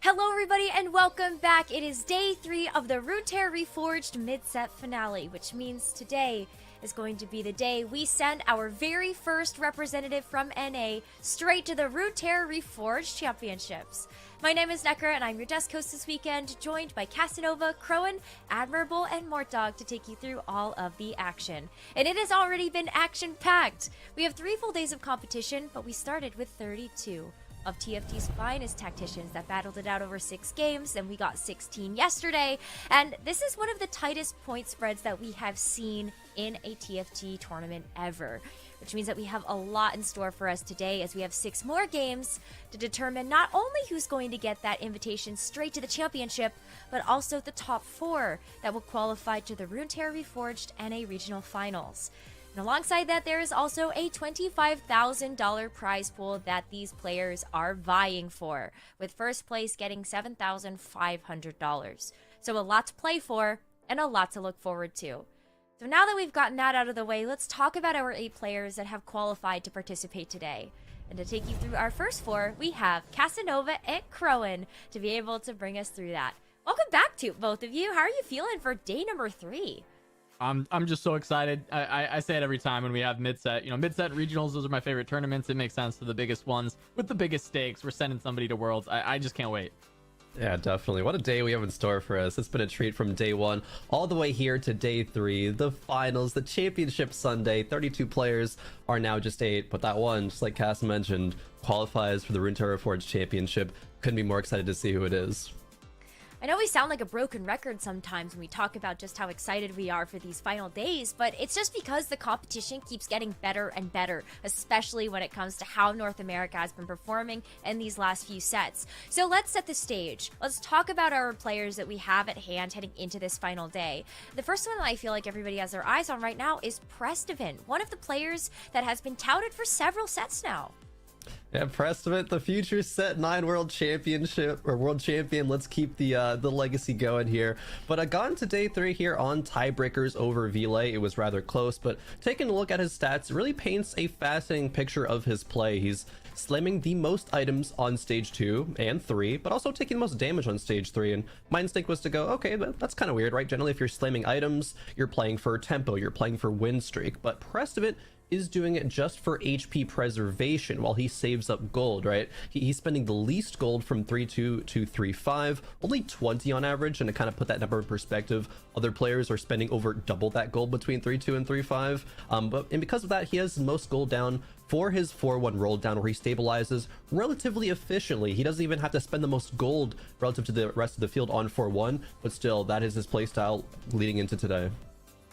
Hello everybody and welcome back. It is day 3 of the Runeterra Reforged Mid-Set Finale, which means today is going to be the day we send our very first representative from NA straight to the Runeterra Reforged Championships. My name is Necker and I'm your desk host this weekend, joined by Casanova, Crowan, Admirable, and Mortdog to take you through all of the action. And it has already been action-packed. We have 3 full days of competition, but we started with 32 of TFT's finest tacticians that battled it out over 6 games, and we got 16 yesterday. And this is one of the tightest point spreads that we have seen in a TFT tournament ever, which means that we have a lot in store for us today, as we have 6 more games to determine not only who's going to get that invitation straight to the championship, but also the top 4 that will qualify to the Runeterra Reforged NA Regional Finals. And alongside that, there is also a $25,000 prize pool that these players are vying for, with first place getting $7,500. So a lot to play for and a lot to look forward to. So now that we've gotten that out of the way, let's talk about our 8 players that have qualified to participate today. And to take you through our first 4, we have Casanova and Crowan to be able to bring us through that. Welcome back to both of you. How are you feeling for day number 3? I'm just so excited. I say it every time when we have mid-set. You know, mid-set regionals, those are my favorite tournaments. It makes sense for the biggest ones with the biggest stakes. We're sending somebody to Worlds. I just can't wait. Yeah, definitely. What a day we have in store for us. It's been a treat from day 1 all the way here to day 3, the finals, the championship Sunday. 32 players are now just 8, but that one, just like Cass mentioned, qualifies for the Runeterra Reforged Championship. Couldn't be more excited to see who it is. I know we sound like a broken record sometimes when we talk about just how excited we are for these final days, but it's just because the competition keeps getting better and better, especially when it comes to how North America has been performing in these last few sets. So let's set the stage. Let's talk about our players that we have at hand heading into this final day. The first one that I feel like everybody has their eyes on right now is Prestivan, one of the players that has been touted for several sets now. Yeah, Prestivan, the future set 9 world championship or world champion. Let's keep the legacy going here. But I got into day 3 here on tiebreakers over Vile. It was rather close, but taking a look at his stats, it really paints a fascinating picture of his play. He's slamming the most items on stage 2 and 3, but also taking the most damage on stage 3. And my instinct was to go, okay, that's kind of weird, right? Generally, if you're slamming items, you're playing for tempo, you're playing for win streak. But Prestivan is doing it just for HP preservation while he saves up gold, right? He's spending the least gold from 3.2 to 3.5, only 20 on average. And to kind of put that number in perspective, other players are spending over double that gold between 3.2 and 3.5. And because of that, he has the most gold down for his 4-1 roll down, where he stabilizes relatively efficiently. He doesn't even have to spend the most gold relative to the rest of the field on 4-1, but still, that is his playstyle leading into today.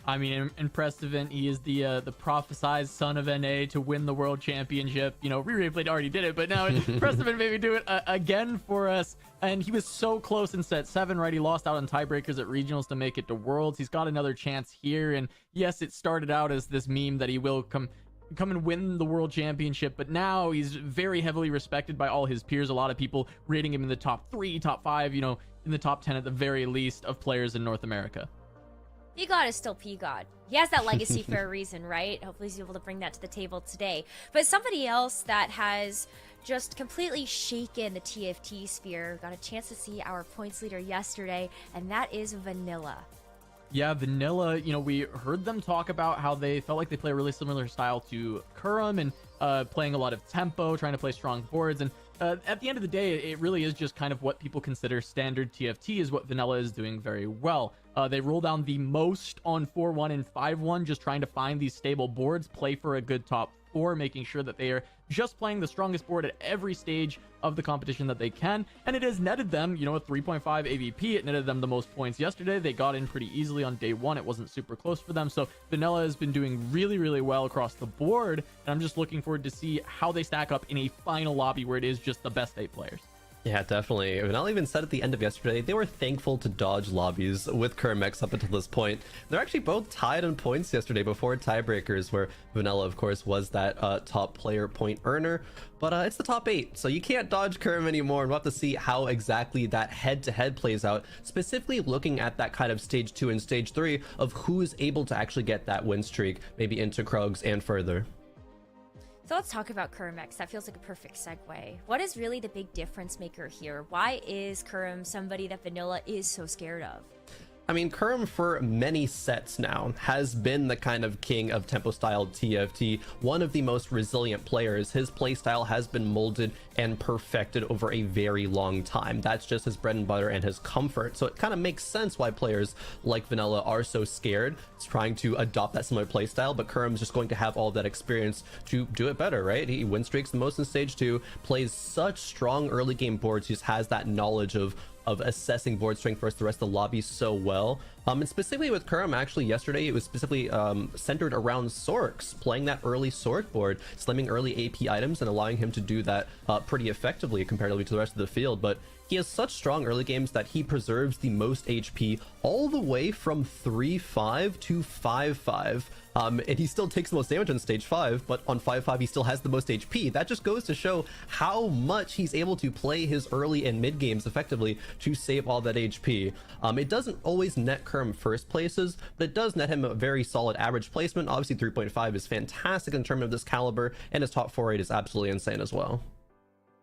I mean, in Prestivan, he is the prophesized son of NA to win the world championship. You know, Re-Played already did it, but now Prestivan maybe do it again for us. And he was so close in set 7, right? He lost out on tiebreakers at regionals to make it to Worlds. He's got another chance here. And yes, it started out as this meme that he will come and win the world championship, but now he's very heavily respected by all his peers. A lot of people rating him in the top 3, top 5, you know, in the top 10 at the very least of players in North America. P-God is still P-God. He has that legacy for a reason, right? Hopefully he's able to bring that to the table today. But somebody else that has just completely shaken the TFT sphere, got a chance to see our points leader yesterday, and that is Vanilla. Yeah, Vanilla, you know, we heard them talk about how they felt like they play a really similar style to Kurum and playing a lot of tempo, trying to play strong boards. And at the end of the day, it really is just kind of what people consider standard TFT is what Vanilla is doing very well. They roll down the most on 4-1 and 5-1, just trying to find these stable boards, play for a good top 4, making sure that they are just playing the strongest board at every stage of the competition that they can. And it has netted them, you know, a 3.5 AVP. It netted them the most points yesterday. They got in pretty easily on day 1. It wasn't super close for them. So Vanilla has been doing really, really well across the board. And I'm just looking forward to see how they stack up in a final lobby where it is just the best 8 players. Yeah, definitely. Vanilla even said at the end of yesterday they were thankful to dodge lobbies with Kermex up until this point. They're actually both tied on points yesterday before tiebreakers, where Vanilla, of course, was that top player point earner. But it's the top 8, so you can't dodge Kerm anymore, and we'll have to see how exactly that head-to-head plays out, specifically looking at that kind of stage 2 and stage 3 of who is able to actually get that win streak, maybe into Krugs and further. So let's talk about Kurmex. That feels like a perfect segue. What is really the big difference maker here? Why is Kurum somebody that Vanilla is so scared of? I mean, Kurum for many sets now has been the kind of king of tempo style TFT, one of the most resilient players. His playstyle has been molded and perfected over a very long time. That's just his bread and butter and his comfort. So it kind of makes sense why players like Vanilla are so scared. It's trying to adopt that similar playstyle, but Kurum's just going to have all that experience to do it better, right? He win streaks the most in stage 2, plays such strong early game boards, he just has that knowledge of assessing board strength versus the rest of the lobby so well. And specifically with Kurum, actually yesterday it was specifically centered around Sorks, playing that early Sork board, slamming early AP items and allowing him to do that pretty effectively comparatively to the rest of the field. But he has such strong early games that he preserves the most HP all the way from 3-5 to 5-5. And he still takes the most damage on stage 5, but on 5-5 he still has the most HP. That just goes to show how much he's able to play his early and mid games effectively to save all that HP. It doesn't always net Kurum first places, but it does net him a very solid average placement. Obviously 3.5 is fantastic in terms of this caliber, and his top 4-8 is absolutely insane as well.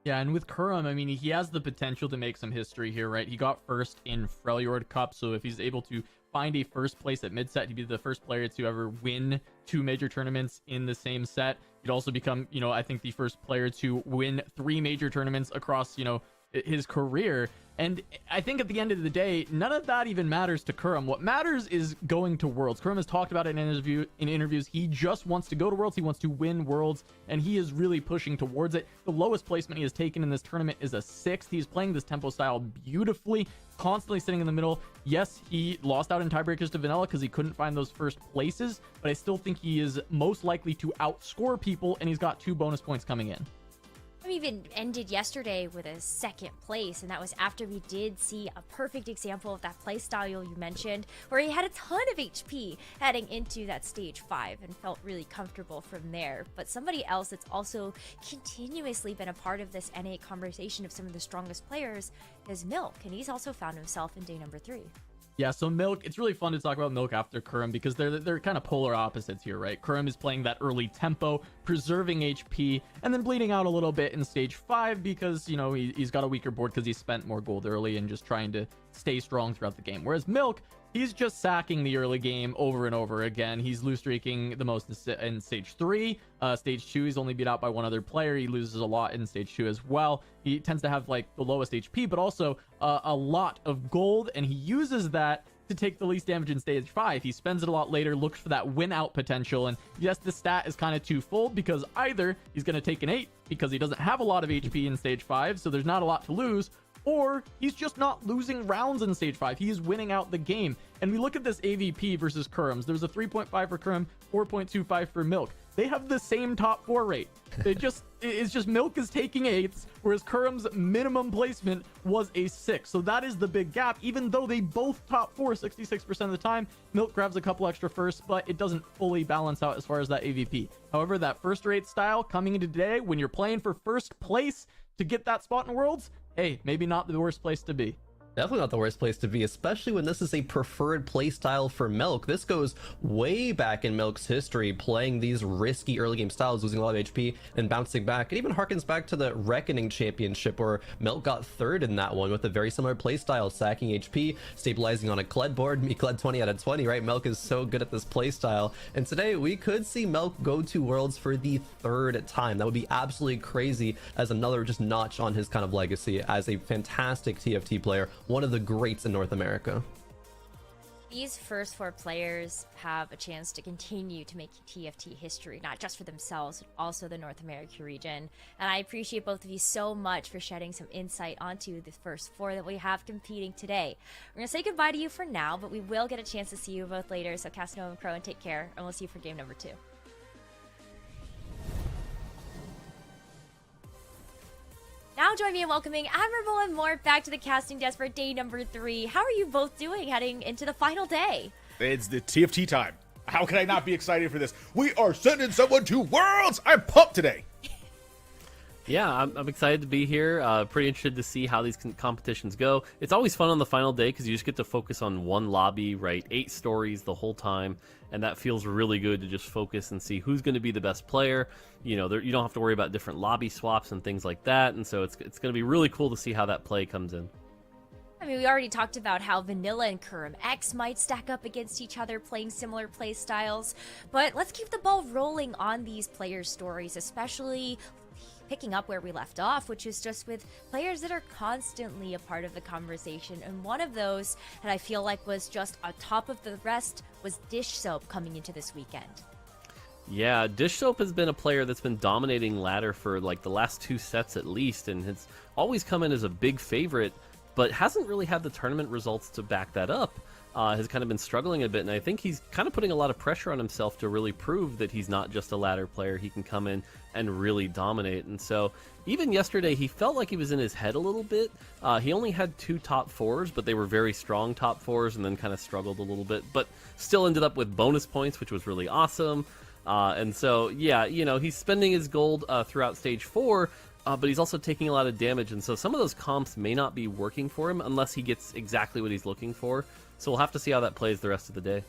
Yeah, and with Kurum, I mean, he has the potential to make some history here, right? He got first in Freljord Cup, so if he's able to find a first place at mid-set, he'd be the first player to ever win 2 major tournaments in the same set. He'd also become, you know, I think the first player to win 3 major tournaments across, you know, his career. And I think at the end of the day, none of that even matters to Kurum. What matters is going to Worlds. Kurum has talked about it in interviews. He just wants to go to Worlds. He wants to win Worlds, and he is really pushing towards it. The lowest placement he has taken in this tournament is a 6th. He's playing this tempo style beautifully, constantly sitting in the middle. Yes, he lost out in tiebreakers to Vanilla because he couldn't find those first places, but I still think he is most likely to outscore people, and he's got 2 bonus points coming in. We even ended yesterday with a 2nd place, and that was after we did see a perfect example of that playstyle you mentioned, where he had a ton of HP heading into that stage 5 and felt really comfortable from there. But somebody else that's also continuously been a part of this NA conversation of some of the strongest players is Milk, and he's also found himself in day number 3. Yeah, so Milk, it's really fun to talk about Milk after Kurum because they're kind of polar opposites here, right? Kurum is playing that early tempo, preserving HP, and then bleeding out a little bit in stage 5 because, you know, he's got a weaker board because he spent more gold early and just trying to stay strong throughout the game. Whereas Milk, he's just sacking the early game over and over again. He's lose streaking the most in stage 3. Stage 2, he's only beat out by 1 other player. He loses a lot in stage 2 as well. He tends to have like the lowest HP, but also a lot of gold, and he uses that to take the least damage in stage 5. He spends it a lot later, looks for that win out potential, and yes, the stat is kind of twofold because either he's going to take an 8 because he doesn't have a lot of HP in stage 5, so there's not a lot to lose, or he's just not losing rounds in stage 5. He is winning out the game. And we look at this AVP versus Kurum's. There's a 3.5 for Kurum, 4.25 for Milk. They have the same top 4 rate. It's just Milk is taking 8s, whereas Kurum's minimum placement was a 6. So that is the big gap. Even though they both top 4 66% of the time, Milk grabs a couple extra firsts, but it doesn't fully balance out as far as that AVP. However, that first rate style coming into today, when you're playing for first place to get that spot in Worlds, hey, maybe not the worst place to be. Definitely not the worst place to be, especially when this is a preferred playstyle for Milk. This goes way back in Milk's history, playing these risky early game styles, losing a lot of HP and bouncing back. It even harkens back to the Reckoning Championship, where Milk got 3rd in that one with a very similar playstyle, sacking HP, stabilizing on a Kled board. Me Kled 20 out of 20, right? Milk is so good at this playstyle. And today we could see Milk go to Worlds for the 3rd time. That would be absolutely crazy as another just notch on his kind of legacy as a fantastic TFT player. One of the greats in North America. These first 4 players have a chance to continue to make TFT history, not just for themselves, but also the North America region. And I appreciate both of you so much for shedding some insight onto the first 4 that we have competing today. We're going to say goodbye to you for now, but we will get a chance to see you both later. So Casanova and Crow, and take care, and we'll see you for game number 2. Now join me in welcoming Admirable and Mort back to the casting desk for day number 3. How are you both doing heading into the final day? It's the TFT time. How can I not be excited for this? We are sending someone to Worlds! I'm pumped today! Yeah, I'm excited to be here. Pretty interested to see how these competitions go. It's always fun on the final day because you just get to focus on one lobby, right? 8 stories the whole time, and that feels really good to just focus and see who's going to be the best player. You know, you don't have to worry about different lobby swaps and things like that, and so it's going to be really cool to see how that play comes in. I mean, we already talked about how Vanilla and Kurum X might stack up against each other playing similar play styles, but let's keep the ball rolling on these players' stories, especially picking up where we left off, which is just with players that are constantly a part of the conversation. And one of those that I feel like was just on top of the rest was Dish Soap coming into this weekend. Yeah, Dish Soap has been a player that's been dominating ladder for like the last 2 sets at least, and has always come in as a big favorite, but hasn't really had the tournament results to back that up. Has kind of been struggling a bit, and I think he's kind of putting a lot of pressure on himself to really prove that he's not just a ladder player. He can come in and really dominate. And so even yesterday, he felt like he was in his head a little bit. He only had 2 top 4s, but they were very strong top 4s, and then kind of struggled a little bit, but still ended up with bonus points, which was really awesome. And so, yeah, you know, he's spending his gold throughout stage 4, but he's also taking a lot of damage, and so some of those comps may not be working for him unless he gets exactly what he's looking for. So we'll have to see how that plays the rest of the day.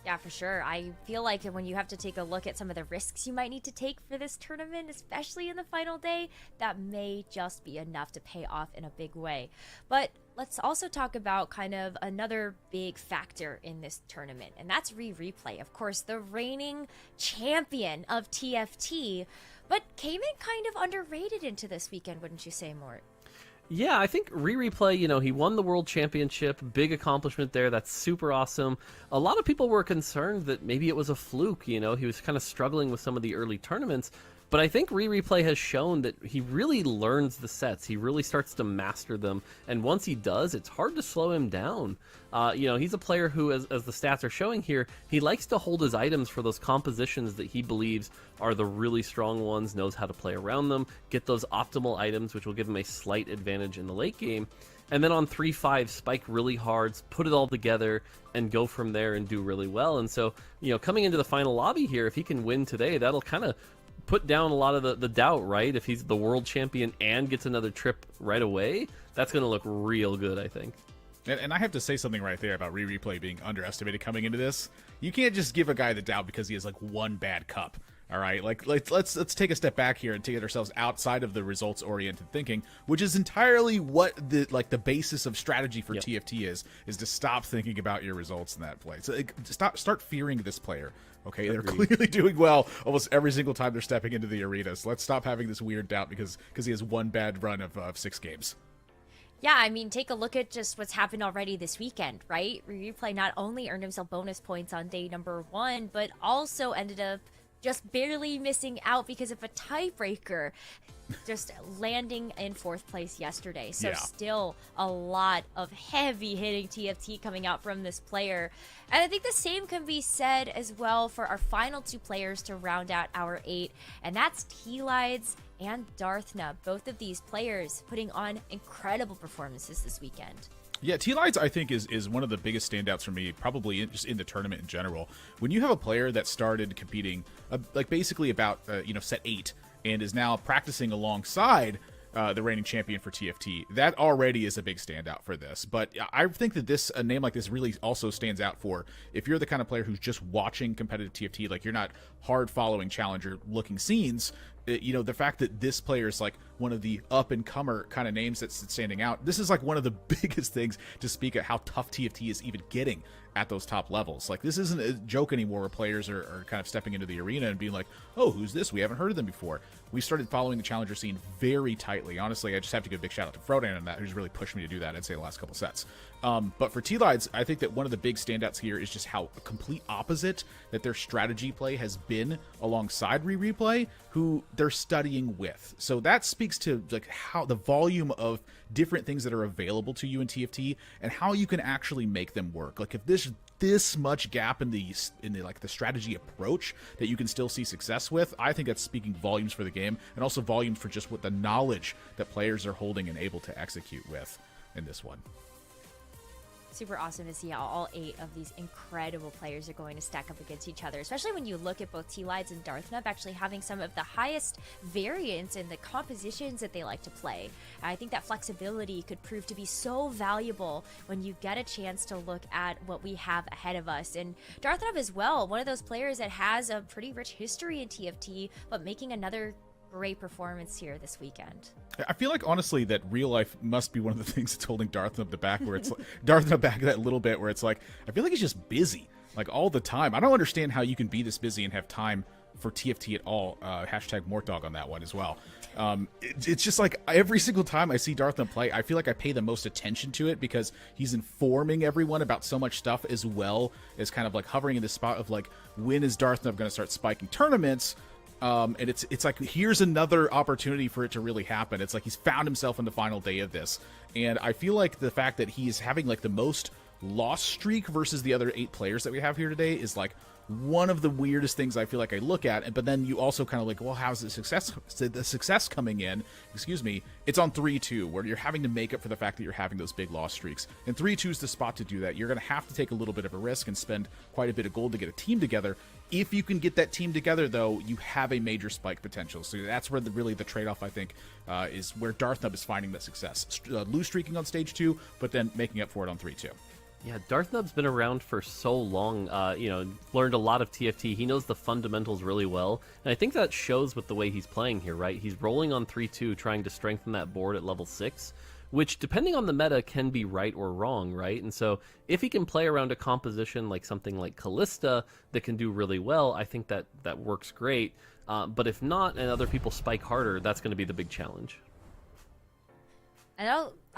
Yeah, for sure. I feel like when you have to take a look at some of the risks you might need to take for this tournament, especially in the final day, that may just be enough to pay off in a big way. But let's also talk about kind of another big factor in this tournament, and that's Replay. Of course, the reigning champion of TFT, but came in kind of underrated into this weekend, wouldn't you say, Mort? Yeah, I think Replay, you know, he won the World Championship, big accomplishment there, that's super awesome. A lot of people were concerned that maybe it was a fluke, you know, he was kind of struggling with some of the early tournaments, but I think Replay has shown that he really learns the sets, he really starts to master them, and once he does, it's hard to slow him down. You know, he's a player who, as the stats are showing here, he likes to hold his items for those compositions that he believes are the really strong ones, knows how to play around them, get those optimal items, which will give him a slight advantage in the late game, and then on 3-5, spike really hard, put it all together, and go from there and do really well. And so, you know, coming into the final lobby here, if he can win today, that'll kind of put down a lot of the doubt, right? If he's the world champion and gets another trip right away, that's going to look real good, I think. And I have to say something right there about Replay being underestimated coming into this. You can't just give a guy the doubt because he has like one bad cup. All right, like let's take a step back here and take ourselves outside of the results-oriented thinking, which is entirely what the basis of strategy for TFT is to stop thinking about your results in that play. So start fearing this player. Okay, they're clearly doing well almost every single time they're stepping into the arena. So let's stop having this weird doubt because he has one bad run of 6 games. Yeah, I mean, take a look at just what's happened already this weekend, right? Replay not only earned himself bonus points on day number 1, but also ended up just barely missing out because of a tiebreaker, just landing in 4th place yesterday. So still a lot of heavy hitting TFT coming out from this player. And I think the same can be said as well for our final 2 players to round out our 8, and that's T-Lides and Darthna. Both of these players putting on incredible performances this weekend. Yeah, T-Lides, I think, is one of the biggest standouts for me, probably just in the tournament in general. When you have a player that started competing, like basically about, set 8, and is now practicing alongside the reigning champion for TFT, that already is a big standout for this. But I think that a name like this really also stands out for if you're the kind of player who's just watching competitive TFT, like you're not hard following challenger looking scenes. The fact that this player is like one of the up-and-comer kind of names that's standing out, this is like one of the biggest things to speak at how tough TFT is even getting at those top levels. Like, this isn't a joke anymore where players are kind of stepping into the arena and being like, oh, who's this? We haven't heard of them before. We started following the challenger scene very tightly. Honestly, I just have to give a big shout out to Frodan on that, who's really pushed me to do that, I'd say, the last couple sets. But for T-Lides, I think that one of the big standouts here is just how complete opposite that their strategy play has been alongside Replay, who they're studying with. So that speaks to like how the volume of different things that are available to you in TFT and how you can actually make them work. Like, if there's this much gap in the strategy approach that you can still see success with, I think that's speaking volumes for the game, and also volumes for just what the knowledge that players are holding and able to execute with in this one. Super awesome to see how all 8 of these incredible players are going to stack up against each other, especially when you look at both T-Lides and Darthnub actually having some of the highest variance in the compositions that they like to play. I think that flexibility could prove to be so valuable when you get a chance to look at what we have ahead of us. And Darthnub as well, one of those players that has a pretty rich history in TFT, but making another great performance here this weekend. I feel like honestly that real life must be one of the things that's holding Darthnub back, where it's like, Darthnub back that little bit where it's like, I feel like he's just busy like all the time. I don't understand how you can be this busy and have time for TFT at all. Hashtag Mortdog on that one as well. It's just like every single time I see Darthnub play, I feel like I pay the most attention to it because he's informing everyone about so much stuff, as well as kind of like hovering in the spot of like, when is Darthnub going to start spiking tournaments? And it's like, here's another opportunity for it to really happen. It's like he's found himself in the final day of this. And I feel like the fact that he's having like the most loss streak versus the other 8 players that we have here today is like one of the weirdest things I feel like I look at. But then you also kind of like, well, how's the success coming in? Excuse me. It's on 3-2, where you're having to make up for the fact that you're having those big loss streaks. And 3-2 is the spot to do that. You're going to have to take a little bit of a risk and spend quite a bit of gold to get a team together. If you can get that team together, though, you have a major spike potential. So that's where really the trade-off, I think, is where Darthnub is finding that success. Lose streaking on stage 2, but then making up for it on 3-2. Yeah, Darthnub's been around for so long, learned a lot of TFT. He knows the fundamentals really well, and I think that shows with the way he's playing here, right? He's rolling on 3-2, trying to strengthen that board at level 6, which, depending on the meta, can be right or wrong, right? And so if he can play around a composition like something like Callista that can do really well, I think that works great. But if not, and other people spike harder, that's going to be the big challenge.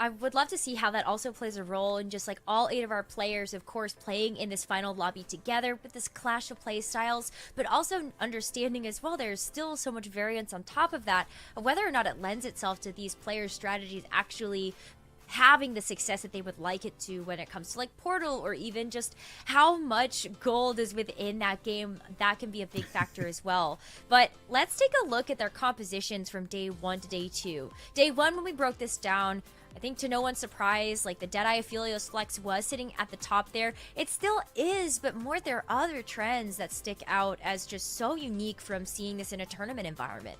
I would love to see how that also plays a role in just like all 8 of our players, of course, playing in this final lobby together with this clash of play styles, but also understanding as well there's still so much variance on top of that, of whether or not it lends itself to these players' strategies actually having the success that they would like it to when it comes to like Portal, or even just how much gold is within that game. That can be a big factor as well. But let's take a look at their compositions from day 1 to day 2. Day 1, when we broke this down, I think to no one's surprise, like the Deadeye Aphelios Flex was sitting at the top there. It still is, but more there are other trends that stick out as just so unique from seeing this in a tournament environment.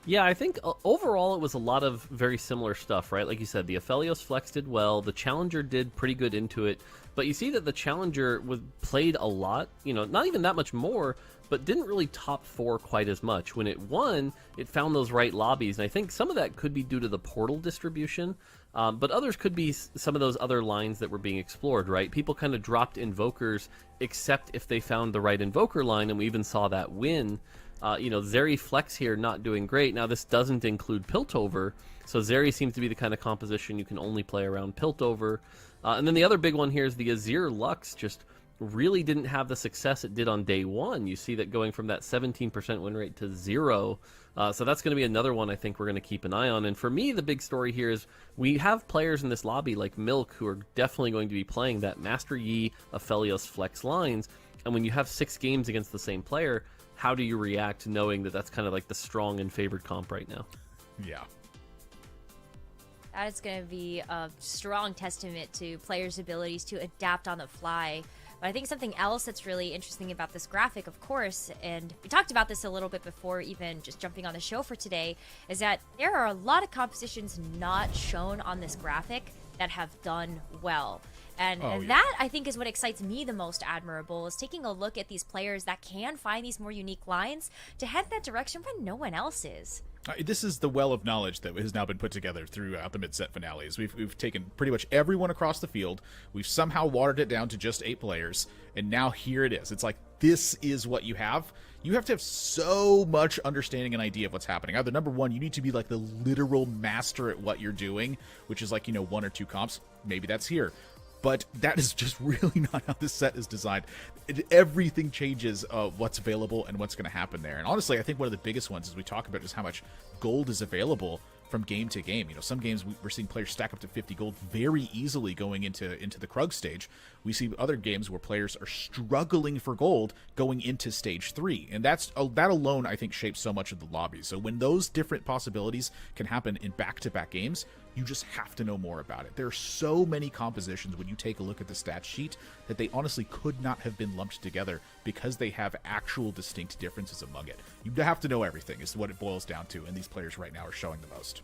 Yeah, I think overall it was a lot of very similar stuff, right? Like you said, the Aphelios Flex did well, the Challenger did pretty good into it, but you see that the Challenger played a lot, not even that much more, but didn't really top 4 quite as much. When it won, it found those right lobbies, and I think some of that could be due to the Portal distribution, but others could be some of those other lines that were being explored, right? People kind of dropped Invokers, except if they found the right Invoker line, and we even saw that win. Zeri Flex here not doing great. Now, this doesn't include Piltover, so Zeri seems to be the kind of composition you can only play around Piltover. And then the other big one here is the Azir Lux just really didn't have the success it did on day 1. You see that going from that 17% win rate to 0. So that's going to be another one I think we're going to keep an eye on. And for me, the big story here is we have players in this lobby like Milk who are definitely going to be playing that Master Yi, Aphelios Flex lines. And when you have 6 games against the same player, how do you react knowing that that's kind of like the strong and favored comp right now? Yeah. That is going to be a strong testament to players' abilities to adapt on the fly. But I think something else that's really interesting about this graphic, of course, and we talked about this a little bit before even just jumping on the show for today, is that there are a lot of compositions not shown on this graphic that have done well. And that, I think, is what excites me the most admirable, is taking a look at these players that can find these more unique lines to head that direction when no one else is. This is the well of knowledge that has now been put together throughout the mid-set finales. We've taken pretty much everyone across the field. We've somehow watered it down to just 8 players, and now here it is. It's like, this is what you have. You have to have so much understanding and idea of what's happening. Either number 1, you need to be like the literal master at what you're doing, which is like, 1 or 2 comps. Maybe that's here. But that is just really not how this set is designed. Everything changes what's available and what's going to happen there. And honestly, I think one of the biggest ones is we talk about just how much gold is available from game to game. You know, some games we're seeing players stack up to 50 gold very easily going into the Krug stage. We see other games where players are struggling for gold going into stage 3, and that alone I think shapes so much of the lobby. So when those different possibilities can happen in back-to-back games, you just have to know more about it. There are so many compositions when you take a look at the stat sheet that they honestly could not have been lumped together because they have actual distinct differences among it. You have to know everything is what it boils down to, and these players right now are showing the most.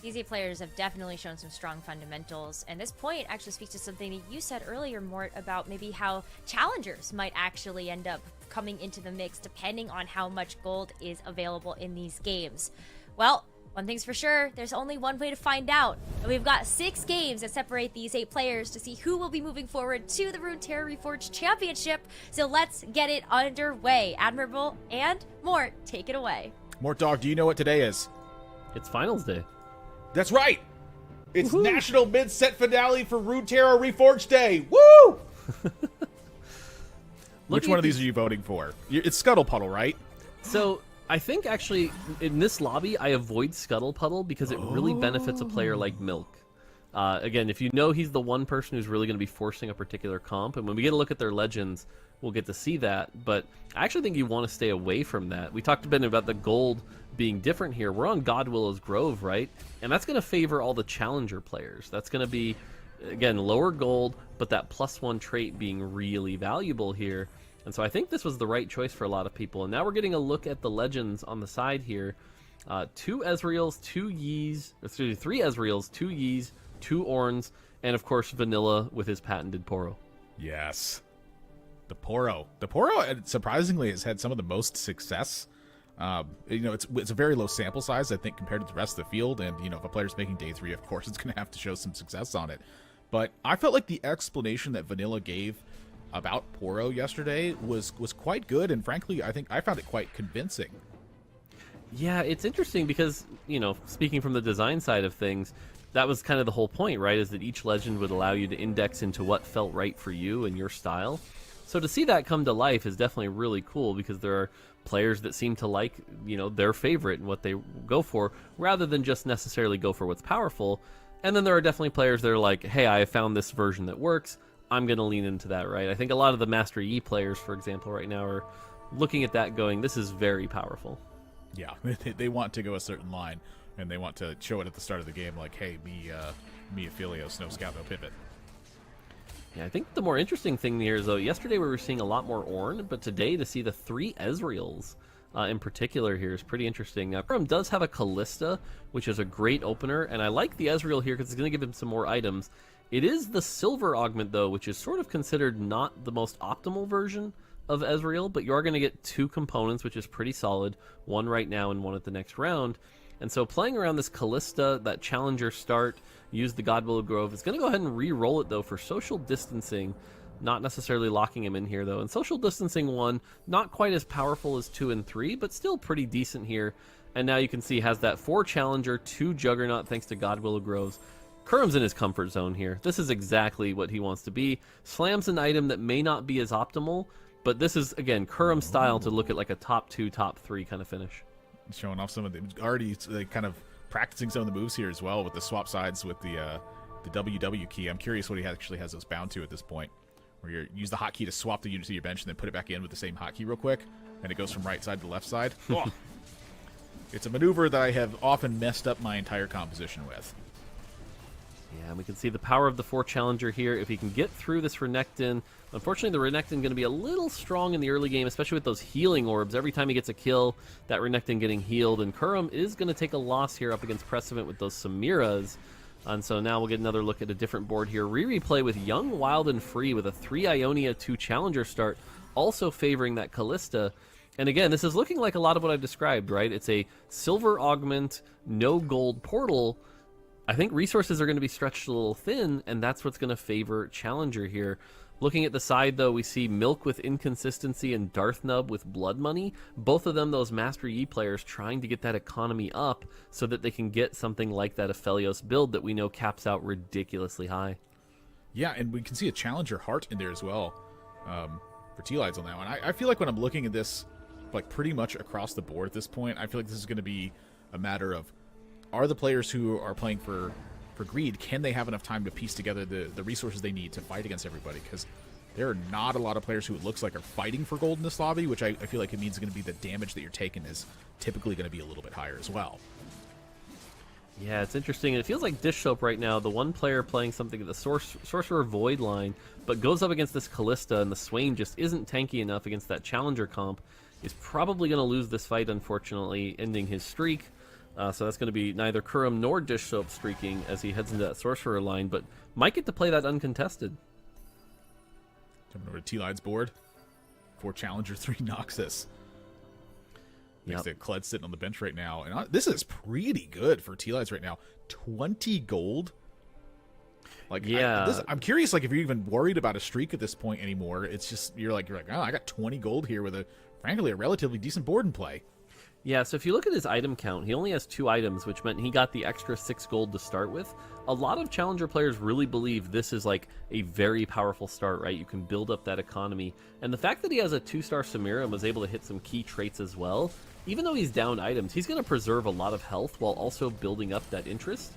Easy players have definitely shown some strong fundamentals, and this point actually speaks to something that you said earlier, Mort, about maybe how challengers might actually end up coming into the mix depending on how much gold is available in these games. Well, one thing's for sure, there's only one way to find out. And we've got 6 games that separate these 8 players to see who will be moving forward to the Runeterra Reforged Championship. So let's get it underway. Admirable and Mort, take it away. Mort Dog, do you know what today is? It's finals day. That's right! It's National Mid-Set Finale for Runeterra Reforged Day! Woo! Which one of these are you voting for? It's Scuttle Puddle, right? So I think actually in this lobby I avoid Scuttle Puddle because it really benefits a player like Milk. Again, if you know he's the one person who's really going to be forcing a particular comp, and when we get a look at their legends, we'll get to see that. But I actually think you want to stay away from that. We talked a bit about the gold being different here. We're on Godwillow's Grove, right? And that's going to favor all the challenger players. That's going to be, again, lower gold, but that +1 trait being really valuable here. And so I think this was the right choice for a lot of people. And now we're getting a look at the legends on the side here. 2 Ezreals, 2 Yees, 3 Ezreals, 2 Yees, 2 Orns, and of course Vanilla with his patented Poro. Yes. The Poro. The Poro, surprisingly, has had some of the most success. You know, it's a very low sample size, I think, compared to the rest of the field. And, you know, if a player's making day 3, of course, it's going to have to show some success on it. But I felt like the explanation that Vanilla gave about Poro yesterday was quite good. And frankly, I think I found it quite convincing. Yeah, it's interesting because, you know, speaking from the design side of things, that was kind of the whole point, right? Is that each legend would allow you to index into what felt right for you and your style. So to see that come to life is definitely really cool because there are players that seem to like, you know, their favorite and what they go for rather than just necessarily go for what's powerful. And then there are definitely players that are like, hey, I found this version that works. I'm going to lean into that, right? I think a lot of the Master Yi players, for example, right now are looking at that going, this is very powerful. Yeah, they want to go a certain line, and they want to show it at the start of the game, like, hey, me Aphelios, no scout, no pivot. Yeah, I think the more interesting thing here is, though, yesterday we were seeing a lot more Ornn, but today to see the 3 Ezreals in particular here is pretty interesting. Prim does have a Callista, which is a great opener, and I like the Ezreal here because it's going to give him some more items. It is the Silver Augment, though, which is sort of considered not the most optimal version of Ezreal, but you are going to get 2 components, which is pretty solid, one right now and one at the next round. And so playing around this Callista, that challenger start, use the Godwillow Grove, it's going to go ahead and re-roll it, though, for social distancing, not necessarily locking him in here, though. And social distancing 1, not quite as powerful as 2 and 3, but still pretty decent here. And now you can see has that 4 challenger, 2 juggernaut, thanks to Godwillow Groves. Kurum's in his comfort zone here. This is exactly what he wants to be. Slams an item that may not be as optimal, but this is, again, Kurum's style to look at like a top 2, top 3 kind of finish. Showing off some of the, already kind of practicing some of the moves here as well with the swap sides with the WW key. I'm curious what he actually has those bound to at this point, where you use the hotkey to swap the unit to your bench and then put it back in with the same hotkey real quick, and it goes from right side to left side. Oh. It's a maneuver that I have often messed up my entire composition with. Yeah, and we can see the power of the 4 challenger here. If he can get through this Renekton, unfortunately the Renekton going to be a little strong in the early game, especially with those healing orbs. Every time he gets a kill, that Renekton getting healed, and Kurum is going to take a loss here up against Precedent with those Samiras. And so now we'll get another look at a different board here. Re-replay with Young, Wild, and Free with a 3 Ionia, 2 challenger start, also favoring that Callista. And again, this is looking like a lot of what I've described, right? It's a silver augment, no gold portal. I think resources are going to be stretched a little thin, and that's what's going to favor Challenger here. Looking at the side, though, we see Milk with Inconsistency and Darthnub with Blood Money. Both of them, those Master Yi players, trying to get that economy up so that they can get something like that Aphelios build that we know caps out ridiculously high. Yeah, and we can see a Challenger Heart in there as well for T-Lides on that one. I feel like when I'm looking at this, like pretty much across the board at this point, I feel like this is going to be a matter of, are the players who are playing for greed, can they have enough time to piece together the resources they need to fight against everybody? Because there are not a lot of players who it looks like are fighting for gold in this lobby, which I feel like it means going to be the damage that you're taking is typically going to be a little bit higher as well. Yeah, it's interesting, and it feels like Dish Soap right now, the one player playing something at the Sorcerer Void line, but goes up against this Callista, and the Swain just isn't tanky enough against that Challenger comp, is probably going to lose this fight, unfortunately, ending his streak. So that's going to be neither Kurum nor Dish Soap streaking as he heads into that Sorcerer line, but might get to play that uncontested. Coming over to T-Line's board for Challenger 3 Noxus. Next to Kled sitting on the bench right now. And this is pretty good for T-Lights right now. 20 gold. Like, yeah. I'm curious, like, if you're even worried about a streak at this point anymore. It's just, you're like, oh, I got 20 gold here with frankly, a relatively decent board in play. Yeah, so if you look at his item count, he only has 2 items, which meant he got the extra 6 gold to start with. A lot of Challenger players really believe this is like a very powerful start, right? You can build up that economy. And the fact that he has a 2-star Samira and was able to hit some key traits as well, even though he's down items, he's going to preserve a lot of health while also building up that interest.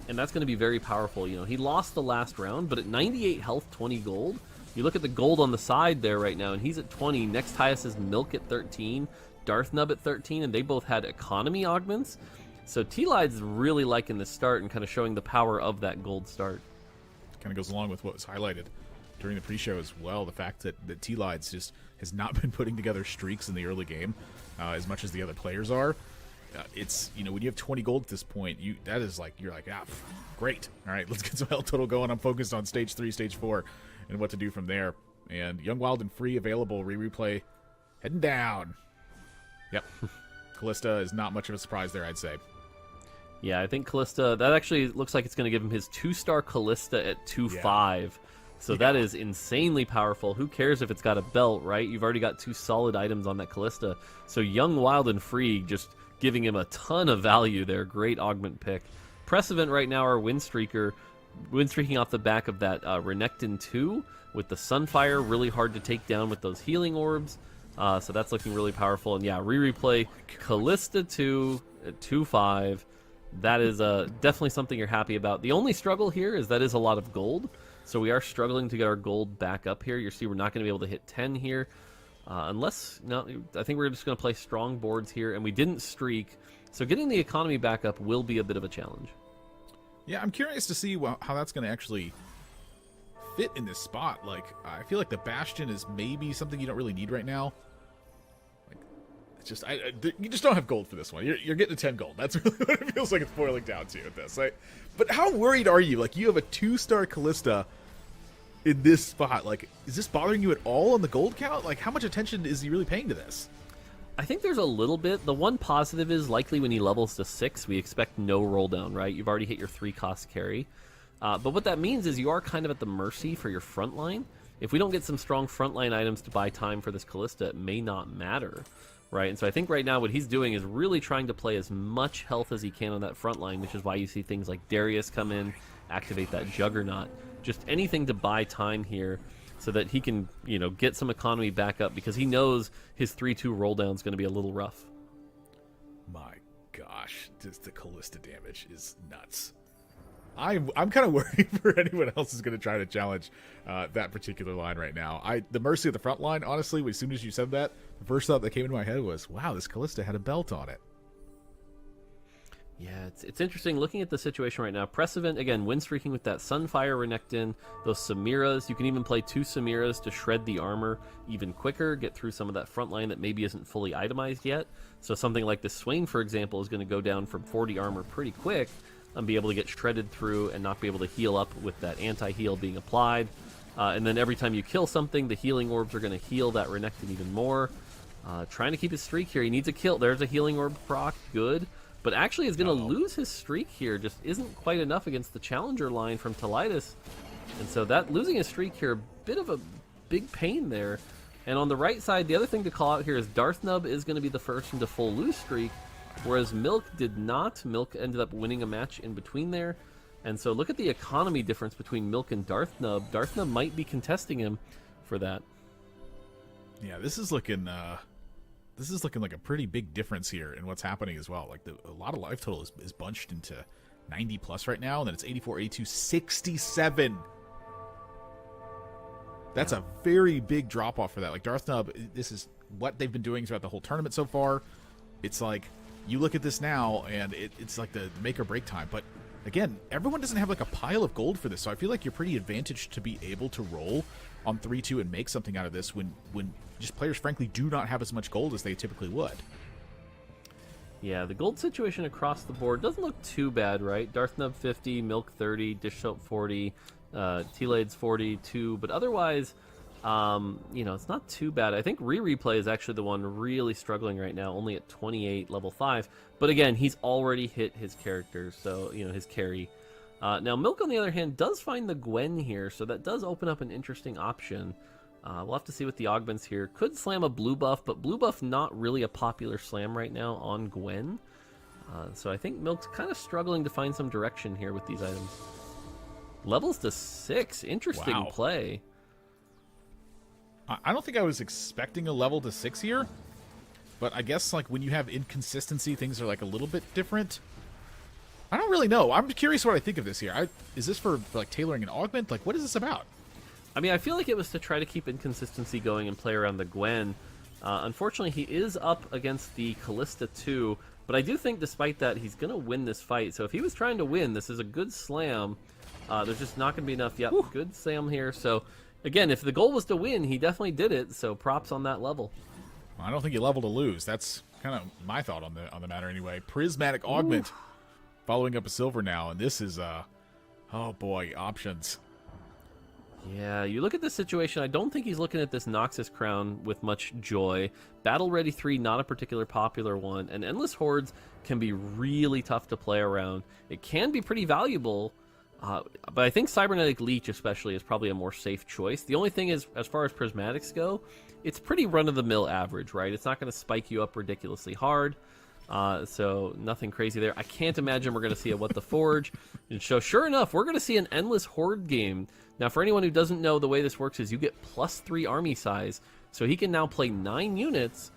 And that's going to be very powerful. You know, he lost the last round, but at 98 health, 20 gold. You look at the gold on the side there right now, and he's at 20. Next highest is Milk at 13, Darth Nub at 13, and they both had economy augments. So T-Lide's really liking this start and kind of showing the power of that gold start. Kind of goes along with what was highlighted during the pre-show as well. The fact that T-Lides just has not been putting together streaks in the early game as much as the other players are. It's, you know, when you have 20 gold at this point, you're like, great. All right, let's get some health total going. I'm focused on stage 3, stage 4, and what to do from there. And Young, Wild, and Free available. Replay heading down. Yep. Callista is not much of a surprise there, I'd say. Yeah, I think Callista, that actually looks like it's going to give him his 2-star Callista at 2-5. Yeah. So that is insanely powerful. Who cares if it's got a belt, right? You've already got 2 solid items on that Callista. So Young, Wild, and Free just giving him a ton of value there. Great augment pick. Press event right now, our Windstreaking off the back of that Renekton 2 with the Sunfire. Really hard to take down with those healing orbs. So that's looking really powerful. And yeah, replay Callista 2 at 2-5. That is definitely something you're happy about. The only struggle here is that is a lot of gold. So we are struggling to get our gold back up here. You see we're not going to be able to hit 10 here. Unless, no, I think we're just going to play strong boards here. And we didn't streak. So getting the economy back up will be a bit of a challenge. Yeah, I'm curious to see how that's going to actually fit in this spot. Like, I feel like the Bastion is maybe something you don't really need right now. Like, it's just, you just don't have gold for this one. You're getting a 10 gold. That's really what it feels like it's boiling down to with this. Like, but how worried are you? Like, you have a 2-star Callista in this spot. Like, is this bothering you at all on the gold count? Like, how much attention is he really paying to this? I think there's a little bit. The one positive is likely when he levels to 6, we expect no roll down, right? You've already hit your 3-cost carry. But what that means is you are kind of at the mercy for your front line. If we don't get some strong frontline items to buy time for this Callista, it may not matter, right? And so I think right now what he's doing is really trying to play as much health as he can on that front line, which is why you see things like Darius come in, activate that Juggernaut. Just anything to buy time here so that he can, you know, get some economy back up because he knows his 3-2 roll down is going to be a little rough. My gosh, just the Callista damage is nuts. I'm kind of worried for anyone else who's going to try to challenge that particular line right now. The mercy of the front line, honestly, as soon as you said that, the first thought that came into my head was, wow, this Callista had a belt on it. Yeah, it's interesting looking at the situation right now. Press event, again, win streaking with that Sunfire Renekton, those Samiras. You can even play 2 Samiras to shred the armor even quicker, get through some of that front line that maybe isn't fully itemized yet. So something like this Swain, for example, is going to go down from 40 armor pretty quick and be able to get shredded through and not be able to heal up with that anti-heal being applied. And then every time you kill something, the healing orbs are going to heal that Renekton even more. Trying to keep his streak here. He needs a kill. There's a healing orb proc. Good. But actually is going to lose his streak here. Just isn't quite enough against the challenger line from Talitis. And so that losing his streak here, a bit of a big pain there. And on the right side, the other thing to call out here is Darth Nub is going to be the first into full lose streak, whereas Milk did not. Milk ended up winning a match in between there. And so look at the economy difference between Milk and Darth Nub. Darth Nub might be contesting him for that. Yeah, this is looking this is looking like a pretty big difference here in what's happening as well. Like a lot of life total is bunched into 90 plus right now, and then it's 84, 82, 67. That's a very big drop off for that. Like Darth Nub, this is what they've been doing throughout the whole tournament so far. It's like you look at this now, and it's like the make or break time. But again, everyone doesn't have like a pile of gold for this, so I feel like you're pretty advantaged to be able to roll on 3-2 and make something out of this when just players frankly do not have as much gold as they typically would. Yeah, the gold situation across the board doesn't look too bad, right? Darth Nub 50, Milk 30, Dish Soap 40, T-Lades 42, but otherwise, it's not too bad. I think Replay is actually the one really struggling right now, only at 28, level 5. But again, he's already hit his character, so, his carry. Now, Milk, on the other hand, does find the Gwen here, so that does open up an interesting option. We'll have to see what the augments here. Could slam a blue buff, but blue buff not really a popular slam right now on Gwen. So I think Milk's kind of struggling to find some direction here with these items. Levels to 6. Interesting Wow. play. I don't think I was expecting a level to 6 here, but I guess like when you have inconsistency, things are like a little bit different. I don't really know. I'm curious what I think of this here. Is this for like tailoring an augment? Like, what is this about? I mean, I feel like it was to try to keep inconsistency going and play around the Gwen. Unfortunately, he is up against the Callista 2, but I do think despite that, he's going to win this fight. So if he was trying to win, this is a good slam. There's just not going to be enough. Yep, good slam here. So again, if the goal was to win, he definitely did it. So props on that level. I don't think you level to lose. That's kind of my thought on the matter anyway. Prismatic augment. Following up a silver now, and this is oh boy, options. Yeah, you look at this situation, I don't think he's looking at this Noxus crown with much joy. Battle Ready 3, not a particular popular one, and Endless Hordes can be really tough to play around. It can be pretty valuable, but I think Cybernetic Leech especially is probably a more safe choice. The only thing is, as far as Prismatics go, it's pretty run-of-the-mill average, right? It's not going to spike you up ridiculously hard. So nothing crazy there. I can't imagine we're going to see a What the Forge. And so sure enough, we're going to see an Endless Horde game. Now, for anyone who doesn't know, the way this works is you get +3 army size. So he can now play 9 units,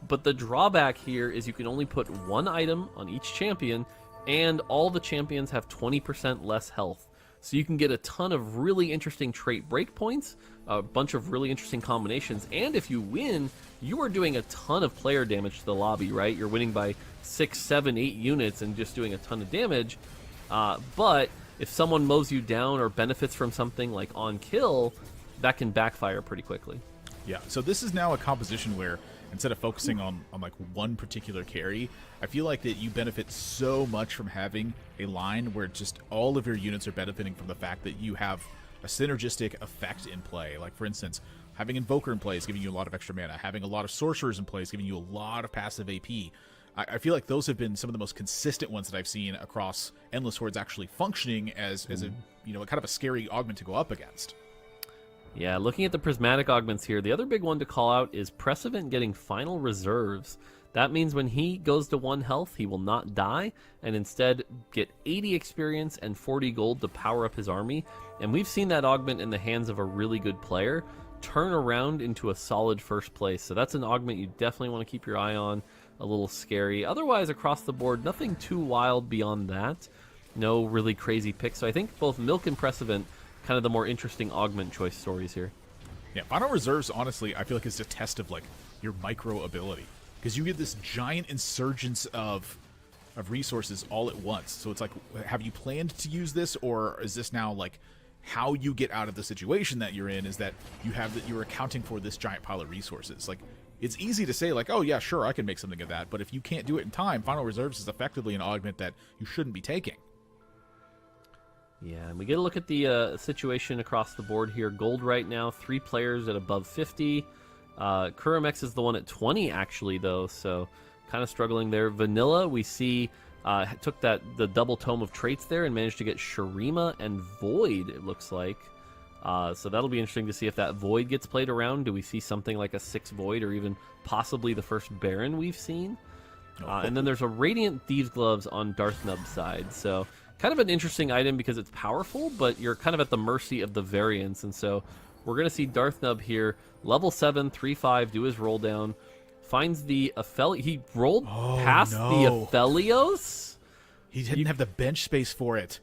but the drawback here is you can only put 1 item on each champion, and all the champions have 20% less health. So you can get a ton of really interesting trait breakpoints, a bunch of really interesting combinations, and if you win, you are doing a ton of player damage to the lobby, right? You're winning by 6, 7, 8 units and just doing a ton of damage. But if someone mows you down or benefits from something like on kill, that can backfire pretty quickly. Yeah, so this is now a composition where instead of focusing on like one particular carry, I feel like that you benefit so much from having a line where just all of your units are benefiting from the fact that you have a synergistic effect in play. Like, for instance, having Invoker in play is giving you a lot of extra mana. Having a lot of Sorcerers in play is giving you a lot of passive AP. I feel like those have been some of the most consistent ones that I've seen across Endless Hordes actually functioning as a, kind of a scary augment to go up against. Yeah, looking at the prismatic augments here, the other big one to call out is Precedent getting final reserves. That means when he goes to 1 health, he will not die, and instead get 80 experience and 40 gold to power up his army. And we've seen that augment in the hands of a really good player turn around into a solid first place. So that's an augment you definitely want to keep your eye on. A little scary. Otherwise, across the board, nothing too wild beyond that. No really crazy picks. So I think both Milk and Precedent kind of the more interesting augment choice stories here. Yeah, Final Reserves, honestly, I feel like it's a test of like your micro ability, because you get this giant insurgence of resources all at once. So it's like, have you planned to use this, or is this now like how you get out of the situation that you're in? Is that you're accounting for this giant pile of resources? Like, it's easy to say like, oh yeah, sure, I can make something of that, but if you can't do it in time, Final Reserves is effectively an augment that you shouldn't be taking. Yeah, and we get a look at the situation across the board here. Gold right now, 3 players at above 50. Kurimex is the one at 20, actually, though, so kind of struggling there. Vanilla, we see, took the double tome of traits there and managed to get Shurima and Void, it looks like. So that'll be interesting to see if that Void gets played around. Do we see something like a 6 Void, or even possibly the first Baron we've seen? And then there's a Radiant Thieves Gloves on Darth Nub's side, so kind of an interesting item because it's powerful, but you're kind of at the mercy of the variants, and so we're going to see Darth Nub here, level 7, 3-5, do his roll down, finds the He rolled past no. the Aphelios. He didn't have the bench space for it.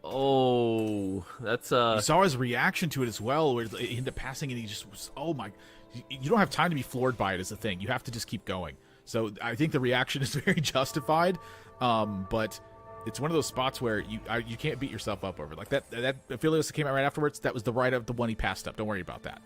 Oh, that's You saw his reaction to it as well, where he ended up passing and he just was, oh my, you don't have time to be floored by it is the thing. You have to just keep going. So I think the reaction is very justified, but it's one of those spots where you can't beat yourself up over. Like that Aphelios that came out right afterwards, that was the right of the one he passed up. Don't worry about that.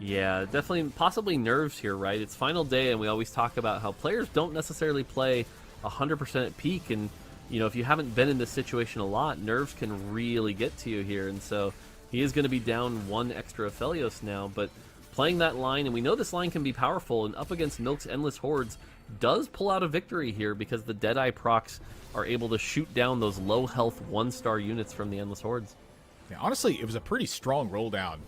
Yeah, definitely, possibly nerves here, right? It's final day, and we always talk about how players don't necessarily play 100% at peak, and if you haven't been in this situation a lot, nerves can really get to you here, and so he is going to be down one extra Aphelios now, but playing that line, and we know this line can be powerful, and up against Milk's Endless Hordes does pull out a victory here because the Deadeye procs are able to shoot down those low health 1-star units from the Endless Hordes. Yeah, honestly, it was a pretty strong roll down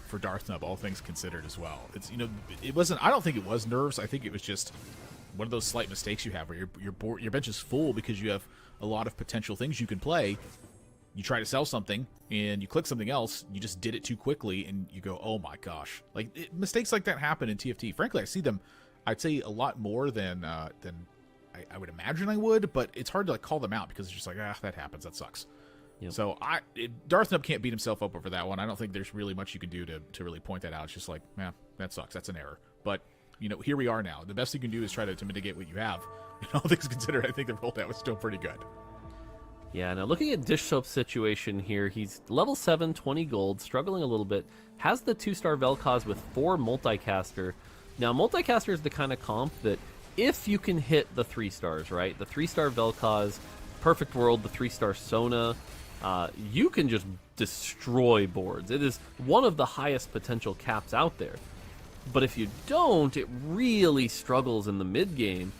for Darthnub, all things considered as well. It's it wasn't. I don't think it was nerves. I think it was just one of those slight mistakes you have where your bench is full because you have a lot of potential things you can play. You try to sell something and you click something else. You just did it too quickly and you go, oh my gosh! Mistakes like that happen in TFT. Frankly, I see them. I'd say a lot more than I would imagine I would, but it's hard to call them out because it's just like, that happens. That sucks. Yep. So Darthnub can't beat himself up over that one. I don't think there's really much you can do to really point that out. It's just like, that sucks. That's an error. But here we are now. The best you can do is try to mitigate what you have. And all things considered, I think the rollout was still pretty good. Yeah, now looking at Dish Soap's situation here, he's level 7, 20 gold, struggling a little bit, has the 2-star Vel'Koz with 4 multicaster. Now, multicaster is the kind of comp that if you can hit the 3 stars, right? The 3-star Vel'Koz, Perfect World, the 3-star Sona, you can just destroy boards. It is one of the highest potential caps out there. But if you don't, it really struggles in the mid game.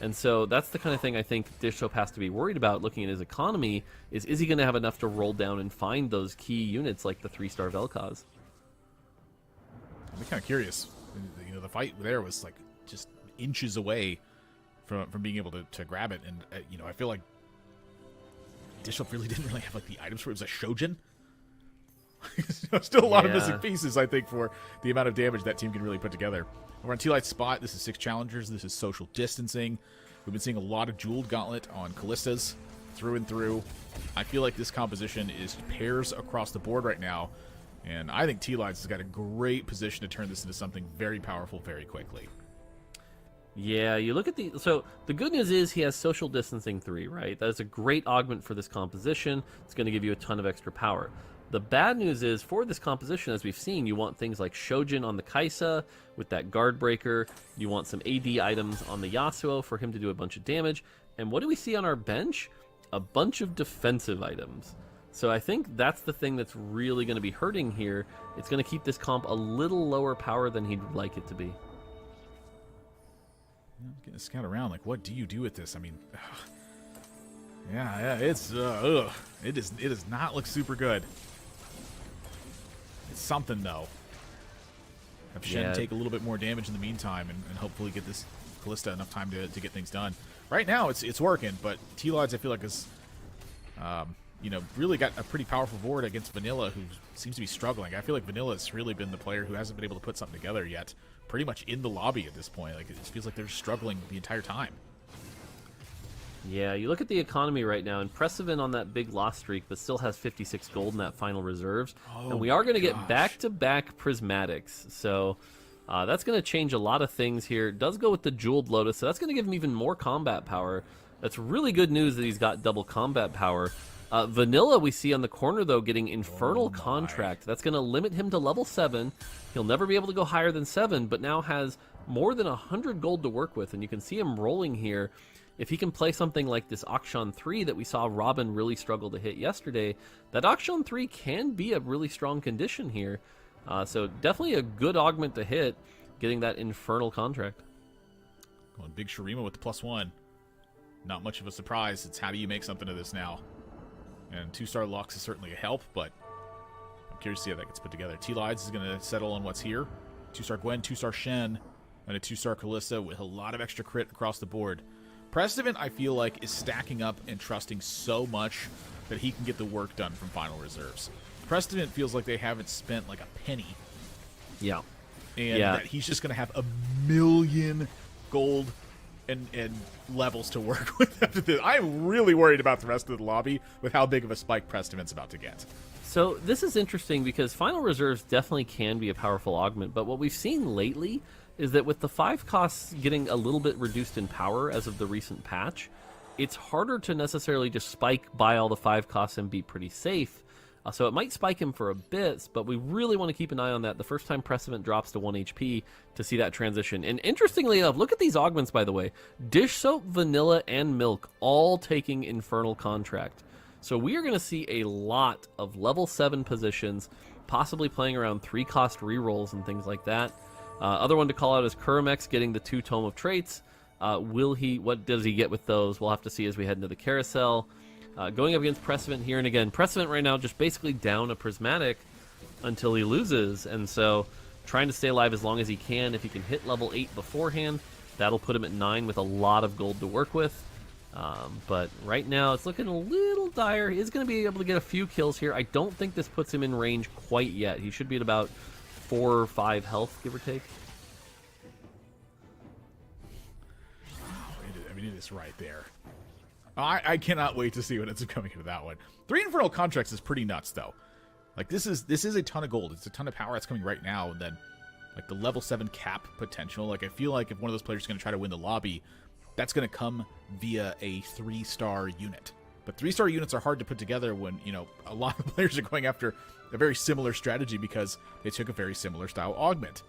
And so that's the kind of thing I think Dish Soap has to be worried about looking at his economy, is he going to have enough to roll down and find those key units like the 3-star Vel'Koz? I'm kind of curious. The fight there was just inches away from being able to grab it. And, I feel like Dish Soap really didn't have the items for it. It was a Shojin. Still a lot of missing pieces, I think, for the amount of damage that team can really put together. We're on T-Light's spot. This is 6 challengers. This is social distancing. We've been seeing a lot of Jeweled Gauntlet on Callistas through and through. I feel like this composition is pairs across the board right now, and I think T-Lights has got a great position to turn this into something very powerful very quickly. Yeah, you look at so the good news is he has social distancing 3, right? That is a great augment for this composition. It's going to give you a ton of extra power. The bad news is, for this composition, as we've seen, you want things like Shojin on the Kaisa with that guard breaker. You want some AD items on the Yasuo for him to do a bunch of damage. And what do we see on our bench? A bunch of defensive items. So I think that's the thing that's really going to be hurting here. It's going to keep this comp a little lower power than he'd like it to be. Getting a scout around, what do you do with this? I mean, it's it does not look super good. It's something though. Have Shen take a little bit more damage in the meantime, and hopefully get this Callista enough time to get things done. Right now, it's working, but T-Lights I feel like is, really got a pretty powerful board against Vanilla, who seems to be struggling. I feel like Vanilla has really been the player who hasn't been able to put something together yet. Pretty much in the lobby at this point. It feels like they're struggling the entire time. Yeah, you look at the economy right now, and Pressivin on that big loss streak, but still has 56 gold in that final reserves. And we are going to get back-to-back prismatics. So that's going to change a lot of things here. It does go with the Jeweled Lotus, so that's going to give him even more combat power. That's really good news that he's got double combat power. Vanilla, we see on the corner, though, getting Infernal Contract. That's going to limit him to level 7. He'll never be able to go higher than 7, but now has more than 100 gold to work with. And you can see him rolling here. If he can play something like this Akshan 3 that we saw Robin really struggle to hit yesterday, that Akshan 3 can be a really strong condition here. So definitely a good augment to hit, getting that Infernal Contract. Going big Shurima with the +1. Not much of a surprise. It's how do you make something of this now? And 2-star Lux is certainly a help, but I'm curious to see how that gets put together. T-Lides is going to settle on what's here. 2-star Gwen, 2-star Shen, and a 2-star Kalista with a lot of extra crit across the board. Precedent, I feel like, is stacking up and trusting so much that he can get the work done from final reserves. Precedent feels like they haven't spent a penny. Yeah. and that he's just going to have a million gold and levels to work with after this. I'm really worried about the rest of the lobby with how big of a spike Prestiment's about to get. So this is interesting because Final Reserves definitely can be a powerful augment, but what we've seen lately is that with the 5 costs getting a little bit reduced in power as of the recent patch, it's harder to necessarily just spike, buy all the 5 costs, and be pretty safe. So it might spike him for a bit, but we really want to keep an eye on that the first time Precedent drops to 1 HP to see that transition. And interestingly enough, look at these augments, by the way. Dish Soap, Vanilla, and Milk all taking Infernal Contract. So we are going to see a lot of level 7 positions, possibly playing around 3-cost rerolls and things like that. Other one to call out is Kurimex getting the 2 Tome of Traits. What does he get with those? We'll have to see as we head into the carousel. Going up against Precedent here, and again, Precedent right now just basically down a Prismatic until he loses, and so trying to stay alive as long as he can. If he can hit level 8 beforehand, that'll put him at 9 with a lot of gold to work with. But right now, it's looking a little dire. He is going to be able to get a few kills here. I don't think this puts him in range quite yet. He should be at about 4 or 5 health, give or take. I mean, it is right there. I cannot wait to see what ends up coming into that one. 3 Infernal Contracts is pretty nuts, though. Like, this is a ton of gold. It's a ton of power that's coming right now, and then, like, the level 7 cap potential. Like, I feel like if one of those players is going to try to win the lobby, that's going to come via a 3-star unit. But 3-star units are hard to put together when, you know, a lot of players are going after a very similar strategy because they took a very similar style augment.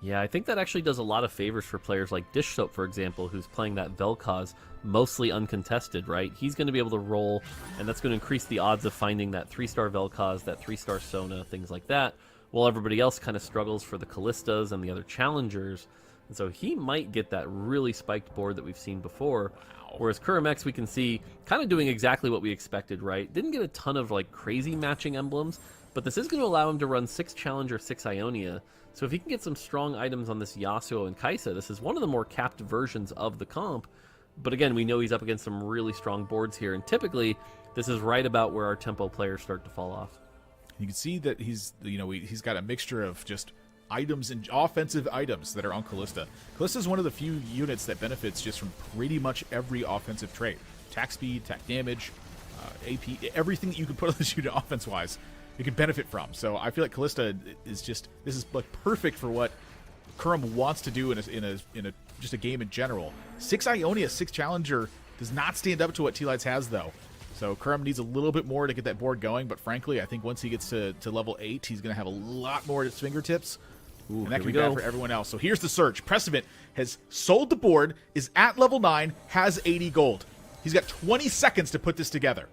Yeah, I think that actually does a lot of favors for players like Dish Soap, for example, who's playing that Vel'Koz mostly uncontested, right? He's going to be able to roll, and that's going to increase the odds of finding that 3-star Vel'Koz, that 3-star Sona, things like that, while everybody else kind of struggles for the Kallistas and the other challengers. And so he might get that really spiked board that we've seen before. Wow. Whereas Kurimex, we can see kind of doing exactly what we expected, right? Didn't get a ton of like crazy matching emblems, but this is going to allow him to run 6 Challenger, 6 Ionia. So if he can get some strong items on this Yasuo and Kai'Sa, this is one of the more capped versions of the comp. But again, we know he's up against some really strong boards here, and typically this is right about where our tempo players start to fall off. You can see that he's got a mixture of just items and offensive items that are on Callista. Callista is one of the few units that benefits just from pretty much every offensive trait. Attack speed, attack damage, AP, everything that you can put on this unit offense-wise, you can benefit from. So I feel like Callista is this is like perfect for what Kurum wants to do in a just a game in general. 6 Ionia, 6 Challenger does not stand up to what T-Lights has though. So Kurum needs a little bit more to get that board going, but frankly, I think once he gets to level 8, he's going to have a lot more at his fingertips. Ooh, and that can be bad for everyone else. So here's the search. Precedent has sold the board, is at level 9, has 80 gold. He's got 20 seconds to put this together.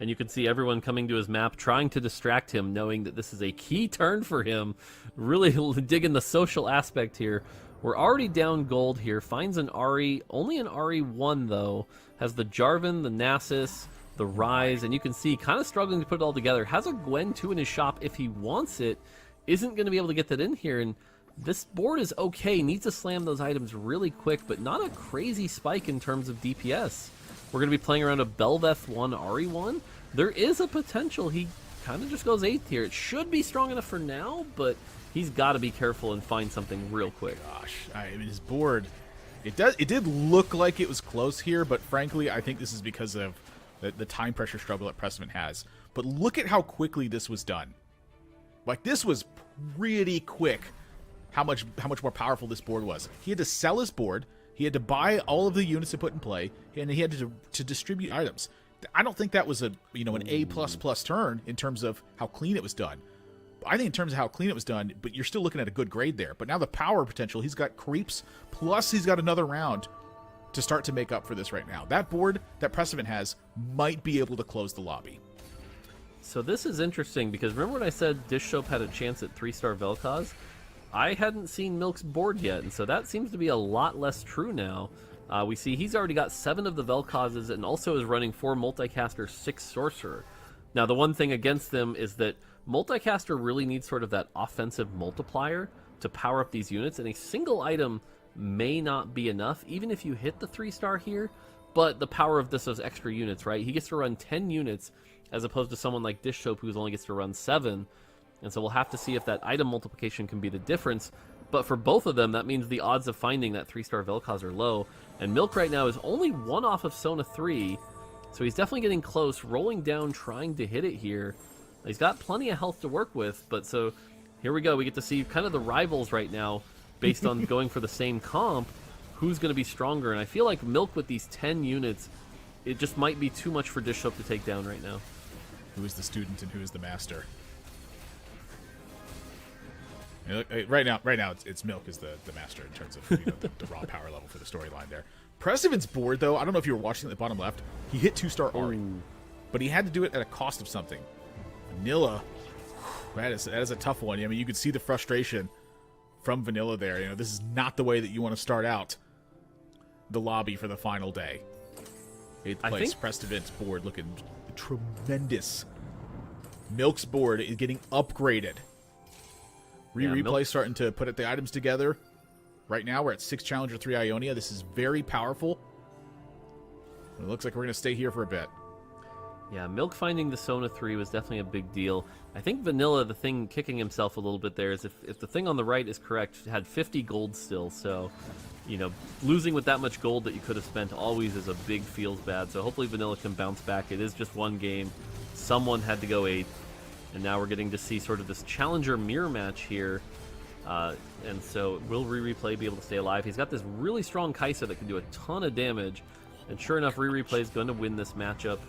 And you can see everyone coming to his map, trying to distract him, knowing that this is a key turn for him. Really digging the social aspect here. We're already down gold here. Finds an Ahri, only an Ahri 1 though. Has the Jarvan, the Nasus, the Rise, and you can see kind of struggling to put it all together. Has a Gwen 2 in his shop if he wants it. Isn't going to be able to get that in here, and this board is okay. Needs to slam those items really quick, but not a crazy spike in terms of DPS. We're going to be playing around a Bel'Veth 1, Ahri 1. There is a potential he kind of just goes 8th here. It should be strong enough for now, but he's got to be careful and find something real quick. Gosh, I mean, his board, it did look like it was close here, but frankly, I think this is because of the time pressure struggle that Precedent has. But look at how quickly this was done. Like, this was pretty quick how much more powerful this board was. He had to sell his board, he had to buy all of the units to put in play, and he had to distribute items. I don't think that was an A++ turn in terms of how clean it was done. I think in terms of how clean it was done, but you're still looking at a good grade there. But now the power potential, he's got creeps, plus he's got another round to start to make up for this right now. That board that Precedent has might be able to close the lobby. So this is interesting, because remember when I said Dish Soap had a chance at 3-star Vel'Koz? I hadn't seen Milk's board yet, and so that seems to be a lot less true now. We see he's already got 7 of the Vel'Kozes and also is running 4 Multicaster, 6 Sorcerer. Now the one thing against them is that Multicaster really needs sort of that offensive multiplier to power up these units, and a single item may not be enough, even if you hit the 3-star here. But the power of this is extra units, right? He gets to run 10 units as opposed to someone like Dish Soap who only gets to run 7. And so we'll have to see if that item multiplication can be the difference. But for both of them, that means the odds of finding that 3-star Vel'Koz are low. And Milk right now is only 1 off of Sona 3, so he's definitely getting close, rolling down, trying to hit it here. He's got plenty of health to work with, but so here we go. We get to see kind of the rivals right now based on going for the same comp. Who's going to be stronger? And I feel like Milk with these 10 units, it just might be too much for Dish Soap to take down right now. Who is the student and who is the master? Right now, it's Milk is the master in terms of the raw power level for the storyline there. Precedent's board, though, I don't know if you were watching at the bottom left, he hit 2-star Ari, but he had to do it at a cost of something. Vanilla, that is a tough one. I mean, you could see the frustration from Vanilla there. This is not the way that you want to start out the lobby for the final day. 8th place, Precedent's board looking tremendous. Milk's board is getting upgraded. Replay starting to put the items together. Right now, we're at 6 Challenger, 3 Ionia. This is very powerful. It looks like we're going to stay here for a bit. Yeah, Milk finding the Sona 3 was definitely a big deal. I think Vanilla, the thing kicking himself a little bit there is if the thing on the right is correct, had 50 gold still. So, losing with that much gold that you could have spent always is a big feels bad. So hopefully Vanilla can bounce back. It is just one game. Someone had to go 8th. And now we're getting to see sort of this challenger mirror match here. And so will Replay be able to stay alive? He's got this really strong Kaisa that can do a ton of damage. And sure enough, Replay is going to win this matchup.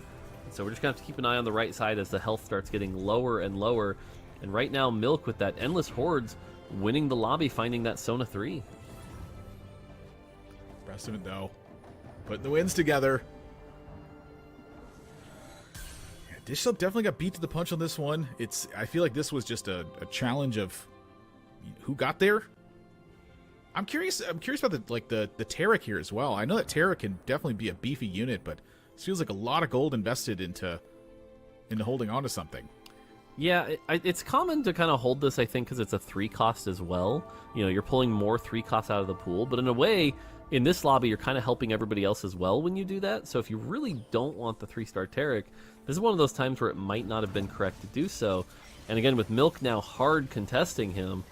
And so we're just going to have to keep an eye on the right side as the health starts getting lower and lower. And right now, Milk with that Endless Hordes winning the lobby, finding that Sona 3. Precedent, though, putting the wins together. Dish Soap definitely got beat to the punch on this one. I feel like this was just a challenge of who got there. I'm curious about the Terra here as well. I know that Terra can definitely be a beefy unit, but this feels like a lot of gold invested into holding on to something. Yeah, it's common to kind of hold this, I think, because it's a 3 cost as well. You're pulling more 3 costs out of the pool, but in a way, in this lobby, you're kind of helping everybody else as well when you do that. So if you really don't want the 3-star Tarek, this is one of those times where it might not have been correct to do so. And again, with Milk now hard contesting him,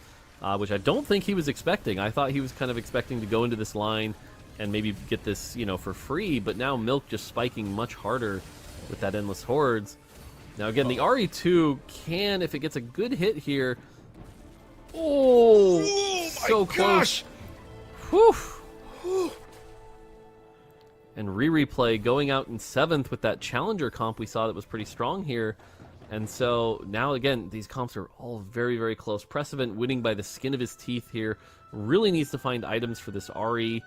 which I don't think he was expecting. I thought he was kind of expecting to go into this line and maybe get this, for free. But now Milk just spiking much harder with that Endless Hordes. Now again, the RE2 can, if it gets a good hit here... Oh, so close. Whew. And Replay going out in 7th with that Challenger comp we saw that was pretty strong here. And so now, again, these comps are all very, very close. Precedent winning by the skin of his teeth here. Really needs to find items for this RE.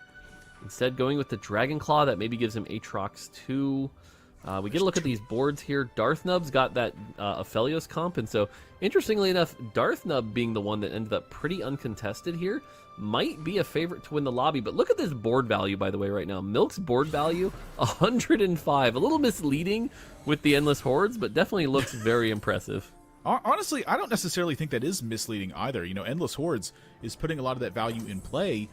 Instead, going with the Dragon Claw, that maybe gives him Aatrox 2. We get a look at these boards here. Darthnub's got that Aphelios comp, and so, interestingly enough, Darthnub being the one that ended up pretty uncontested here might be a favorite to win the lobby. But look at this board value, by the way, right now. Milk's board value, 105. A little misleading with the Endless Hordes, but definitely looks very impressive. Honestly, I don't necessarily think that is misleading either. Endless Hordes is putting a lot of that value in play,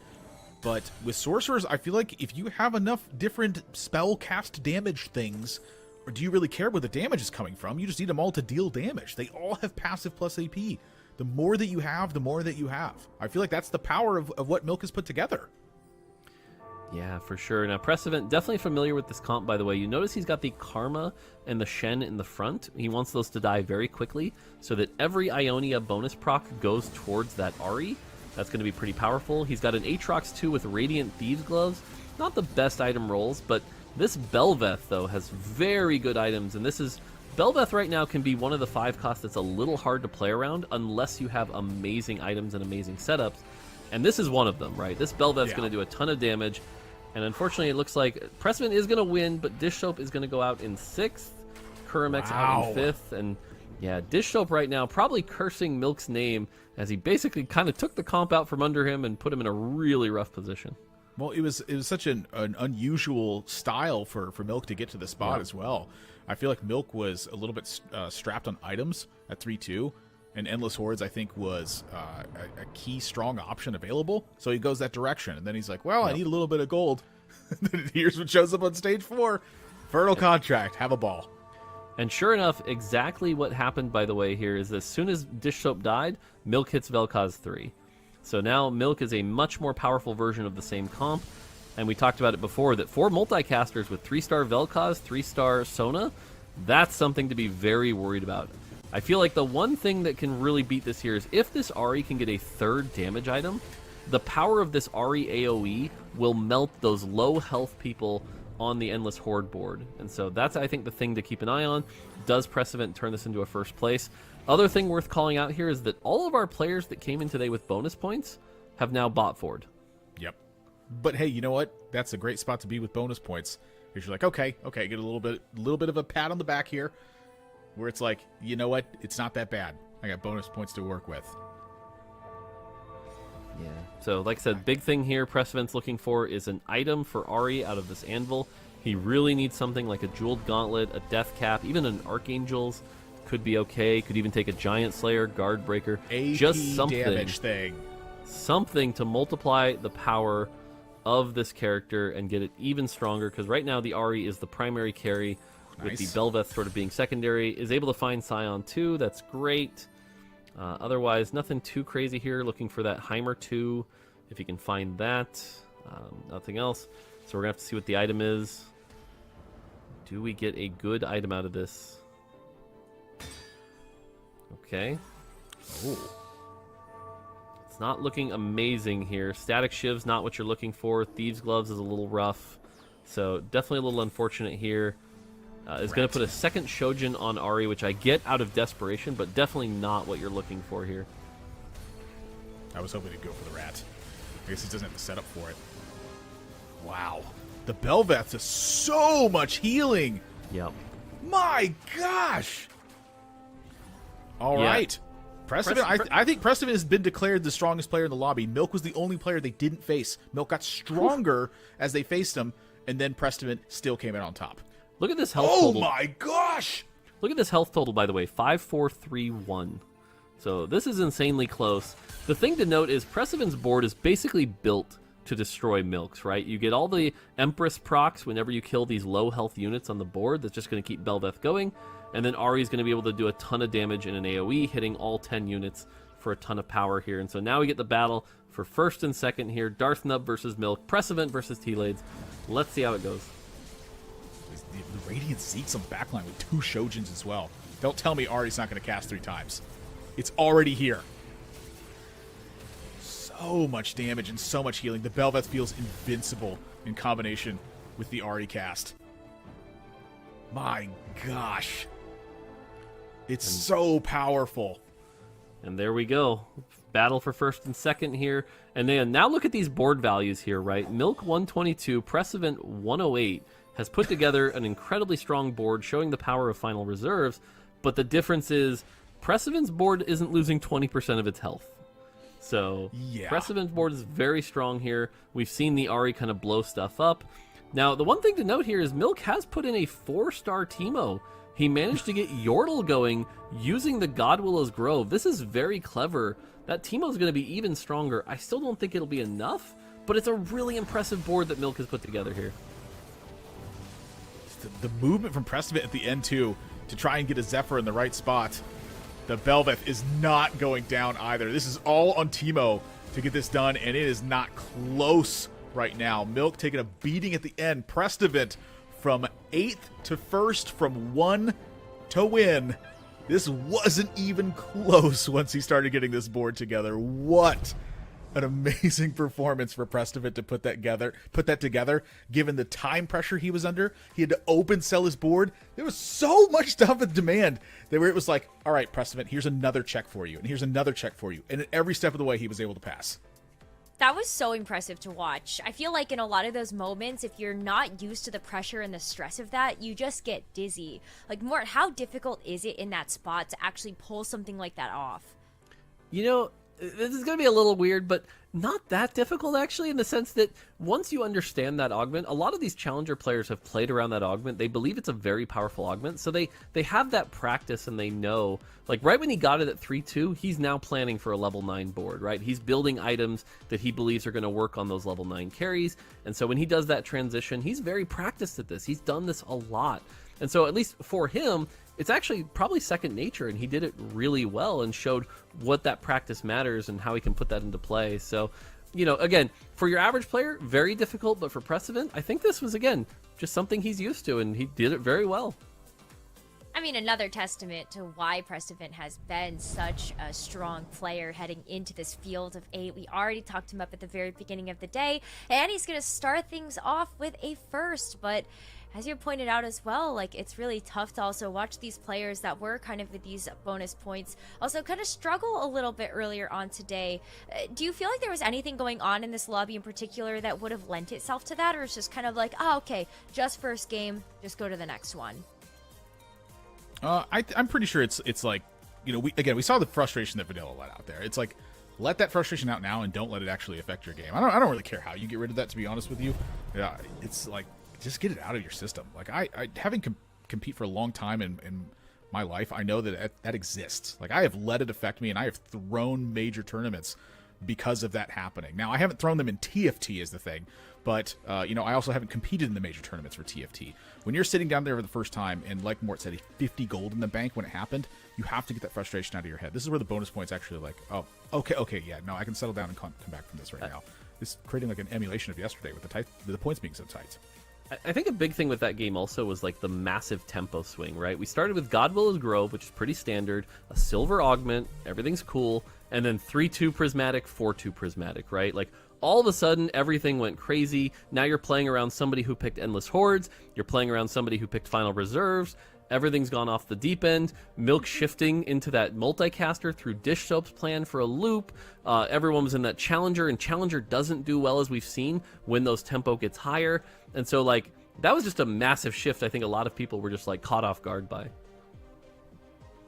but with Sorcerers, I feel like if you have enough different spell cast damage things, or do you really care where the damage is coming from? You just need them all to deal damage. They all have passive plus AP. The more that you have, the more that you have. I feel like that's the power of what Milk has put together. Yeah, for sure. Now, Precedent, definitely familiar with this comp, by the way. You notice he's got the Karma and the Shen in the front. He wants those to die very quickly so that every Ionia bonus proc goes towards that Ari. That's going to be pretty powerful. He's got an Aatrox 2 with Radiant Thieves Gloves. Not the best item rolls, but this Belveth, though, has very good items. And this is... Belveth right now can be one of the 5 costs that's a little hard to play around unless you have amazing items and amazing setups. And this is one of them, right? This Belveth's going to do a ton of damage. And unfortunately, it looks like Pressman is going to win, but Dish Soap is going to go out in 6th. Kuramex out in 5th. And yeah, Dish Soap right now probably cursing Milk's name as he basically kind of took the comp out from under him and put him in a really rough position. Well, it was such an unusual style for Milk to get to the spot as well. I feel like Milk was a little bit strapped on items at 3-2, and Endless Hordes, I think, was a key strong option available. So he goes that direction, and then he's like, well, I need a little bit of gold. Here's what shows up on stage 4. Fertile Contract. Have a ball. And sure enough, exactly what happened, by the way, here is as soon as Dish Soap died, Milk hits Vel'Koz 3. So now Milk is a much more powerful version of the same comp. And we talked about it before, that 4 multicasters with 3-star Vel'Koz, 3-star Sona, that's something to be very worried about. I feel like the one thing that can really beat this here is if this Ahri can get a 3rd damage item, the power of this Ahri AoE will melt those low health people on the Endless Horde board. And so that's, I think, the thing to keep an eye on. Does Precedent turn this into a first place? Other thing worth calling out here is that all of our players that came in today with bonus points have now bot Ford. Yep. But hey, you know what? That's a great spot to be with bonus points. Because you're like, okay, get a little bit of a pat on the back here, where it's like, you know what? It's not that bad. I got bonus points to work with. Yeah. So, like I said, big thing here Precedent's looking for is an item for Ahri out of this anvil. He really needs something like a Jeweled Gauntlet, a Death Cap, even an Archangel's could be okay. Could even take a Giant Slayer, Guard Breaker. AP just something, damage thing. Something to multiply the power of this character and get it even stronger, because right now the Ahri is the primary carry, with the Bel'Veth sort of being secondary. Is able to find Scion 2, that's great. Otherwise, nothing too crazy here. Looking for that Heimer 2, if you can find that. Nothing else. So we're going to have to see what the item is. Do we get a good item out of this? Okay. Oh. It's not looking amazing here. Static Shiv's not what you're looking for. Thieves' Gloves is a little rough. So definitely a little unfortunate here. Is going to put a second Shojin on Ahri, which I get out of desperation, but definitely not what you're looking for here. I was hoping he'd go for the rat. I guess he doesn't have the setup for it. Wow. The Bel'Veth does so much healing. Yep. My gosh. All Yeah. right. Precedent, I think Precedent has been declared the strongest player in the lobby. Milk was the only player they didn't face. Milk got stronger as they faced him, and then Precedent still came out on top. Look at this health Oh total. my gosh! Look at this health total, by the way, 5,431. So this is insanely close. The thing to note is Precedent's board is basically built to destroy Milk's, right? You get all the Empress procs whenever you kill these low health units on the board. That's just going to keep Bel'Veth going. And then Ahri's going to be able to do a ton of damage in an AoE, hitting all 10 units for a ton of power here. And so now we get the battle for first and second here. Darth Nub versus Milk, Precedent versus T-Lades. Let's see how it goes. The Radiant Zeke's on backline with 2 Shojins as well. Don't tell me Ahri's not going to cast 3 times. It's already here. So much damage and so much healing. The Bel'Veth feels invincible in combination with the Ahri cast. My gosh. It's so powerful. And there we go. Battle for first and second here. And then now look at these board values here, right? Milk 122, Precedent 108 has put together an incredibly strong board showing the power of final reserves, but the difference is Precedent's board isn't losing 20% of its health. So yeah. Precedent's board is very strong here. We've seen the Ahri kind of blow stuff up. Now, the one thing to note here is Milk has put in a 4-star Teemo. He managed to get Yordle going using the Godwillow's Grove. This is very clever. That Teemo's going to be even stronger. I still don't think it'll be enough, but it's a really impressive board that Milk has put together here. The movement from Precedent at the end, too, to try and get a Zephyr in the right spot. The Bel'Veth is not going down either. This is all on Teemo to get this done, and it is not close right now. Milk taking a beating at the end. Precedent from 8th to 1st, from 1 to win. This wasn't even close once he started getting this board together. What an amazing performance for Precedent to put that together, given the time pressure he was under. He had to open sell his board. There was so much stuff in demand that where it was like, all right, Precedent, here's another check for you, and here's another check for you. And at every step of the way, he was able to pass. That was so impressive to watch. I feel like in a lot of those moments, if you're not used to the pressure and the stress of that, you just get dizzy. Like, Mort, how difficult is it in that spot to actually pull something like that off? You know, this is going to be a little weird, but not that difficult, actually, in the sense that once you understand that augment, a lot of these challenger players have played around that augment. They believe it's a very powerful augment, so they have that practice and they know. Like, right when he got it at 3-2, he's now planning for a level 9 board, right? He's building items that he believes are going to work on those level 9 carries, and so when he does that transition, he's very practiced at this. He's done this a lot. And so at least for him, it's actually probably second nature, and he did it really well and showed what that practice matters and how he can put that into play. So, you know, again, for your average player, very difficult, but for Precedent, I think this was, again, just something he's used to, and he did it very well. I mean, another testament to why Precedent has been such a strong player heading into this field of 8. We already talked him up at the very beginning of the day, and he's going to start things off with a first, but as you pointed out as well, like, it's really tough to also watch these players that were kind of with these bonus points also kind of struggle a little bit earlier on today. Do you feel like there was anything going on in this lobby in particular that would have lent itself to that, or it's just kind of like, oh, okay, just first game, just go to the next one? I'm pretty sure it's like, you know, we saw the frustration that Vanilla let out there. It's like, let that frustration out now and don't let it actually affect your game. I don't really care how you get rid of that, to be honest with you. Yeah, it's like, just get it out of your system. Like, I having compete for a long time in my life, I know that that exists. Like, I have let it affect me, and I have thrown major tournaments because of that happening. Now, I haven't thrown them in TFT is the thing, but you know, I also haven't competed in the major tournaments for TFT. When you're sitting down there for the first time, and like Mort said, 50 gold in the bank when it happened, you have to get that frustration out of your head. This is where the bonus points actually like, oh, okay, yeah, no, I can settle down and come back from this right now. This creating like an emulation of yesterday with the points being so tight. I think a big thing with that game also was like the massive tempo swing, right? We started with Godwillow's Grove, which is pretty standard, a silver augment, everything's cool, and then 3-2 prismatic, 4-2 prismatic, right? Like, all of a sudden, everything went crazy. Now you're playing around somebody who picked Endless Hordes, you're playing around somebody who picked Final Reserves, everything's gone off the deep end, Milk shifting into that multicaster through Dish Soap's plan for a loop, everyone was in that Challenger, and Challenger doesn't do well, as we've seen, when those tempo gets higher, and so, like, that was just a massive shift I think a lot of people were just, like, caught off guard by.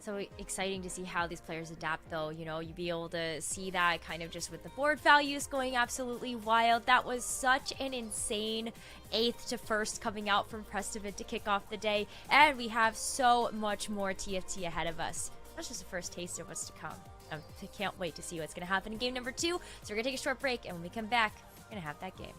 So exciting to see how these players adapt, though. You know, you'd be able to see that kind of just with the board values going absolutely wild. That was such an insane 8th to 1st coming out from Prestivid to kick off the day. And we have so much more TFT ahead of us. That's just the first taste of what's to come. I can't wait to see what's going to happen in game number 2. So we're going to take a short break, and when we come back, we're going to have that game.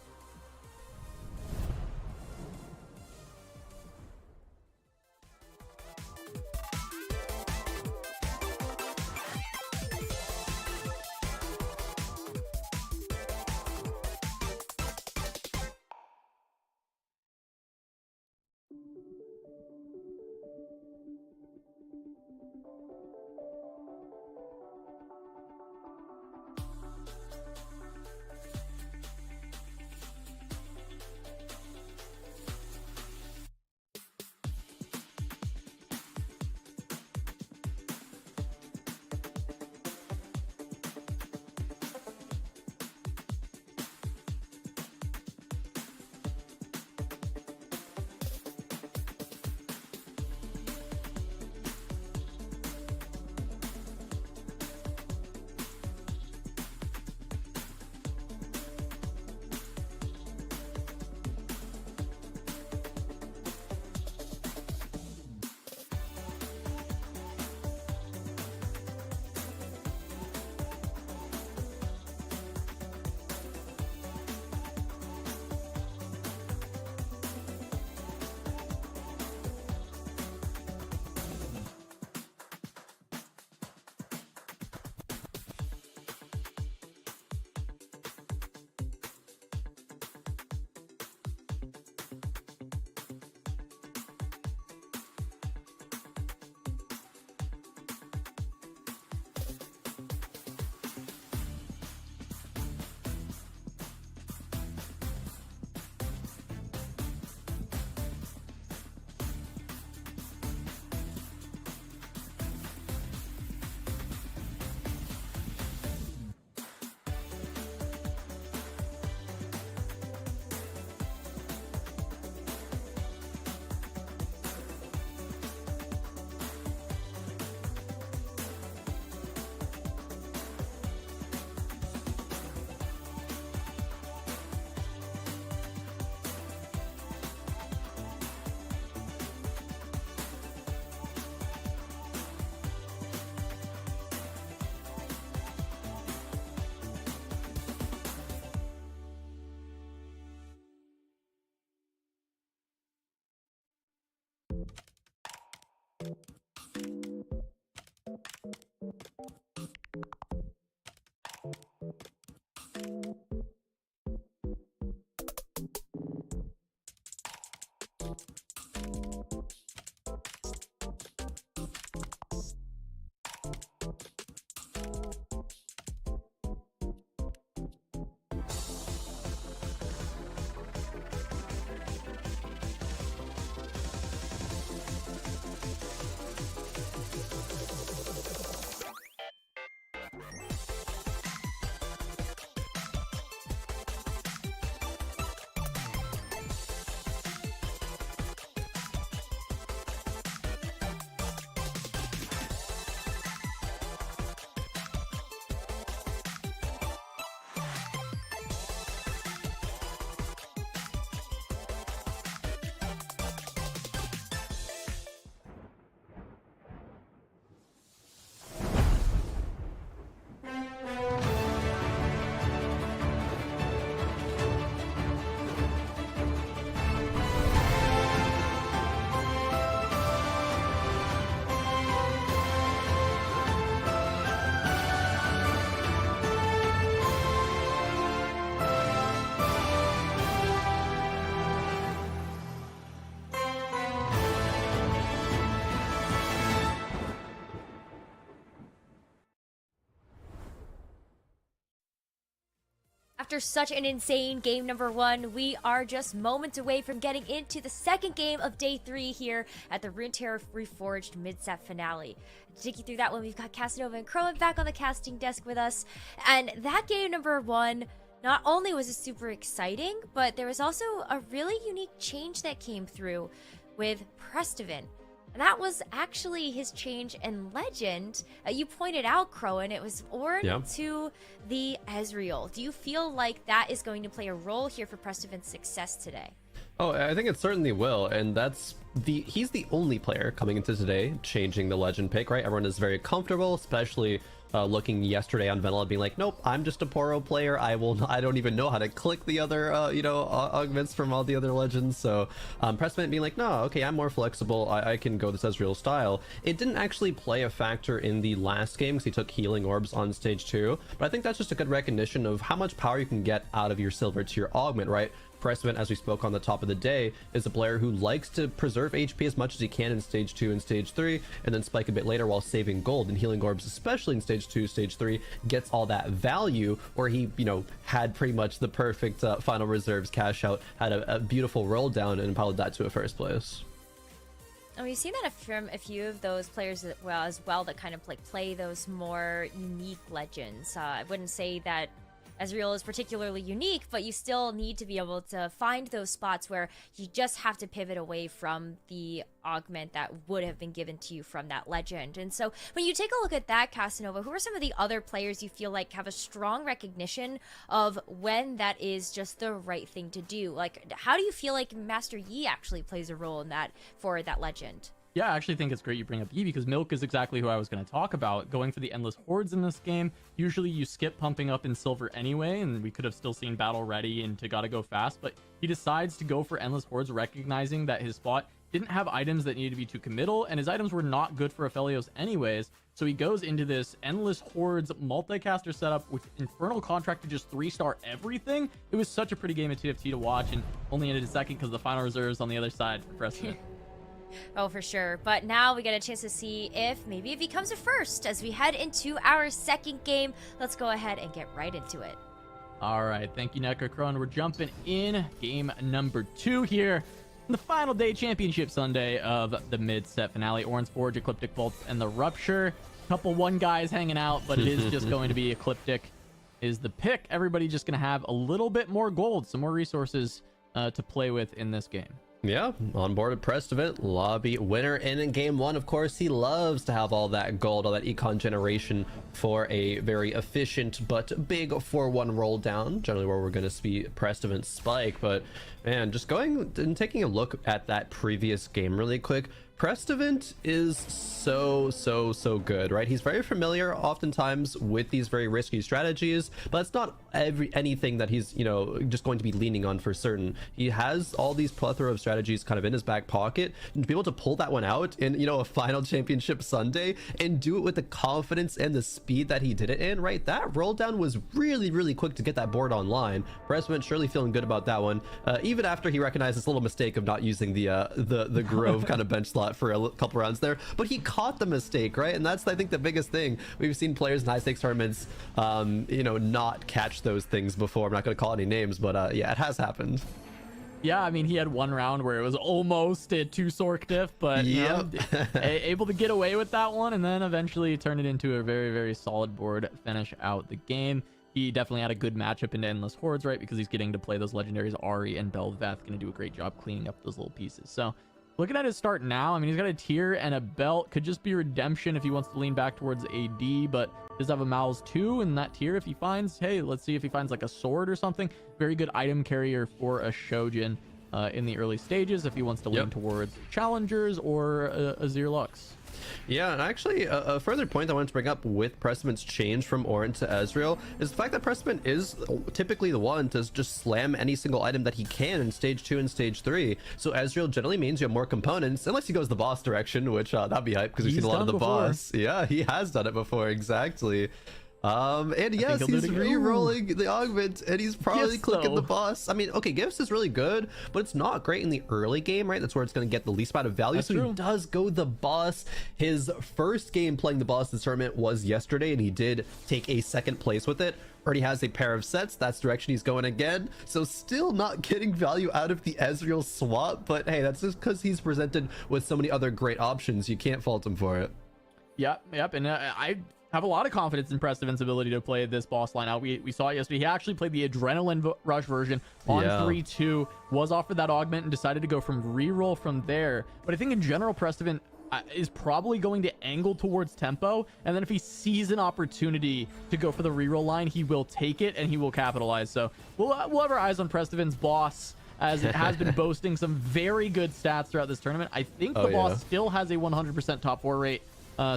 After such an insane game number 1, we are just moments away from getting into the second game of day 3 here at the Runeterra Reforged Mid-Set Finale. To take you through that one, we've got Casanova and Crowan back on the casting desk with us. And that game number 1, not only was it super exciting, but there was also a really unique change that came through with Prestivan. And that was actually his change in legend. You pointed out, Crowan, it was Ornn to the Ezreal. Do you feel like that is going to play a role here for Prestivan's success today? Oh, I think it certainly will, and he's the only player coming into today changing the legend pick, right? Everyone is very comfortable, especially looking yesterday on Vanilla being like, nope, I'm just a Poro player. I don't even know how to click the other augments from all the other legends. So Prestivan being like, no, okay, I'm more flexible. I can go this Ezreal style. It didn't actually play a factor in the last game because he took healing orbs on stage 2, but I think that's just a good recognition of how much power you can get out of your silver tier augment, right? Prestivan, as we spoke on the top of the day, is a player who likes to preserve HP as much as he can in stage 2 and stage 3, and then spike a bit later while saving gold. And healing orbs, especially in stage 2, stage 3, gets all that value, where he, had pretty much the perfect final reserves cash out, had a beautiful roll down, and piloted that to a first place. And we've seen that from a few of those players as well that kind of play those more unique legends. I wouldn't say that Ezreal is particularly unique, but you still need to be able to find those spots where you just have to pivot away from the augment that would have been given to you from that legend. And so when you take a look at that, Casanova, who are some of the other players you feel like have a strong recognition of when that is just the right thing to do? Like, how do you feel like Master Yi actually plays a role in that for that legend? Yeah, I actually think it's great you bring up Yi, because Milk is exactly who I was going to talk about. Going for the Endless Hordes in this game, usually you skip pumping up in silver anyway, and we could have still seen Battle Ready and to gotta go fast, but he decides to go for Endless Hordes, recognizing that his spot didn't have items that needed to be too committal, and his items were not good for Aphelios anyways, so he goes into this Endless Hordes multicaster setup with Infernal Contract to just 3-star everything. It was such a pretty game of TFT to watch, and only ended a second because the final reserves on the other side for Prestivan. Oh, for sure. But now we get a chance to see if maybe it becomes a first as we head into our second game. Let's go ahead and get right into it. All right. Thank you, Necrocron. We're jumping in game number 2 here. The final day championship Sunday of the mid-set finale. Ornn's Forge, Ecliptic Bolts, and the Rupture. Couple one guys hanging out, but it is just going to be Ecliptic is the pick. Everybody just going to have a little bit more gold, some more resources to play with in this game. Yeah, on board at Prestivan, lobby winner in game 1. Of course, he loves to have all that gold, all that econ generation for a very efficient but big 4-1 roll down, generally where we're going to see Prestivan spike. But man, just going and taking a look at that previous game really quick, Prestivan is so good, right? He's very familiar oftentimes with these very risky strategies, but it's not anything that he's just going to be leaning on for certain. He has all these plethora of strategies kind of in his back pocket, and to be able to pull that one out in a final championship Sunday and do it with the confidence and the speed that he did it in, right? That roll down was really quick to get that board online. Prestivan surely feeling good about that one, even after he recognized this little mistake of not using the Grove kind of bench slot for a couple rounds there, but he caught the mistake, right? And that's, I think, the biggest thing. We've seen players in high stakes tournaments not catch those things before. I'm not going to call any names, but yeah, it has happened. Yeah, I mean, he had one round where it was almost a 2-sork diff, but able to get away with that one, and then eventually turn it into a very solid board, finish out the game. He definitely had a good matchup into Endless Hordes, right? Because he's getting to play those legendaries. Ari and Belveth going to do a great job cleaning up those little pieces. So looking at his start now, I mean, he's got a tier and a belt. Could just be Redemption if he wants to lean back towards AD, but does have a Mal's 2 in that tier if he finds, hey, let's see if he finds like a sword or something. Very good item carrier for a Shojin in the early stages if he wants to lean towards challengers or a Zerlux. Yeah, and actually a further point I wanted to bring up with Prestivan's change from Ornn to Ezreal is the fact that Prestivan is typically the one to just slam any single item that he can in stage 2 and stage 3. So Ezreal generally means you have more components, unless he goes the boss direction, which that'd be hype because we've seen a lot of the boss. Yeah, he has done it before, exactly. And yes, he'll do he's it again. re-rolling the augment, and he's probably Gifts, clicking the though. boss. I mean, okay, Gifts is really good, but it's not great in the early game, right? That's where it's going to get the least amount of value. That's so true. he does go the boss. His first game playing the boss this tournament was yesterday, and he did take a second place with it. Already has a pair of sets. That's the direction he's going again. So still not getting value out of the Ezreal swap, but hey, that's just because he's presented with so many other great options. You can't fault him for it. Yep. And I have a lot of confidence in Prestiven's ability to play this boss line out. We saw it yesterday. He actually played the Adrenaline Rush version on Yeah. 3-2, was offered that augment and decided to go from reroll from there. But I think in general, Prestiven is probably going to angle towards tempo, and then if he sees an opportunity to go for the reroll line, he will take it and he will capitalize. So we'll have our eyes on Prestiven's boss, as it has been boasting some very good stats throughout this tournament. I think the boss still has a 100% top 4 rate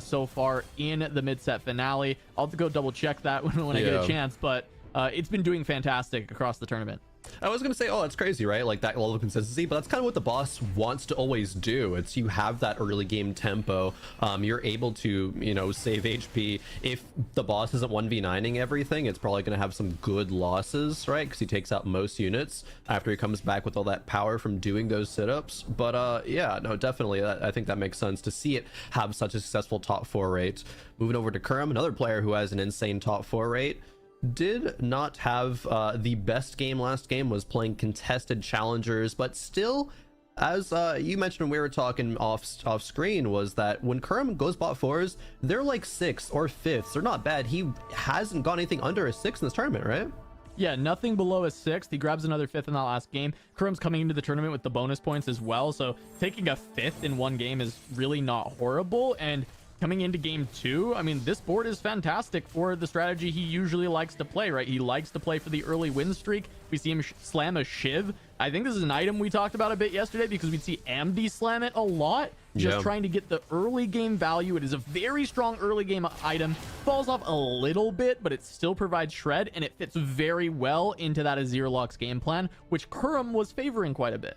so far in the mid-set finale. I'll have to go double check that when I get a chance, but it's been doing fantastic across the tournament. I was going to say, oh, it's crazy, right? Like that level of consistency, but that's kind of what the boss wants to always do. It's you have that early game tempo. You're able to, you know, save HP. If the boss isn't 1v9ing everything, it's probably going to have some good losses, right? Because he takes out most units after he comes back with all that power from doing those sit-ups. But yeah, no, definitely. I think that makes sense to see it have such a successful top 4 rate. Moving over to Kurum, another player who has an insane top 4 rate. Did not have the best game last game, was playing contested challengers, but still, as you mentioned when we were talking off screen, was that when Kurum goes bot 4s, they're like 6th or 5th. They're not bad. He hasn't got anything under a 6 in this tournament, right? Yeah, nothing below a 6th. He grabs another 5th in that last game. Kurum's coming into the tournament with the bonus points as well, so taking a 5th in one game is really not horrible. And coming into game 2, I mean, this board is fantastic for the strategy he usually likes to play, right? He likes to play for the early win streak. We see him slam a Shiv. I think this is an item we talked about a bit yesterday because we'd see Amdi slam it a lot, just trying to get the early game value. It is a very strong early game item. Falls off a little bit, but it still provides shred, and it fits very well into that Azir Lux game plan, which Kurum was favoring quite a bit.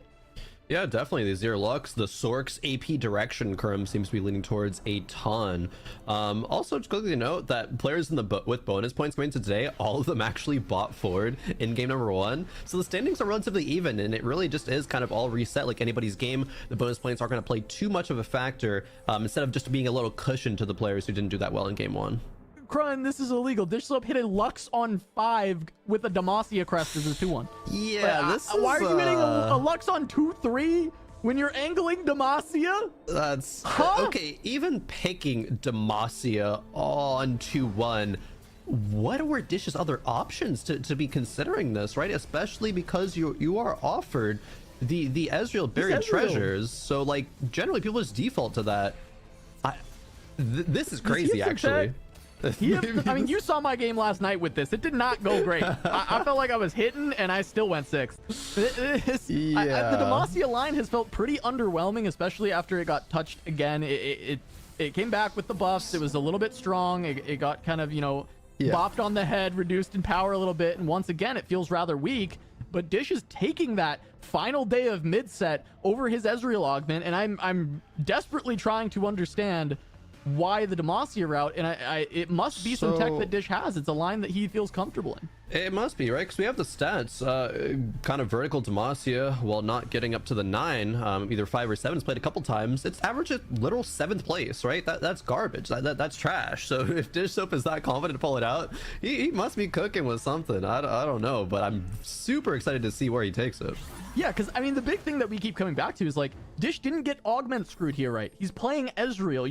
Yeah, definitely. The Azir Lux, the Sork's AP direction, Kurum seems to be leaning towards a ton. Also, just quickly to note that players in the with bonus points going into today, all of them actually bought forward in game number 1. So the standings are relatively even, and it really just is kind of all reset like anybody's game. The bonus points aren't going to play too much of a factor, instead of just being a little cushion to the players who didn't do that well in game 1. Krun, this is illegal. Dishsoap hit a Lux on 5 with a Demacia crest as a 2-1. Yeah, this is... Why are you hitting a Lux on 2-3 when you're angling Demacia? That's... Okay, even picking Demacia on 2-1, what were Dish's other options to be considering this, right? Especially because you are offered the Ezreal buried treasures. So, like, generally people just default to that. This is crazy, actually. I mean, you saw my game last night with this. It did not go great. I felt like I was hitting, and I still went 6th. The Demacia line has felt pretty underwhelming, especially after it got touched again. It came back with the buffs. It was a little bit strong. It got kind of, you know, bopped on the head, reduced in power a little bit, and once again, it feels rather weak. But Dish is taking that final day of mid-set over his Ezreal augment, and I'm desperately trying to understand why the Demacia route, and it must be some tech that Dish has. It's a line that he feels comfortable in. It must be, right? Because we have the stats, kind of vertical Demacia, while not getting up to the 9, either 5 or 7. It's played a couple times. It's average at literal 7th place, right? That's garbage. That's trash. So if Dish Soap is that confident to pull it out, he must be cooking with something. I don't know, but I'm super excited to see where he takes it. Yeah, because, I mean, the big thing that we keep coming back to is, like, Dish didn't get augment screwed here, right? He's playing Ezreal.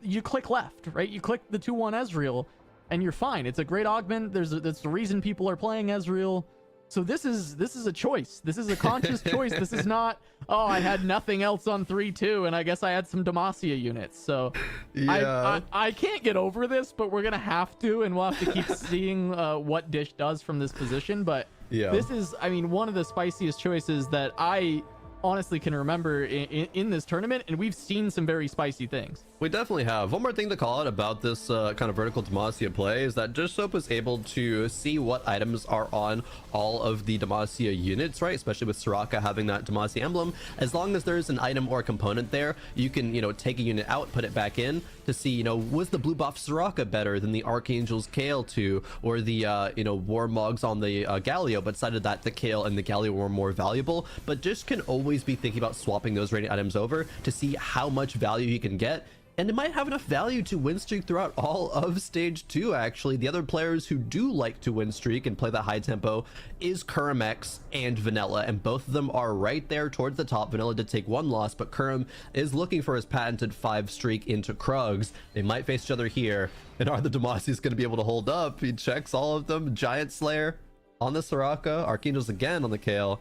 You click left, right? You click the 2-1 Ezreal, and you're fine. It's a great augment. That's the reason people are playing Ezreal. So this is a choice. This is a conscious choice. This is not, oh, I had nothing else on 3-2, and I guess I had some Demacia units. So yeah. I can't get over this, but we're going to have to, and we'll have to keep seeing what Dish does from this position. But this is, I mean, one of the spiciest choices that I honestly can remember in this tournament, and we've seen some very spicy things. We definitely have. One more thing to call out about this kind of vertical Demacia play is that Soap is able to see what items are on all of the Demacia units, right? Especially with Soraka having that Demacia emblem. As long as there's an item or a component there, you can, you know, take a unit out, put it back in to see, you know, was the blue buff Soraka better than the Archangel's Kale 2 or the, you know, Warmogs on the Galio, but decided that the Kale and the Galio were more valuable. But just can always be thinking about swapping those rating items over to see how much value you can get. And it might have enough value to win streak throughout all of stage 2, actually. The other players who do like to win streak and play that high tempo is Kurumx and Vanilla, and both of them are right there towards the top. Vanilla did take 1 loss, but Kurum is looking for his patented 5 streak into Krugs. They might face each other here, and are the Demacias going to be able to hold up? He checks all of them. Giant Slayer on the Soraka, Archangels again on the Kale.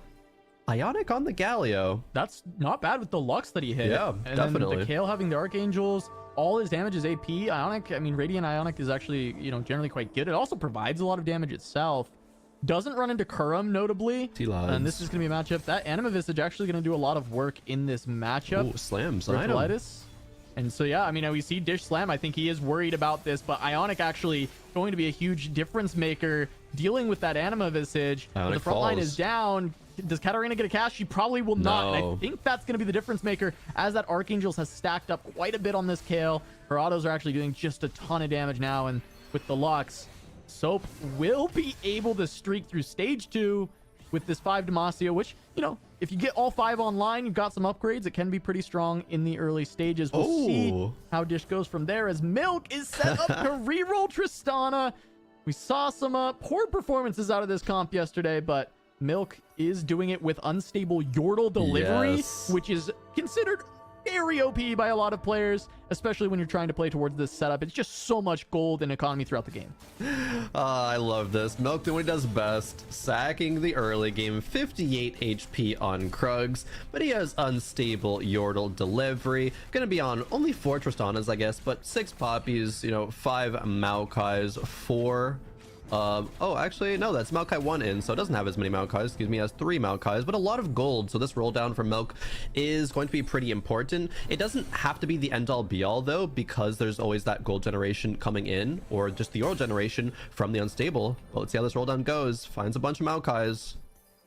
Ionic on the Galio. That's not bad with the Lux that he hit. Yeah, and definitely. Then the Kale having the Archangels, all his damage is AP. Ionic, I mean, Radiant Ionic is actually, you know, generally quite good. It also provides a lot of damage itself. Doesn't run into Kurum, notably. And this is going to be a matchup. That Anima Visage actually going to do a lot of work in this matchup. Ooh, slams. Ritualitis. And so, yeah, I mean, we see Dish Slam. I think he is worried about this, but Ionic actually going to be a huge difference maker dealing with that Anima Visage. Ionic The front line falls. is down. Does Katarina get a cash? She probably will not. And I No. think that's going to be the difference maker, as that Archangels has stacked up quite a bit on this Kale. Her autos are actually doing just a ton of damage now, and with the Lux, Soap will be able to streak through stage 2 with this 5 Demacia, which, you know, if you get all 5 online, you've got some upgrades. It can be pretty strong in the early stages. We'll see how Dish goes from there, as Milk is set up to reroll Tristana. We saw some poor performances out of this comp yesterday, but Milk is doing it with unstable Yordle delivery, Yes. which is considered very OP by a lot of players, especially when you're trying to play towards this setup. It's just so much gold and economy throughout the game. I love this. Milk doing what he does best, sacking the early game, 58 HP on Krugs, but he has unstable Yordle delivery. Gonna be on only 4 Tristanas, I guess, but 6 Poppies, you know, 5 Maokais, 4 oh, actually, no, that's Maokai 1 in, so it doesn't have as many Maokais. Excuse me, it has 3 Maokais, but a lot of gold. So this roll down from Milk is going to be pretty important. It doesn't have to be the end all be all, though, because there's always that gold generation coming in, or just the Euro generation from the unstable. But let's see how this roll down goes. Finds a bunch of Maokais.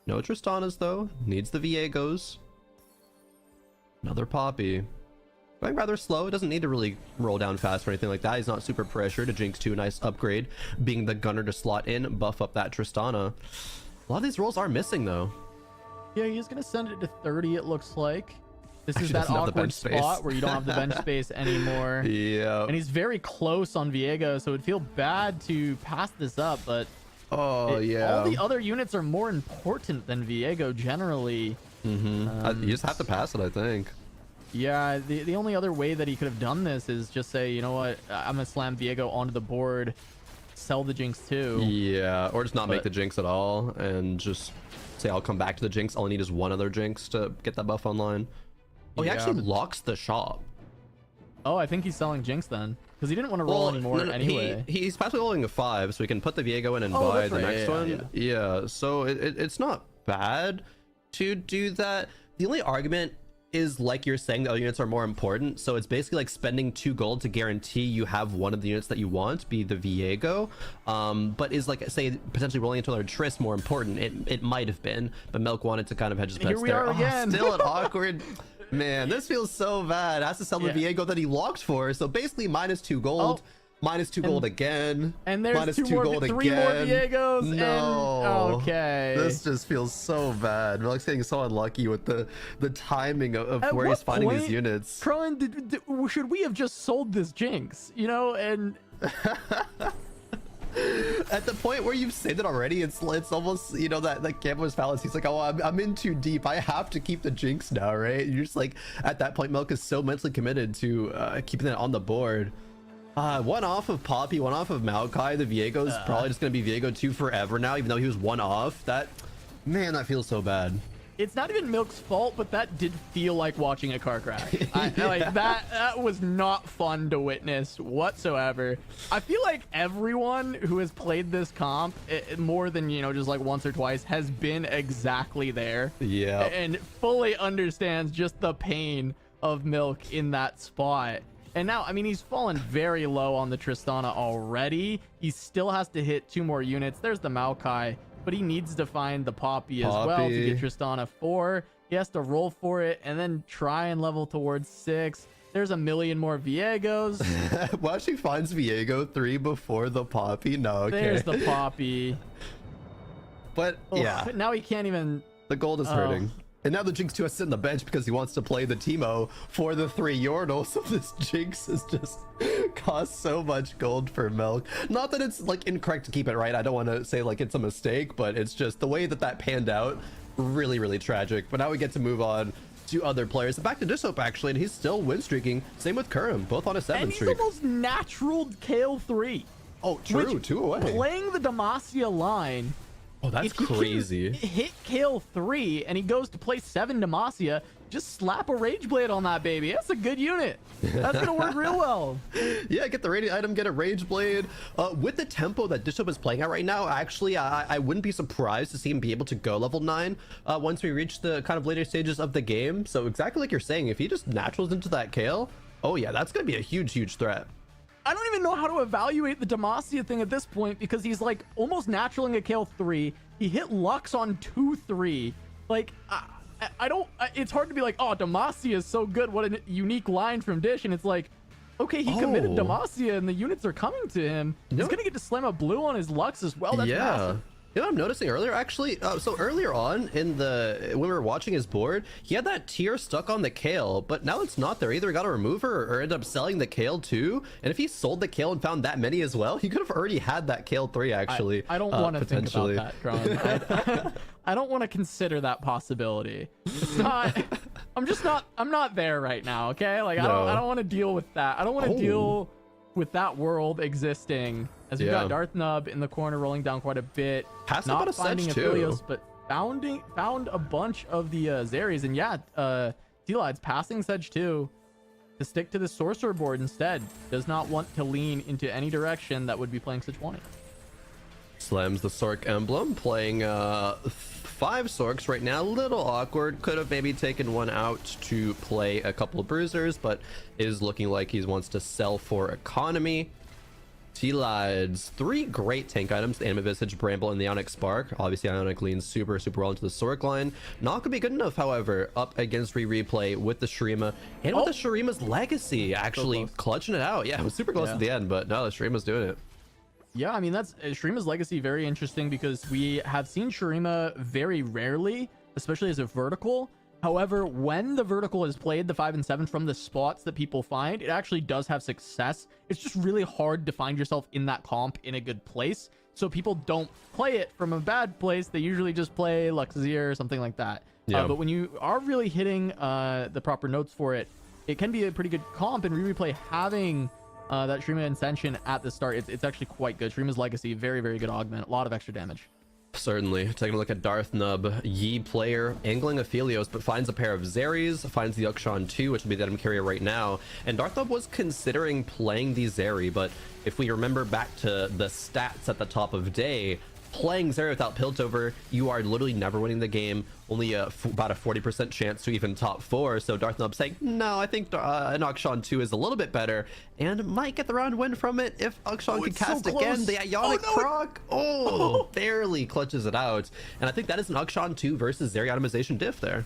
No Tristanas, though. Needs the Viegos. Another Poppy. Going rather slow. It doesn't need to really roll down fast or anything like that. He's not super pressured. A Jinx 2, nice upgrade. Being the gunner to slot in, buff up that Tristana. A lot of these rolls are missing, though. Yeah, he's going to send it to 30, it looks like. This is Actually, that doesn't have the awkward bench space. spot where you don't have the bench space anymore. Yeah. And he's very close on Viego, so it'd feel bad to pass this up, but Oh, yeah. all the other units are more important than Viego generally. You just have to pass it, I think. Yeah, the only other way that he could have done this is just say, you know what, I'm going to slam Viego onto the board, sell the Jinx too. Yeah, or just not make But- the Jinx at all and just say I'll come back to the Jinx. All I need is one other Jinx to get that buff online. Oh, he Yeah. actually locks the shop. Oh, I think he's selling Jinx then, because he didn't want to roll anymore anyway. He's possibly rolling a 5, so he can put the Viego in and Oh, buy that's the right. next Yeah, one. Yeah, so it's not bad to do that. The only argument is, like you're saying, the other units are more important, so it's basically like spending 2 gold to guarantee you have one of the units that you want, be the Viego. But is, like, say, potentially rolling into another Triss more important? It might have been, but Milk wanted to kind of hedge his bets Here we there. are again. Still an awkward. Man, this feels so bad. Has to sell the Yeah. Viego that he locked for, so basically minus 2 gold. Oh. Minus 2 gold again. And there's minus 2 more, gold 3 more Viegos. No. And, okay. This just feels so bad. Milk's getting so unlucky with the timing of At where he's what finding his point, units. Krillin, should we have just sold this Jinx? You know, and At the point where you've said it already, it's almost, you know, that Campos fallacy. He's like, oh, I'm in too deep. I have to keep the Jinx now, right? And you're just like, at that point, Milk is so mentally committed to keeping it on the board. One off of Poppy, one off of Maokai. The Viego's probably just gonna be Viego 2 forever now, even though he was one off. Man, that feels so bad. it's not even Milk's fault, but that did feel like watching a car crash. Like that was not fun to witness whatsoever. I feel like everyone who has played this comp more than, you know, just like once or twice has been exactly there. Yeah. And fully understands just the pain of Milk in that spot. And now, I mean, he's fallen very low on the Tristana already. He still has to hit 2 more units. There's the Maokai, but he needs to find the Poppy as well to get Tristana 4. He has to roll for it and then try and level towards 6. There's a million more Viegos. Well, she finds Viego 3 before the Poppy. No, okay. There's the Poppy. But yeah, now he can't even. the gold is hurting. And now the Jinx 2 has to sit on the bench because he wants to play the Teemo for the 3 Yordle. So this Jinx has just cost so much gold for Milk. Not that it's like incorrect to keep it, right? I don't want to say like it's a mistake, but it's just the way that panned out. Really, really tragic. But now we get to move on to other players. Back to Dishop actually, and he's still win streaking. Same with Kurum, both on a 7 streak. And he's almost natural Kale 3. Oh, true, 2 away. Playing the Demacia line. Oh, that's crazy. Hit Kale 3 and he goes to play 7 Demacia. Just slap a Rage Blade on that baby. That's a good unit. That's gonna work real well. Yeah, get the radiant item, get a Rage Blade. With the tempo that Dishop is playing at right now, actually, I wouldn't be surprised to see him be able to go level 9 once we reach the kind of later stages of the game. So exactly like you're saying, if he just naturals into that Kale, oh yeah, that's gonna be a huge, huge threat. I don't even know how to evaluate the Demacia thing at this point because he's like almost naturaling a Kale 3. He hit Lux on 2-3. Like, I don't, it's hard to be like, oh, Demacia is so good. What a unique line from Dish. And it's like, okay, he committed Demacia and the units are coming to him. He's going to get to slam a blue on his Lux as well. That's massive. You know what I'm noticing earlier, actually? So earlier on in when we were watching his board, he had that tier stuck on the Kale, but now it's not there. Either he got to remove her or end up selling the Kale too. And if he sold the Kale and found that many as well, he could have already had that Kale 3 actually. I don't want to think about that, Kron. I don't want to consider that possibility. It's not, I'm not there right now, okay? Like, no. I don't want to deal with that. I don't want to deal with that world existing. As we got Darth Nub in the corner rolling down quite a bit. Not finding Aphelios, but found a bunch of the Zeries. And yeah, T-Lide's passing Sedge 2 to stick to the Sorcerer board instead. Does not want to lean into any direction that would be playing Sedge 20. Slams the Sork emblem, playing 5 Sorks right now. A little awkward. Could have maybe taken one out to play a couple of Bruisers, but is looking like he wants to sell for economy. T-Lide's 3 great tank items, the Anima Visage, Bramble, and the Ionic Spark. Obviously, Ionic leans super, super well into the Sork line. Not going to be good enough, however, up against Replay with the Shurima and with the Shurima's Legacy, actually clutching it out. Yeah, it was super close at the end, but no, the Shurima's doing it. Yeah, I mean, that's Shurima's Legacy, very interesting because we have seen Shurima very rarely, especially as a vertical. However, when the vertical is played, the 5 and 7 from the spots that people find, it actually does have success. It's just really hard to find yourself in that comp in a good place. So people don't play it from a bad place. They usually just play Luxzir or something like that. Yeah. But when you are really hitting the proper notes for it, it can be a pretty good comp. And Replay having that Shurima Ascension at the start, it's actually quite good. Shurima's Legacy, very, very good augment. A lot of extra damage. Certainly. Taking a look at Darth Nub, Yi player, angling Aphelios, but finds a pair of Zeries, finds the Uxan 2, which will be the item carrier right now. And Darth Nub was considering playing the Zeri, but if we remember back to the stats at the top of day, playing Zeri without Piltover, you are literally never winning the game. Only about a 40% chance to even top 4. So Darth Nub saying, no, I think an Uxan 2 is a little bit better and might get the round win from it if Uxan can cast again. The Ionic proc, barely clutches it out. And I think that is an Uxan 2 versus Zeri itemization diff there.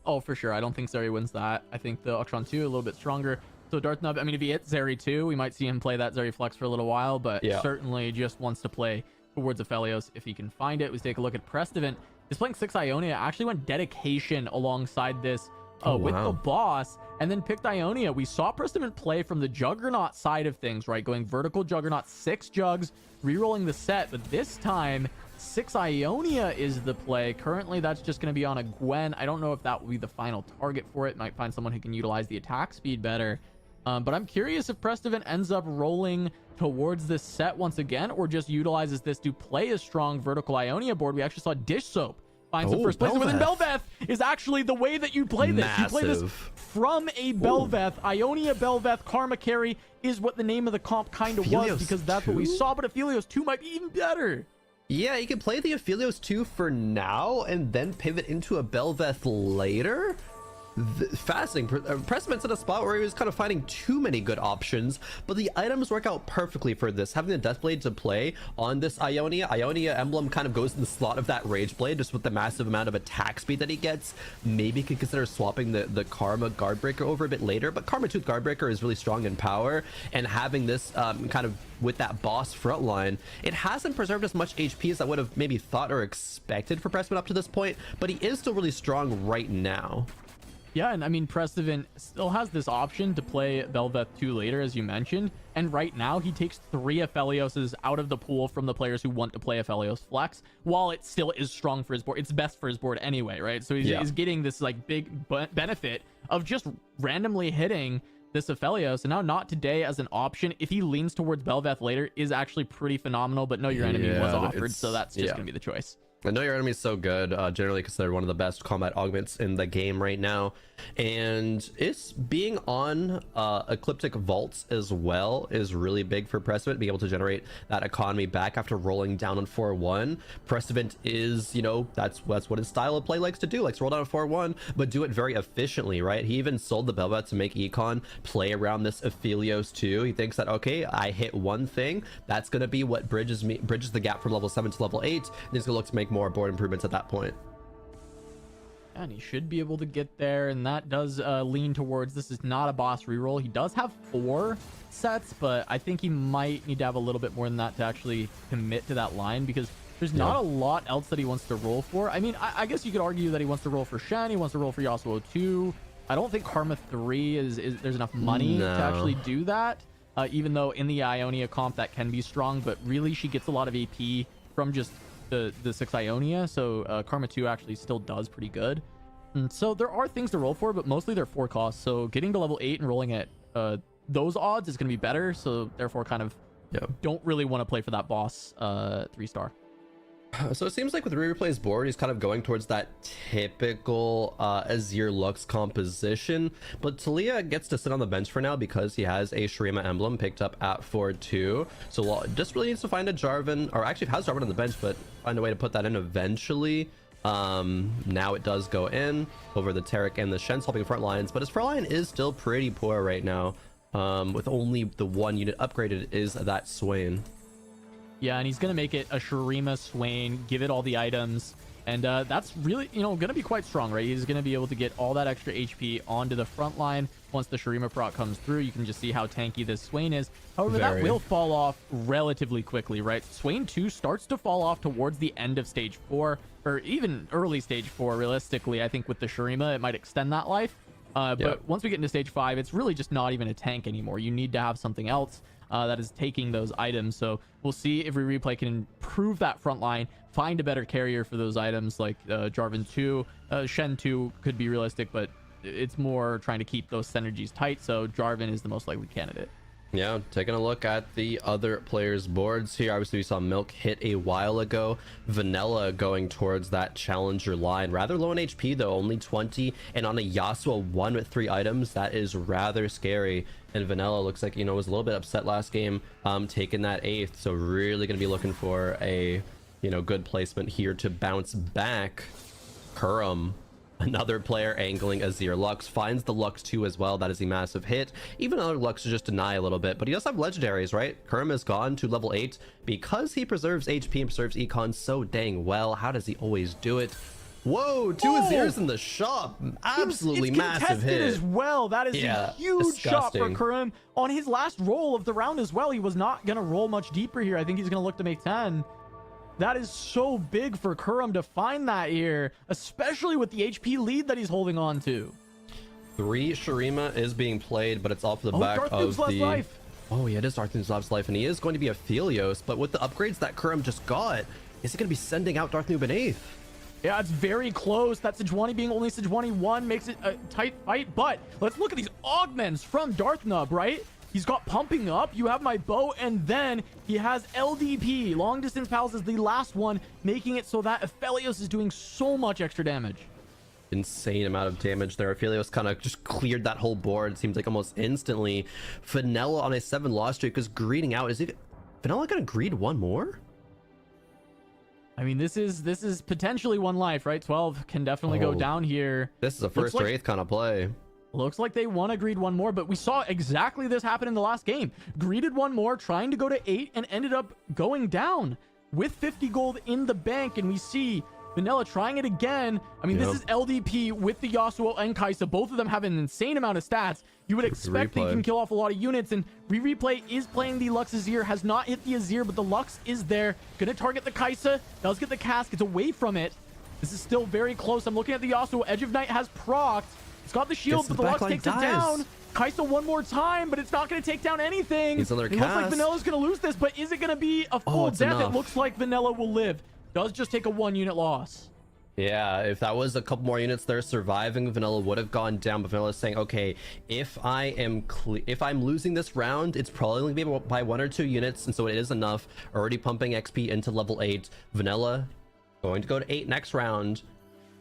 Oh, for sure. I don't think Zeri wins that. I think the Uxan 2 a little bit stronger. So Darth Nub, I mean, if he hits Zeri 2, we might see him play that Zeri Flex for a little while, but certainly just wants to play towards Aphelios if he can find it. We take a look at Prestivant. He's playing 6 Ionia. Actually went Dedication alongside this with the boss, and then picked Ionia. We saw Prestivant play from the Juggernaut side of things, right? Going vertical Juggernaut, 6 Jugs, rerolling the set, but this time 6 Ionia is the play. Currently, that's just going to be on a Gwen. I don't know if that will be the final target for it. Might find someone who can utilize the attack speed better. But I'm curious if Prestivant ends up rolling towards this set once again, or just utilizes this to play a strong vertical Ionia board. We actually saw Dish Soap finds the first place within Belveth is actually the way that you play this. You play this from a Belveth. Ionia Belveth Karma carry is what the name of the comp kind of was, because that's what we saw, but Aphelios 2 might be even better. Yeah, you can play the Aphelios 2 for now and then pivot into a Belveth later. Fascinating. Pressman's in a spot where he was kind of finding too many good options, but the items work out perfectly for this. Having the Deathblade to play on this Ionia emblem kind of goes in the slot of that Rageblade, just with the massive amount of attack speed that he gets. Maybe could consider swapping the Karma Guardbreaker over a bit later, but Karma Tooth Guardbreaker is really strong in power, and having this kind of with that boss frontline, it hasn't preserved as much HP as I would have maybe thought or expected for Pressman up to this point, but he is still really strong right now. Yeah, and I mean, Prestivan still has this option to play Belveth 2 later, as you mentioned, and right now he takes 3 Aphelioses out of the pool from the players who want to play Aphelios Flex, while it still is strong for his board. It's best for his board anyway, right? So he's getting this like big benefit of just randomly hitting this Aphelios, and now Not Today as an option, if he leans towards Belveth later, is actually pretty phenomenal, but Know Your Enemy was offered, so that's just going to be the choice. I Know Your Enemy is so good, generally considered one of the best combat augments in the game right now, and it's being on Ecliptic Vaults as well is really big for Pressman, being able to generate that economy back after rolling down on 4-1. Pressman is, you know, that's what his style of play likes to do, likes to roll down on 4-1, but do it very efficiently, right? He even sold the Belveth to make Econ play around this Aphelios too. He thinks that, okay, I hit one thing, that's going to be what bridges the gap from level 7 to level 8, and he's going to look to make more board improvements at that point. And he should be able to get there, and that does lean towards this is not a boss reroll. He does have 4 sets, but I think he might need to have a little bit more than that to actually commit to that line, because there's not a lot else that he wants to roll for. I mean, I guess you could argue that he wants to roll for Shen, he wants to roll for Yasuo 2. I don't think Karma 3 is there's enough money to actually do that, even though in the Ionia comp that can be strong, but really she gets a lot of AP from just the 6 Ionia, so Karma 2 actually still does pretty good. And so there are things to roll for, but mostly they're 4 costs, so getting to level 8 and rolling at those odds is going to be better, so therefore kind of don't really want to play for that boss 3-star. So it seems like with Replay's board, he's kind of going towards that typical Azir Lux composition, but Talia gets to sit on the bench for now because he has a Shurima emblem picked up at 4-2. So just really needs to find a Jarvan, or actually has Jarvan on the bench, but find a way to put that in eventually. Now it does go in over the Taric and the Shen helping front lines, but his front line is still pretty poor right now. With only the 1 unit upgraded is that Swain. Yeah, and he's going to make it a Shurima Swain, give it all the items, and that's really, you know, going to be quite strong, right? He's going to be able to get all that extra HP onto the front line. Once the Shurima proc comes through, you can just see how tanky this Swain is. However, that will fall off relatively quickly, right? Swain 2 starts to fall off towards the end of stage 4, or even early stage 4, realistically. I think with the Shurima, it might extend that life. But once we get into stage 5, it's really just not even a tank anymore. You need to have something else that is taking those items. So we'll see if Replay can improve that front line, find a better carrier for those items like Jarvan 2. Shen 2 could be realistic, but it's more trying to keep those synergies tight. So Jarvan is the most likely candidate. Yeah, taking a look at the other players' boards here. Obviously, we saw Milk hit a while ago. Vanilla going towards that challenger line. Rather low in HP, though, only 20. And on a Yasuo 1 with 3 items, that is rather scary. And Vanilla looks like, you know, was a little bit upset last game, taking that 8th. So really going to be looking for a, you know, good placement here to bounce back. Kurum, another player angling Azir Lux, finds the Lux 2 as well. That is a massive hit. Even other Lux to just deny a little bit, but he does have legendaries, right? Kurum has gone to level 8 because he preserves HP and preserves econ so dang well. How does he always do it? Whoa, 2 Azirs in the shop. Absolutely massive hit as well. That is a huge shot for Kurum. On his last roll of the round as well, he was not going to roll much deeper here. I think he's going to look to make 10. That is so big for Kurum to find that here, especially with the HP lead that he's holding on to. 3 Shurima is being played, but it's off the back of the... life. Oh, yeah, it is Darth Noob's life, and he is going to be a Aphelios, but with the upgrades that Kurum just got, is he going to be sending out Darth Noob in 8th? Yeah, it's very close. That Sejuani being only Sejuani 1 makes it a tight fight, but let's look at these augments from Darth Noob, right? He's got pumping up. You have my bow, and then he has LDP. Long distance pals is the last one, making it so that Aphelios is doing so much extra damage. Insane amount of damage there. Aphelios kind of just cleared that whole board, seems like almost instantly. Vanilla on a 7 loss streak is greeding out. Is Vanilla gonna greed one more? I mean, this is potentially one life, right? 12 can definitely go down here. This is a first or eighth kind of play. Looks like they want to greed one more, but we saw exactly this happen in the last game. Greeded one more, trying to go to 8, and ended up going down with 50 gold in the bank. And we see Vanilla trying it again. I mean, this is LDP with the Yasuo and Kai'Sa. Both of them have an insane amount of stats. You would expect they can kill off a lot of units, and Replay is playing the Lux Azir, has not hit the Azir, but the Lux is there. Gonna target the Kai'Sa, does get the cast, gets away from it. This is still very close. I'm looking at the Yasuo. Edge of Night has procced. It's got the shield, but the Lux takes it down. Kai'Sa one more time, but it's not going to take down anything. He's under it looks like Vanilla's going to lose this, but is it going to be a full death? It looks like Vanilla will live. Does just take a 1 unit loss. Yeah, if that was a couple more units there surviving, Vanilla would have gone down. But Vanilla's saying, okay, if I'm losing this round, it's probably going to be by 1 or 2 units, and so it is enough. Already pumping XP into level 8. Vanilla going to go to 8 next round.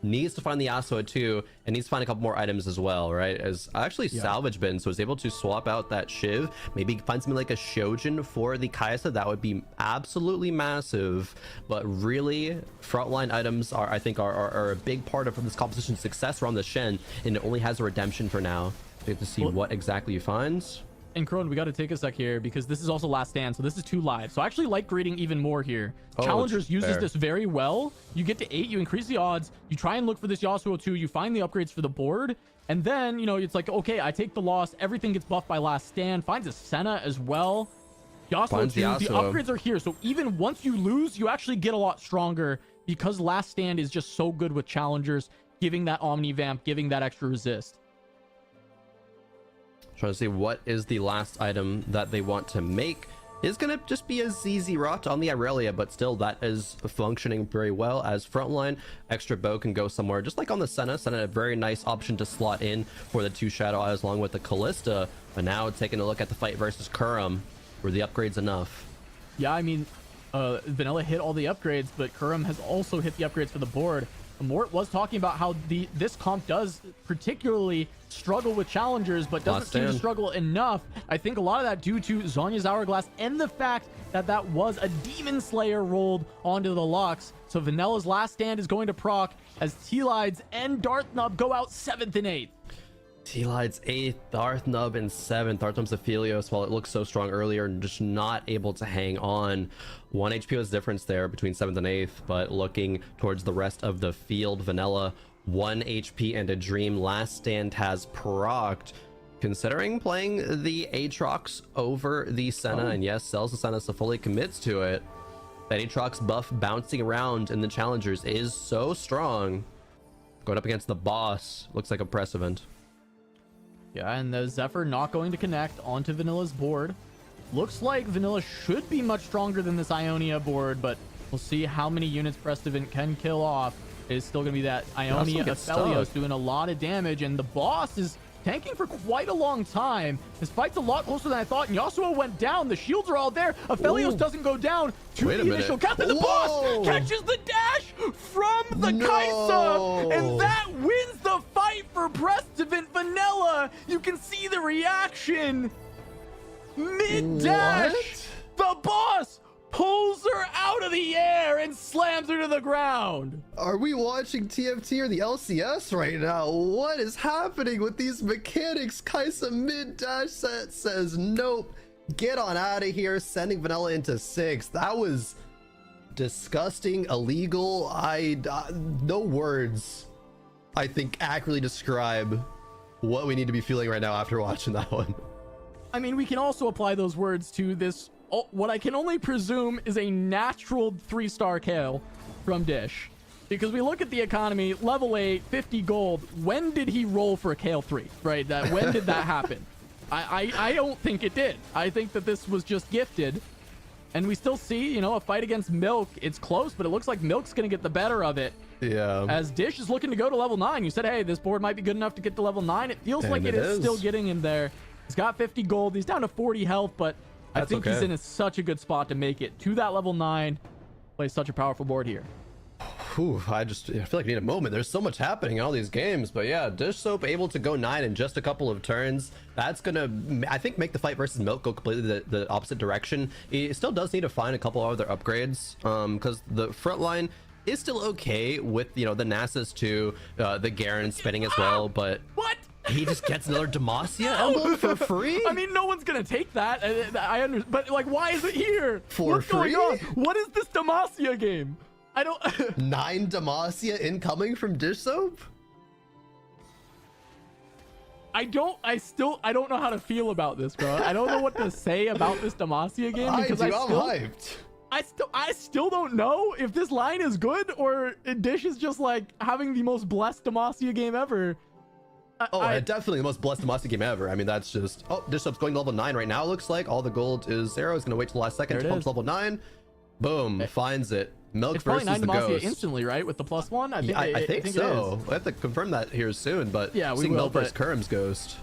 Needs to find the Yasuo too, and needs to find a couple more items as well, right? As actually salvage bin, so is able to swap out that Shiv, maybe find something like a Shojin for the Kai'Sa. That would be absolutely massive. But really, frontline items are, I think, are a big part of this competition's success around the Shen, and it only has a redemption for now. We have to see what exactly he finds. And Crone, we got to take a sec here because this is also last stand, so this is 2 live. So I actually like greeting even more here. Challengers uses this very well. You get to 8, you increase the odds, you try and look for this Yasuo 2, you find the upgrades for the board, and then, you know, it's like, okay, I take the loss, everything gets buffed by last stand, finds a Senna as well. Yasuo 2, the upgrades are here, so even once you lose, you actually get a lot stronger because last stand is just so good with challengers, giving that Omni Vamp, giving that extra resist. Trying to see what is the last item that they want to make. Is going to just be a ZZ Rot on the Irelia, but still that is functioning very well as frontline. Extra bow can go somewhere, just like on the Senna. Senna, a very nice option to slot in for the 2 Shadow Eyes along with the Callista. But now taking a look at the fight versus Kurum, were the upgrades enough? Yeah, I mean, Vanilla hit all the upgrades, but Kurum has also hit the upgrades for the board. Mort was talking about how this comp does particularly struggle with challengers, but doesn't seem to struggle enough. I think a lot of that due to Zhonya's Hourglass and the fact that that was a Demon Slayer rolled onto the Lux. So Vanilla's last stand is going to proc as T-Lides and Darthnub go out 7th and 8th. T-Lides 8th, Darthnub in 7th. Darthnub's Aphelios, while it looked so strong earlier, and just not able to hang on. 1 HP was difference there between 7th and 8th, but looking towards the rest of the field, Vanilla 1 HP and a Dream. Last stand has procced, considering playing the Aatrox over the Senna, and yes, sells the Senna, so fully commits to it. That Aatrox buff bouncing around in the challengers is so strong. Going up against the boss looks like a precedent. Yeah, and the Zephyr not going to connect onto Vanilla's board. Looks like Vanilla should be much stronger than this Ionia board, but we'll see how many units Precedent can kill off. It's still going to be that Ionia Aphelios doing a lot of damage, and the boss is tanking for quite a long time. This fight's a lot closer than I thought, and Yasuo went down. The shields are all there. Aphelios doesn't go down to the initial count, and the boss catches the dash from the Kai'Sa, and that wins the fight for Precedent. Vanilla, you can see the reaction. Mid-dash, the boss pulls her out of the air and slams her to the ground. Are we watching TFT or the LCS right now? What is happening with these mechanics? Kai'Sa mid-dash set says nope, get on out of here, sending Vanilla into 6. That was disgusting, illegal. No words I think accurately describe what we need to be feeling right now after watching that one. I mean, we can also apply those words to this, what I can only presume is a natural 3-star Kayle from Dish. Because we look at the economy, level 8, 50 gold. When did he roll for a Kayle 3, right? When did that happen? I don't think it did. I think that this was just gifted. And we still see, you know, a fight against Milk. It's close, but it looks like Milk's going to get the better of it. Yeah. As Dish is looking to go to level 9. You said, hey, this board might be good enough to get to level 9. It feels like it is still getting him there. He's got 50 gold. He's down to 40 health, but I That's think he's okay. in such a good spot to make it to that level 9. Plays such a powerful board here. Whew, I feel like I need a moment. There's so much happening in all these games, but yeah, Dish Soap able to go 9 in just a couple of turns. That's gonna, I think, make the fight versus Milk go completely the opposite direction. He still does need to find a couple other upgrades, because the front line is still okay with, you know, the Nasus too, the Garen spinning as well, but What? he just gets another Demacia emblem for free? I mean, no one's gonna take that. I understand, but like, why is it here? For What's free? going on? What is this Demacia game? I don't. 9 Demacia incoming from Dish Soap? I don't know how to feel about this, bro. I don't know what to say about this Demacia game because I'm hyped. I still don't know if this line is good or Dish is just like having the most blessed Demacia game ever. Definitely the most blessed Demacia game ever. I mean, that's just... Oh, Dish Soap's going to level 9 right now, looks like. All the gold is 0. He's going to wait till the last second There to it pump is. to level 9. Boom, finds it. Milk It's probably versus 9 the Demacia Ghost. instantly, right? With the +1? I think so. It is. We have to confirm that here soon, but Yeah, we seeing will, Milk versus but- Kurum's Ghost.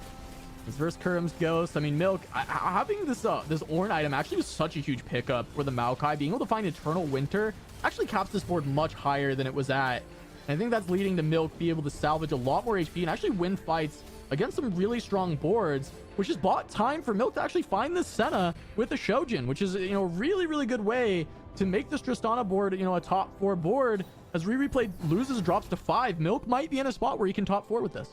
It's versus Kurum's Ghost. I mean, Milk, having this Ornn item actually was such a huge pickup for the Maokai. Being able to find Eternal Winter actually caps this board much higher than it was at. And I think that's leading to Milk be able to salvage a lot more HP and actually win fights against some really strong boards, which has bought time for Milk to actually find this Senna with the Shojin, which is, you know, really, really good way to make this Tristana board, you know, a top 4 board. As Replay loses, drops to 5, Milk might be in a spot where he can top 4 with this.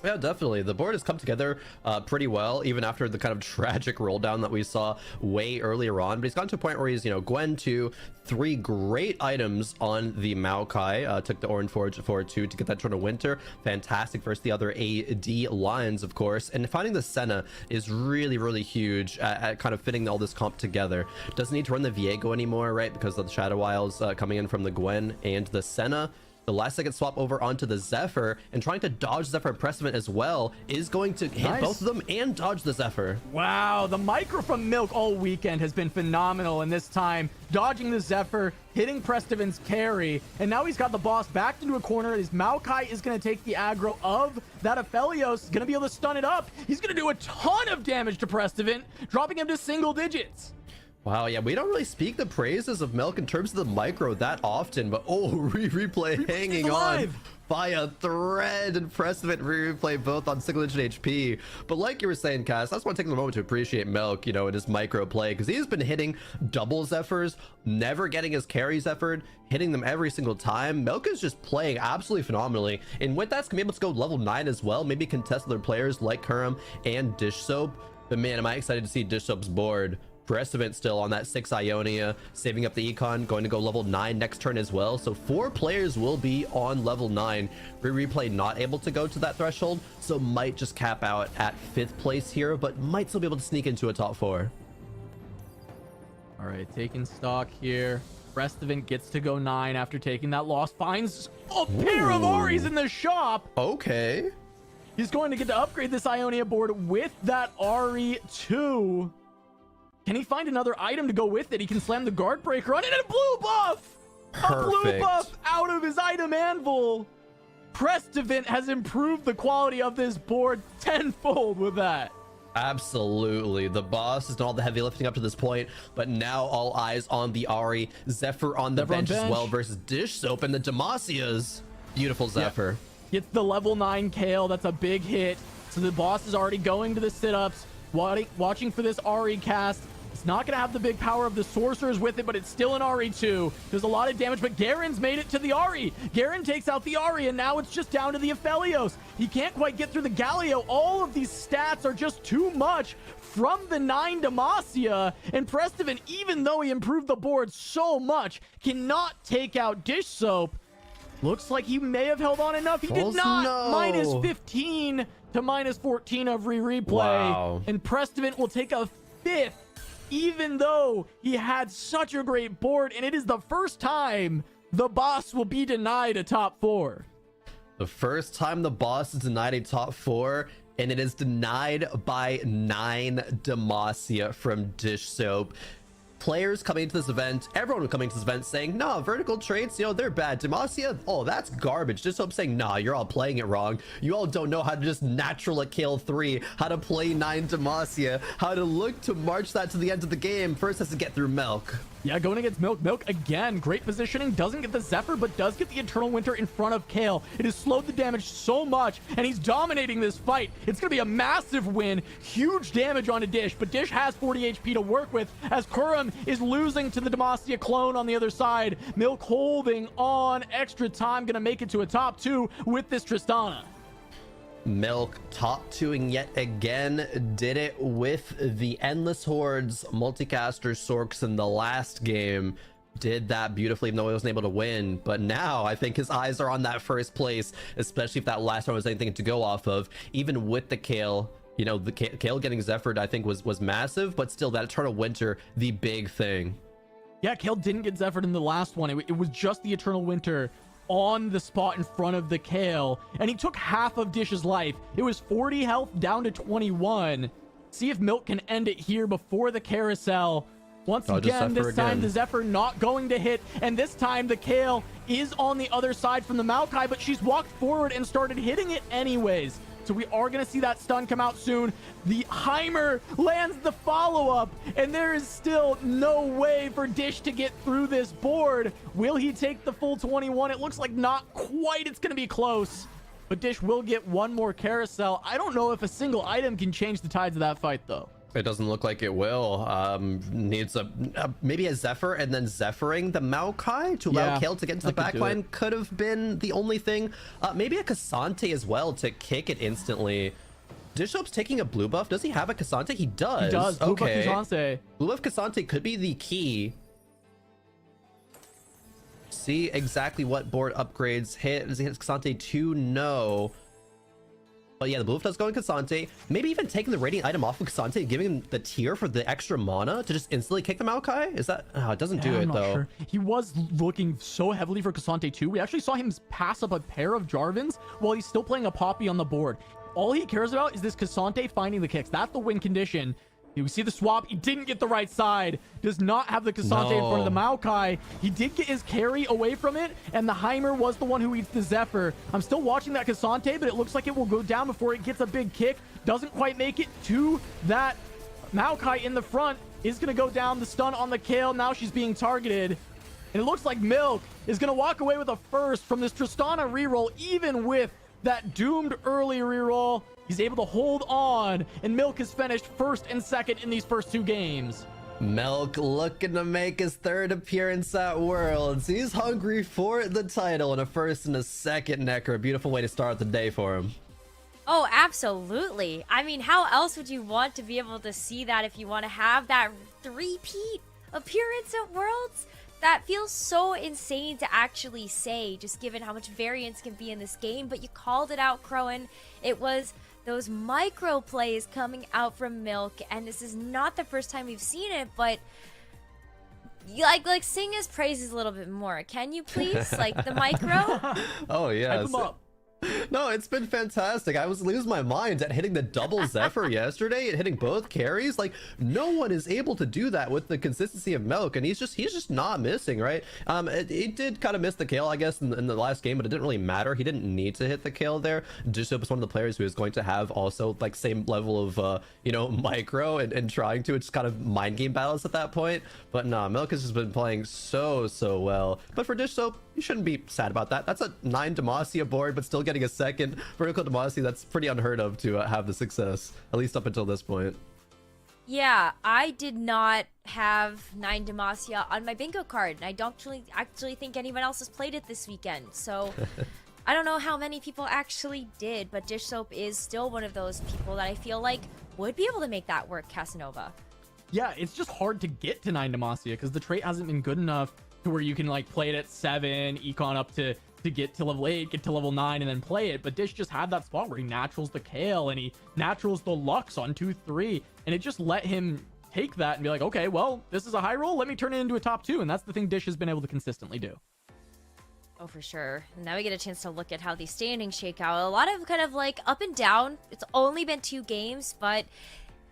Yeah, definitely. The board has come together pretty well, even after the kind of tragic roll down that we saw way earlier on. But he's gotten to a point where he's, you know, Gwen 2, 3 great items on the Maokai. Took the Ornn Forge 2 to get that Eternal Winter. Fantastic versus the other AD lines, of course. And finding the Senna is really, really huge at kind of fitting all this comp together. Doesn't need to run the Viego anymore, right? Because of the Shadow Isles coming in from the Gwen and the Senna. The last second swap over onto the Zephyr and trying to dodge Zephyr Pressment as well is going to hit Nice. both of them and dodge the Zephyr. Wow, the micro from Milk all weekend has been phenomenal, and this time dodging the Zephyr, hitting Prestivin's carry, and now he's got the boss backed into a corner. His Maokai is going to take the aggro of that Aphelios, going to be able to stun it up. He's going to do a ton of damage to Prestivin, dropping him to single digits. Wow, yeah, we don't really speak the praises of Milk in terms of the micro that often, but oh, replay hanging on alive. by a thread, and Pressivant replay both on single digit HP. But like you were saying, Cass, I just want to take a moment to appreciate Milk, you know, in his micro play, because he's been hitting double Zephyrs, never getting his carry Zephyr, hitting them every single time. Milk is just playing absolutely phenomenally, and with that's gonna be able to go level 9 as well, maybe contest other players like Kurum and Dish Soap. But man, am I excited to see Dish Soap's board. Pressivant still on that 6 Ionia, saving up the Econ, going to go level 9 next turn as well. So 4 players will be on level 9. Replay not able to go to that threshold, so might just cap out at 5th place here, but might still be able to sneak into a top 4. All right, taking stock here. Prestivant gets to go 9 after taking that loss. Finds a pair of Aries in the shop. Okay. He's going to get to upgrade this Ionia board with that Ari 2. Can he find another item to go with it? He can slam the guard breaker on it and a blue buff! A blue Perfect. buff out of his item anvil. Prestivant has improved the quality of this board tenfold with that. Absolutely. The boss has done all the heavy lifting up to this point, but now all eyes on the Ari. Zephyr on the Zephyr on bench as bench. well versus Dish Soap and the Demacias. Beautiful Zephyr. Gets the level 9 Kale. That's a big hit. So the boss is already going to the sit-ups, watching for this Ari cast. It's not going to have the big power of the sorcerers with it, but it's still an Ari 2. There's a lot of damage, but Garen's made it to the Ari. Garen takes out the Ari, and now it's just down to the Aphelios. He can't quite get through the Galio. All of these stats are just too much from the 9 Demacia. And Prestivant, even though he improved the board so much, cannot take out Dish Soap. Looks like he may have held on enough. He did not. No. Minus 15 to minus 14 of replay. Wow. And Prestivant will take a 5th, even though he had such a great board. And it is the first time the boss will be denied a top 4. The first time the boss is denied a top 4, and it is denied by 9 Demacia from Dish Soap. players coming into this event, everyone coming to this event saying, nah, vertical traits, you know, they're bad. Demacia, oh, that's garbage. Just hope saying, nah, you're all playing it wrong. You all don't know how to just natural a kill 3, how to play 9 Demacia, how to look to march that to the end of the game. First has to get through Milk. Yeah, going against Milk. Milk, again, great positioning. Doesn't get the Zephyr, but does get the Eternal Winter in front of Kale. It has slowed the damage so much, and he's dominating this fight. It's going to be a massive win. Huge damage onto Dish, but Dish has 40 HP to work with, as Kurum is losing to the Demacia clone on the other side. Milk holding on. Extra time, going to make it to a top 2 with this Tristana. Milk top 2ing yet again, did it with the Endless Hordes multicaster Sorks in the last game. Did that beautifully, even though he wasn't able to win. But now I think his eyes are on that first place, especially if that last one was anything to go off of. Even with the Kale, you know, the Kale getting Zephyred I think was massive, but still that Eternal Winter, the big thing. Yeah, Kale didn't get Zephyred in the last one. It was just the Eternal Winter on the spot in front of the Kale, and he took half of Dish's life. It was 40 health down to 21. See if Milk can end it here before the carousel. Once again, this time the Zephyr not going to hit, and this time the Kale is on the other side from the Maokai, but she's walked forward and started hitting it anyways. So we are going to see that stun come out soon. The Heimer lands the follow-up, and there is still no way for Dish to get through this board. Will he take the full 21? It looks like not quite. It's going to be close, but Dish will get one more carousel. I don't know if a single item can change the tides of that fight, though. It doesn't look like it will. Needs maybe a Zephyr and then Zephyring the Maokai to allow Kale to get into the backline could have been the only thing. Maybe a Cassante as well to kick it instantly. Dishop's taking a blue buff. Does he have a Cassante? He does. He does. Blue buff Cassante. Blue buff Cassante could be the key. See exactly what board upgrades hit. Does he hit Cassante 2? No. But yeah, the blue buff does go in Cassante. Maybe even taking the radiant item off of Cassante and giving him the tier for the extra mana to just instantly kick the Maokai? Is that... Oh, it doesn't do it, I'm not though. Sure. He was looking so heavily for Cassante too. We actually saw him pass up a pair of Jarvans while he's still playing a Poppy on the board. All he cares about is this Cassante finding the kicks. That's the win condition. We see the swap. He didn't get the right side. Does not have the Cassante in front of the Maokai. He did get his carry away from it, and the Heimer was the one who eats the Zephyr. I'm still watching that Cassante, but it looks like it will go down before it gets a big kick. Doesn't quite make it to that Maokai in the front. Is going to go down. The stun on the Kale. Now she's being targeted. And it looks like Milk is going to walk away with a first from this Tristana reroll, even with that doomed early reroll. He's able to hold on, and Milk has finished first and second in these first 2 games. Milk looking to make his 3rd appearance at Worlds. He's hungry for the title and a first and a second, Necker. A beautiful way to start the day for him. Oh, absolutely. I mean, how else would you want to be able to see that if you want to have that three-peat appearance at Worlds? That feels so insane to actually say, just given how much variance can be in this game. But you called it out, Crowan. It was those micro plays coming out from Milk, and this is not the first time we've seen it, but like sing his praises a little bit more. Can you please? Like the micro? Oh, yeah. Hype him up. No, it's been fantastic. I was losing my mind at hitting the double Zephyr yesterday and hitting both carries. Like, no one is able to do that with the consistency of Milk, and he's just not missing, right? He did kind of miss the kill, I guess, in the last game, but it didn't really matter. He didn't need to hit the kill there. Dishop is one of the players who is going to have also like same level of you know, micro and trying to just kind of mind game battles at that point. But nah, Milk has just been playing so well. But for Dishop, you shouldn't be sad about that. That's a 9 Demacia board, but still getting a second vertical Demacia. That's pretty unheard of to have the success, at least up until this point. Yeah, I did not have 9 Demacia on my bingo card, and I don't actually think anyone else has played it this weekend. So I don't know how many people actually did, but Dish Soap is still one of those people that I feel like would be able to make that work, Casanova. Yeah, it's just hard to get to 9 Demacia because the trait hasn't been good enough to where you can like play it at 7, econ up to get to level 8, get to level 9, and then play it. But Dish just had that spot where he naturals the Kale and he naturals the Lux on 2-3, and it just let him take that and be like, okay, well, this is a high roll, let me turn it into a top 2. And that's the thing Dish has been able to consistently do. Oh, for sure. Now we get a chance to look at how these standings shake out. A lot of kind of like up and down. It's only been 2 games, but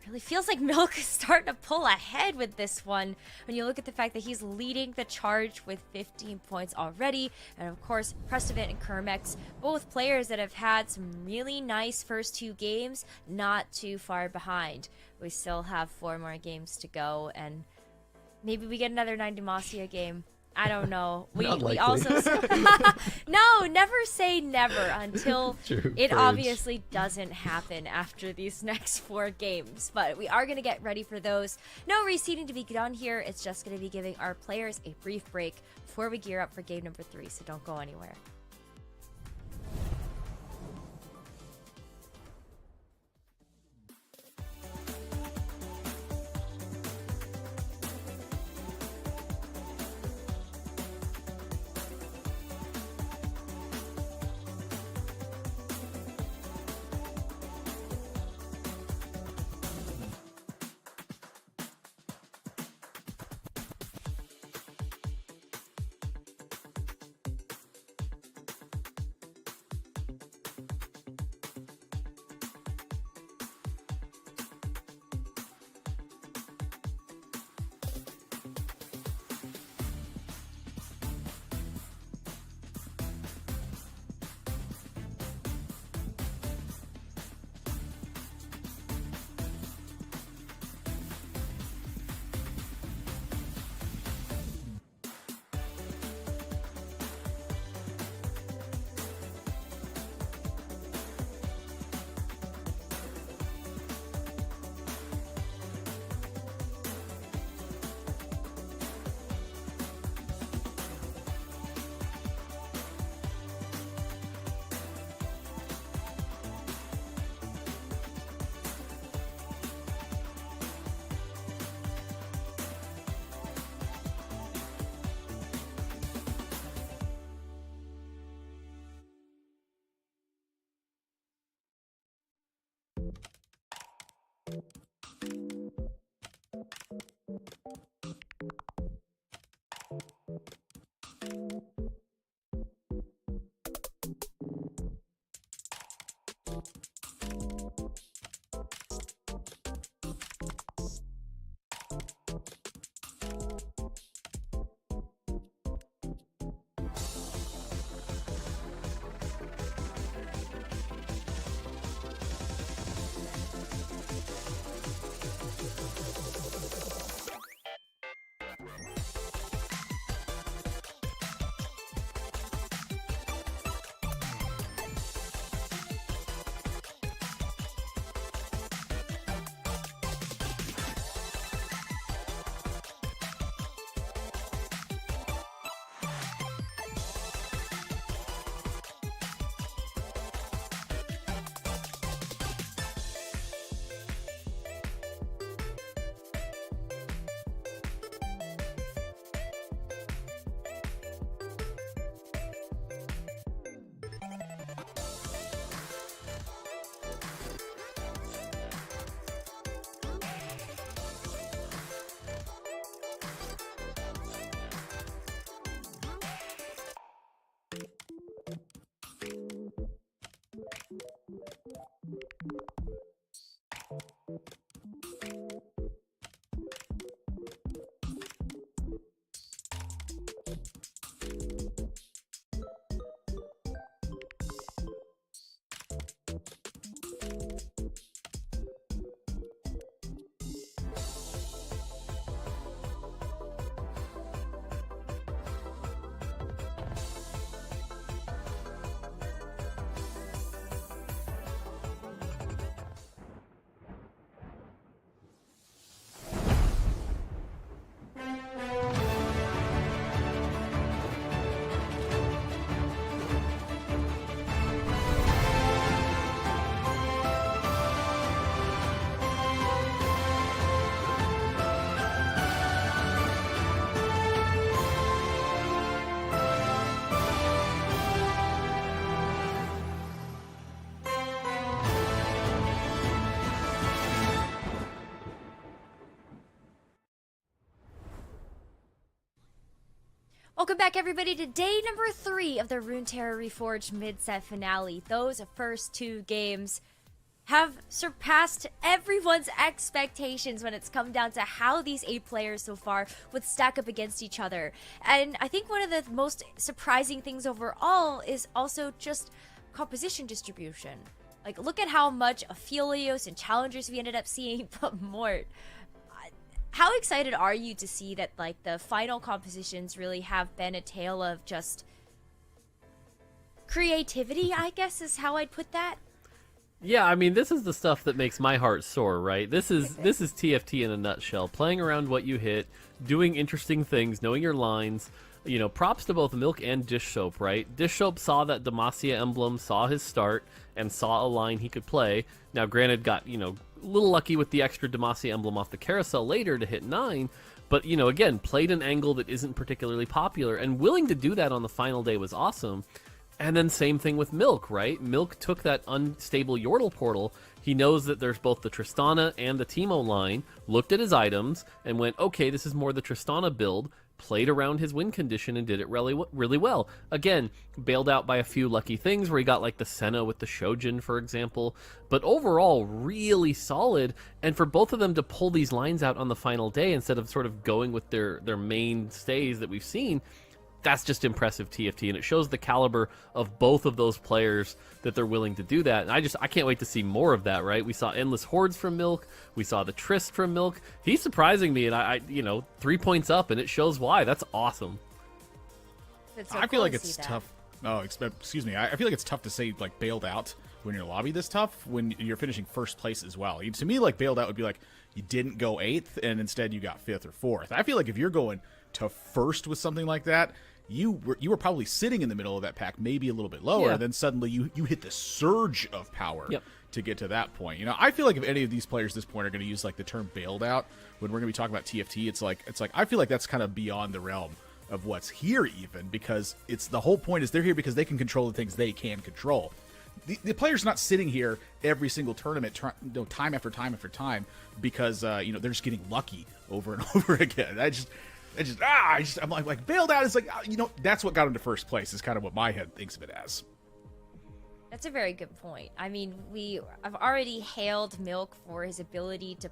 really feels like Milk is starting to pull ahead with this one when you look at the fact that he's leading the charge with 15 points already. And of course, Prestovit and Kermex, both players that have had some really nice first 2 games, not too far behind. We still have 4 more games to go, and maybe we get another 9 Demacia game. I don't know. We also no, never say never until it obviously doesn't happen after these next 4 games. But we are going to get ready for those. No reseeding to be done here. It's just going to be giving our players a brief break before we gear up for game number 3. So don't go anywhere. Welcome back, everybody, to day number 3 of the Runeterra Reforged Mid-Set Finale. Those first 2 games have surpassed everyone's expectations when it's come down to how these 8 players so far would stack up against each other. And I think one of the most surprising things overall is also just composition distribution. Like, look at how much Aphelios and Challengers we ended up seeing, but Mort, how excited are you to see that, like, the final compositions really have been a tale of just creativity, I guess is how I'd put that? Yeah, I mean, this is the stuff that makes my heart soar, right? This is TFT in a nutshell. Playing around what you hit, doing interesting things, knowing your lines. You know, props to both Milk and Dish Soap, right? Dish Soap saw that Demacia emblem, saw his start, and saw a line he could play. Now, granted, got, you know, a little lucky with the extra Demacia emblem off the carousel later to hit 9, but, you know, again, played an angle that isn't particularly popular, and willing to do that on the final day was awesome. And then same thing with Milk, right? Milk took that unstable Yordle portal. He knows that there's both the Tristana and the Teemo line, looked at his items, and went, okay, this is more the Tristana build, played around his win condition and did it really well. Again, bailed out by a few lucky things where he got like the Senna with the Shojin, for example. But overall, really solid. And for both of them to pull these lines out on the final day instead of sort of going with their mainstays that we've seen, that's just impressive TFT, and it shows the caliber of both of those players that they're willing to do that. And I can't wait to see more of that, right? We saw Endless Hordes from Milk, we saw the Trist from Milk. He's surprising me, and I you know, 3 points up, and it shows why. That's awesome. I feel like it's tough. Oh, excuse me. I feel like it's tough to say, like, bailed out when your lobby this tough when you're finishing first place as well. To me, like, bailed out would be like you didn't go 8th and instead you got 5th or 4th. I feel like if you're going to first with something like that, you were probably sitting in the middle of that pack, maybe a little bit lower, and then suddenly you hit the surge of power to get to that point. You know, I feel like if any of these players at this point are going to use like the term bailed out when we're going to be talking about TFT, it's like I feel like that's kind of beyond the realm of what's here, even, because it's the whole point is they're here because they can control the things they can control. The player's not sitting here every single tournament, time after time after time, because you know, they're just getting lucky over and over again. I'm like bailed out is like, you know, that's what got him to first place is kind of what my head thinks of it as. That's a very good point. I mean, I've already hailed Milk for his ability to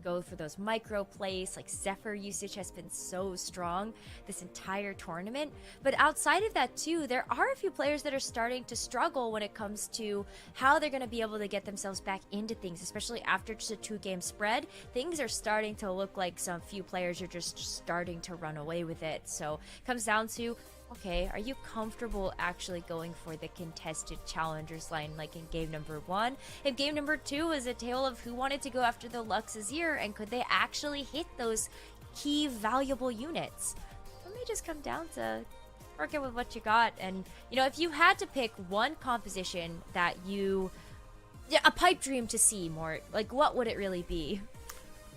go for those micro plays. Like, Zephyr usage has been so strong this entire tournament. But outside of that too, there are a few players that are starting to struggle when it comes to how they're going to be able to get themselves back into things, especially after just a 2-game spread. Things are starting to look like some few players are just starting to run away with it. So it comes down to, okay, are you comfortable actually going for the contested challengers line like in game number 1? If game number 2 was a tale of who wanted to go after the Lux's ear and could they actually hit those key valuable units? It may just come down to working with what you got. And, you know, if you had to pick one composition that a pipe dream to see more, like, what would it really be?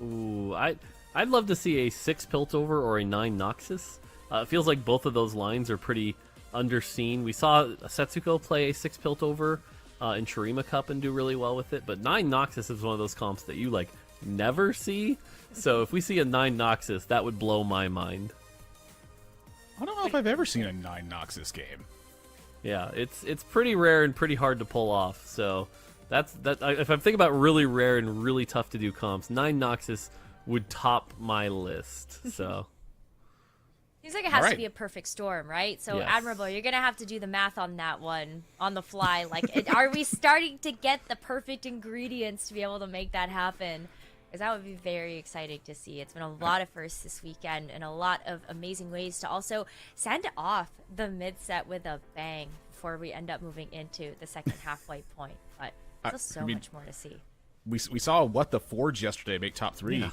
Ooh, I'd love to see a 6 Piltover or a 9 Noxus. It feels like both of those lines are pretty underseen. We saw Setsuko play a 6 Piltover in Shurima Cup and do really well with it, but 9 Noxus is one of those comps that you, like, never see. So if we see a 9 Noxus, that would blow my mind. I don't know if I've ever seen a 9 Noxus game. Yeah, it's pretty rare and pretty hard to pull off. So that's if I'm thinking about really rare and really tough to do comps, 9 Noxus would top my list. So seems like it has to be a perfect storm, right? So, yes. Admirable, you're going to have to do the math on that one on the fly. Like, are we starting to get the perfect ingredients to be able to make that happen? Because that would be very exciting to see. It's been a lot of firsts this weekend and a lot of amazing ways to also send off the mid-set with a bang before we end up moving into the second halfway point. But there's so much more to see. We saw What the Forge yesterday make top 3.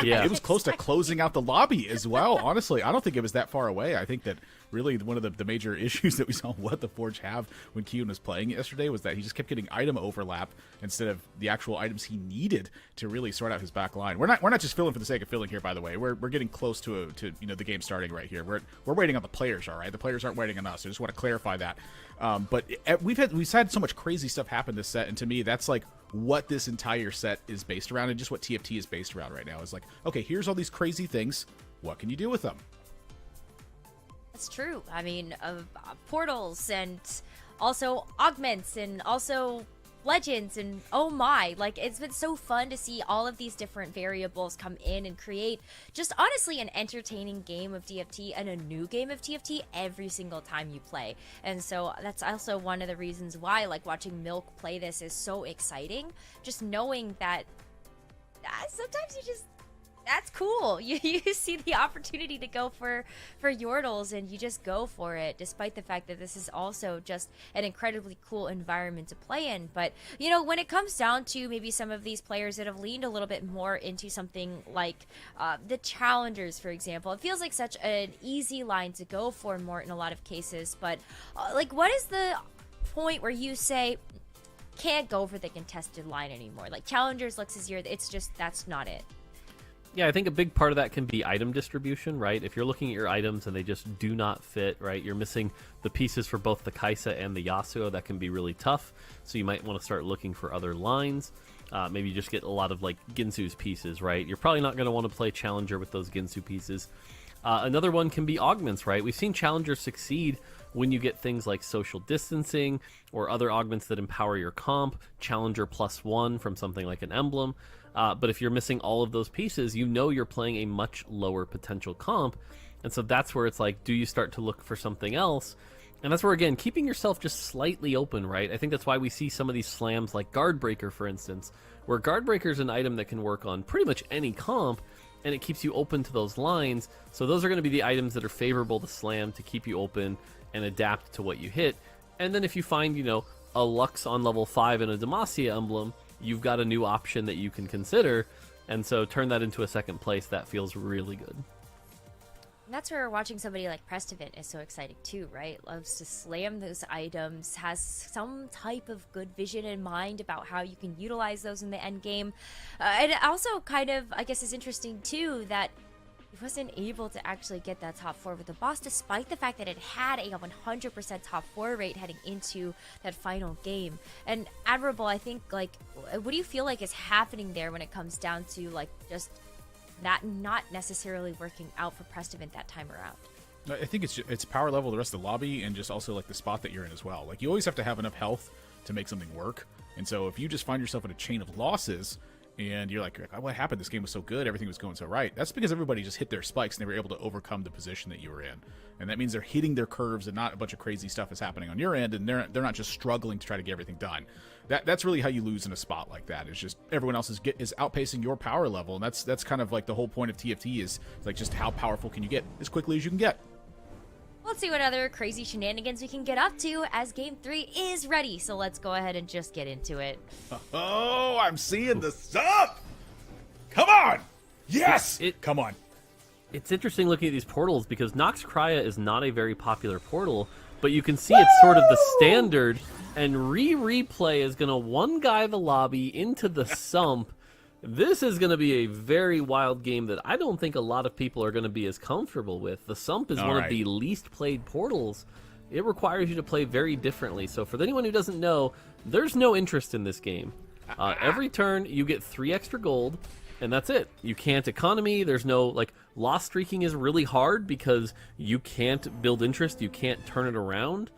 Yeah. It was close to closing out the lobby as well. Honestly, I don't think it was that far away. I think that really one of the major issues that we saw What the Forge have when Kiyoon was playing it yesterday was that he just kept getting item overlap instead of the actual items he needed to really sort out his back line. We're not just filling for the sake of filling here, by the way. We're getting close to you know, the game starting right here. We're waiting on the players, all right? The players aren't waiting on us. I just want to clarify that. But we've had so much crazy stuff happen this set, and to me, that's like what this entire set is based around, and just what TFT is based around right now. Is like, okay, here's all these crazy things. What can you do with them? That's true. I mean, portals and also augments and also Legends, and oh my, like, it's been so fun to see all of these different variables come in and create just honestly an entertaining game of TFT and a new game of TFT every single time you play. And so that's also one of the reasons why, like, watching Milk play this is so exciting, just knowing that sometimes you just, that's cool. You see the opportunity to go for Yordles, and you just go for it, despite the fact that this is also just an incredibly cool environment to play in. But, you know, when it comes down to maybe some of these players that have leaned a little bit more into something like the challengers, for example, it feels like such an easy line to go for more in a lot of cases. But, like, what is the point where you say, can't go for the contested line anymore? Like, challengers, Luxus, it's just, that's not it. Yeah, I think a big part of that can be item distribution, right? If you're looking at your items and they just do not fit, right? You're missing the pieces for both the Kaisa and the Yasuo. That can be really tough. So you might want to start looking for other lines. Maybe you just get a lot of, like, Ginsu's pieces, right? You're probably not going to want to play Challenger with those Ginsu pieces. Another one can be augments, right? We've seen Challengers succeed when you get things like social distancing or other augments that empower your comp, Challenger +1 from something like an emblem. But if you're missing all of those pieces, you know you're playing a much lower potential comp. And so that's where it's like, do you start to look for something else? And that's where, again, keeping yourself just slightly open, right? I think that's why we see some of these slams like Guardbreaker, for instance, where Guardbreaker is an item that can work on pretty much any comp, and it keeps you open to those lines. So those are going to be the items that are favorable to slam to keep you open and adapt to what you hit. And then if you find, you know, a Lux on level 5 and a Demacia emblem, you've got a new option that you can consider, and so turn that into a second place. That feels really good. And that's where watching somebody like Prestivant is so exciting too, right? Loves to slam those items, has some type of good vision in mind about how you can utilize those in the end game. And it also kind of, I guess, is interesting too that he wasn't able to actually get that top 4 with the boss, despite the fact that it had a 100% top 4 rate heading into that final game. And admirable, I think, like, what do you feel like is happening there when it comes down to, like, just that not necessarily working out for Prestivant that time around? I think it's power level, the rest of the lobby, and just also, like, the spot that you're in as well. Like, you always have to have enough health to make something work. And so if you just find yourself in a chain of losses, and you're like, what happened? This game was so good. Everything was going so right. That's because everybody just hit their spikes and they were able to overcome the position that you were in. And that means they're hitting their curves and not a bunch of crazy stuff is happening on your end, and they're not just struggling to try to get everything done. That's really how you lose in a spot like that. It's just everyone else is outpacing your power level, and that's kind of like the whole point of TFT is like just how powerful can you get as quickly as you can get. Let's see what other crazy shenanigans we can get up to as Game 3 is ready. So let's go ahead and just get into it. Oh, I'm seeing the sub! Come on! Yes! Come on. It's interesting looking at these portals because Nox Crya is not a very popular portal, but you can see it's sort of the standard, and Replay is going to one guy the lobby into the sump. This is going to be a very wild game that I don't think a lot of people are going to be as comfortable with. The Sump is one of the least played portals. It requires you to play very differently. So for anyone who doesn't know, there's no interest in this game. Every turn, you get 3 extra gold, and that's it. You can't economy. There's no, like, loss streaking is really hard because you can't build interest. You can't turn it around.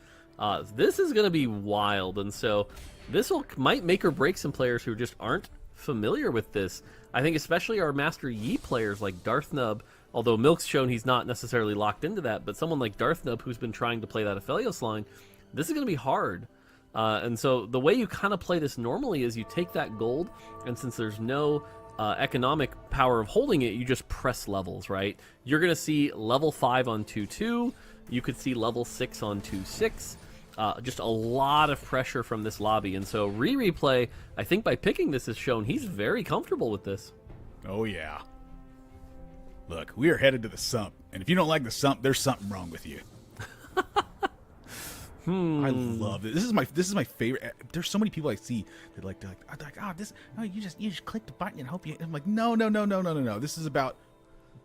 This is going to be wild, and so this might make or break some players who just aren't familiar with this. I think especially our Master Yi players like Darthnub, although Milk's shown he's not necessarily locked into that, but someone like Darthnub who's been trying to play that Aphelios line, this is going to be hard. And so the way you kind of play this normally is you take that gold, and since there's no economic power of holding it, you just press levels, right? You're going to see level 5 on 2-2, you could see level 6 on 2-6, just a lot of pressure from this lobby. And so Replay, I think by picking this, has shown he's very comfortable with this. Oh yeah. Look, we are headed to the Sump, and if you don't like the Sump, there's something wrong with you. I love it. This is my favorite. There's so many people I see that like you just click the button and hope you. I'm like, no. This is about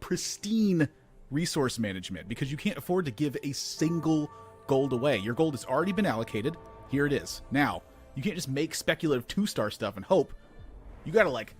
pristine resource management, because you can't afford to give a single gold away. Your gold has already been allocated. Here it is. Now, you can't just make speculative 2-star stuff and hope. You gotta, like,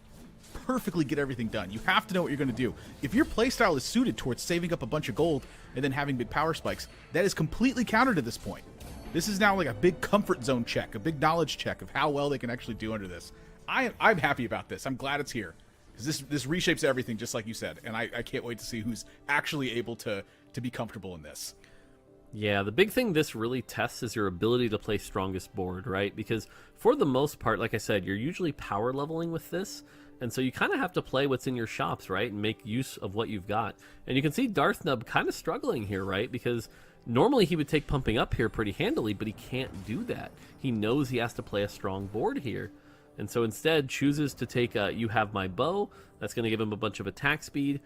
perfectly get everything done. You have to know what you're gonna do. If your playstyle is suited towards saving up a bunch of gold and then having big power spikes, that is completely counter to this point. This is now like a big comfort zone check, a big knowledge check of how well they can actually do under this. I'm happy about this. I'm glad it's here. Because this reshapes everything, just like you said. And I can't wait to see who's actually able to be comfortable in this. Yeah, the big thing this really tests is your ability to play strongest board, right? Because for the most part, like I said, you're usually power leveling with this. And so you kind of have to play what's in your shops, right? And make use of what you've got. And you can see Darth Nub kind of struggling here, right? Because normally he would take pumping up here pretty handily, but he can't do that. He knows he has to play a strong board here. And so instead chooses to take You Have My Bow. That's going to give him a bunch of attack speed.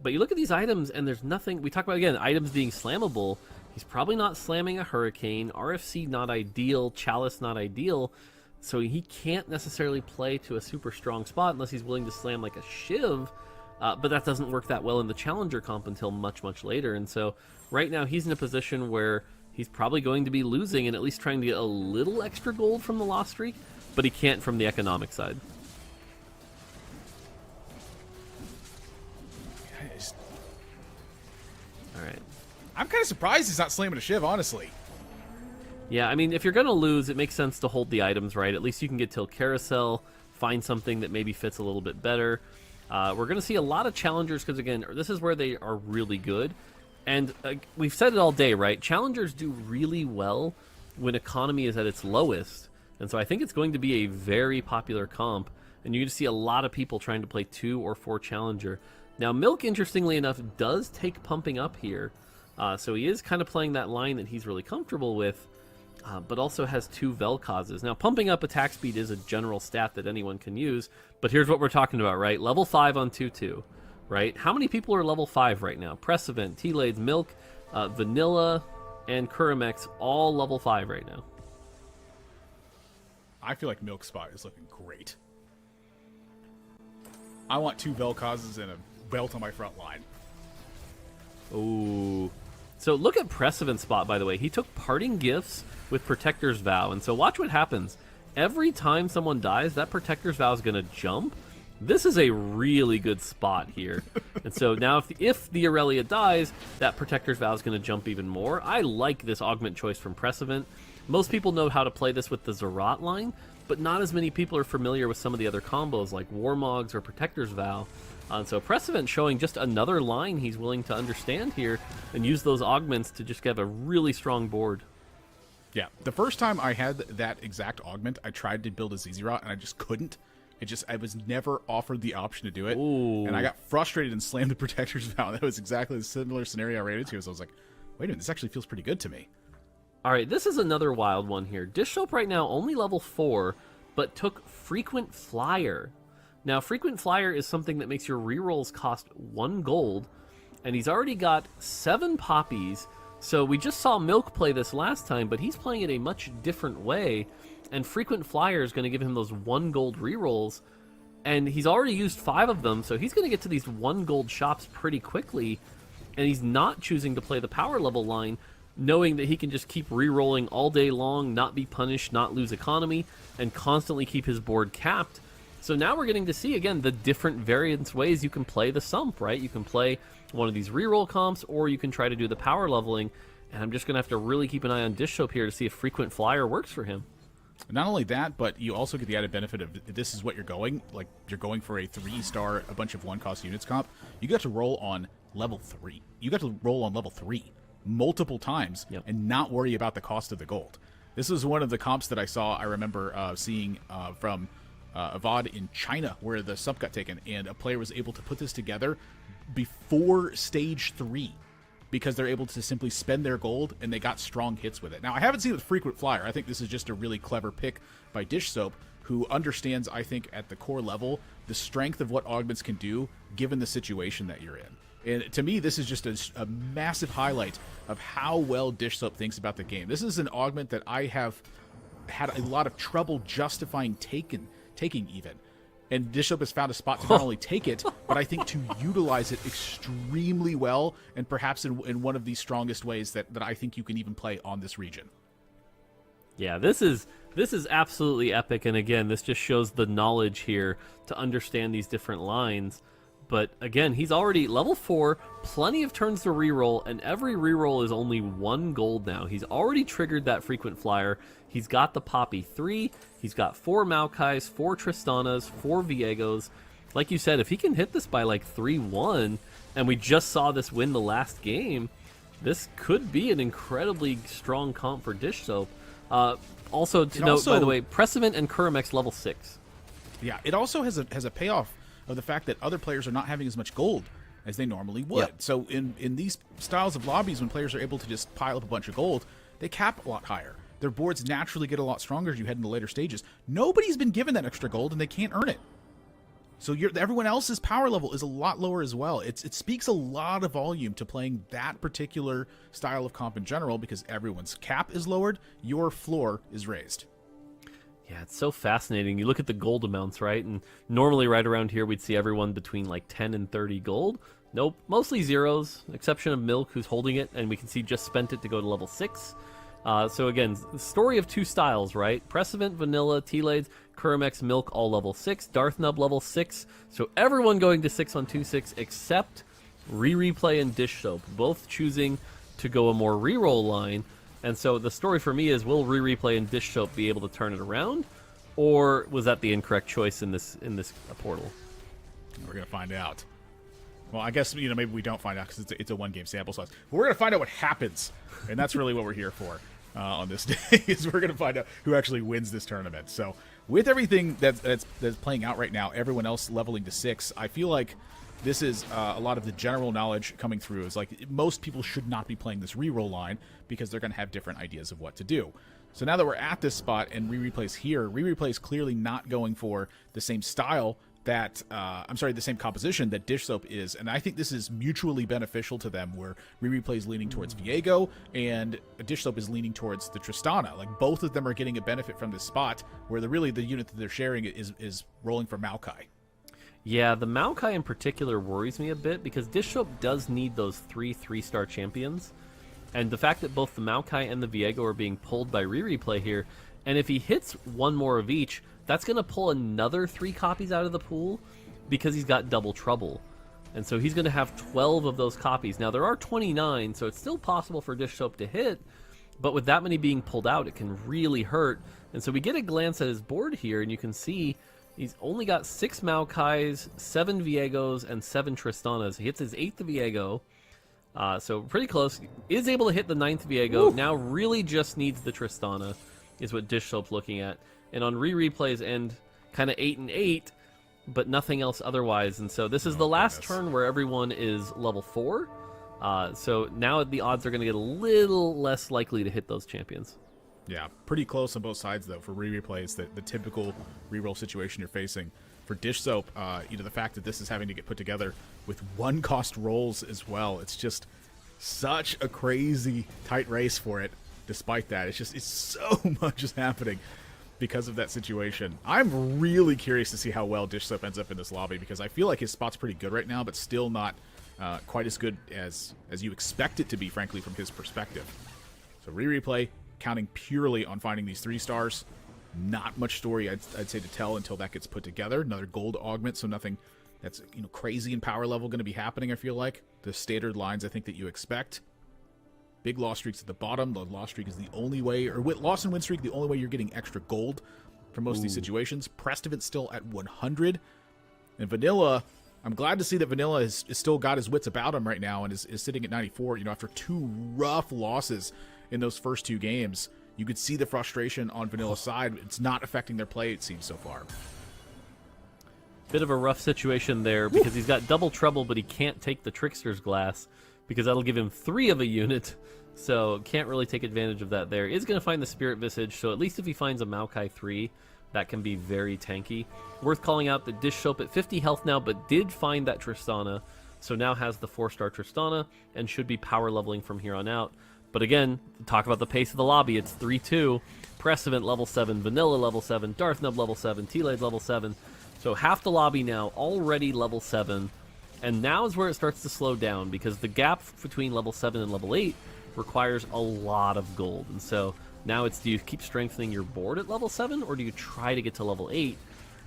But you look at these items and there's nothing. We talk about, again, items being slammable. He's probably not slamming a Hurricane. RFC not ideal. Chalice not ideal. So he can't necessarily play to a super strong spot unless he's willing to slam like a Shiv. But that doesn't work that well in the Challenger comp until much, much later. And so right now he's in a position where he's probably going to be losing and at least trying to get a little extra gold from the loss streak. But he can't from the economic side. All right. I'm kind of surprised he's not slamming a Shiv, honestly. Yeah, I mean, if you're going to lose, it makes sense to hold the items, right? At least you can get Till Carousel, find something that maybe fits a little bit better. We're going to see a lot of challengers because, again, this is where they are really good. And we've said it all day, right? Challengers do really well when economy is at its lowest. And so I think it's going to be a very popular comp. And you're going to see a lot of people trying to play 2 or 4 Challenger. Now, Milk, interestingly enough, does take pumping up here. So he is kind of playing that line that he's really comfortable with, but also has 2 Vel'Kozes. Now, pumping up attack speed is a general stat that anyone can use, but here's what we're talking about, right? Level 5 on 2-2, right? How many people are level 5 right now? Press Event, T-Lades, Milk, Vanilla, and Kurimex, all level 5 right now. I feel like Milk's spot is looking great. I want 2 Vel'Kozes and a belt on my front line. Ooh. So look at Precedent's spot, by the way. He took Parting Gifts with Protector's Vow. And so watch what happens. Every time someone dies, that Protector's Vow is going to jump. This is a really good spot here. And so now if the Aurelia dies, that Protector's Vow is going to jump even more. I like this augment choice from Precedent. Most people know how to play this with the Zerat line, but not as many people are familiar with some of the other combos like Warmogs or Protector's Vow. So Precedent showing just another line he's willing to understand here and use those augments to just have a really strong board. Yeah, the first time I had that exact augment, I tried to build a Zerat and I just couldn't. I was never offered the option to do it. Ooh. And I got frustrated and slammed the Protector's Vow. That was exactly the similar scenario I ran into. So I was like, wait a minute, this actually feels pretty good to me. All right, this is another wild one here. Dish Soap right now only level 4, but took Frequent Flyer. Now, Frequent Flyer is something that makes your rerolls cost 1 gold, and he's already got 7 poppies. So we just saw Milk play this last time, but he's playing it a much different way, and Frequent Flyer is going to give him those 1 gold rerolls, and he's already used 5 of them, so he's going to get to these 1 gold shops pretty quickly, and he's not choosing to play the power level line, knowing that he can just keep rerolling all day long, not be punished, not lose economy, and constantly keep his board capped. So now we're getting to see, again, the different variance ways you can play the Sump, right? You can play one of these reroll comps, or you can try to do the power leveling, and I'm just going to have to really keep an eye on Dish Soap here to see if Frequent Flyer works for him. Not only that, but you also get the added benefit of this is what you're going, like you're going for a 3-star, a bunch of 1-cost units comp. You got to roll on level 3. You got to roll on level 3 multiple times and not worry about the cost of the gold. This is one of the comps that I remember seeing from a VOD in China where the sub got taken, and a player was able to put this together before stage 3 because they're able to simply spend their gold and they got strong hits with it. Now, I haven't seen it with Frequent Flyer. I think this is just a really clever pick by Dish Soap, who understands, I think, at the core level, the strength of what augments can do given the situation that you're in. And to me, this is just a massive highlight of how well Dish Soap thinks about the game. This is an augment that I have had a lot of trouble justifying taking even. And Dish Soap has found a spot to not only take it, but I think to utilize it extremely well, and perhaps in one of the strongest ways that I think you can even play on this region. Yeah, this is absolutely epic, and again, this just shows the knowledge here to understand these different lines. But again, he's already level 4, plenty of turns to reroll, and every reroll is only 1 gold now. He's already triggered that frequent flyer. He's got the Poppy 3, he's got 4 Maokais, 4 Tristanas, 4 Viegos. Like you said, if he can hit this by like 3-1, and we just saw this win the last game, this could be an incredibly strong comp for Dish Soap. Also to note, by the way, Precedent and Kurimex level 6. Yeah, it also has a payoff of the fact that other players are not having as much gold as they normally would. Yep. So in these styles of lobbies, when players are able to just pile up a bunch of gold, they cap a lot higher. Their boards naturally get a lot stronger as you head into later stages. Nobody's been given that extra gold, and they can't earn it. So everyone else's power level is a lot lower as well. It speaks a lot of volume to playing that particular style of comp in general, because everyone's cap is lowered, your floor is raised. Yeah, it's so fascinating. You look at the gold amounts, right? And normally right around here we'd see everyone between like 10 and 30 gold. Nope, mostly zeros, exception of Milk, who's holding it, and we can see just spent it to go to level 6. So again, the story of 2 styles, right? Precedent, Vanilla, T-Lades, Kurimex, Milk, all level 6. Darth Nub level 6. So everyone going to 6 on 2-6 except Replay and Dish Soap, both choosing to go a more reroll line. And so the story for me is, will Replay and Dish Soap be able to turn it around, or was that the incorrect choice in this portal? We're gonna find out. Well, I guess maybe we don't find out because it's a 1-game sample size. But we're gonna find out what happens, and that's really what we're here for on this day. Is we're gonna find out who actually wins this tournament. So with everything that's playing out right now, everyone else leveling to 6, I feel like this is a lot of the general knowledge coming through. Is like most people should not be playing this reroll line because they're going to have different ideas of what to do. So now that we're at this spot and Replay's here, Replay's clearly not going for the same style that, the same composition that Dish Soap is. And I think this is mutually beneficial to them, where Replay's leaning towards Viego and Dish Soap is leaning towards the Tristana. Like both of them are getting a benefit from this spot, where the unit that they're sharing is rolling for Maokai. Yeah, the Maokai in particular worries me a bit, because Dish Soap does need those 3-3-star champions. And the fact that both the Maokai and the Viego are being pulled by Replay here, and if he hits one more of each, that's going to pull another 3 copies out of the pool, because he's got double trouble. And so he's going to have 12 of those copies. Now, there are 29, so it's still possible for Dish Soap to hit, but with that many being pulled out, it can really hurt. And so we get a glance at his board here, and you can see he's only got 6 Maokais, 7 Viegos, and 7 Tristanas. He hits his 8th Viego, so pretty close. Is able to hit the 9th Viego. Ooh. Now really just needs the Tristana, is what Dish Soap's looking at. And on Replay's end, kind of 8 and 8, but nothing else otherwise. And so this is the last turn where everyone is level 4. So now the odds are going to get a little less likely to hit those champions. Yeah, pretty close on both sides, though, for Replays, the typical reroll situation you're facing. For Dish Soap, the fact that this is having to get put together with 1-cost rolls as well, it's just such a crazy tight race for it. Despite that, it's so much is happening because of that situation. I'm really curious to see how well Dish Soap ends up in this lobby, because I feel like his spot's pretty good right now, but still not quite as good as you expect it to be, frankly, from his perspective. So Replay, counting purely on finding these 3 stars. Not much story, I'd say, to tell until that gets put together. Another gold augment, so nothing that's crazy in power level going to be happening, I feel like. The standard lines, I think, that you expect. Big loss streaks at the bottom. The loss streak is the only way, or loss and win streak, the only way you're getting extra gold for most of these situations. Prestivant's still at 100. And Vanilla, I'm glad to see that Vanilla has still got his wits about him right now and is sitting at 94, after 2 rough losses in those first 2 games. You could see the frustration on Vanilla's side. It's not affecting their play, it seems, so far. Bit of a rough situation there, because he's got double trouble, but he can't take the Trickster's Glass, because that'll give him 3 of a unit, so can't really take advantage of that there. Is going to find the Spirit Visage, so at least if he finds a Maokai 3, that can be very tanky. Worth calling out that Dish Soap at 50 health now, but did find that Tristana, so now has the 4-star Tristana, and should be power leveling from here on out. But again, talk about the pace of the lobby. It's 3-2. Precedent level 7, Vanilla level 7, Darth Nub level 7, T-Lades level 7. So half the lobby now already level 7. And now is where it starts to slow down, because the gap between level 7 and level 8 requires a lot of gold. And so now it's, do you keep strengthening your board at level 7, or do you try to get to level 8?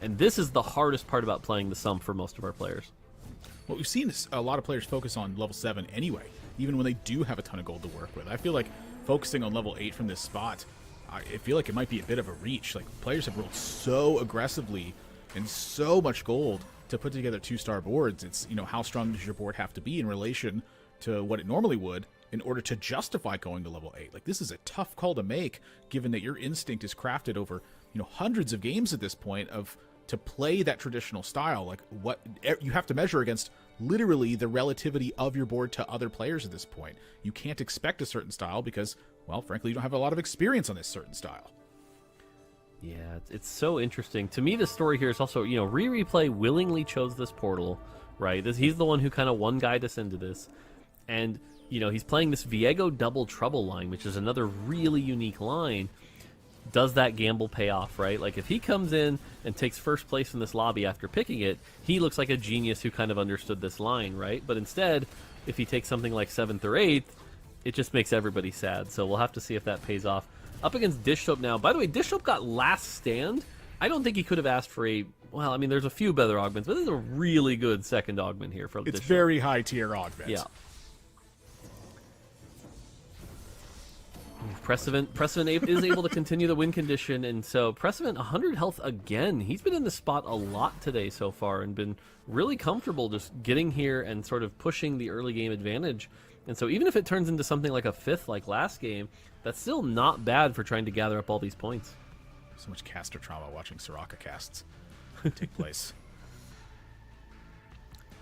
And this is the hardest part about playing the sump for most of our players. what we've seen is a lot of players focus on level 7 anyway, even when they do have a ton of gold to work with. I feel like focusing on level 8 from this spot, I feel like it might be a bit of a reach. Like, players have rolled so aggressively and so much gold to put together 2-star boards. It's, you know, how strong does your board have to be in relation to what it normally would in order to justify going to level 8? Like, this is a tough call to make, given that your instinct is crafted over, you know, hundreds of games at this point to play that traditional style. Like, what you have to measure against literally the relativity of your board to other players at this point. You can't expect a certain style because, well, frankly, you don't have a lot of experience on this certain style. Yeah, it's so interesting. To me, the story here is also, you know, Replay willingly chose this portal, right? He's the one who kind of one guided us into this. And, you know, he's playing this Viego Double Trouble line, which is another really unique line. Does that gamble pay off, right? Like, if he comes in and takes first place in this lobby after picking it, he looks like a genius who kind of understood this line, right? But instead, if he takes something like 7th or 8th, it just makes everybody sad. So we'll have to see if that pays off. Up against Dish Soap now. By the way, Dish Soap got last stand. I don't think he could have asked for a... Well, I mean, there's a few better augments, but this is a really good second augment here for Dish Soap. It's very high-tier augment. Yeah. Precedent is able to continue the win condition, and so Precedent 100 health again. He's been in the spot a lot today so far and been really comfortable just getting here and sort of pushing the early game advantage. And so even if it turns into something like a 5th like last game, that's still not bad for trying to gather up all these points. So much caster trauma watching Soraka casts take place.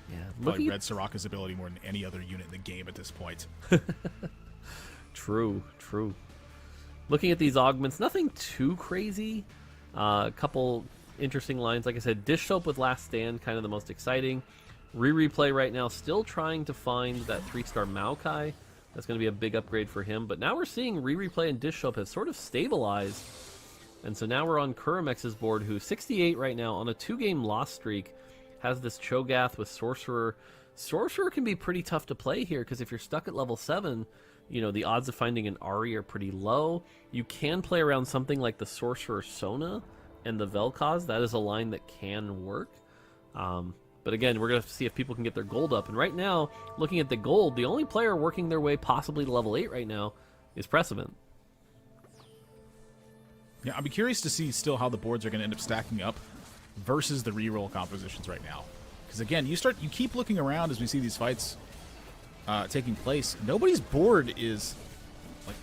Yeah, Probably read Soraka's ability more than any other unit in the game at this point. True. Looking at these augments, nothing too crazy. A couple interesting lines. Like I said, Dish Soap with Last Stand, kind of the most exciting. Replay right now, still trying to find that 3-star Maokai. That's going to be a big upgrade for him. But now we're seeing Replay and Dish Soap have sort of stabilized. And so now we're on Kuramex's board, who's 68 right now on a 2-game loss streak. Has this Cho'Gath with Sorcerer. Sorcerer can be pretty tough to play here, because if you're stuck at level 7... you know, the odds of finding an Ahri are pretty low. You can play around something like the Sorcerer Sona and the Vel'Koz. That is a line that can work. But again, we're going to see if people can get their gold up. And right now, looking at the gold, the only player working their way possibly to level 8 right now is Precedent. Yeah, I'll be curious to see still how the boards are going to end up stacking up versus the reroll compositions right now. Because again, you keep looking around as we see these fights taking place. Nobody's board is like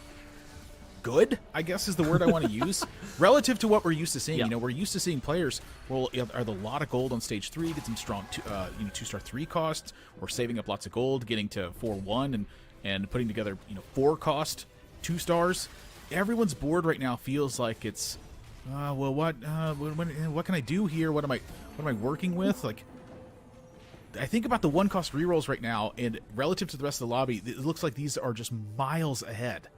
good, I guess is the word I want to use, relative to what we're used to seeing. You know, we're used to seeing players roll a lot of gold on stage 3, get some strong 2-star 3 costs, or saving up lots of gold, getting to 4-1 and putting together 4-cost 2 stars. Everyone's board right now feels like it's well, what can I do here? What am I working with? Like, I think about the 1-cost rerolls right now, and relative to the rest of the lobby, it looks like these are just miles ahead.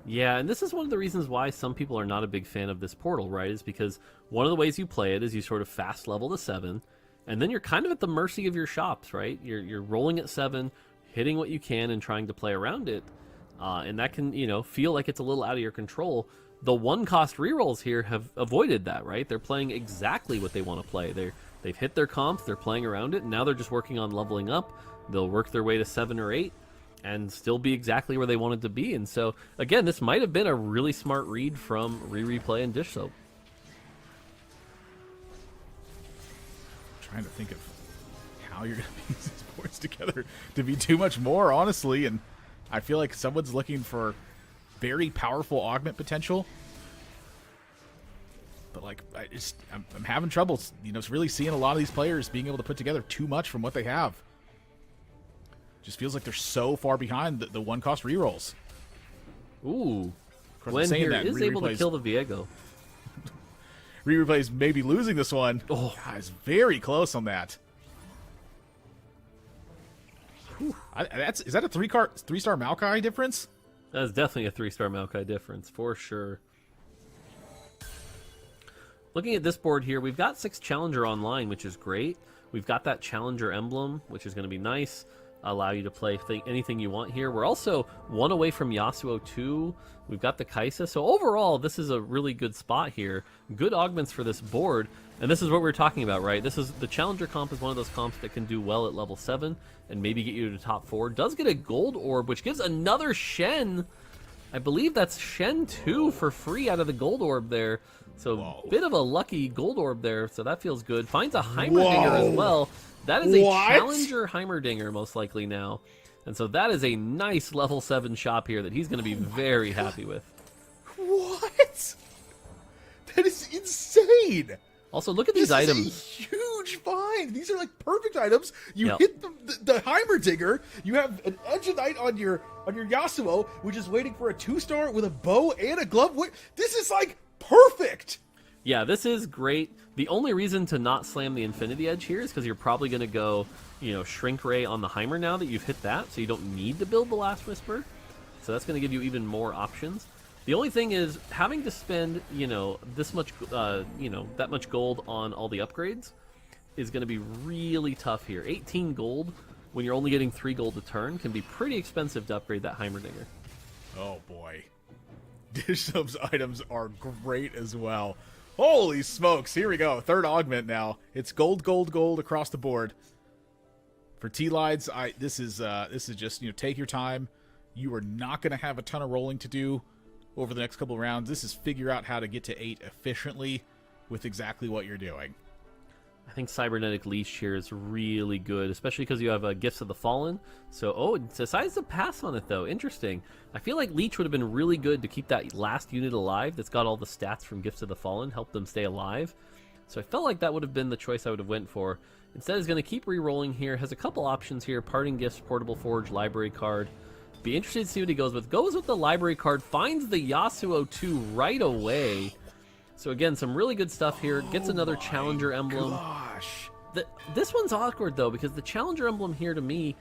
Yeah, and this is one of the reasons why some people are not a big fan of this portal, right? Is because one of the ways you play it is you sort of fast level to 7, and then you're kind of at the mercy of your shops, right? You're rolling at 7, hitting what you can and trying to play around it, and that can, feel like it's a little out of your control. The 1-cost rerolls here have avoided that, right? They're playing exactly what they want to play. They've hit their comps, they're playing around it, and now they're just working on leveling up. They'll work their way to 7 or 8 and still be exactly where they wanted to be. And so, again, this might have been a really smart read from Replay and Dish Soap. Trying to think of how you're going to piece these boards together to be too much more, honestly. And I feel like someone's looking for very powerful augment potential. But like, I'm having trouble, really seeing a lot of these players being able to put together too much from what they have. Just feels like they're so far behind the 1-cost rerolls. Ooh, Gwen here is able to kill the Viego. Replay's maybe losing this one. Oh, guys, very close on that. Is that a 3-star Maokai difference? That's definitely a 3-star Maokai difference for sure. Looking at this board here, we've got 6 Challenger online, which is great. We've got that Challenger emblem, which is going to be nice. Allow you to play anything you want here. We're also 1 away from Yasuo 2. We've got the Kaisa. So overall, this is a really good spot here. Good augments for this board. And this is what we're talking about, right? This is the Challenger comp is one of those comps that can do well at level 7 and maybe get you to top 4. Does get a gold orb, which gives another Shen. I believe that's Shen 2 for free out of the gold orb there. So bit of a lucky gold orb there, so that feels good. Finds a Heimerdinger as well. That is a Challenger Heimerdinger most likely now. And so that is a nice level 7 shop here that he's going to be very happy with. What? That is insane. Also, look at these items. Is a huge find. These are like perfect items. You hit the Heimerdinger. You have an Edgeonite on your Yasuo, which is waiting for a 2-star with a bow and a glove. This is like perfect. Yeah, this is great. The only reason to not slam the Infinity Edge here is because you're probably going to go, Shrink Ray on the Heimer now that you've hit that, so you don't need to build the Last Whisper. So that's going to give you even more options. The only thing is having to spend, this much, that much gold on all the upgrades is going to be really tough here. 18 gold when you're only getting 3 gold a turn can be pretty expensive to upgrade that Heimerdinger. Oh boy. Dish Soap's items are great as well. Holy smokes, here we go. Third augment now. It's gold, gold, gold across the board. For T-Lides, this is just, take your time. You are not going to have a ton of rolling to do over the next couple of rounds. This is figure out how to get to 8 efficiently with exactly what you're doing. I think Cybernetic Leash here is really good, especially because you have Gifts of the Fallen. So, it decides to pass on it, though. Interesting. I feel like Leech would have been really good to keep that last unit alive that's got all the stats from Gifts of the Fallen, help them stay alive. So I felt like that would have been the choice I would have went for. Instead, he's going to keep re-rolling here. Has a couple options here. Parting Gifts, Portable Forge, Library Card. Be interested to see what he goes with. Goes with the Library Card, finds the Yasuo 2 right away. So again, some really good stuff here. Gets another Challenger emblem. Gosh. This one's awkward, though, because the Challenger emblem here to me,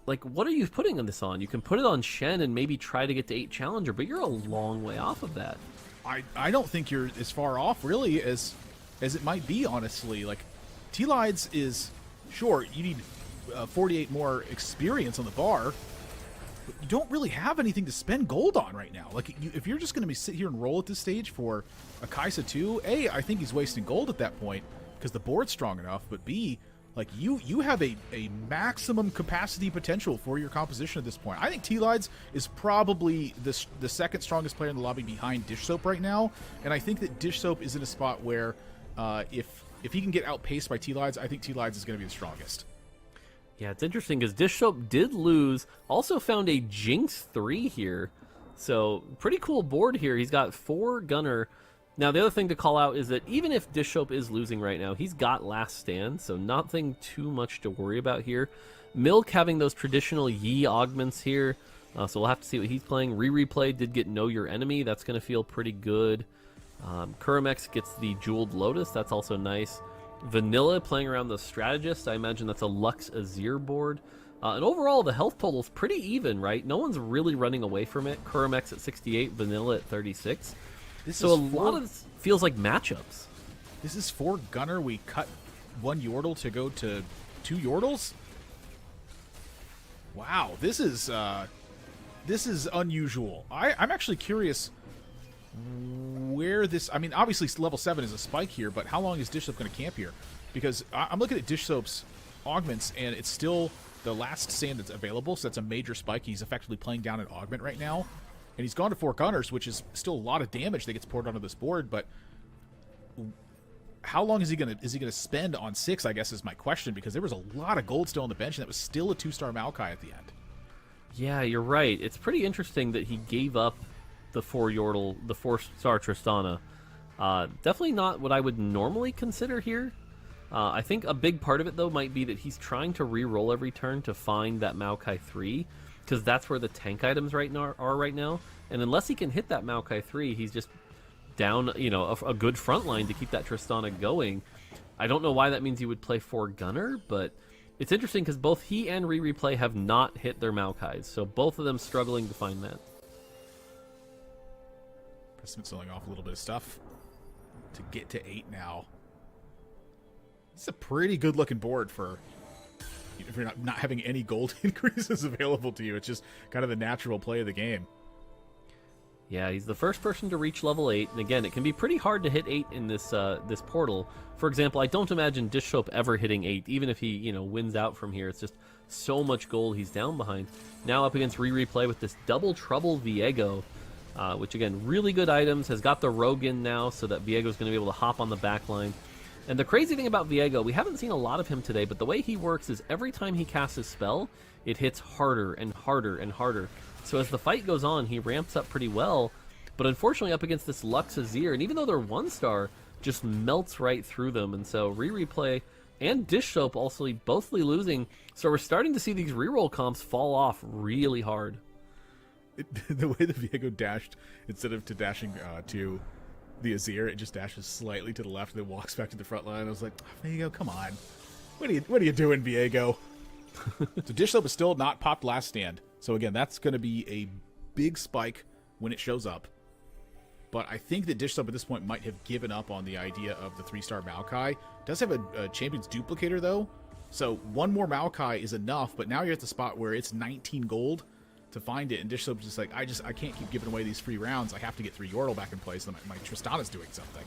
like, what are you putting this on? You can put it on Shen and maybe try to get to 8 Challenger, but you're a long way off of that. I don't think you're as far off, really, as it might be, honestly. Like, T-Lides is, sure, you need 48 more experience on the bar, but you don't really have anything to spend gold on right now. Like, if you're just going to sit here and roll at this stage for a Kaisa 2, A, I think he's wasting gold at that point because the board's strong enough, but B, like, you have a maximum capacity potential for your composition at this point. I think T-Lides is probably the second strongest player in the lobby behind Dish Soap right now, and I think that Dish Soap is in a spot where if he can get outpaced by T-Lides, I think T-Lides is going to be the strongest. Yeah, it's interesting because Dish Soap did lose, also found a Jinx 3 here. So, pretty cool board here. He's got 4 Gunner. Now, the other thing to call out is that even if Dish Soap is losing right now, he's got Last Stand, so nothing too much to worry about here. Milk having those traditional Yi augments here, so we'll have to see what he's playing. Replay did get Know Your Enemy. That's going to feel pretty good. Kurimex gets the Jeweled Lotus. That's also nice. Vanilla playing around the Strategist. I imagine that's a Lux Azir board. And overall, the health total is pretty even, right? No one's really running away from it. Kurimex at 68, Vanilla at 36. So a lot of this feels like matchups. This is 4 Gunner. We cut 1 Yordle to go to 2 Yordles? Wow, this is unusual. I'm actually curious where this... I mean, obviously level 7 is a spike here, but how long is Dish Soap going to camp here? Because I'm looking at Dish Soap's augments, and it's still the last sand that's available, so that's a major spike. He's effectively playing down an augment right now. And he's gone to 4 Gunners, which is still a lot of damage that gets poured onto this board, but how long is he gonna spend on 6, I guess, is my question, because there was a lot of gold still on the bench, and that was still a 2-star Maokai at the end. Yeah, you're right. It's pretty interesting that he gave up the 4 Yordle, the 4-star Tristana. Definitely not what I would normally consider here. I think a big part of it, though, might be that he's trying to re-roll every turn to find that Maokai 3, because that's where the tank items are right now. And unless he can hit that Maokai 3, he's just down, a good front line to keep that Tristana going. I don't know why that means he would play 4 Gunner, but it's interesting because both he and Replay have not hit their Maokais, so both of them struggling to find that. Precedent selling off a little bit of stuff to get to 8 now. It's a pretty good looking board for if you're not having any gold increases available to you. It's just kind of the natural play of the game. Yeah, he's the first person to reach level 8, and again, it can be pretty hard to hit 8 in this this portal. For example, I don't imagine Dishsoap ever hitting 8, even if he, you know, wins out from here. It's just so much gold he's down behind. Now up against Replay with this Double Trouble Viego, which again, really good items, has got the Rogue in now, so that Viego's going to be able to hop on the back line. And the crazy thing about Viego, we haven't seen a lot of him today, but the way he works is every time he casts his spell, it hits harder and harder and harder. So as the fight goes on, he ramps up pretty well, but unfortunately up against this Lux Azir, and even though they're 1-star, just melts right through them. And so Replay and Dishsoap also bothly losing, so we're starting to see these reroll comps fall off really hard. The way the Viego dashed, instead of dashing to the Azir, it just dashes slightly to the left and then walks back to the front line. I was like, oh, Viego, come on. What are you doing, Viego? So Dishsoap is still not popped last stand. So again, that's going to be a big spike when it shows up. But I think that Dishsoap at this point might have given up on the idea of the 3-star Maokai. Does have a Champion's Duplicator, though. So one more Maokai is enough, but now you're at the spot where it's 19 gold to find it. And Dishsoap's just like, I can't keep giving away these free rounds. I have to get 3 Yordle back in place, and my Tristana's doing something.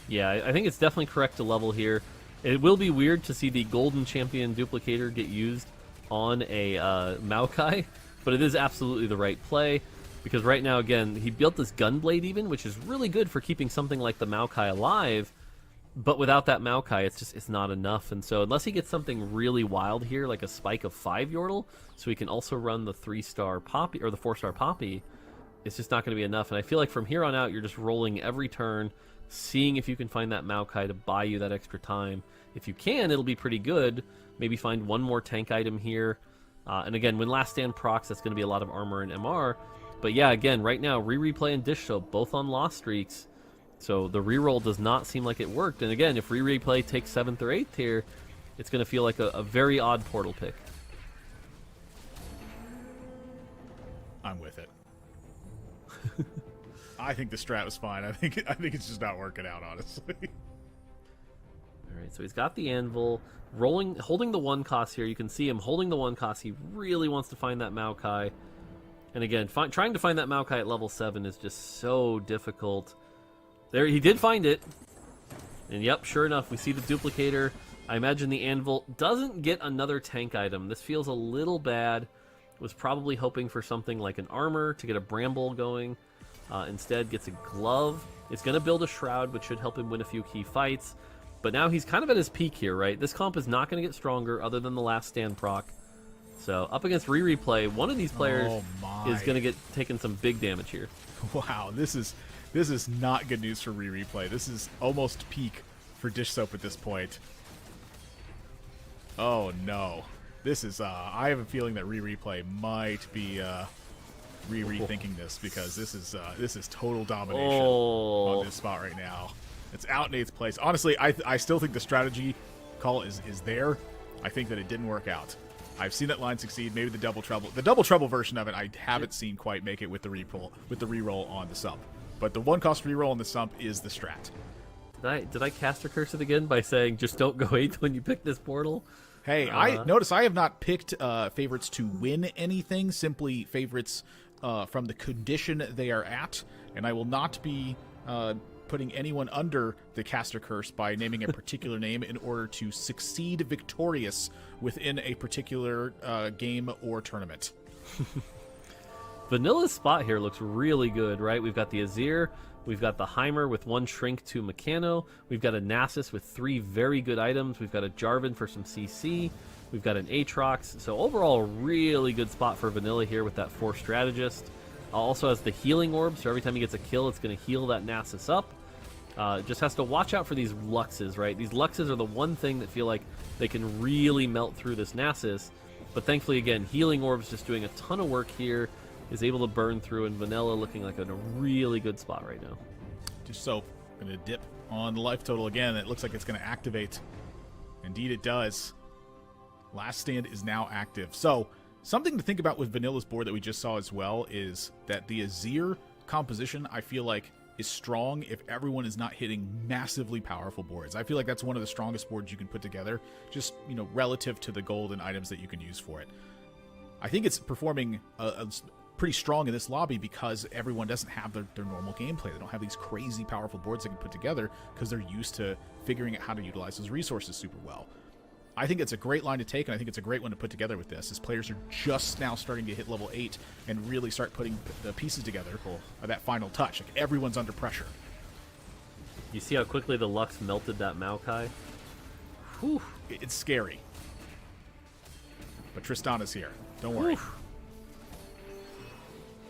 Yeah, I think it's definitely correct to level here. It will be weird to see the Golden Champion Duplicator get used on a Maokai, but it is absolutely the right play, because right now, again, he built this Gunblade even, which is really good for keeping something like the Maokai alive, but without that Maokai, it's not enough. And so unless he gets something really wild here, like a spike of 5 Yordle, so he can also run the 3-star Poppy, or the 4-star Poppy, it's just not going to be enough. And I feel like from here on out, you're just rolling every turn, seeing if you can find that Maokai to buy you that extra time. If you can, it'll be pretty good. Maybe find one more tank item here. And again, when Last Stand procs, that's going to be a lot of armor and MR. But yeah, again, right now, Replay and Dishsoap both on loss streaks. So the reroll does not seem like it worked. And again, if Replay takes 7th or 8th here, it's going to feel like a very odd portal pick. I'm with it. I think the strat was fine. I think it's just not working out, honestly. All right, so he's got the anvil, holding the 1 cost here. You can see him holding the 1 cost. He really wants to find that Maokai. And again, trying to find that Maokai at level 7 is just so difficult. There, he did find it. And yep, sure enough, we see the duplicator. I imagine the anvil doesn't get another tank item. This feels a little bad. Was probably hoping for something like an armor to get a bramble going. Instead, gets a glove. It's going to build a shroud, which should help him win a few key fights. But now he's kind of at his peak here, right? This comp is not going to get stronger other than the Last Stand proc. So up against Replay, one of these players is going to get taken some big damage here. Wow, this is not good news for Replay. This is almost peak for Dishsoap at this point. Oh no, this is. I have a feeling that Replay might be rethinking this, because this is total domination on this spot right now. It's out in 8th place. Honestly, I still think the strategy call is there. I think that it didn't work out. I've seen that line succeed. Maybe the double trouble version of it, I haven't seen quite make it with the reroll on the sump. But the 1-cost reroll on the sump is the strat. Did I caster curse it again by saying just don't go 8th when you pick this portal? Hey, I notice I have not picked favorites to win anything. Simply favorites from the condition they are at, and I will not be putting anyone under the caster curse by naming a particular name in order to succeed victorious within a particular game or tournament. Vanilla's spot here looks really good, right? We've got the Azir, we've got the Heimer with 1 shrink to Meccano, we've got a Nasus with 3 very good items, we've got a Jarvan for some CC, we've got an Aatrox. So overall, a really good spot for Vanilla here with that 4 strategist. Also has the healing orb, so every time he gets a kill, it's going to heal that Nasus up. Just has to watch out for these Luxes, right? These Luxes are the one thing that feel like they can really melt through this Nasus. But thankfully, again, healing orb's just doing a ton of work here. Is able to burn through, and Vanilla looking like in a really good spot right now. Dishsoap going to dip on the life total again. It looks like it's going to activate. Indeed it does. Last Stand is now active. So something to think about with Vanilla's board that we just saw as well is that the Azir composition, I feel like, is strong if everyone is not hitting massively powerful boards. I feel like that's one of the strongest boards you can put together, just, relative to the gold and items that you can use for it. I think it's performing pretty strong in this lobby because everyone doesn't have their normal gameplay. They don't have these crazy powerful boards they can put together because they're used to figuring out how to utilize those resources super well. I think it's a great line to take, and I think it's a great one to put together with this, as players are just now starting to hit level 8 and really start putting the pieces together for that final touch. Like, everyone's under pressure. You see how quickly the Lux melted that Maokai? Whew. It's scary. But Tristana's here. Don't worry. Whew.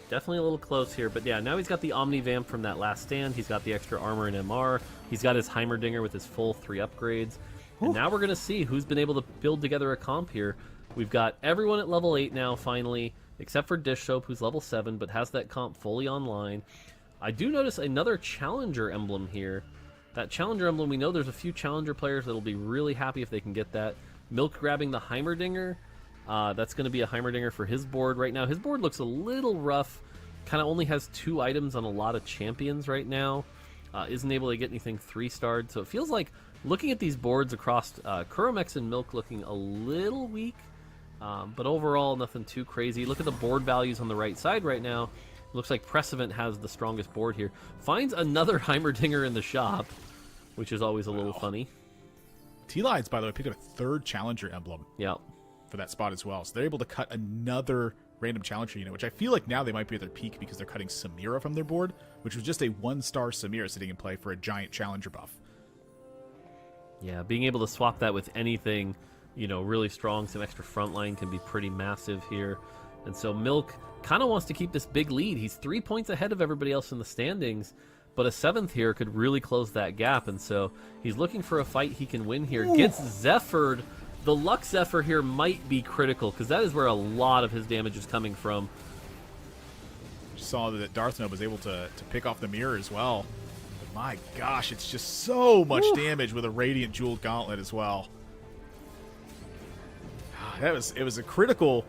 Definitely a little close here, but yeah, now he's got the Omni Vamp from that last stand. He's got the extra armor and MR. He's got his Heimerdinger with his full 3 upgrades. And now we're going to see who's been able to build together a comp here. We've got everyone at level 8 now, finally, except for Dish Soap, who's level 7, but has that comp fully online. I do notice another Challenger emblem here. That Challenger emblem, we know there's a few Challenger players that'll be really happy if they can get that. Milk grabbing the Heimerdinger. That's going to be a Heimerdinger for his board right now. His board looks a little rough. Kind of only has 2 items on a lot of champions right now. Isn't able to get anything 3-starred. So it feels like looking at these boards across Kuromex and Milk looking a little weak. But overall, nothing too crazy. Look at the board values on the right side right now. Looks like Precedent has the strongest board here. Finds another Heimerdinger in the shop, which is always a little funny. T-Lions, by the way, picked up a 3rd Challenger emblem. Yeah. For that spot as well. So they're able to cut another random Challenger unit, which I feel like now they might be at their peak because they're cutting Samira from their board, which was just a 1-star Samira sitting in play for a giant Challenger buff. Yeah, being able to swap that with anything, you know, really strong, some extra frontline can be pretty massive here. And so Milk kind of wants to keep this big lead. He's 3 points ahead of everybody else in the standings, but a 7th here could really close that gap. And so he's looking for a fight he can win here. Ooh. Gets Zephyr'd. The Lux Zephyr here might be critical, because that is where a lot of his damage is coming from. Saw that Darthnob was able to pick off the mirror as well. But my gosh, it's just so much damage with a Radiant Jeweled Gauntlet as well. It was a critical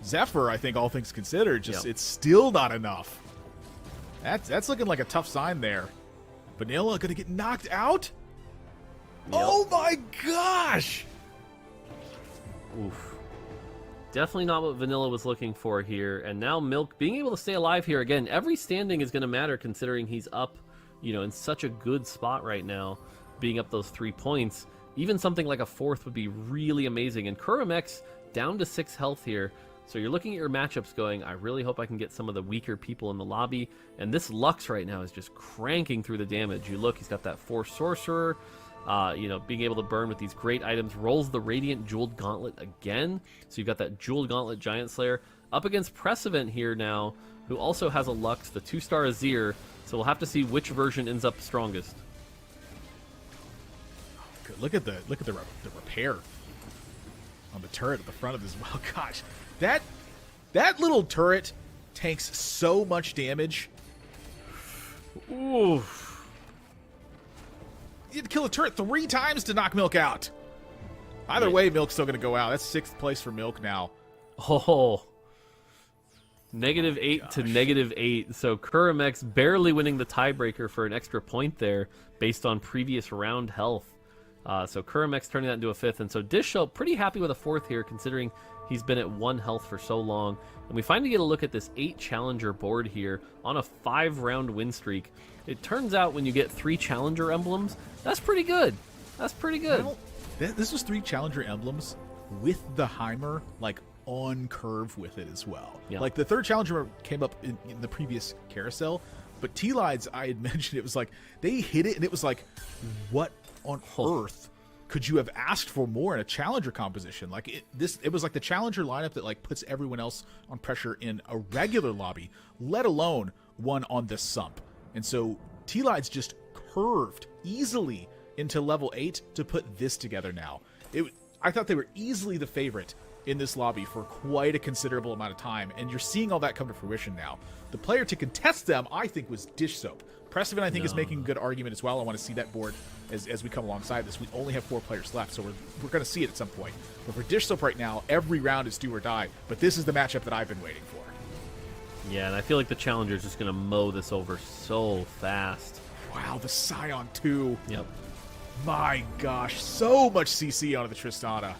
Zephyr, I think, all things considered. Just It's still not enough. That's looking like a tough sign there. Vanilla gonna get knocked out? Yep. Oh my gosh! Oof. Definitely not what Vanilla was looking for here. And now Milk being able to stay alive here. Again, every standing is going to matter considering he's up, you know, in such a good spot right now, being up those 3 points. Even something like a 4th would be really amazing. And Kuromex down to 6 health here. So you're looking at your matchups going, I really hope I can get some of the weaker people in the lobby. And this Lux right now is just cranking through the damage. You look, he's got that 4 Sorcerer. You know, being able to burn with these great items, rolls the Radiant Jeweled Gauntlet again. So you've got that Jeweled Gauntlet Giant Slayer up against Precedent here now, who also has a Lux, the 2-star Azir. So we'll have to see which version ends up strongest. Good. Look at the repair on the turret at the front of this. Well, gosh, that little turret takes so much damage. Oof. You had to kill a turret 3 times to knock Milk out. Either way, Milk's still going to go out. That's 6th place for Milk now. Oh. -8 to -8. So Kuromex barely winning the tiebreaker for an extra point there based on previous round health. So Kuromex turning that into a 5th. And so Disho pretty happy with a 4th here considering he's been at 1 health for so long. And we finally get a look at this 8 Challenger board here on a 5-round win streak. It turns out when you get 3 Challenger emblems, that's pretty good. That's pretty good. Well, this was 3 Challenger emblems with the Heimer, like, on curve with it as well. Yeah. Like, the 3rd Challenger came up in the previous carousel, but T-Lides, I had mentioned, it was like, they hit it, and it was like, what on earth could you have asked for more in a Challenger composition? Like, it was like the Challenger lineup that, like, puts everyone else on pressure in a regular lobby, let alone one on this sump. And so T-Lides just curved easily into level 8 to put this together now. I thought they were easily the favorite in this lobby for quite a considerable amount of time, and you're seeing all that come to fruition now. The player to contest them, I think, was Dish Soap. Precedent, I think, is making a good argument as well. I want to see that board as we come alongside this. We only have 4 players left, so we're going to see it at some point. But for Dish Soap right now, every round is do or die, but this is the matchup that I've been waiting for. Yeah, and I feel like the Challenger is just going to mow this over so fast. Wow, the Scion 2. Yep. My gosh, so much CC onto the Tristana.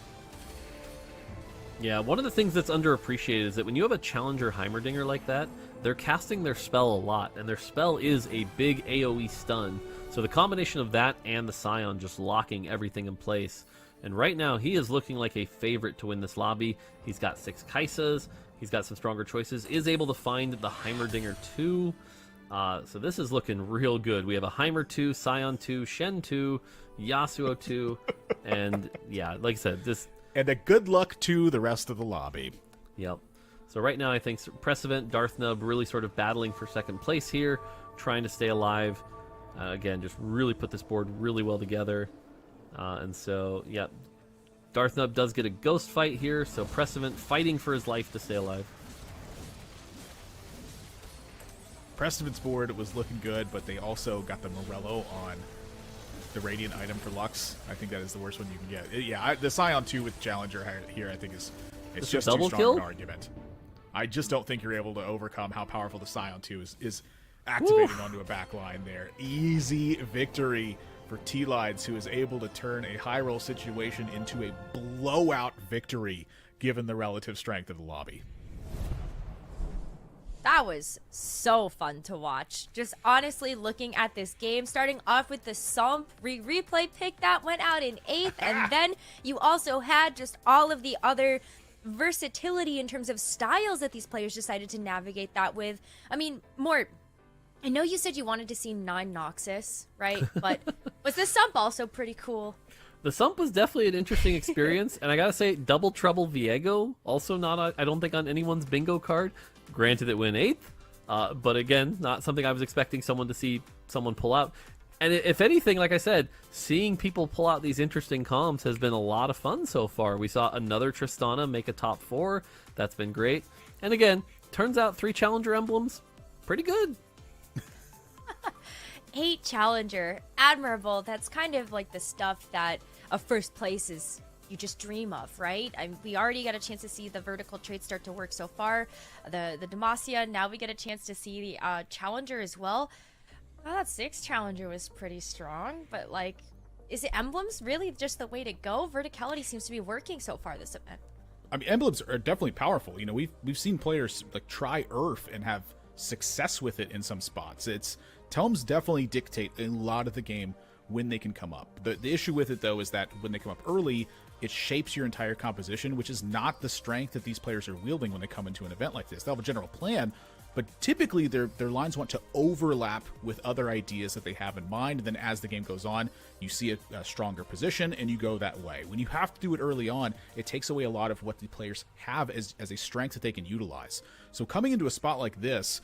Yeah, one of the things that's underappreciated is that when you have a Challenger Heimerdinger like that, they're casting their spell a lot, and their spell is a big AoE stun. So the combination of that and the Scion just locking everything in place. And right now, he is looking like a favorite to win this lobby. He's got 6 Kaisas, he's got some stronger choices, is able to find the Heimerdinger 2. So this is looking real good. We have a Heimer 2, Scion 2, Shen 2, Yasuo 2, and yeah, like I said, this... And a good luck to the rest of the lobby. Yep. So right now, I think Precedent, Darthnub really sort of battling for second place here, trying to stay alive. Again, just really put this board really well together. And so, yeah, Darthnub does get a ghost fight here, so Precedent fighting for his life to stay alive. Precedent's board was looking good, but they also got the Morello on the Radiant item for Lux. I think that is the worst one you can get. The Scion 2 with Challenger here, I think it's just too strong an argument. I just don't think you're able to overcome how powerful the Scion 2 is activating onto a backline there. Easy victory for T-Lides, who is able to turn a high roll situation into a blowout victory, given the relative strength of the lobby. That was so fun to watch. Just honestly looking at this game, starting off with the Sump replay pick that went out in 8th, and then you also had just all of the other versatility in terms of styles that these players decided to navigate that with. I mean, Mort, I know you said you wanted to see 9 Noxus, right? But was the Sump also pretty cool? The Sump was definitely an interesting experience, and I gotta say, Double Trouble Viego, also not, I don't think, on anyone's bingo card. Granted, it went 8th, but again, not something I was expecting someone to see someone pull out. And if anything, like I said, seeing people pull out these interesting comps has been a lot of fun so far. We saw another Tristana make a top 4. That's been great. And again, turns out 3 Challenger emblems, pretty good. 8 Challenger, admirable. That's kind of like the stuff that a first place is you just dream of, right? We already got a chance to see the vertical traits start to work so far. The Demacia, now we get a chance to see the Challenger as well. Well, that 6 Challenger was pretty strong, but like, is it emblems really just the way to go? Verticality seems to be working so far this event. I mean, emblems are definitely powerful. You know, we've seen players like try Earth and have success with it in some spots. Tomes definitely dictate a lot of the game when they can come up. The issue with it, though, is that when they come up early, it shapes your entire composition, which is not the strength that these players are wielding when they come into an event like this. They'll have a general plan, but typically their lines want to overlap with other ideas that they have in mind. And then as the game goes on, you see a stronger position and you go that way. When you have to do it early on, it takes away a lot of what the players have as a strength that they can utilize. So coming into a spot like this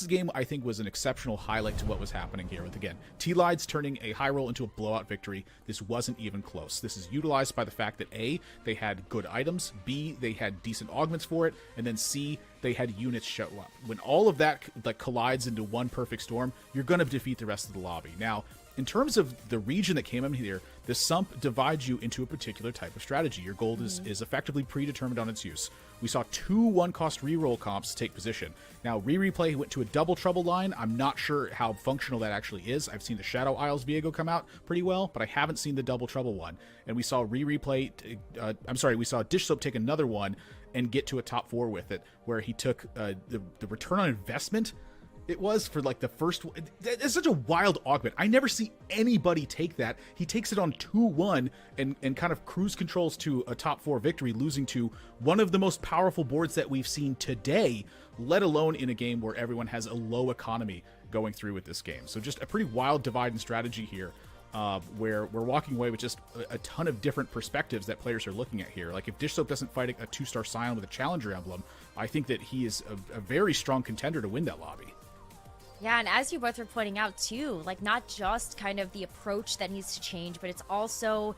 game, I think, was an exceptional highlight to what was happening here with, again, T-Lides turning a high roll into a blowout victory. This wasn't even close. This is utilized by the fact that A, they had good items, B, they had decent augments for it, and then C, they had units show up. When all of that like collides into one perfect storm, you're going to defeat the rest of the lobby. Now, in terms of the region that came in here, the Sump divides you into a particular type of strategy. Your gold is effectively predetermined on its use. We saw 2 1-cost reroll comps take position. Now, Replay went to a double trouble line. I'm not sure how functional that actually is. I've seen the Shadow Isles Viego come out pretty well, but I haven't seen the double trouble one. And we saw we saw Dish Soap take another one and get to a top 4 with it, where he took the return on investment. It was for like the first. It's such a wild augment. I never see anybody take that. He takes it on 2-1 and kind of cruise controls to a top 4 victory, losing to one of the most powerful boards that we've seen today, let alone in a game where everyone has a low economy going through with this game. So just a pretty wild divide and strategy here, where we're walking away with just a ton of different perspectives that players are looking at here. Like if Dish Soap doesn't fight a 2-star Scion with a Challenger emblem, I think that he is a very strong contender to win that lobby. Yeah, and as you both were pointing out too, like not just kind of the approach that needs to change, but it's also,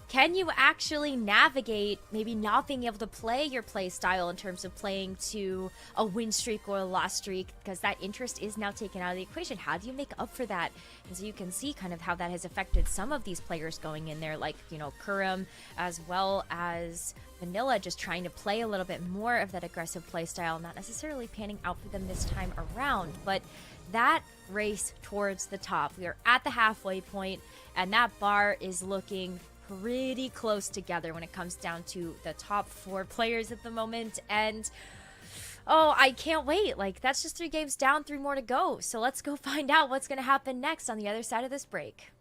can you actually navigate maybe not being able to play your play style in terms of playing to a win streak or a loss streak, because that interest is now taken out of the equation. How do you make up for that? And so you can see kind of how that has affected some of these players going in there, like, you know, Kurum as well as Vanilla, just trying to play a little bit more of that aggressive play style, not necessarily panning out for them this time around. But that race towards the top, we are at the halfway point, and that bar is looking pretty close together when it comes down to the top 4 players at the moment. And oh, I can't wait. Like, that's just 3 games down, 3 more to go. So let's go find out what's going to happen next on the other side of this break.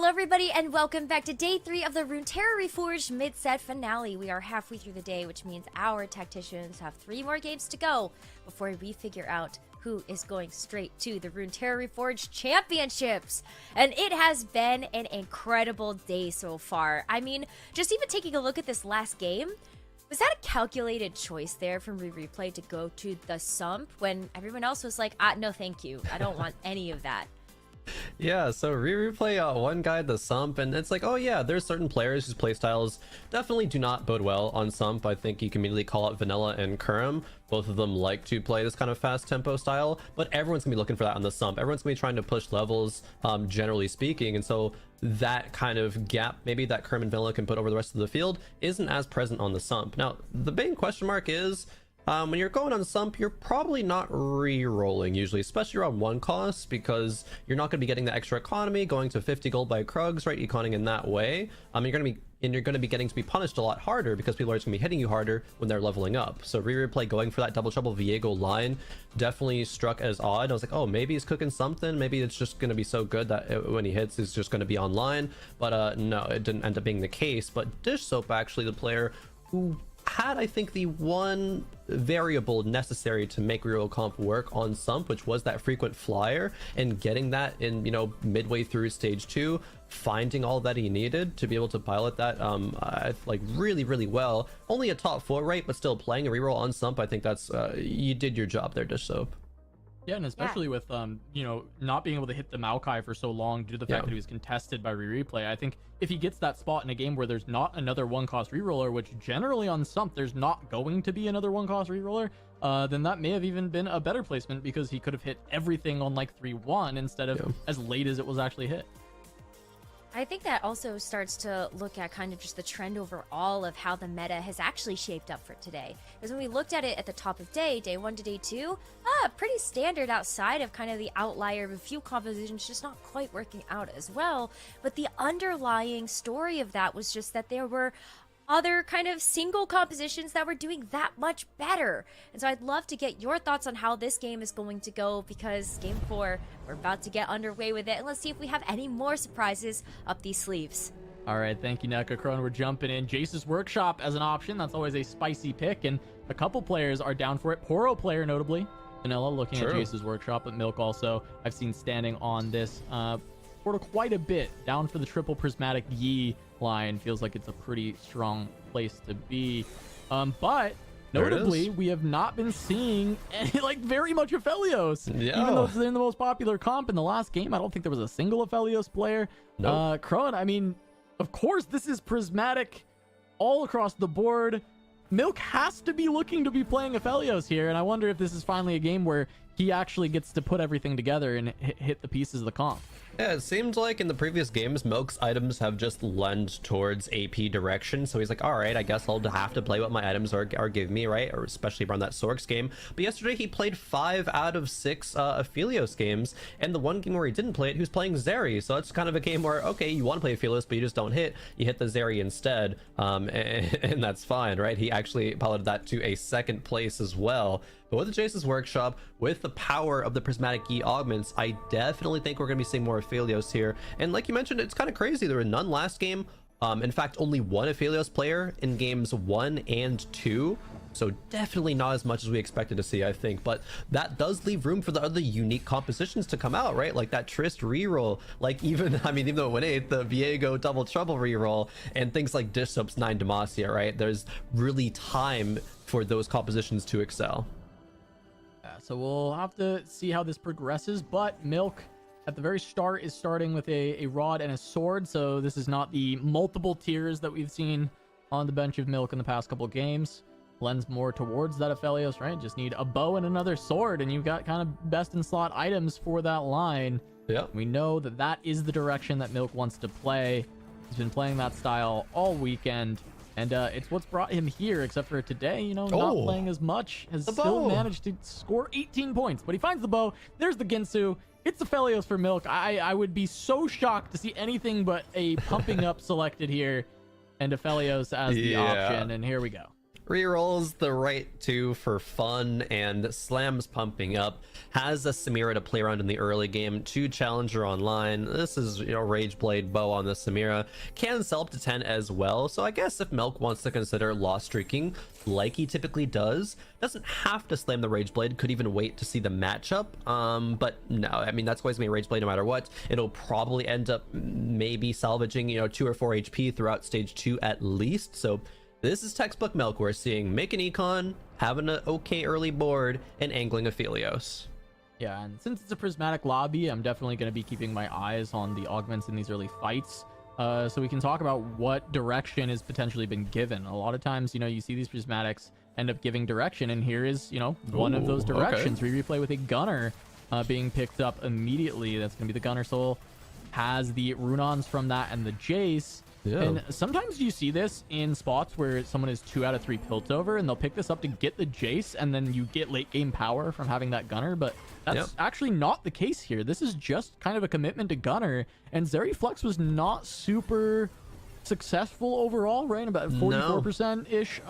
Hello everybody and welcome back to day 3 of the Runeterra Reforged Mid-Set Finale. We are halfway through the day, which means our tacticians have 3 more games to go before we figure out who is going straight to the Runeterra Reforged Championships. And it has been an incredible day so far. I mean, just even taking a look at this last game, was that a calculated choice there from Replay to go to the Sump when everyone else was like, no thank you, I don't want any of that? Yeah, so Replay one guide the Sump, and it's like, oh yeah, there's certain players whose playstyles definitely do not bode well on Sump. I think you can immediately call out Vanilla and Kurum. Both of them like to play this kind of fast tempo style, but everyone's gonna be looking for that on the Sump. Everyone's gonna be trying to push levels, generally speaking, and so that kind of gap maybe that Kurum and Vanilla can put over the rest of the field isn't as present on the Sump. Now, the main question mark is, when you're going on Sump, you're probably not re-rolling usually, especially around 1 cost, because you're not going to be getting the extra economy, going to 50 gold by Krugs, right? Econing in that way. You're going to be getting to be punished a lot harder because people are just going to be hitting you harder when they're leveling up. So Replay going for that double trouble Viego line definitely struck as odd. I was like, oh, maybe he's cooking something. Maybe it's just going to be so good that when he hits, it's just going to be online. But no, it didn't end up being the case. But Dish Soap, actually, the player who had, I think, the one variable necessary to make real comp work on Sump, which was that frequent flyer, and getting that in, midway through stage 2, finding all that he needed to be able to pilot that like really well. Only a top 4 rate, but still playing a reroll on Sump. I think that's you did your job there, Dish Soap. Yeah, and especially with not being able to hit the Maokai for so long due to the fact that he was contested by Replay. I think if he gets that spot in a game where there's not another 1-cost reroller, which generally on Sump there's not going to be another 1-cost reroller, then that may have even been a better placement because he could have hit everything on like 3-1 instead of as late as it was actually hit. I think that also starts to look at kind of just the trend overall of how the meta has actually shaped up for today. Because when we looked at it at the top of day 1 to day 2, pretty standard outside of kind of the outlier of a few compositions just not quite working out as well. But the underlying story of that was just that there were other kind of single compositions that were doing that much better. And so I'd love to get your thoughts on how this game is going to go, because game 4, we're about to get underway with it, and let's see if we have any more surprises up these sleeves. All right, thank you, Neka Crone. We're jumping in. Jace's Workshop as an option. That's always a spicy pick, and a couple players are down for it. Poro player, notably. Vanilla looking at Jace's Workshop, but Milk also I've seen standing on this for quite a bit. Down for the triple prismatic Yi line. Feels like it's a pretty strong place to be. But notably, we have not been seeing any, very much Aphelios. Yeah. Even though it's in the most popular comp in the last game, I don't think there was a single Aphelios player. Nope. Crone, I mean, of course, this is prismatic all across the board. Milk has to be looking to be playing Aphelios here, and I wonder if this is finally a game where he actually gets to put everything together and hit the pieces of the comp. Yeah, it seemed like in the previous games, Milk's items have just lent towards AP direction. So he's like, all right, I guess I'll have to play what my items are give me, right? Or especially around that Sorks game. But yesterday he played 5 out of 6 Aphelios games. And the one game where he didn't play it, he was playing Zeri. So it's kind of a game where, okay, you want to play Aphelios, but you just don't hit. You hit the Zeri instead. And that's fine, right? He actually piloted that to a 2nd place as well. But with the Jace's Workshop, with the power of the Prismatic Yi augments, I definitely think we're going to be seeing more Aphelios here. And like you mentioned, it's kind of crazy. There were none last game. In fact, only 1 Aphelios player in games 1 and 2. So definitely not as much as we expected to see, I think. But that does leave room for the other unique compositions to come out, right? Like that Trist reroll. Like even though it went 8th, the Viego double trouble reroll, and things like Dish Soap's 9 Demacia, right? There's really time for those compositions to excel. So we'll have to see how this progresses, but Milk at the very start is starting with a rod and a sword, so this is not the multiple tiers that we've seen on the bench of Milk in the past couple games. Lends more towards that Aphelios, right? Just need a bow and another sword, and you've got kind of best in slot items for that line. Yeah. We know that that is the direction that Milk wants to play. He's been playing that style all weekend. And it's what's brought him here, except for today, not playing as much, has still managed to score 18 points. But he finds the bow. There's the Ginsu. It's Aphelios for Milk. I would be so shocked to see anything but a pumping up selected here and Aphelios as the option. And here we go. Rerolls the right two for fun, and slams pumping up. Has a Samira to play around in the early game, 2 challenger online. This is, you know, Rageblade bow on the Samira. Can sell up to 10 as well, so I guess if Milk wants to consider loss streaking like he typically does, doesn't have to slam the Rageblade, could even wait to see the matchup. But no, I mean, that's always gonna be Rageblade no matter what. It'll probably end up maybe salvaging, you know, 2 or 4 HP throughout stage 2 at least. So this is textbook Milk. We're seeing make an econ, having an okay early board, and angling Aphelios. Yeah, and since it's a prismatic lobby, I'm definitely going to be keeping my eyes on the augments in these early fights, so we can talk about what direction has potentially been given. A lot of times, you know, you see these prismatics end up giving direction, and here is, you know, one of those directions. Okay. We replay with a gunner being picked up immediately. That's going to be the gunner soul. Has the runons from that and the Jace. Yeah. And sometimes you see this in spots where someone is 2 out of 3 Piltover, and they'll pick this up to get the Jace, and then you get late game power from having that gunner. But that's actually not the case here. This is just kind of a commitment to gunner, and Zeriflex was not super successful overall, right? About 44% ish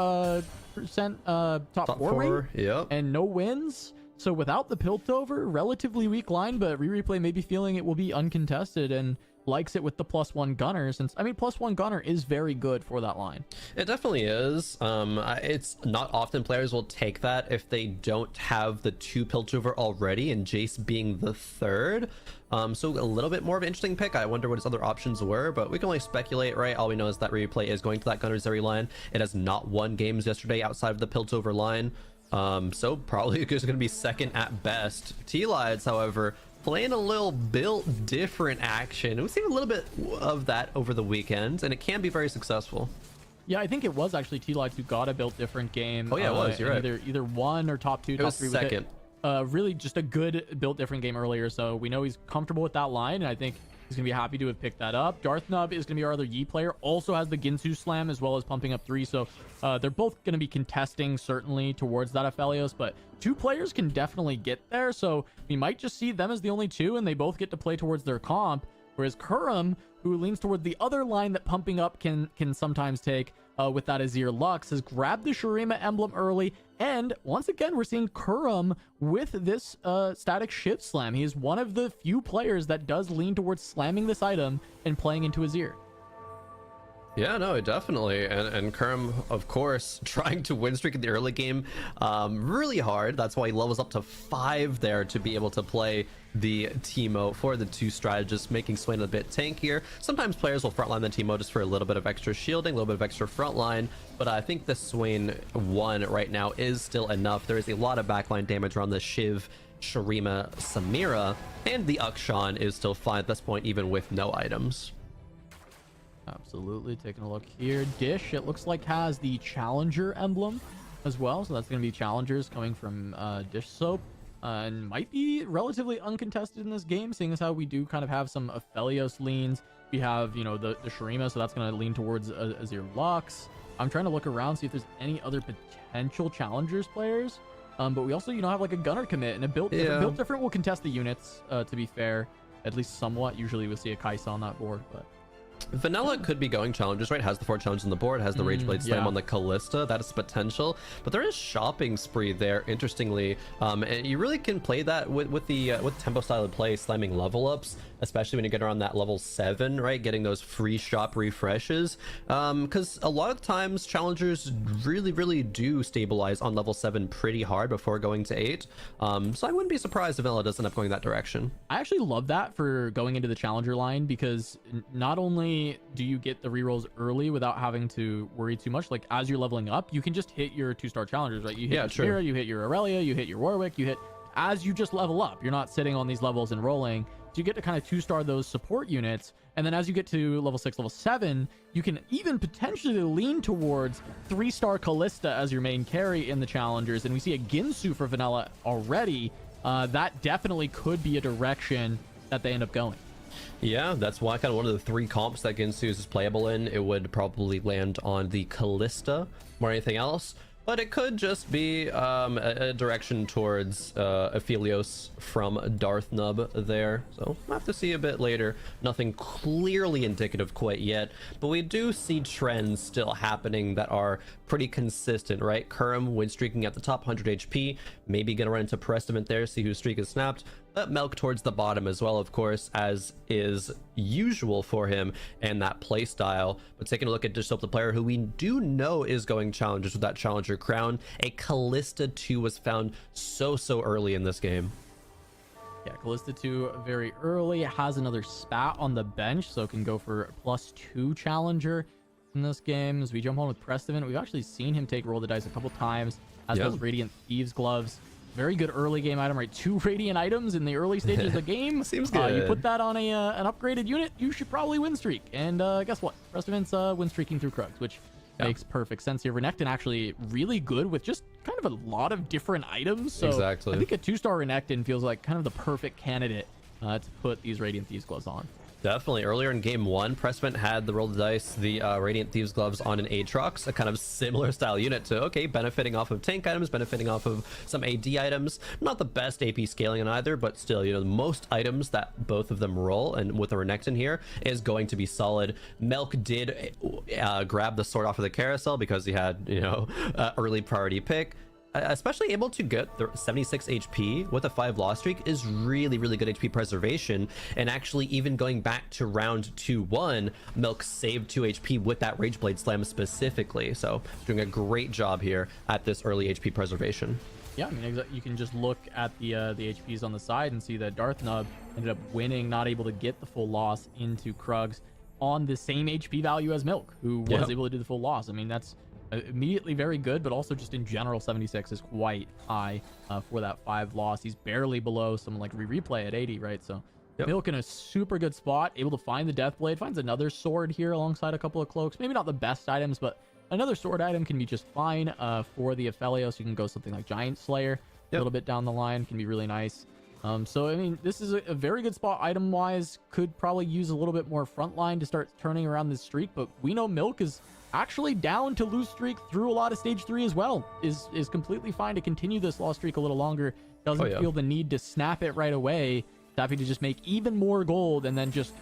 top 4 rate, yep. and no wins. So without the Piltover, relatively weak line, but Re-Replay may be feeling it will be uncontested and likes it with the +1 gunner, since, I mean, +1 gunner is very good for that line. It definitely is. It's not often players will take that if they don't have the 2 Piltover already, and Jace being the 3rd. So a little bit more of an interesting pick. I wonder what his other options were, but we can only speculate, right? All we know is that Replay is going to that Gunner Zeri line. It has not won games yesterday outside of the Piltover line. So probably just going to be second at best. T-Lides, however, playing a little built different action. We've seen a little bit of that over the weekend, and it can be very successful. Yeah, I think it was actually T-Lides who got a built different game. Oh yeah, it was. You're right. Either 1 or top 2, It top was 3. second. Really just a good built different game earlier, so we know he's comfortable with that line, and I think he's gonna be happy to have picked that up. Darthnub is gonna be our other Yi player, also has the Ginsu slam as well as pumping up 3, so they're both gonna be contesting certainly towards that Aphelios, but 2 players can definitely get there, so we might just see them as the only 2, and they both get to play towards their comp, whereas Kurum, who leans toward the other line that pumping up can sometimes take with that Azir Lux, has grabbed the Shurima emblem early, and once again we're seeing Kurum with this static shift slam. He is one of the few players that does lean towards slamming this item and playing into Azir. Yeah, no, definitely. And Kurum, of course, trying to win streak in the early game really hard. That's why he levels up to 5 there to be able to play the Teemo for the 2 strategists, making Swain a bit tankier. Sometimes players will frontline the Teemo just for a little bit of extra shielding, a little bit of extra frontline, but I think the Swain 1 right now is still enough. There is a lot of backline damage around the Shiv, Shurima, Samira, and the Akshan is still fine at this point, even with no items. Absolutely. Taking a look here, Dish, it looks like, has the Challenger emblem as well, so that's going to be challengers coming from Dish Soap, and might be relatively uncontested in this game, seeing as how we do kind of have some Aphelios leans. We have, you know, the Shurima, so that's going to lean towards Azir Lux. I'm trying to look around, see if there's any other potential challengers players, but we also, you know, have like a gunner commit, and a built different will contest the units, to be fair, at least somewhat. Usually we'll see a Kaisa on that board, but Vanilla could be going challenges, right? Has the 4 challenges on the board, has the Rageblade Slam on the Callista. That is potential, but there is shopping spree there, interestingly. And you really can play that with tempo style of play, slamming level ups, especially when you get around that level 7, right? Getting those free shop refreshes. Because a lot of times challengers really do stabilize on level 7 pretty hard before going to 8. So I wouldn't be surprised if Vanilla does end up going that direction. I actually love that for going into the challenger line, because not only do you get the rerolls early without having to worry too much, like as you're leveling up, you can just hit your 2-star challengers, right? You hit your Shurima, you hit your Aurelia, you hit your Warwick, you hit as you just level up. You're not sitting on these levels and rolling. So you get to kind of 2-star those support units, and then as you get to level 6, level 7, you can even potentially lean towards 3-star Callista as your main carry in the challengers. And we see a Ginsu for Vanilla already. That definitely could be a direction that they end up going. Yeah, that's why kind of one of the 3 comps that Ginsu is playable in, it would probably land on the Callista more than anything else. but it could just be a direction towards Aphelios from Darthnub there. So we'll have to see a bit later. Nothing clearly indicative quite yet, but we do see trends still happening that are pretty consistent, right? Kurum win streaking at the top, 100 HP. Maybe gonna run into Prestament there, see whose streak is snapped. But Melk towards the bottom as well, of course, as is usual for him and that play style. But taking a look at Dishope, the player who we do know is going challengers with that challenger crown. A Callista 2 was found so early in this game. Yeah, Callista 2 very early, has another spat on the bench, so can go for +2 challenger in this game. As we jump on with Prestament, we've actually seen him take roll the dice a couple times, as well as Radiant Thieves gloves. Very good early game item, right? 2 Radiant items in the early stages of the game. Seems good. You put that on an upgraded unit, you should probably win streak. And guess what? Prestament's win streaking through Krugs, which makes perfect sense here. Renekton actually really good with just kind of a lot of different items. So exactly. I think a 2-star Renekton feels like kind of the perfect candidate to put these Radiant Thieves gloves on. Definitely. Earlier in game 1, Prestament had the roll the dice, the Radiant Thieves gloves on an Aatrox, a kind of similar style unit to, okay, benefiting off of tank items, benefiting off of some AD items. Not the best AP scaling on either, but still, you know, most items that both of them roll, and with a Renekton here, is going to be solid. Melk did grab the sword off of the carousel because he had, you know, early priority pick. Especially able to get the 76 HP with a 5 loss streak is really good HP preservation. And actually, even going back to round 2-1, Melk saved 2 HP with that Rageblade Slam specifically. So doing a great job here at this early HP preservation. Yeah, I mean, you can just look at the HPs on the side and see that Darthnub ended up winning, not able to get the full loss into Krugs on the same HP value as Milk, who was able to do the full loss. I mean, that's immediately very good, but also just in general 76 is quite high for that 5 loss. He's barely below someone like Replay at 80, right? So Milk in a super good spot, able to find the Deathblade, finds another sword here alongside a couple of cloaks. Maybe not the best items, but another sword item can be just fine for the Aphelios. You can go something like Giant Slayer a little bit down the line, can be really nice. So I mean, this is a very good spot item wise. Could probably use a little bit more frontline to start turning around this streak, but we know Milk is actually down to lose streak through a lot of stage 3 as well. Is completely fine to continue this loss streak a little longer. Doesn't feel the need to snap it right away. Happy to just make even more gold and then just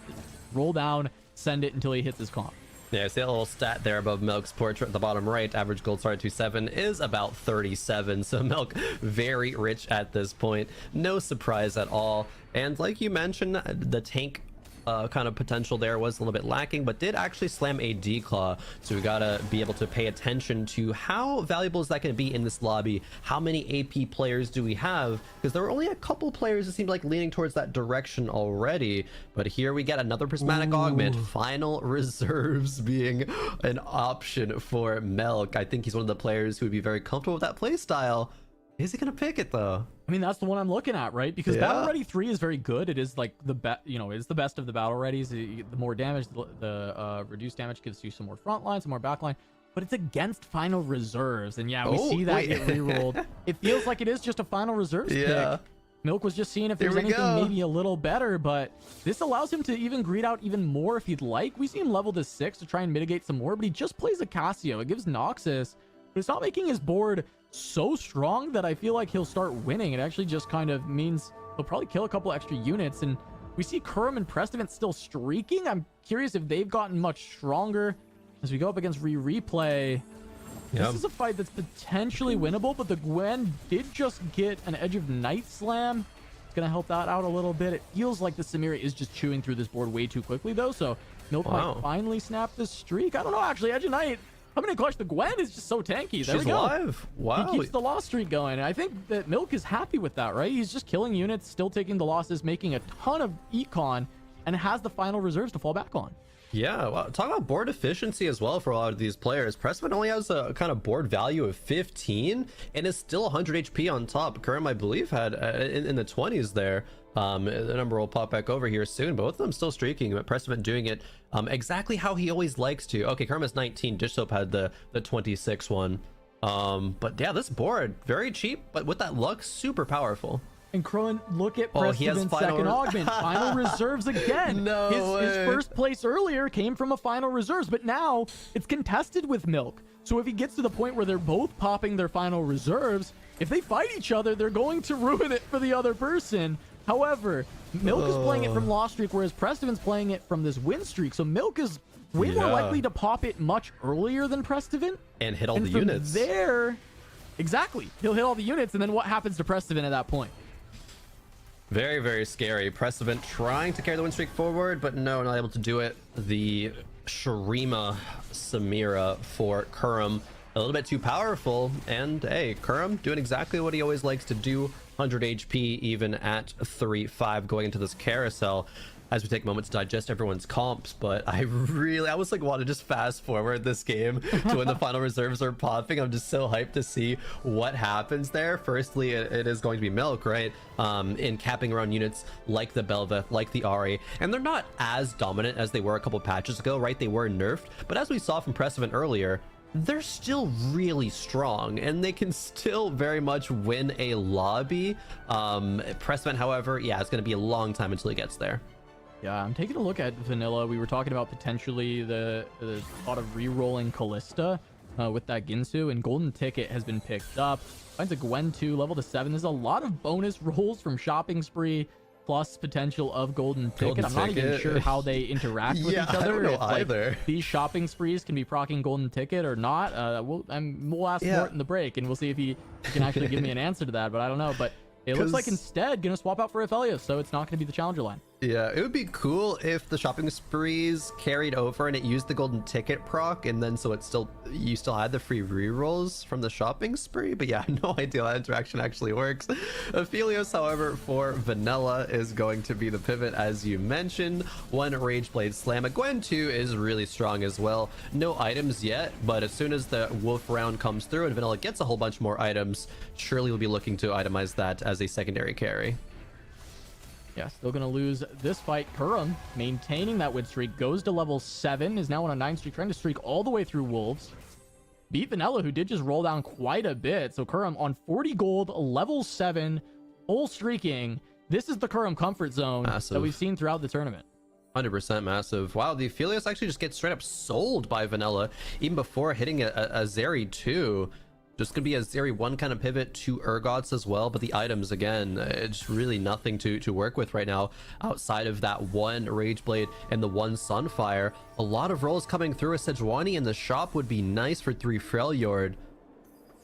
roll down, send it until he hits his comp. Yeah, see that little stat there above Milk's portrait at the bottom right. Average gold star at 27 is about 37. So Milk very rich at this point. No surprise at all. And like you mentioned, the tank kind of potential there was a little bit lacking, but did actually slam a D-Claw. So we gotta be able to pay attention to how valuable is that going to be in this lobby. How many AP players do we have? Because there were only a couple players that seemed like leaning towards that direction already. But here we get another prismatic augment. Final reserves being an option for Melk. I think he's one of the players who would be very comfortable with that play style. Is he gonna pick it though? I mean, that's the one I'm looking at, right? Because Battle Ready 3 is very good. It is like the best, you know, it's the best of the Battle Readies. The more damage, the reduced damage gives you some more front line, some more back line, but it's against Final Reserves. And yeah, we see that get rerolled. It feels like it is just a Final Reserves pick. Milk was just seeing if there's anything maybe a little better, but this allows him to even greed out even more if he'd like. We see him level to 6 to try and mitigate some more, but he just plays a Cassio. It gives Noxus, but it's not making his board so strong that I feel like he'll start winning. It actually just kind of means he'll probably kill a couple extra units. And we see Kurum and Prestament still streaking. I'm curious if they've gotten much stronger as we go up against Replay. This is a fight that's potentially winnable, but the Gwen did just get an Edge of Night Slam. It's going to help that out a little bit. It feels like the Samira is just chewing through this board way too quickly, though. So Milk might finally snap this streak. I don't know, actually. Edge of Night coming in clutch. The Gwen is just so tanky. There we go. Alive. Wow. He keeps the loss streak going. And I think that Milk is happy with that, right? He's just killing units, still taking the losses, making a ton of econ, and has the final reserves to fall back on. Yeah, well, talk about board efficiency as well for a lot of these players. Prestament only has a kind of board value of 15 and is still 100 HP on top. Kurum, I believe, had in the 20s there. The number will pop back over here soon. Both of them still streaking, but Prestament doing it exactly how he always likes to. Okay, Kurum is 19. Dish Soap had the 26 one. But yeah, this board, very cheap, but with that luck, super powerful. And Crowan, look at Prestament's second augment. Final reserves again. His first place earlier came from a final reserves, but now it's contested with Milk. So if he gets to the point where they're both popping their final reserves, if they fight each other, they're going to ruin it for the other person. However, Milk is playing it from loss streak, whereas Prestiven's playing it from this win streak. So Milk is way more likely to pop it much earlier than Prestiven. And hit all the units. There, exactly. He'll hit all the units, and then what happens to Prestiven at that point? Very, very scary. Prestiven trying to carry the win streak forward, but no, not able to do it. The Shurima Samira for Kurum, a little bit too powerful. And hey, Kurum doing exactly what he always likes to do. 100 HP even at 3-5 going into this carousel. As we take a moment to digest everyone's comps, but I was like, want to just fast forward this game to when the final reserves are popping. I'm just so hyped to see what happens there. Firstly, it is going to be Milk, right? In capping around units like the Bel'Veth, like the Ahri, and they're not as dominant as they were a couple patches ago, right? They were nerfed, but as we saw from Prestiven earlier, they're still really strong and they can still very much win a lobby. Prestiven, however, yeah, it's going to be a long time until he gets there. Yeah, I'm taking a look at Vanilla. We were talking about potentially the thought of re-rolling Callista with that Ginsu, and Golden Ticket has been picked up. Finds a Gwen 2, level to 7. There's a lot of bonus rolls from Shopping Spree, plus potential of Golden Ticket. I'm not even sure how they interact with each other. I don't know either. Like, these Shopping Sprees can be proccing Golden Ticket or not. We'll ask Mort in the break, and we'll see if he can actually give me an answer to that, but I don't know. But it looks like instead going to swap out for Aphelios, so it's not going to be the challenger line. Yeah, it would be cool if the Shopping Sprees carried over and it used the Golden Ticket proc, and then so you still had the free rerolls from the Shopping Spree. But yeah, no idea how that interaction actually works. Aphelios, however, for Vanilla is going to be the pivot, as you mentioned. One Rageblade Slam. A Gwen 2 is really strong as well. No items yet, but as soon as the Wolf round comes through and Vanilla gets a whole bunch more items, surely we'll be looking to itemize that as a secondary carry. Yeah, still going to lose this fight. Kurum maintaining that win streak, goes to level 7, is now on a 9 streak, trying to streak all the way through Wolves. Beat Vanilla, who did just roll down quite a bit. So Kurum on 40 gold, level 7, full streaking. This is the Kurum comfort zone that we've seen throughout the tournament. 100% massive. Wow, the Aphelios actually just gets straight up sold by Vanilla, even before hitting a Zeri 2. Just gonna be a Zeri 1 kind of pivot to Urgots as well, but the items, again, it's really nothing to work with right now outside of that one Rageblade and the one Sunfire. A lot of rolls coming through. A Sejuani in the shop would be nice for 3 Freljord.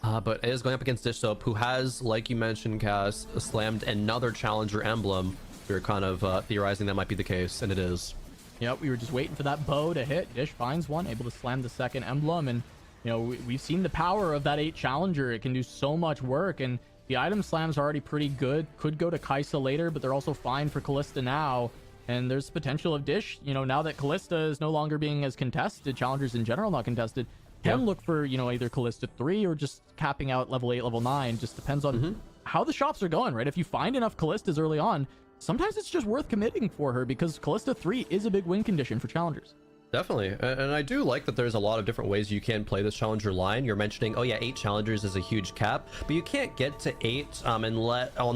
But it is going up against Dish Soap, who has, like you mentioned, Cass, slammed another Challenger emblem. We were kind of theorizing that might be the case, and it is. Yep, we were just waiting for that bow to hit. Dish finds one, able to slam the second emblem, and you know, we've seen the power of that 8 Challenger. It can do so much work, and the item slams are already pretty good. Could go to Kaisa later, but they're also fine for Callista now. And there's potential of Dish, you know, now that Callista is no longer being as contested, Challengers in general not contested, can look for, you know, either Callista 3 or just capping out level 8, level 9. Just depends on how the shops are going, right? If you find enough Callistas early on, sometimes it's just worth committing for her, because Callista 3 is a big win condition for Challengers. Definitely, and I do like that there's a lot of different ways you can play this Challenger line. You're mentioning, oh yeah, 8 Challengers is a huge cap, but you can't get to 8 on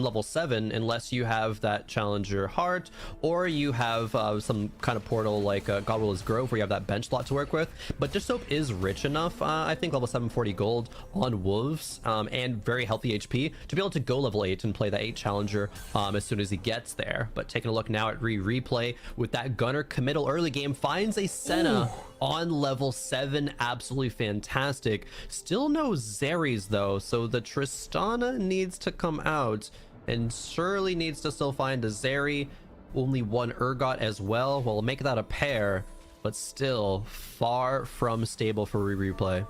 level 7 unless you have that Challenger Heart, or you have some kind of portal like Godwill's Grove, where you have that bench slot to work with. But Dish Soap is rich enough, I think level 740 gold on Wolves, and very healthy HP to be able to go level 8 and play that 8 Challenger as soon as he gets there. But taking a look now at replay with that Gunner committal early game, finds a Senna on level 7, absolutely fantastic. Still no Zeris though, so the Tristana needs to come out, and surely needs to still find a Zeri. Only one Urgot as well. We'll make that a pair, but still far from stable for replay.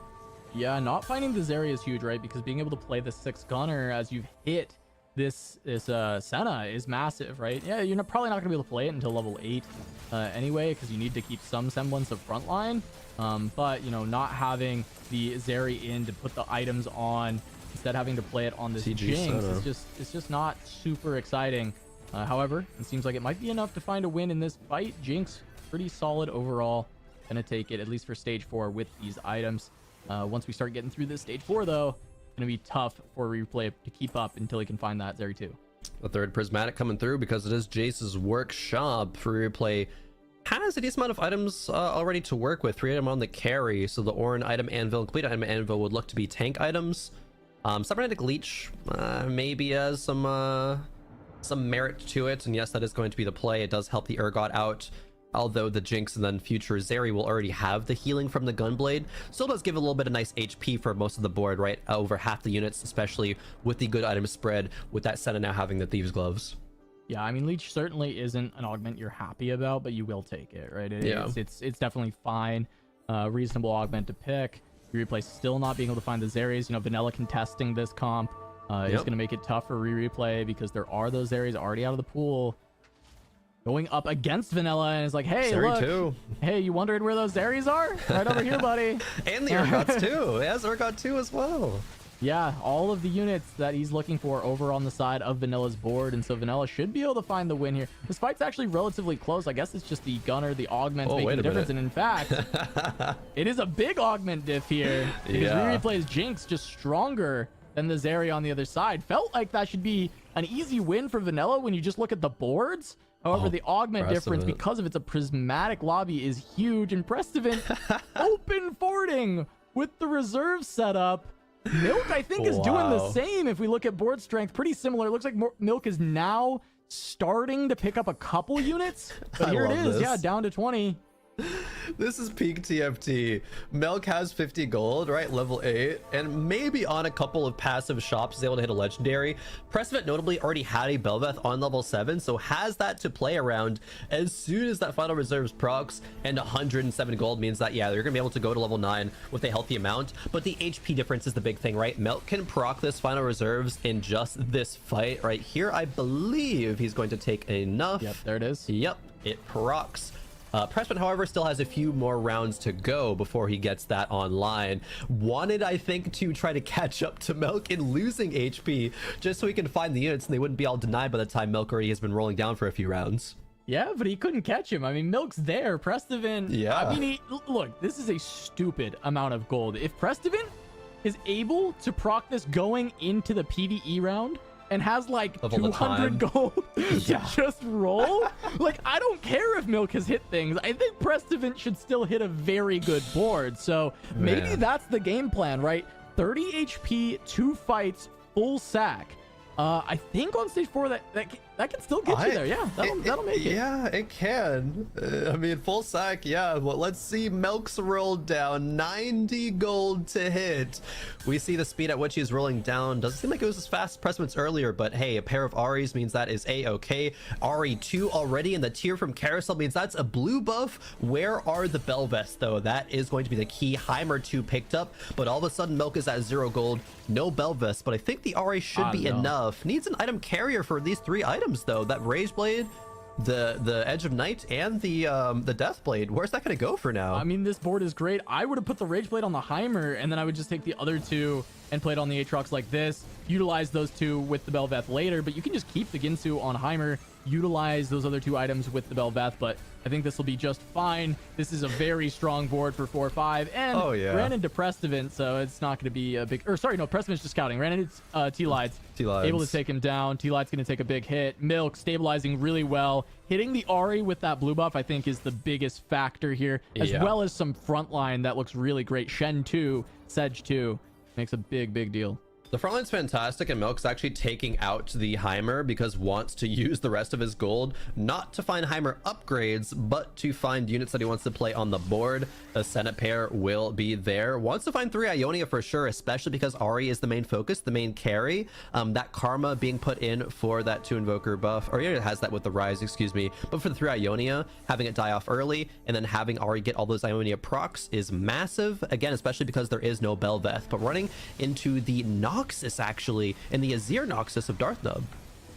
Yeah, not finding the Zeri is huge, right? Because being able to play the 6 Gunner as you've hit this Senna is massive, right? Yeah, you're probably not gonna be able to play it until level 8 anyway, because you need to keep some semblance of frontline. But you know, not having the Zeri in to put the items on, instead having to play it on this Jinx, it's just not super exciting. However, it seems like it might be enough to find a win in this fight. Jinx pretty solid overall, gonna take it at least for stage 4 with these items. Once we start getting through this stage 4 though, gonna be tough for replay to keep up until he can find that Zeri 2. The third Prismatic coming through, because it is Jace's workshop. For replay has a decent amount of items already to work with. 3 of them on the carry, so the Orin item anvil and complete item anvil would look to be tank items. Cybernetic Leech maybe has some merit to it, and yes, that is going to be the play. It does help the Urgot out, although the Jinx and then future Zeri will already have the healing from the Gunblade. Still does give a little bit of nice HP for most of the board, right? Over half the units, especially with the good item spread, with that Senna now having the Thieves Gloves. Yeah, I mean, Leech certainly isn't an augment you're happy about, but you will take it, right? It's definitely fine. Reasonable augment to pick. Replay still not being able to find the Zeris. You know, Vanilla contesting this comp is going to make it tough for replay because there are those Zeris already out of the pool. Going up against Vanilla, and it's like, hey, Zeri look, too. Hey, you wondered where those Zeris are? Right over here, buddy. And the Urgots too. It has Urgot too as well. Yeah, all of the units that he's looking for over on the side of Vanilla's board, and so Vanilla should be able to find the win here. This fight's actually relatively close. I guess it's just the gunner, the augments making the difference, and in fact, it is a big augment diff here. Because Replay Jinx just stronger than the Zeri on the other side. Felt like that should be an easy win for Vanilla when you just look at the boards. However, the augment difference, because of it's a prismatic lobby, is huge, and Prestivan open fording with the reserve setup. Milk, I think, is doing the same. If we look at board strength, pretty similar. It looks like Milk is now starting to pick up a couple units. But here it is. Yeah, down to 20. This is peak TFT. Milk has 50 gold, right? Level 8. And maybe on a couple of passive shops is able to hit a legendary. Prestivan notably already had a Belveth on level 7, so has that to play around as soon as that final reserves procs, and 107 gold means that, yeah, they're gonna be able to go to level 9 with a healthy amount. But the HP difference is the big thing, right? Milk can proc this final reserves in just this fight right here. I believe he's going to take enough. Yep, there it is. Yep, it procs. Pressman, however, still has a few more rounds to go before he gets that online. Wanted, I think, to try to catch up to Milk in losing HP, just so he can find the units and they wouldn't be all denied by the time Milk already has been rolling down for a few rounds. Yeah, but he couldn't catch him. I mean, Milk's there. Prestivan, yeah. I mean, look, this is a stupid amount of gold. If Prestivan is able to proc this going into the PvE round, and has like 200 gold to just roll. Like, I don't care if Milk has hit things. I think Prestivan should still hit a very good board. So maybe that's the game plan, right? 30 HP, 2 fights, full sack. I think on stage 4 that can still get you there. Yeah, that'll make it. Yeah, it can. I mean, full sack. Yeah. Well, let's see. Milk's rolled down 90 gold to hit. We see the speed at which he's rolling down. Doesn't seem like it was as fast as Prestivan's earlier, but hey, a pair of Aries means that is a-okay. Ari 2 already in the tier from Carousel means that's a blue buff. Where are the Belvest though? That is going to be the key. Heimer 2 picked up, but all of a sudden Milk is at 0 gold. No Belvest, but I think the Ari should be enough. Needs an item carrier for these 3 items though. That Rage Blade, the Edge of Night, and the Death Blade. Where's that gonna go for now? I mean, this board is great. I would have put the Rage Blade on the Heimer, and then I would just take the other 2 and play it on the Aatrox like this. Utilize those 2 with the Belveth later, but you can just keep the Ginsu on Heimer. Utilize those other 2 items with the Belveth, but I think this will be just fine. This is a very strong board for 4-5, and ran into Prestivan, so it's not going to be a big... Or sorry, no, Prestivan's just scouting. Ran into T-Lides. Able to take him down. T-Lide's going to take a big hit. Milk stabilizing really well. Hitting the Ari with that blue buff, I think, is the biggest factor here, as well as some frontline that looks really great. Shen 2, Sedge 2. Makes a big deal. The frontline's fantastic, and Milk's actually taking out the Heimer because wants to use the rest of his gold, not to find Heimer upgrades, but to find units that he wants to play on the board. A Senate pair will be there. Wants to find 3 Ionia for sure, especially because Ari is the main focus, the main carry. That Karma being put in for that 2 Invoker buff, or it has that with the Rise, excuse me. But for the 3 Ionia, having it die off early, and then having Ari get all those Ionia procs is massive. Again, especially because there is no Belveth, but running into the Noxus actually, and the Azir Noxus of Darthnub.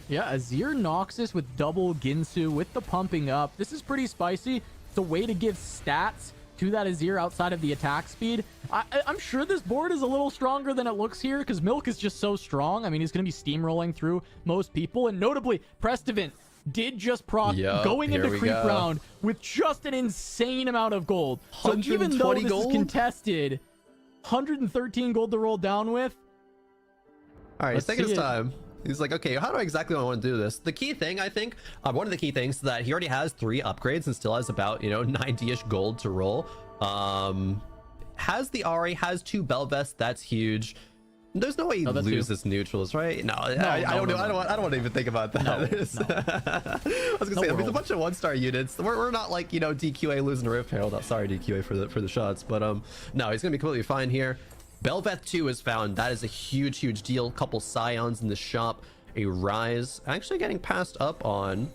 Yeah, Azir Noxus with double Ginsu with the pumping up. This is pretty spicy. It's a way to give stats to that Azir outside of the attack speed. I'm sure this board is a little stronger than it looks here because Milk is just so strong. I mean, he's going to be steamrolling through most people, and notably, Prestivan did just proc going into creep round with just an insane amount of gold. So even though this is contested, 113 gold to roll down with. All right, he's taking his time. He's like, okay, how do I exactly want to do this? The key thing, I think, one of the key things is that he already has 3 upgrades and still has about, 90-ish gold to roll. Has the Ari, has 2 Belvests. That's huge. There's no way he loses neutrals, right? No, I don't want to even think about that. I was gonna say, it's a bunch of 1-star units. We're not like, DQA losing Rift Herald. Sorry, DQA for the shots, but no, he's gonna be completely fine here. Belveth 2 is found. That is a huge deal. Couple Scions in the shop. A Rise. Actually getting passed up on.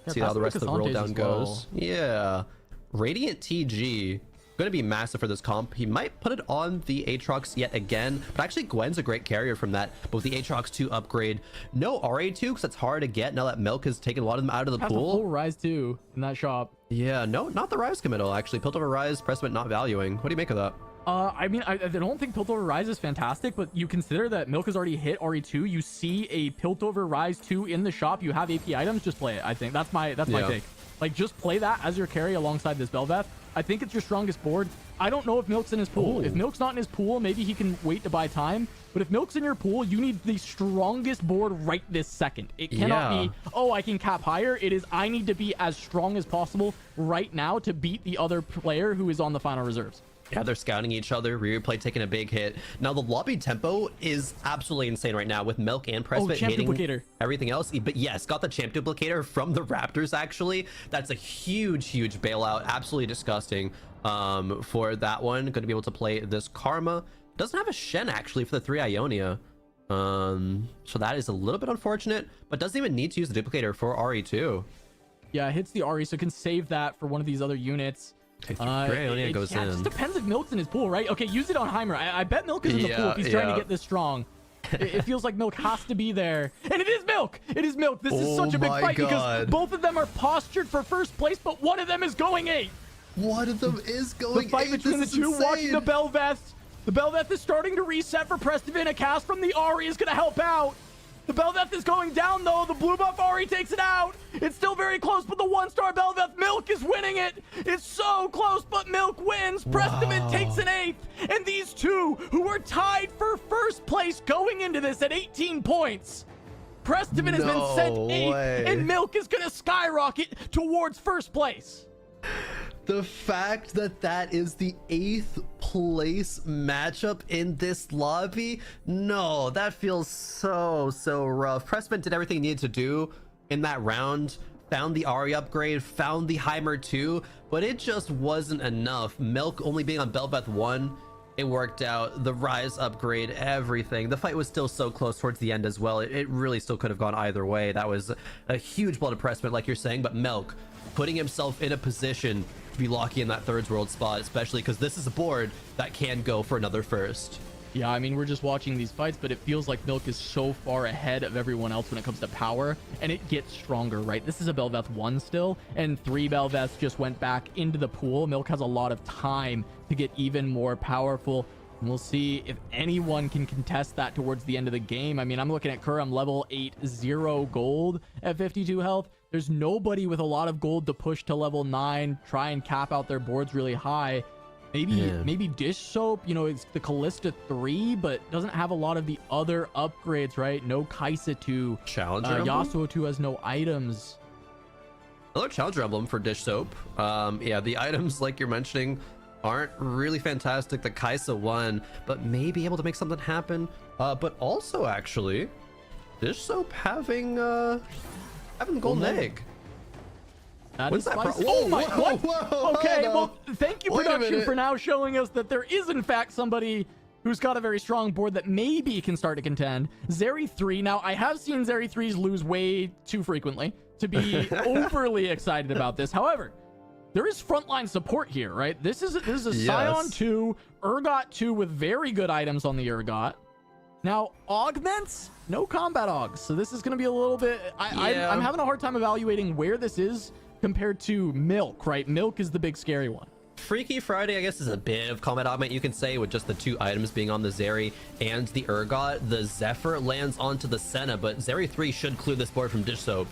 See how the rest of the roll down goes. Yeah. Radiant TG. Going to be massive for this comp. He might put it on the Aatrox yet again, but actually Gwen's a great carrier from that. But with the Aatrox 2 upgrade, no RA2 because that's hard to get now that Milk has taken a lot of them out of the pool. Full Rise 2 in that shop. Yeah, no, not the Rise committal actually. Piltover Rise, Pressment not valuing. What do you make of that? I mean, I don't think Piltover Rise is fantastic, but you consider that Milk has already hit RE2. You see a Piltover Rise 2 in the shop. You have AP items. Just play it. I think that's my take. Like, just play that as your carry alongside this Belveth. I think it's your strongest board. I don't know if Milk's in his pool. If Milk's not in his pool, maybe he can wait to buy time. But if Milk's in your pool, you need the strongest board right this second. It cannot be, oh, I can cap higher. It is, I need to be as strong as possible right now to beat the other player who is on the final reserves. Yeah, they're scouting each other. Replay taking a big hit. Now, the lobby tempo is absolutely insane right now with Milk and Pressbit hitting duplicator. Everything else. But yes, got the champ duplicator from the Raptors, actually. That's a huge bailout. Absolutely disgusting for that one. Going to be able to play this Karma. Doesn't have a Shen, actually, for the 3 Ionia. So that is a little bit unfortunate, but doesn't even need to use the duplicator for RE2. Yeah, hits the RE, so can save that for one of these other units. It just depends if Milk's in his pool, right? Okay, use it on Heimer. I bet Milk is in the pool if he's trying to get this strong. It feels like Milk has to be there. And it is Milk! It is Milk! This is such a big fight because both of them are postured for first place, but one of them is going 8. One of them is going 8. The fight between the two, watching the Belveth. The Belveth is starting to reset for Prestivin. A cast from the Ari is going to help out. The Belveth is going down, though. The blue buff Ari takes it out. It's still very close, but the 1-star Belveth, Milk is winning it. It's so close, but Milk wins. Prestivin takes an 8th. And these two, who are tied for first place going into this at 18 points. Prestivin has been sent 8th, and Milk is going to skyrocket towards first place. The fact that that is the 8th place matchup in this lobby, no, that feels so rough. Pressman did everything he needed to do in that round, found the Ari upgrade, found the Heimer 2, but it just wasn't enough. Milk only being on Belveth 1, it worked out. The Rise upgrade, everything. The fight was still so close towards the end as well. It really still could have gone either way. That was a huge blood of Pressman, like you're saying, but Milk putting himself in a position to be locking in that third world spot, especially because this is a board that can go for another first. Yeah, I mean, we're just watching these fights, but it feels like Milk is so far ahead of everyone else when it comes to power, and it gets stronger, right? This is a Belveth 1 still, and 3 Belveths just went back into the pool. Milk has a lot of time to get even more powerful, and we'll see if anyone can contest that towards the end of the game. I mean, I'm looking at Kurum level 8, 0 gold at 52 health. There's nobody with a lot of gold to push to level 9, try and cap out their boards really high. Maybe Dish Soap, it's the Callista 3, but doesn't have a lot of the other upgrades, right? No Kaisa 2. Challenger Yasuo 2 has no items. Another Challenger Emblem for Dish Soap. Yeah, the items, like you're mentioning, aren't really fantastic. The Kaisa 1, but may be able to make something happen. But also, actually, Dish Soap having the golden egg. What's that? Okay, well, thank you, production, for now showing us that there is, in fact, somebody who's got a very strong board that maybe can start to contend. Zeri 3. Now, I have seen Zeri 3s lose way too frequently to be overly excited about this. However, there is frontline support here, right? This is a Scion 2, Urgot 2 with very good items on the Urgot. Now, augments, no combat augs. So this is going to be a little bit... I'm having a hard time evaluating where this is compared to Milk, right? Milk is the big scary one. Freaky Friday, I guess, is a bit of combat augment, you can say, with just the 2 items being on the Zeri and the Urgot. The Zephyr lands onto the Senna, but Zeri 3 should clear this board from Dish Soap.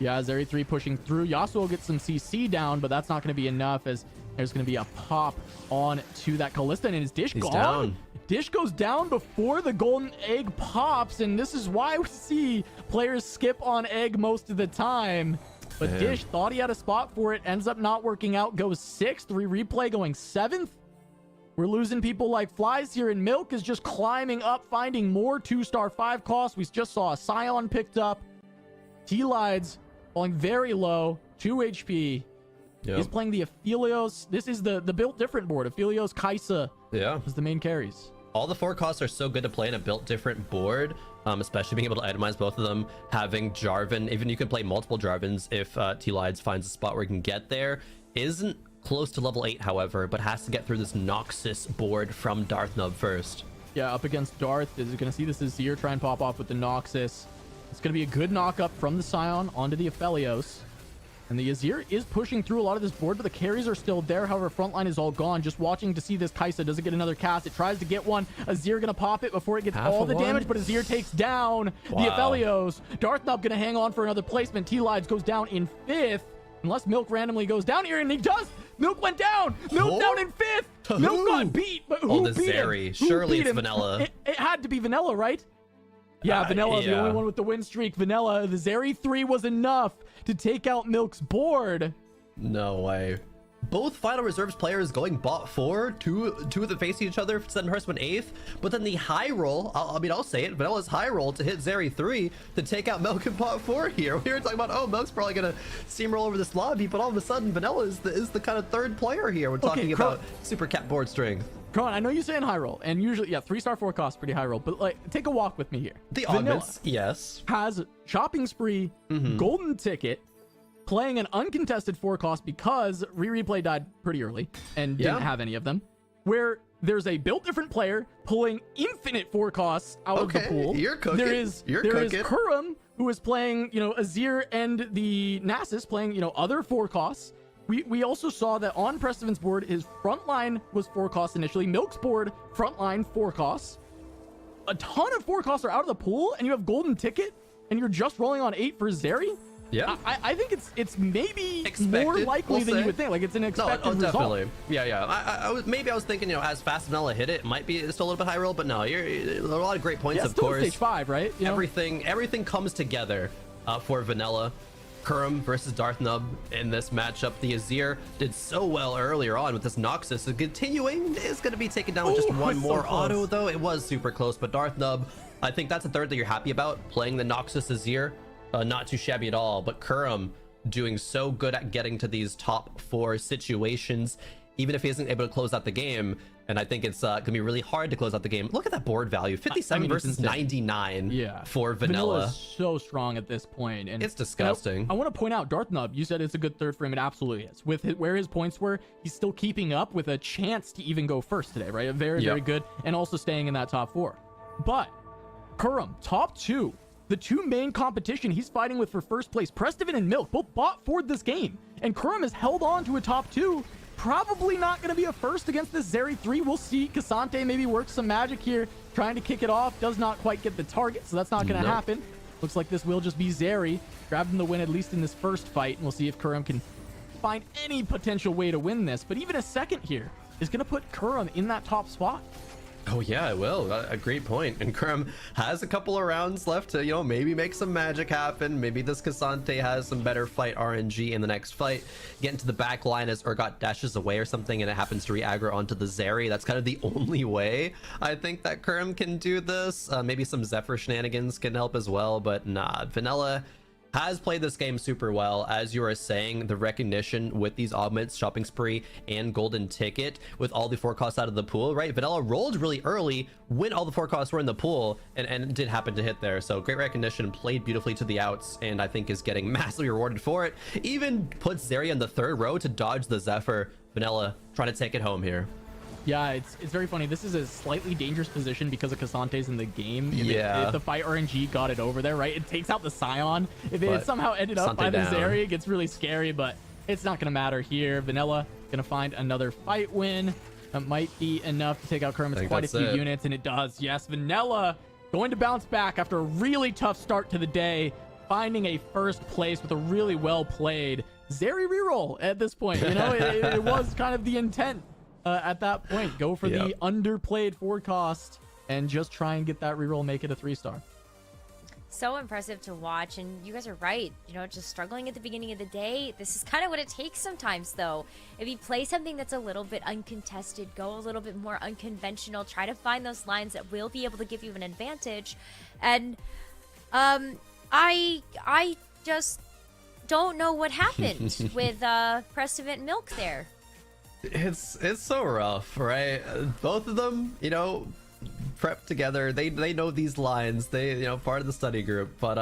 Yeah, Zeri 3 pushing through. Yasuo will get some CC down, but that's not going to be enough as there's going to be a pop on to that Kalista. And is Dish gone? Down. Dish goes down before the golden egg pops, and this is why we see players skip on egg most of the time. But Man. Dish thought he had a spot for it, ends up not working out, goes 6th. Replay going 7th. We're losing people like flies here, and Milk is just climbing up, finding more 2-star 5 costs. We just saw a Scion picked up. T-Lides falling very low, 2 HP. Yep. He's playing the Aphelios. This is the built different board. Aphelios, Kaisa Yeah. is the main carries. All the 4 costs are so good to play in a built different board, especially being able to itemize both of them. Having Jarvan, even you can play multiple Jarvans if T-Lides finds a spot where he can get there. Isn't close to level 8, however, but has to get through this Noxus board from Darthnub first. Yeah, up against Darth. Is going to see this Azir try and pop off with the Noxus. It's going to be a good knock-up from the Scion onto the Aphelios. And the Azir is pushing through a lot of this board, but the carries are still there. However, frontline is all gone. Just watching to see this Kaisa. Does it get another cast? It tries to get one. Azir going to pop it before it gets Half all of the one. damage, but Azir takes down the Wow. Aphelios. Darthnub going to hang on for another placement. T-Lides goes down in 5th. Unless Milk randomly goes down here, and he does. Milk went down. Milk Oh. down in 5th. To Milk who? got beat, but who Oh, the beat him? Zeri. Who Surely beat it's him? Vanilla. It had to be Vanilla, right? Yeah, Vanilla, the yeah. only one with the win streak. Vanilla, the Zeri 3 was enough to take out Milk's board. No way. Both final reserves players going bot 4, two of them facing each other, 7 Hearts went 8th, but then the high roll, I'll say it, Vanilla's high roll to hit Zeri 3 to take out Milk in bot 4 here. We were talking about, oh, Milk's probably gonna steamroll over this lobby, but all of a sudden Vanilla is the kind of 3rd player here. We're talking about super cap board strength. Kron, I know you're saying high roll, and usually, yeah, 3-star 4 cost, pretty high roll, but like, take a walk with me here. The Vanilla augments, yes. has shopping spree, golden ticket, playing an uncontested 4 cost because Replay died pretty early and didn't have any of them, where there's a built different player pulling infinite 4 costs out of the pool. You're cooking. There is Kurum, who is playing, Azir, and the Nasus playing, other 4 costs. We also saw that on Prestiven's board, his frontline was 4 costs initially. Milk's board, frontline 4 costs. A ton of 4 costs are out of the pool, and you have golden ticket, and you're just rolling on 8 for Zeri. Yeah. I think it's maybe Expected, more likely we'll than say. you would think. Like, it's an expected result. Definitely. Yeah. I was thinking, as fast Vanilla hit it might be still a little bit high roll, but no, there are a lot of great points, Yeah, of still course. stage 5, right? Everything comes together for Vanilla. Kurum versus Darthnub in this matchup. The Azir did so well earlier on with this Noxus. And continuing is going to be taken down with just one it's so more close. auto, though. It was super close, but Darthnub, I think that's a 3rd that you're happy about, playing the Noxus Azir. Not too shabby at all, but Kurum doing so good at getting to these top 4 situations, even if he isn't able to close out the game. And I think it's gonna be really hard to close out the game. Look at that board value, 57 versus 99 for Vanilla. is so strong at this point, and It's disgusting. and I want to point out Darthnub. You said it's a good 3rd for him. It absolutely is. With where his points were, he's still keeping up with a chance to even go first today, right? Very good, and also staying in that top 4. But Kurum, top 2. The 2 main competition he's fighting with for first place, Prestiven and Milk, both bought for this game. And Kurum has held on to a top 2. Probably not going to be a first against this Zeri 3. We'll see. Cassante maybe works some magic here, trying to kick it off. Does not quite get the target, so that's not going to happen. Looks like this will just be Zeri grabbing the win, at least in this first fight. And we'll see if Kurum can find any potential way to win this. But even a second here is going to put Kurum in that top spot. Oh yeah, it will. A great point. And Kurum has a couple of rounds left to, maybe make some magic happen. Maybe this Cassante has some better fight RNG in the next fight. Get into the back line as Urgot dashes away or something, and it happens to re-aggro onto the Zeri. That's kind of the only way I think that Kurum can do this. Maybe some Zephyr shenanigans can help as well, but nah. Vanilla has played this game super well. As you are saying, the recognition with these augments, shopping spree, and golden ticket with all the 4 costs out of the pool, right? Vanilla rolled really early when all the 4 costs were in the pool and did happen to hit there. So great recognition, played beautifully to the outs, and I think is getting massively rewarded for it. Even puts Zeri in the 3rd row to dodge the Zephyr. Vanilla trying to take it home here. Yeah, it's very funny. This is a slightly dangerous position because of Cassante's in the game. Yeah. If the fight RNG got it over there, right? It takes out the Scion. If it somehow ended up by the down. Zeri, it gets really scary, but it's not going to matter here. Vanilla going to find another fight win. That might be enough to take out Kurum. It's quite a few units, and it does. Yes, Vanilla going to bounce back after a really tough start to the day. finding a first place with a really well played Zeri reroll at this point. You know, it was kind of the intent at that point. Go for the underplayed 4 cost and just try and get that reroll, make it a 3-star. So impressive to watch, and you guys are right. You know, just struggling at the beginning of the day. This is kind of what it takes sometimes, though. If you play something that's a little bit uncontested, go a little bit more unconventional, try to find those lines that will be able to give you an advantage. And I just don't know what happened with Pressevent Milk there. It's so rough, right? Both of them, you know, prep together. They know these lines. They, you know, part of the study group. But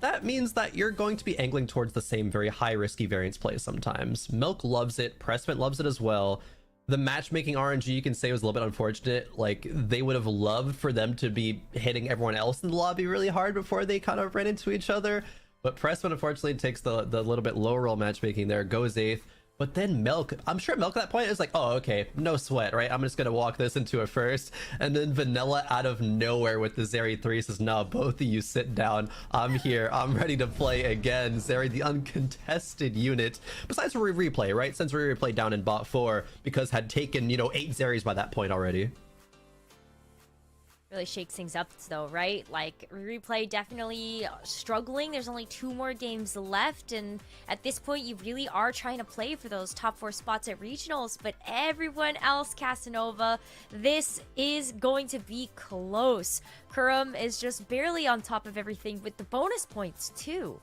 that means that you're going to be angling towards the same very high risky variance play sometimes. Milk loves it. Pressevent loves it as well. The matchmaking RNG, you can say, was a little bit unfortunate. Like, they would have loved for them to be hitting everyone else in the lobby really hard before they kind of ran into each other. But Pressevent unfortunately takes the little bit lower roll matchmaking there, goes 8th. But then Milk, I'm sure Milk at that point is like, oh, okay, no sweat, right? I'm just going to walk this into a first. And then Vanilla out of nowhere with the Zeri 3 says, no, both of you sit down. I'm here. I'm ready to play again. Zeri, the uncontested unit. Besides replay, right? Since replay down in bot 4 because had taken, you know, 8 Zeris by that point already. Really shakes things up, though, right? Like, replay definitely struggling. There's only 2 more games left, and at this point, you really are trying to play for those top 4 spots at regionals. But everyone else, Casanova, this is going to be close. Kurum is just barely on top of everything with the bonus points, too.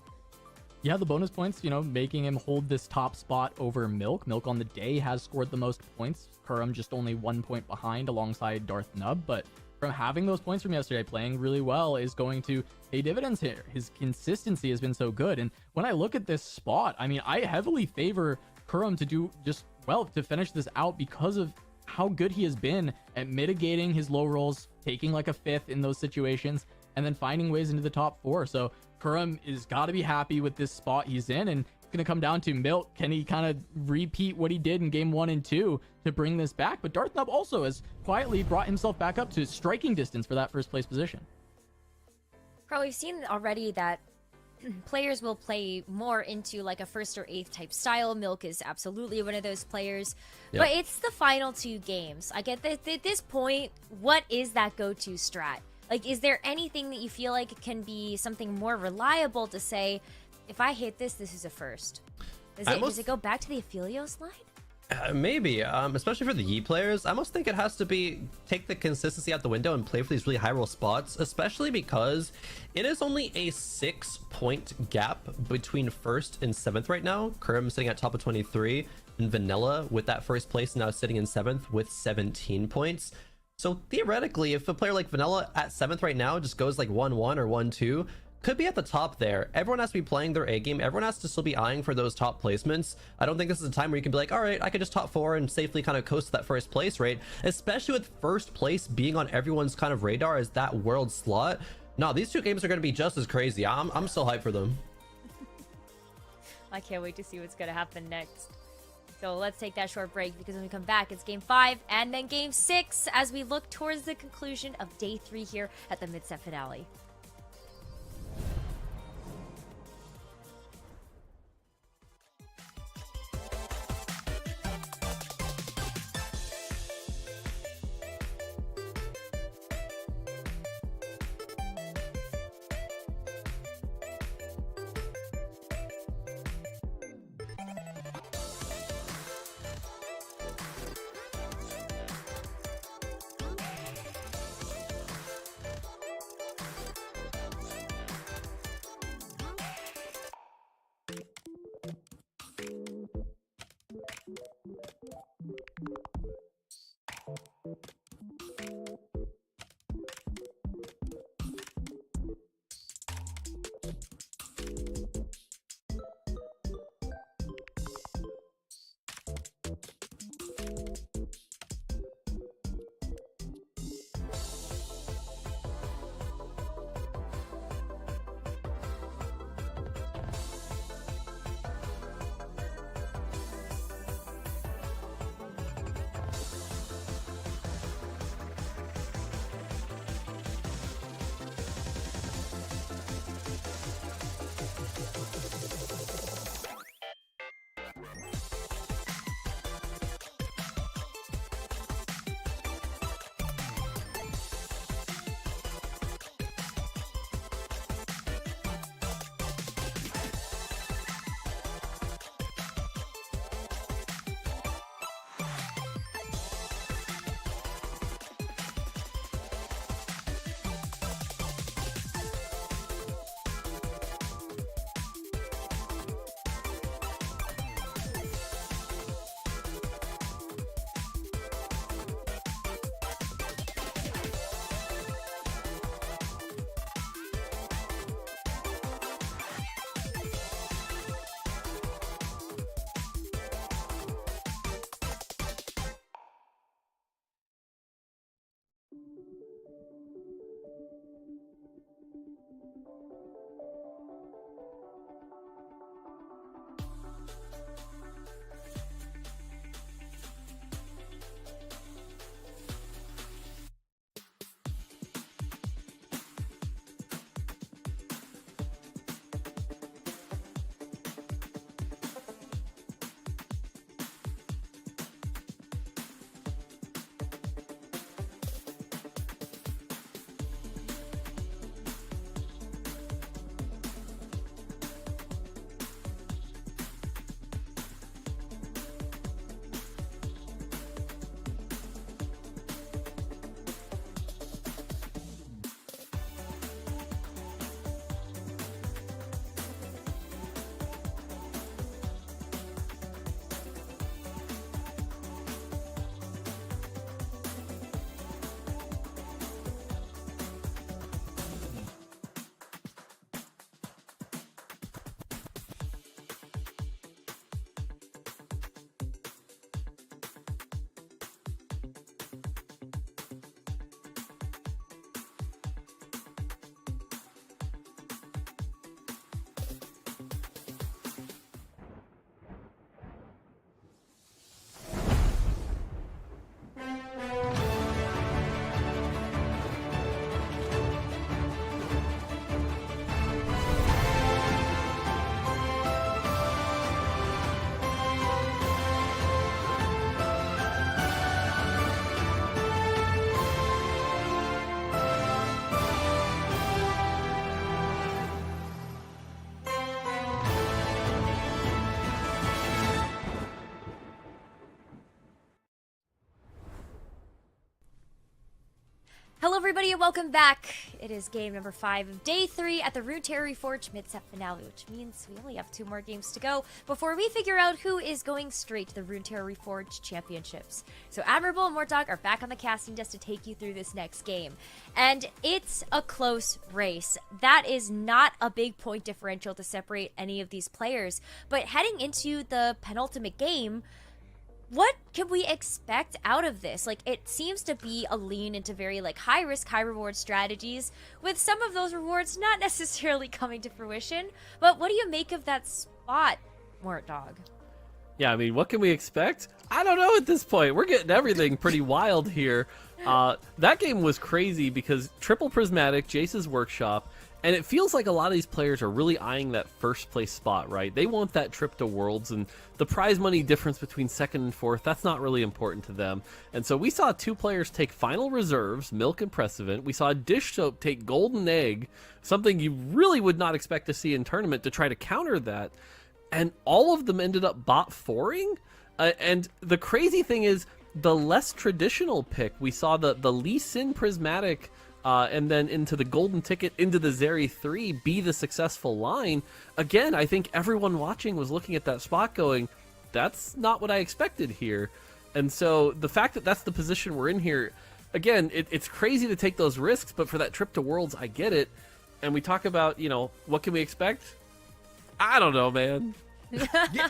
Yeah, the bonus points, you know, making him hold this top spot over Milk. Milk on the day has scored the most points. Kurum just only 1 point behind alongside Darth Nub, but from having those points from yesterday, playing really well, is going to pay dividends here. His consistency has been so good. And when I look at this spot, I mean, I heavily favor Kurum to do just well to finish this out because of how good he has been at mitigating his low rolls, taking like a 5th in those situations, and then finding ways into the top 4. So Kurum is got to be happy with this spot he's in, and it's going to come down to Milk. Can he kind of repeat what he did in game 1 and 2 to bring this back? But Darth Nub also has quietly brought himself back up to striking distance for that first place position. Bro, we've seen already that players will play more into like a 1st or 8th type style. Milk is absolutely one of those players. Yep. But it's the final 2 games. I get that at this point, what is that go-to strat? Like, is there anything that you feel like can be something more reliable to say, if I hit this, this is a first? Does it go back to the Aphelios line? Maybe, especially for the Yi players. I almost think it has to be take the consistency out the window and play for these really high roll spots, especially because it is only a 6-point gap between 1st and 7th right now. Kurum sitting at top of 23, and Vanilla with that first place now sitting in 7th with 17 points. So theoretically, if a player like Vanilla at 7th right now just goes like 1-1 or 1-2, could be at the top there. Everyone has to be playing their A game. Everyone has to still be eyeing for those top placements. I don't think this is a time where you can be like, all right, I could just top 4 and safely kind of coast to that first place rate, especially with first place being on everyone's kind of radar as that world slot. No, these 2 games are going to be just as crazy. I'm so hyped for them. I can't wait to see what's going to happen next. So let's take that short break, because when we come back, it's game 5 and then game 6 as we look towards the conclusion of day 3 here at the mid-set finale. welcome back. It is game number 5 of day 3 at the Runeterra Reforged Mid-Set Finale, which means we only have 2 more games to go before we figure out who is going straight to the Runeterra Reforged Championships. So Admirable and Mortdog are back on the casting desk to take you through this next game. And it's a close race. That is not a big point differential to separate any of these players. But heading into the penultimate game, what can we expect out of this? Like, it seems to be a lean into very, like, high-risk, high-reward strategies, with some of those rewards not necessarily coming to fruition. But what do you make of that spot, Mortdog? Yeah, I mean, what can we expect? I don't know at this point. We're getting everything pretty wild here. That game was crazy because triple prismatic, Jace's workshop, and it feels like a lot of these players are really eyeing that first place spot, right? They want that trip to Worlds, and the prize money difference between second and fourth, that's not really important to them. And so we saw 2 players take final reserves, Milk and Precedent. We saw Dish Soap take Golden Egg, something you really would not expect to see in tournament, to try to counter that. And all of them ended up bot 4ing. And the crazy thing is, the less traditional pick, we saw the Lee Sin Prismatic, and then into the golden ticket, into the Zeri 3, be the successful line. Again, I think everyone watching was looking at that spot going, that's not what I expected here. And so the fact that that's the position we're in here, again, it's crazy to take those risks, but for that trip to Worlds, I get it. And we talk about, you know, what can we expect? I don't know, man. Yeah,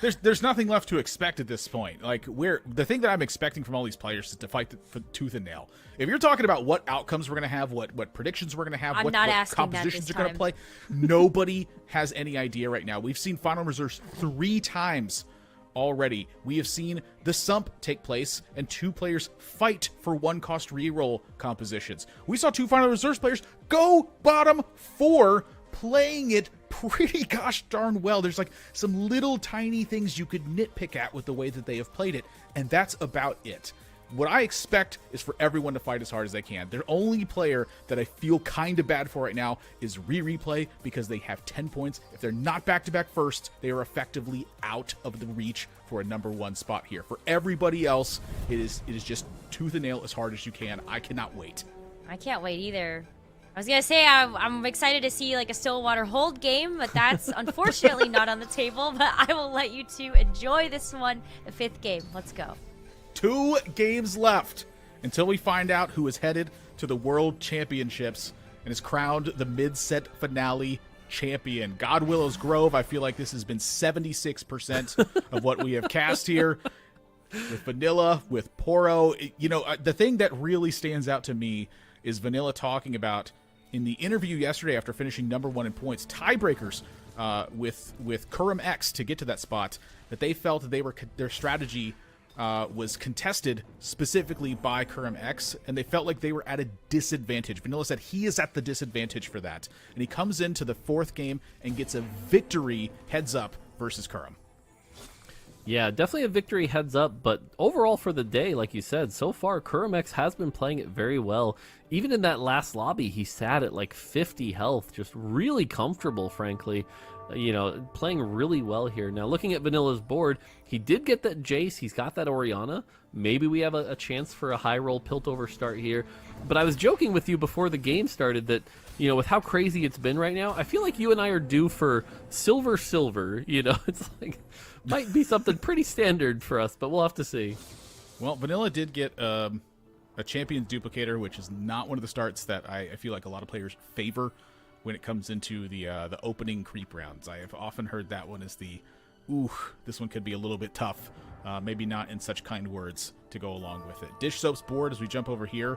there's nothing left to expect at this point. Like, the thing that I'm expecting from all these players is to fight for tooth and nail. If you're talking about what outcomes we're going to have, what predictions we're going to have, what compositions are going to play, nobody has any idea right now. We've seen final reserves 3 times already. We have seen the Sump take place and 2 players fight for 1-cost reroll compositions. We saw 2 final reserves players go bottom 4, playing it pretty gosh darn well. There's like some little tiny things you could nitpick at with the way that they have played it, and that's about it. What I expect is for everyone to fight as hard as they can. The only player that I feel kind of bad for right now is Replay, because they have 10 points. If they're not back-to-back first, they are effectively out of the reach for a number 1 spot here. For everybody else, it is just tooth and nail as hard as you can. I cannot wait. I can't wait either. I was gonna say I'm excited to see like a Stillwater hold game, but that's unfortunately not on the table. But I will let you 2 enjoy this one, the 5th game. Let's go. 2 games left until we find out who is headed to the World Championships and is crowned the Mid-Set Finale champion. God Willow's Grove, I feel like this has been 76% of what we have cast here. With Vanilla, with Poro. You know, the thing that really stands out to me is Vanilla talking about, in the interview yesterday after finishing number 1 in points, tiebreakers with Kurum X to get to that spot, that they felt that their strategy was contested specifically by Kurum X, and they felt like they were at a disadvantage. Vanilla said he is at the disadvantage for that, and he comes into the 4th game and gets a victory heads up versus Kurum. Yeah, definitely a victory heads up, but overall for the day, like you said, so far Kurum X has been playing it very well. Even in that last lobby, he sat at like 50 health, just really comfortable, frankly. You know, playing really well here. Now, looking at Vanilla's board, he did get that Jace, he's got that Orianna. Maybe we have a chance for a high roll Piltover start here. But I was joking with you before the game started that, you know, with how crazy it's been right now, I feel like you and I are due for silver, you know? It's like, might be something pretty standard for us, but we'll have to see. Well, Vanilla did get a Champions Duplicator, which is not one of the starts that I feel like a lot of players favor when it comes into the opening creep rounds. I have often heard that one as the, this one could be a little bit tough. Maybe not in such kind words to go along with it. Dish Soap's board, as we jump over here,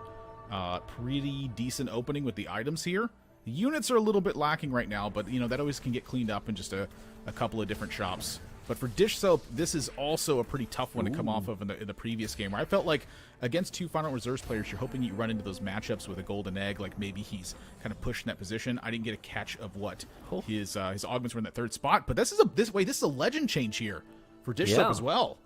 pretty decent opening with the items here. The units are a little bit lacking right now, but you know that always can get cleaned up in just a couple of different shops. But for Dish Soap, this is also a pretty tough one to come off of in the previous game, where I felt like against 2 final reserves players, you're hoping you run into those matchups with a golden egg, like maybe he's kind of pushing that position. I didn't get a catch of what his augments were in that 3rd spot, but this is a legend change here for Dish Soap as well.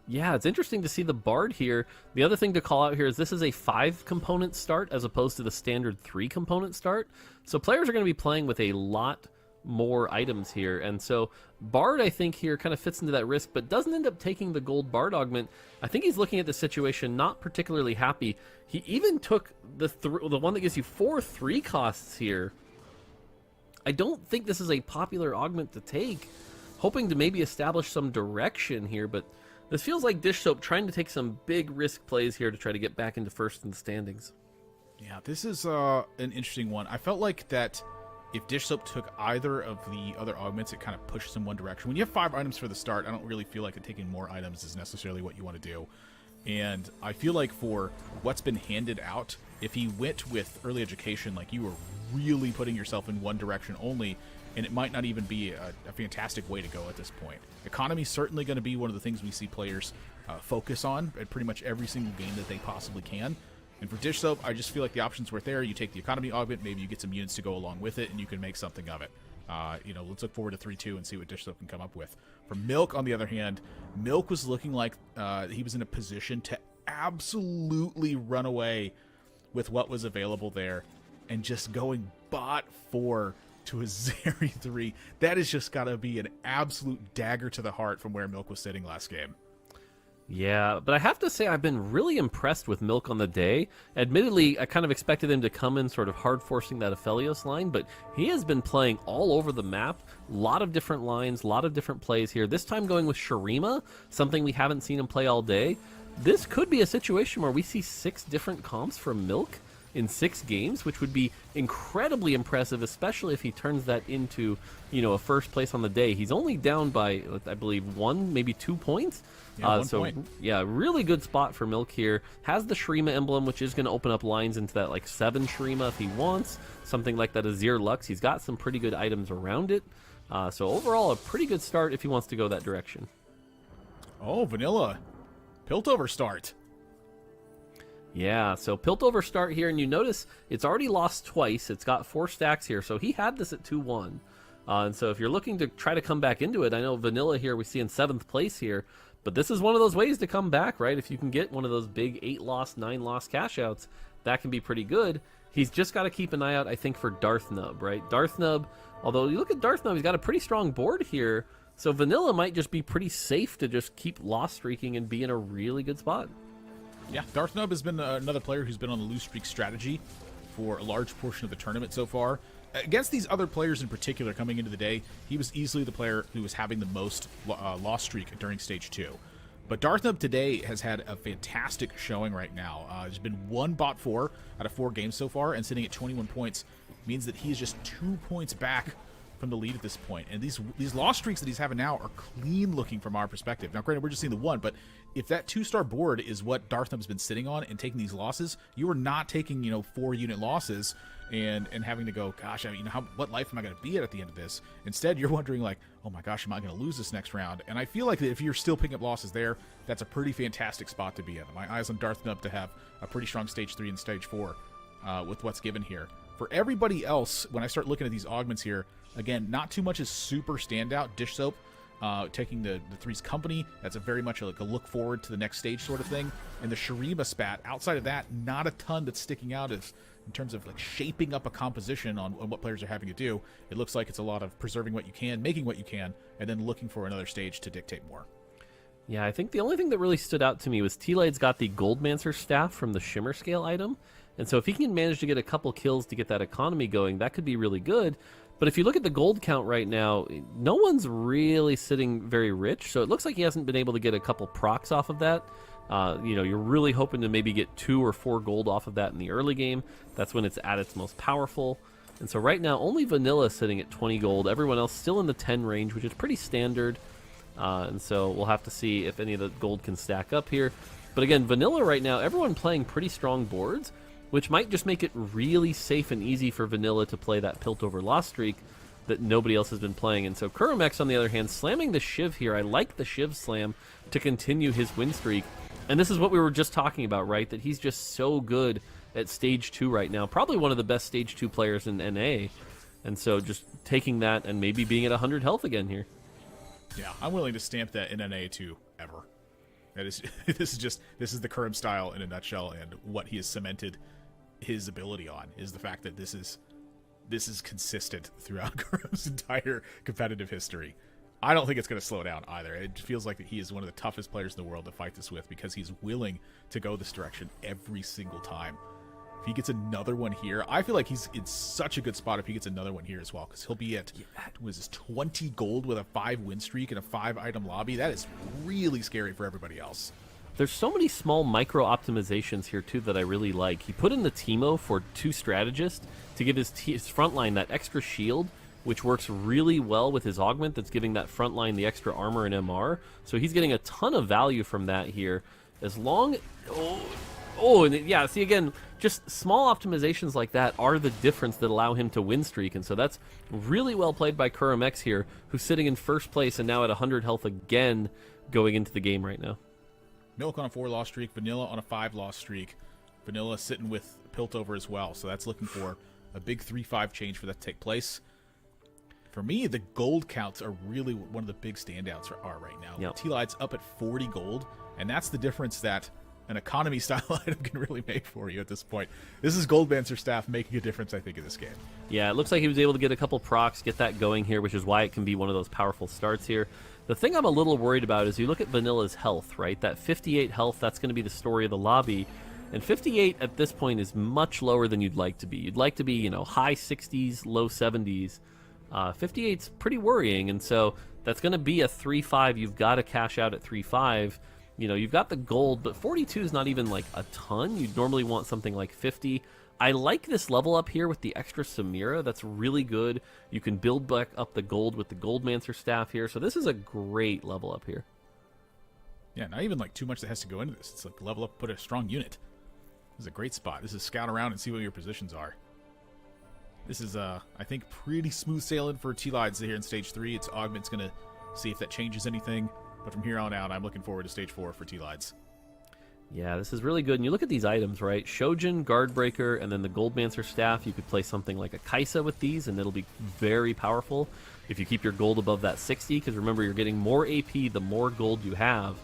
Yeah, it's interesting to see the Bard here. The other thing to call out here is this is a 5-component start as opposed to the standard 3-component start. So players are going to be playing with a lot more items here. And so Bard, I think, here kind of fits into that risk, but doesn't end up taking the gold Bard augment. I think he's looking at the situation not particularly happy. He even took the one that gives you 4 3 costs here. I don't think this is a popular augment to take, hoping to maybe establish some direction here, but this feels like Dish Soap trying to take some big risk plays here to try to get back into first in the standings. Yeah, this is an interesting one. I felt like that if Dish Soap took either of the other augments, it kind of pushes in one direction. When you have 5 items for the start, I don't really feel like taking more items is necessarily what you want to do. And I feel like for what's been handed out, if he went with early education, like, you were really putting yourself in one direction only, and it might not even be a fantastic way to go at this point. Economy is certainly going to be one of the things we see players focus on at pretty much every single game that they possibly can. And for Dish Soap, I just feel like the options were there. You take the economy augment, maybe you get some units to go along with it, and you can make something of it. Let's look forward to 3-2 and see what Dish Soap can come up with. For Milk, on the other hand, Milk was looking like he was in a position to absolutely run away with what was available there, and just going bot 4 to a Zeri 3. That has just got to be an absolute dagger to the heart from where Milk was sitting last game. Yeah, but I have to say I've been really impressed with Milk on the day. Admittedly, I kind of expected him to come in sort of hard forcing that Aphelios line, but he has been playing all over the map. A lot of different lines, a lot of different plays here. This time going with Shurima, something we haven't seen him play all day. This could be a situation where we see 6 different comps from Milk in 6 games, which would be incredibly impressive, especially if he turns that into, a first place on the day. He's only down by, I believe, 1, maybe 2 points. Yeah, 1 point. Yeah, really good spot for Milk here. Has the Shurima emblem, which is going to open up lines into that 7 Shurima if he wants. Something like that Azir Lux. He's got some pretty good items around it. So overall, a pretty good start if he wants to go that direction. Oh, Vanilla. Piltover start. Yeah, so Piltover start here, and you notice it's already lost twice. It's got 4 stacks here, so he had this at 2-1. And so if you're looking to try to come back into it, I know Vanilla here we see in 7th place here, but this is one of those ways to come back, right? If you can get one of those big 8-loss, 9-loss cash outs, that can be pretty good. He's just got to keep an eye out, I think, for Darthnub, right? Darthnub, although you look at Darthnub, he's got a pretty strong board here, so Vanilla might just be pretty safe to just keep loss streaking and be in a really good spot. Yeah, Darthnub has been another player who's been on the lose streak strategy for a large portion of the tournament so far. Against these other players in particular coming into the day, he was easily the player who was having the most loss streak during Stage 2. But Darthnub today has had a fantastic showing right now. There's been 1 bot 4 out of 4 games so far, and sitting at 21 points means that he is just 2 points back from the lead at this point. And these loss streaks that he's having now are clean looking from our perspective. Now, granted, we're just seeing the 1, but if that 2-star board is what Darthnub's been sitting on and taking these losses, you are not taking, 4-unit losses and having to go, gosh, what life am I going to be at the end of this? Instead, you're wondering like, oh my gosh, am I going to lose this next round? And I feel like that if you're still picking up losses there, that's a pretty fantastic spot to be in. My eyes on Darthnub to have a pretty strong Stage 3 and Stage 4 with what's given here. For everybody else, when I start looking at these augments here, again, not too much is super standout. Dish Soap taking the 3's company, that's a very much like a look forward to the next stage sort of thing. And the Shurima spat, outside of that, not a ton that's sticking out as in terms of like shaping up a composition on what players are having to do. It looks like it's a lot of preserving what you can, making what you can, and then looking for another stage to dictate more. Yeah, I think the only thing that really stood out to me was T-Lade's got the Goldmancer staff from the Shimmer Scale item. And so if he can manage to get a couple kills to get that economy going, that could be really good. But if you look at the gold count right now, no one's really sitting very rich. So it looks like he hasn't been able to get a couple procs off of that. You're really hoping to maybe get 2 or 4 gold off of that in the early game. That's when it's at its most powerful. And so right now, only Vanilla is sitting at 20 gold. Everyone else still in the 10 range, which is pretty standard. And so we'll have to see if any of the gold can stack up here. But again, Vanilla right now, everyone playing pretty strong boards, which might just make it really safe and easy for Vanilla to play that Piltover loss streak that nobody else has been playing. And so Kuromex, on the other hand, slamming the Shiv here. I like the Shiv slam to continue his win streak. And this is what we were just talking about, right? That he's just so good at Stage 2 right now. Probably one of the best Stage 2 players in NA. And so just taking that and maybe being at 100 health again here. Yeah, I'm willing to stamp that in NA too, ever. That is, this is the Kurum style in a nutshell, and what he has cemented his ability on is the fact that this is this is consistent throughout Kuro's entire competitive history. I don't think it's going to slow down either. It feels like that he is one of the toughest players in the world to fight this with because he's willing to go this direction every single time. If he gets another one here, I feel like he's in such a good spot if he gets another one here as well, because he'll be at, was this 20 gold with a 5 win streak and a 5 item lobby. That is really scary for everybody else. There's so many small micro optimizations here too that I really like. He put in the Teemo for 2 strategists to give his front line that extra shield, which works really well with his augment that's giving that front line the extra armor and MR. So he's getting a ton of value from that here. As long... and yeah, see again, just small optimizations like that are the difference that allow him to win streak, and so that's really well played by Kuromex here, who's sitting in first place and now at 100 health again going into the game right now. Milk on a 4 loss streak, Vanilla on a 5 loss streak. Vanilla sitting with Piltover as well, so that's looking for a big 3-5 change for that to take place. For me, the gold counts are really one of the big standouts are right now. Yep. T-Lide's up at 40 gold, and that's the difference that an economy style item can really make for you at this point. This is Goldmancer staff making a difference, I think, in this game. Yeah, it looks like he was able to get a couple procs, get that going here, which is why it can be one of those powerful starts here. The thing I'm a little worried about is you look at Vanilla's health, right? That 58 health, that's going to be the story of the lobby. And 58 at this point is much lower than you'd like to be. You'd like to be, you know, high 60s, low 70s. 58's pretty worrying, and so that's going to be a 3-5. You've got to cash out at 3-5. You know, you've got the gold, but 42 is not even like a ton. You'd normally want something like 50. I like this level up here with the extra Samira. That's really good. You can build back up the gold with the Goldmancer staff here. So this is a great level up here. Yeah, not even like too much that has to go into this. It's like level up, put a strong unit. This is a great spot. This is scout around and see what your positions are. This is, I think, pretty smooth sailing for T-Lides here in Stage 3. It's Augment's going to see if that changes anything. But from here on out, I'm looking forward to Stage 4 for T-Lides. Yeah, this is really good. And you look at these items, right? Shojin, Guardbreaker, and then the Goldmancer staff. You could play something like a Kaisa with these, and it'll be very powerful if you keep your gold above that 60. Because remember, you're getting more AP the more gold you have.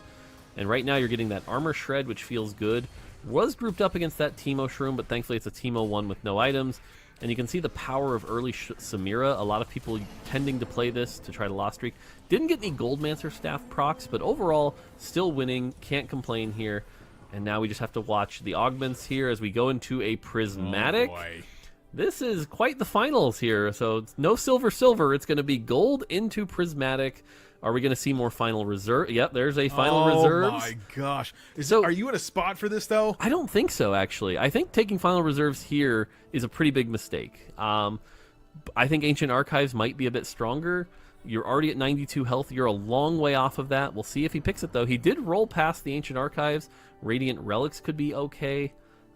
And right now, you're getting that Armor Shred, which feels good. Was grouped up against that Teemo Shroom, but thankfully it's a Teemo one with no items. And you can see the power of early Samira. A lot of people tending to play this to try to loss streak. Didn't get any Goldmancer staff procs, but overall, still winning. Can't complain here. And now we just have to watch the augments here as we go into a prismatic. Oh boy. This is quite the finals here. So it's no silver. It's going to be gold into prismatic. Are we going to see more final reserve? Yep, there's a final reserves. Oh my gosh. So, are you in a spot for this, though? I don't think so, actually. I think taking final reserves here is a pretty big mistake. I think Ancient Archives might be a bit stronger. You're already at 92 health. You're a long way off of that. We'll see if he picks it, though. He did roll past the Ancient Archives. Radiant Relics could be okay.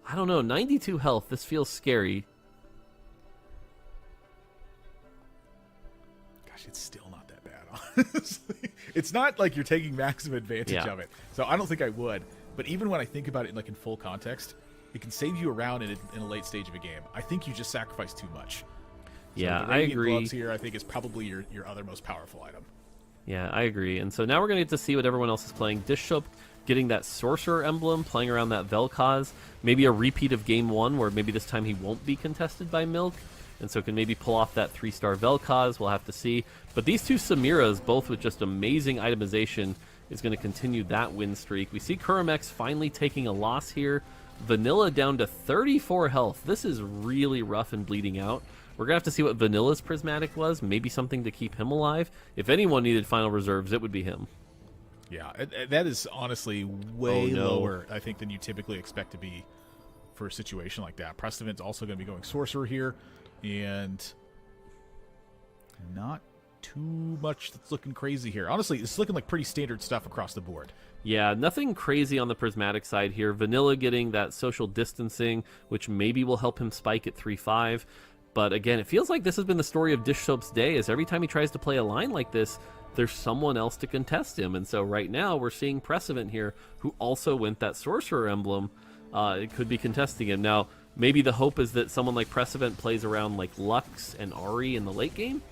I don't know. 92 health. This feels scary. Gosh, it's still not that bad, honestly. It's not like you're taking maximum advantage of it. So I don't think I would. But even when I think about it like in full context, it can save you a round in a late stage of a game. I think you just sacrifice too much. So Yeah, the I Radiant agree. Gloves here, I think, is probably your other most powerful item. Yeah, I agree. And so now we're going to get to see what everyone else is playing. Dishsoap getting that Sorcerer emblem, playing around that Vel'Koz. Maybe a repeat of Game 1, where maybe this time he won't be contested by Milk. And so can maybe pull off that 3-star Vel'Koz. We'll have to see. But these two Samiras, both with just amazing itemization, is going to continue that win streak. We see Kuromex finally taking a loss here. Vanilla down to 34 health. This is really rough and bleeding out. We're going to have to see what Vanilla's prismatic was. Maybe something to keep him alive. If anyone needed final reserves, it would be him. Yeah, that is honestly way lower, I think, than you typically expect to be for a situation like that. Precedent's also going to be going Sorcerer here, and not too much that's looking crazy here. Honestly, it's looking like pretty standard stuff across the board. Yeah, nothing crazy on the prismatic side here. Vanilla getting that social distancing, which maybe will help him spike at 3-5. But again, it feels like this has been the story of Dishsoap's day, as every time he tries to play a line like this, there's someone else to contest him. And so right now we're seeing Precedent here, who also went that Sorcerer emblem. It could be contesting him. Now, maybe the hope is that someone like Precedent plays around like Lux and Ahri in the late game.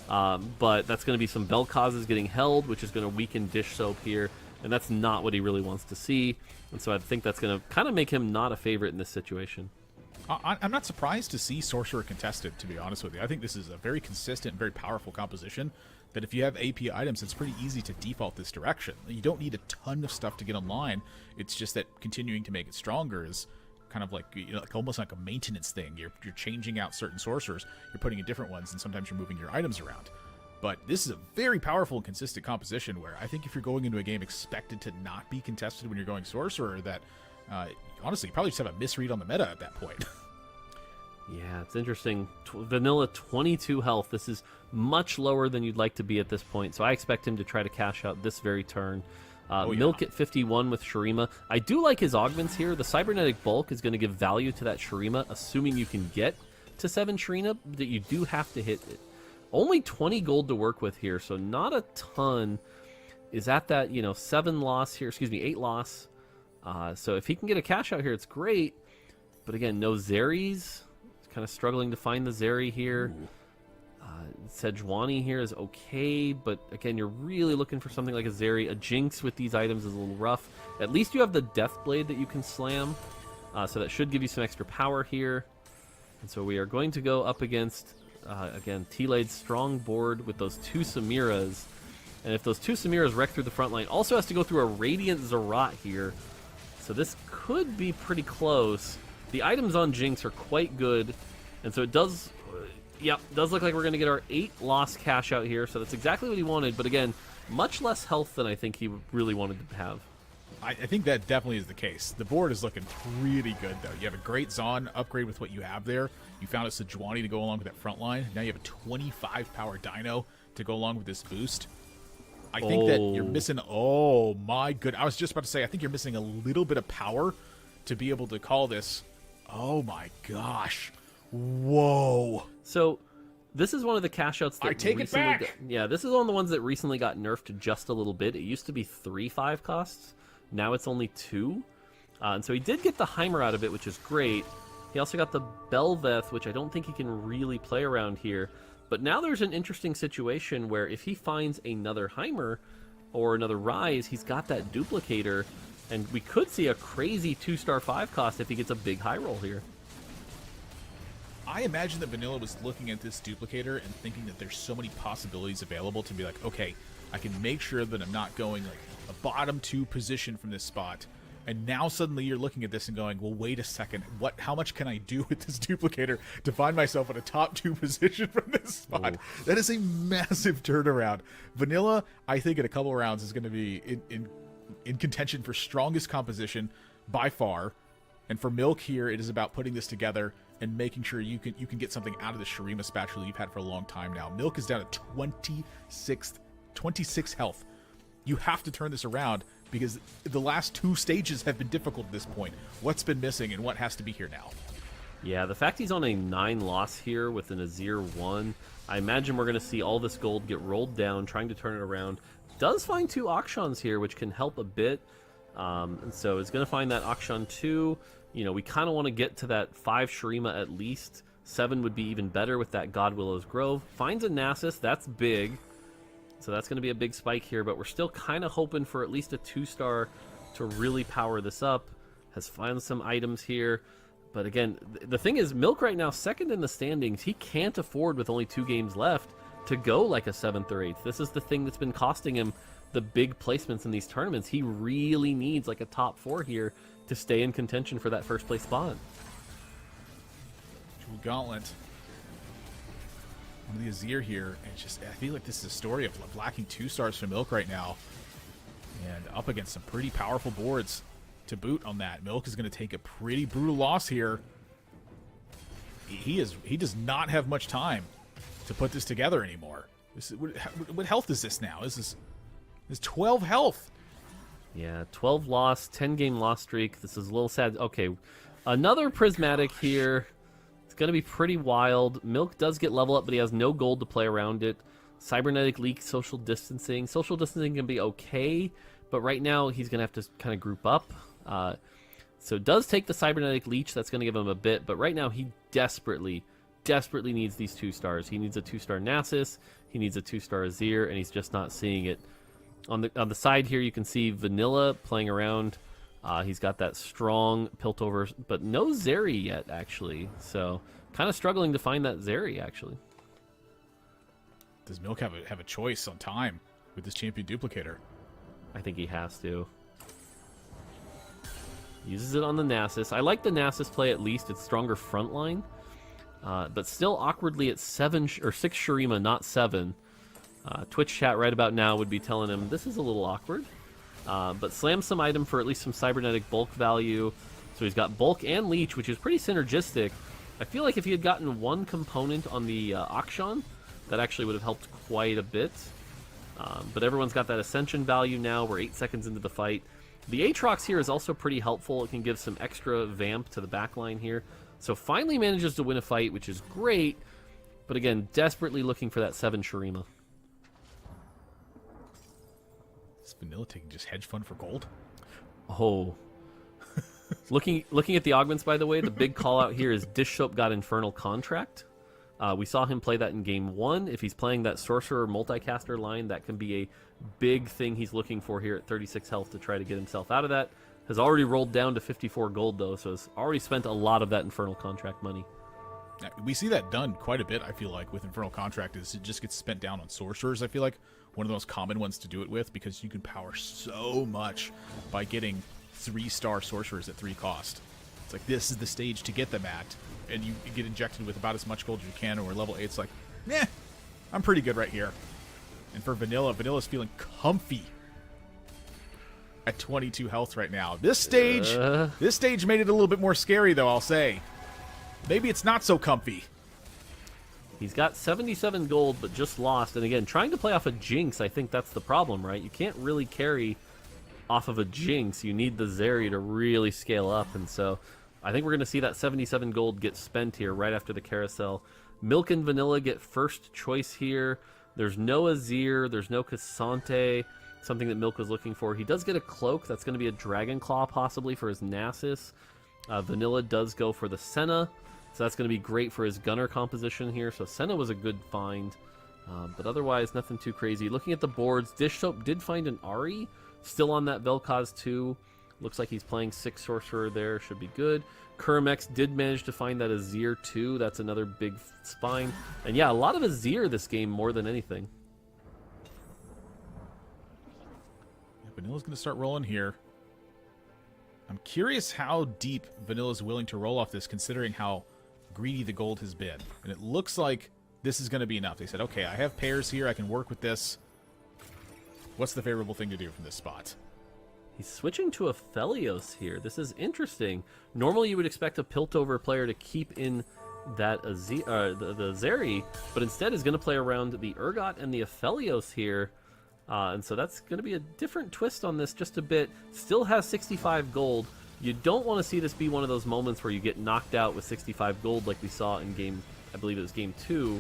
But that's going to be some Vel'Kozes getting held, which is going to weaken Dishsoap here. And that's not what he really wants to see. And so I think that's going to kind of make him not a favorite in this situation. I'm not surprised to see Sorcerer contested, to be honest with you. I think this is a very consistent, very powerful composition that if you have AP items, it's pretty easy to default this direction. You don't need a ton of stuff to get online. It's just that continuing to make it stronger is kind of like, you know, like almost like a maintenance thing. You're changing out certain sorcerers, you're putting in different ones, and sometimes you're moving your items around. But this is a very powerful and consistent composition where I think if you're going into a game expected to not be contested when you're going Sorcerer, that honestly, you probably just have a misread on the meta at that point. Yeah, it's interesting. Vanilla 22 health. This is much lower than you'd like to be at this point, so I expect him to try to cash out this very turn. Milk at 51 with Shurima. I do like his augments here. The cybernetic bulk is going to give value to that Shurima, assuming you can get to 7 Shurima, that you do have to hit it. Only 20 gold to work with here, so not a ton. Is at that, 7 loss here, 8 loss. So if he can get a cash out here, it's great. But again, no Zeries. Kind of struggling to find the Zeri here. Sejuani here is okay, but again, you're really looking for something like a Zeri. A Jinx with these items is a little rough. At least you have the Death Blade that you can slam, so that should give you some extra power here. And so we are going to go up against, again, T-Lade's strong board with those 2 Samiras. And if those 2 Samiras wreck through the front line, also has to go through a Radiant Zerat here. So this could be pretty close. The items on Jinx are quite good, and so it does, does look like we're going to get our 8 loss cash out here, so that's exactly what he wanted, but again, much less health than I think he really wanted to have. I think that definitely is the case. The board is looking pretty good, though. You have a great Zon upgrade with what you have there. You found a Sejuani to go along with that front line. Now you have a 25 power Dino to go along with this boost. I think that you're missing, oh my good, I was just about to say, I think you're missing a little bit of power to be able to call this. Oh my gosh. Whoa. So this is one of the cash outs that I take it back. This is one of the ones that recently got nerfed just a little bit. It used to be 3 5 costs. Now it's only 2. And so he did get the Heimer out of it, which is great. He also got the Belveth, which I don't think he can really play around here. But now there's an interesting situation where if he finds another Heimer or another Rise, he's got that duplicator. And we could see a crazy 2-star 5 cost if he gets a big high roll here. I imagine that Vanilla was looking at this duplicator and thinking that there's so many possibilities available to be like, okay, I can make sure that I'm not going like a bottom 2 position from this spot. And now suddenly you're looking at this and going, well, wait a second, how much can I do with this duplicator to find myself in a top 2 position from this spot? Ooh. That is a massive turnaround. Vanilla, I think in a couple rounds is going to be in contention for strongest composition by far. And for Milk here, it is about putting this together and making sure you can get something out of the Shurima spatula you've had for a long time now. Milk is down to 26 health. You have to turn this around because the last 2 stages have been difficult at this point. What's been missing and what has to be here now? Yeah, the fact he's on a 9 loss here with an Azir 1, I imagine we're going to see all this gold get rolled down, trying to turn it around. Does find 2 Akshans here, which can help a bit. And so it's going to find that Akshan 2. We kind of want to get to that 5 Shurima at least. 7 would be even better with that God Willow's Grove. Finds a Nasus, that's big. So that's going to be a big spike here, but we're still kind of hoping for at least a 2-star to really power this up. Has found some items here. But again, the thing is, Milk right now, second in the standings. He can't afford, with only 2 games left, to go like a 7th or 8th. This is the thing that's been costing him the big placements in these tournaments. He really needs like a top 4 here to stay in contention for that first place spot. Jewel Gauntlet. One of the Azir here, and I feel like this is a story of lacking 2 stars for Milk right now, and up against some pretty powerful boards to boot on that. Milk is going to take a pretty brutal loss here. He does not have much time to put this together anymore. What health is this now? This is 12 health. Yeah, 12 loss, 10 game loss streak. This is a little sad. Okay, another prismatic here. It's going to be pretty wild. Milk does get level up, but he has no gold to play around it. Cybernetic leak, social distancing. Social distancing can be okay, but right now he's going to have to kind of group up. So does take the cybernetic leech. That's going to give him a bit, but right now he desperately needs these 2 stars. He needs a 2-star Nasus. He needs a 2-star Azir, and he's just not seeing it. On the side here, you can see Vanilla playing around He's got that strong Piltover, but no Zeri yet, actually. So kind of struggling to find that Zeri, actually. Does Milk have a choice on time with this champion duplicator? I think he has to. Uses it on the Nasus. I like the Nasus play at least. It's stronger front line. But still awkwardly at 6 Shurima, not 7. Twitch chat right about now would be telling him this is a little awkward. But slams some item for at least some cybernetic bulk value. So he's got bulk and leech, which is pretty synergistic. I feel like if he had gotten one component on the Akshan, that actually would have helped quite a bit. But everyone's got that ascension value now. We're 8 seconds into the fight. The Aatrox here is also pretty helpful. It can give some extra vamp to the backline here. So finally manages to win a fight, which is great. But again, desperately looking for that 7 Shurima. Is Vanilla taking just hedge fund for gold? Oh. looking at the augments, by the way, the big call out here is Dish Soap got Infernal Contract. We saw him play that in game 1. If he's playing that Sorcerer multicaster line, that can be a big thing he's looking for here at 36 health to try to get himself out of that. Has already rolled down to 54 gold, though, so has already spent a lot of that Infernal Contract money. We see that done quite a bit, I feel like, with Infernal Contract, is it just gets spent down on Sorcerers, I feel like. One of the most common ones to do it with, because you can power so much by getting 3-star Sorcerers at 3 cost. It's like, this is the stage to get them at, and you get injected with about as much gold as you can, or level 8's like, meh, I'm pretty good right here. And for Vanilla's feeling comfy at 22 health right now. This stage made it a little bit more scary, though, I'll say. Maybe it's not so comfy. He's got 77 gold, but just lost. And again, trying to play off a Jinx, I think that's the problem, right? You can't really carry off of a Jinx. You need the Zeri to really scale up. And so I think we're going to see that 77 gold get spent here right after the carousel. Milk and Vanilla get first choice here. There's no Azir. There's no Cassante, something that Milk was looking for. He does get a cloak. That's going to be a Dragon Claw possibly for his Nasus. Vanilla does go for the Senna. So that's going to be great for his gunner composition here. So Senna was a good find. But otherwise, nothing too crazy. Looking at the boards, Dish Soap did find an Ahri. Still on that Vel'Koz 2. Looks like he's playing 6 Sorcerer there. Should be good. Kuramax did manage to find that Azir 2. That's another big spine. And yeah, a lot of Azir this game more than anything. Yeah, Vanilla's going to start rolling here. I'm curious how deep Vanilla's willing to roll off this, considering how greedy the gold has been. And it looks like this is going to be enough. They said, okay, I have pairs here. I can work with this. What's the favorable thing to do from this spot? He's switching to a Felios here. This is interesting. Normally you would expect a Piltover player to keep in that the Zeri, but instead is going to play around the Urgot and the Aphelios here. And so that's going to be a different twist on this just a bit. Still has 65 gold. You don't want to see this be one of those moments where you get knocked out with 65 gold like we saw in game, I believe it was game 2,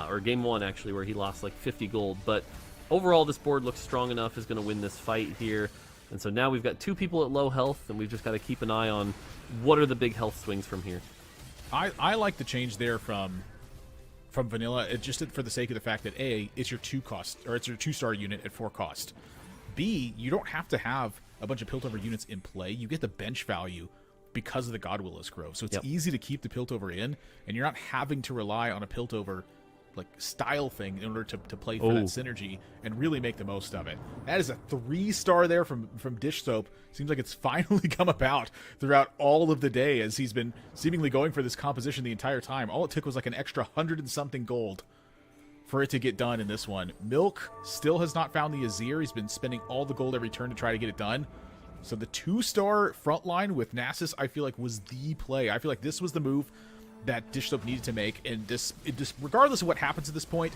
or game 1 actually, where he lost like 50 gold. But overall, this board looks strong enough, is going to win this fight here. And so now we've got 2 people at low health, and we've just got to keep an eye on what are the big health swings from here. I like the change there from Vanilla, just for the sake of the fact that A, it's your 2 cost, or it's your 2-star unit at 4 cost. B, you don't have to have a bunch of Piltover units in play. You get the bench value because of the Godwillows Grove. So it's easy to keep the Piltover in, and you're not having to rely on a Piltover like style thing in order to play for that synergy and really make the most of it. That is a 3-star there from Dish Soap. Seems like it's finally come about throughout all of the day, as he's been seemingly going for this composition the entire time. All it took was like an extra 100 and something gold for it to get done in this one. Milk still has not found the Azir. He's been spending all the gold every turn to try to get it done. So the 2-star front line with Nasus, I feel like, was the play. I feel like this was the move that Dish Soap needed to make, and this regardless of what happens at this point,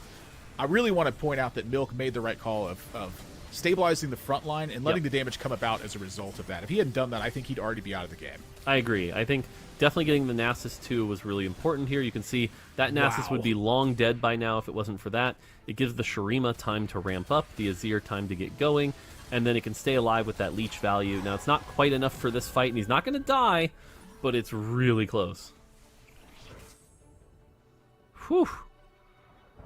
I really want to point out that Milk made the right call of stabilizing the front line and letting the damage come about as a result of that. If he hadn't done that, I think he'd already be out of the game. I agree. I think definitely getting the Nasus 2 was really important here. You can see that Nasus would be long dead by now if it wasn't for that. It gives the Shurima time to ramp up, the Azir time to get going, and then it can stay alive with that leech value. Now, it's not quite enough for this fight, and he's not going to die, but it's really close. Whew.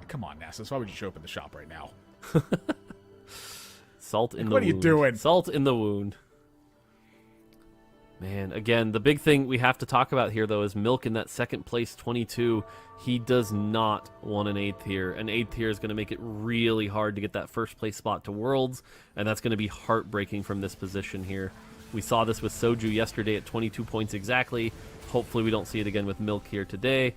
Come on, Nasus. Why would you show up in the shop right now? Salt in the wound. What are you doing? Salt in the wound. Man, again, the big thing we have to talk about here, though, is Milk in that second place 22. He does not want an 8th here. An 8th here is going to make it really hard to get that first place spot to Worlds, and that's going to be heartbreaking from this position here. We saw this with Soju yesterday at 22 points exactly. Hopefully we don't see it again with Milk here today.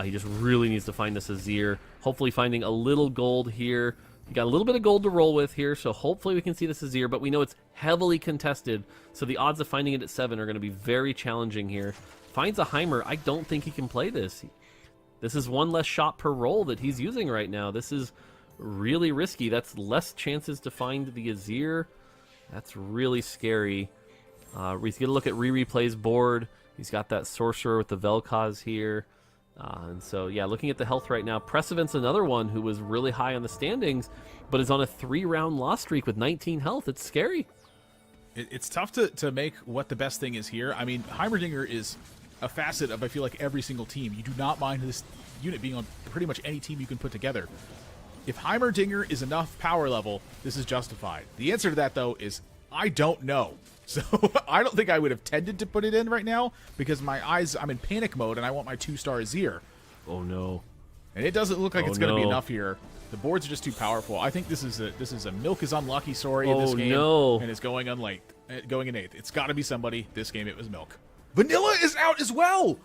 He just really needs to find this Azir. Hopefully finding a little gold here. You got a little bit of gold to roll with here, so hopefully we can see this Azir, but we know it's heavily contested, so the odds of finding it at 7 are going to be very challenging here. Finds a Heimer. I don't think he can play this. This is one less shot per roll that he's using right now. This is really risky. That's less chances to find the Azir. That's really scary. We get a look at Replay's board. He's got that Sorcerer with the Vel'Koz here. And so, yeah, looking at the health right now, Precedent's another one who was really high on the standings, but is on a 3-round loss streak with 19 health. It's scary. It's tough to make what the best thing is here. I mean, Heimerdinger is a facet of, I feel like, every single team. You do not mind this unit being on pretty much any team you can put together. If Heimerdinger is enough power level, this is justified. The answer to that, though, is I don't know. So I don't think I would have tended to put it in right now because I'm in panic mode and I want my 2-star Azir. Oh no. And it doesn't look like it's going to be enough here. The boards are just too powerful. I think this is a Milk is unlucky story in this game. No. And it's going in 8th. It's got to be somebody. This game it was Milk. Vanilla is out as well.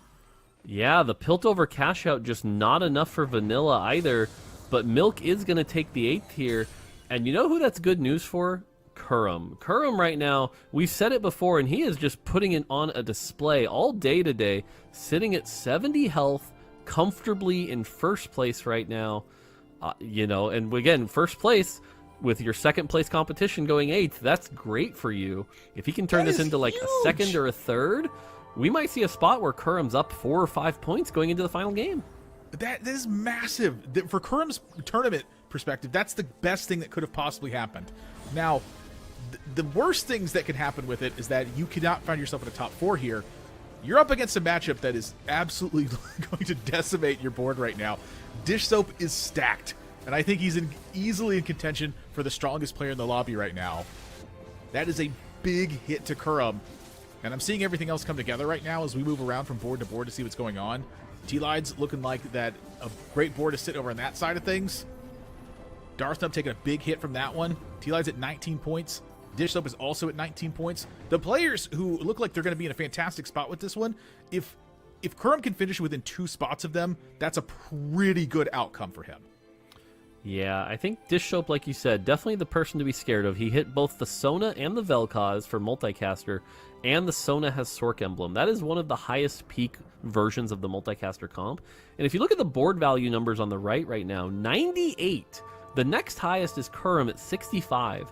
Yeah, the Piltover cash out just not enough for Vanilla either, but Milk is going to take the 8th here. And you know who that's good news for? Kurum. Kurum right now, we've said it before, and he is just putting it on a display all day today, sitting at 70 health, comfortably in first place right now. And again, first place with your second place competition going 8th, that's great for you. If he can turn this into like a second or a third, we might see a spot where Kurum's up 4 or 5 points going into the final game. That is massive. For Kurum's tournament perspective, that's the best thing that could have possibly happened. Now, the worst things that could happen with it is that you cannot find yourself in the top 4 here. You're up against a matchup that is absolutely going to decimate your board right now. Dish Soap is stacked, and I think he's easily in contention for the strongest player in the lobby right now. That is a big hit to Kurum, and I'm seeing everything else come together right now as we move around from board to board to see what's going on. T-Lide's looking like a great board to sit over on that side of things. Darthnub taking a big hit from that one. T-Lide's at 19 points. Dish Soap is also at 19 points. The players who look like they're going to be in a fantastic spot with this one, if Kurum can finish within 2 spots of them, that's a pretty good outcome for him. Yeah, I think Dish Soap, like you said, definitely the person to be scared of. He hit both the Sona and the Vel'Koz for multicaster, and the Sona has Sork Emblem. That is one of the highest peak versions of the multicaster comp. And if you look at the board value numbers on the right now, 98. The next highest is Kurum at 65.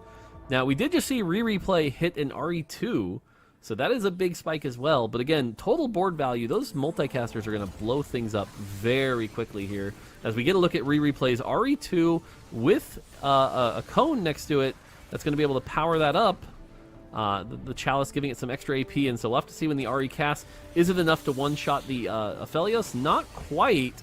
Now, we did just see Replay hit an RE2, so that is a big spike as well. But again, total board value, those multicasters are going to blow things up very quickly here. As we get a look at Replay's RE2 with a cone next to it, that's going to be able to power that up. The Chalice giving it some extra AP, and so we'll have to see when the RE casts. Is it enough to one-shot the Aphelios? Not quite.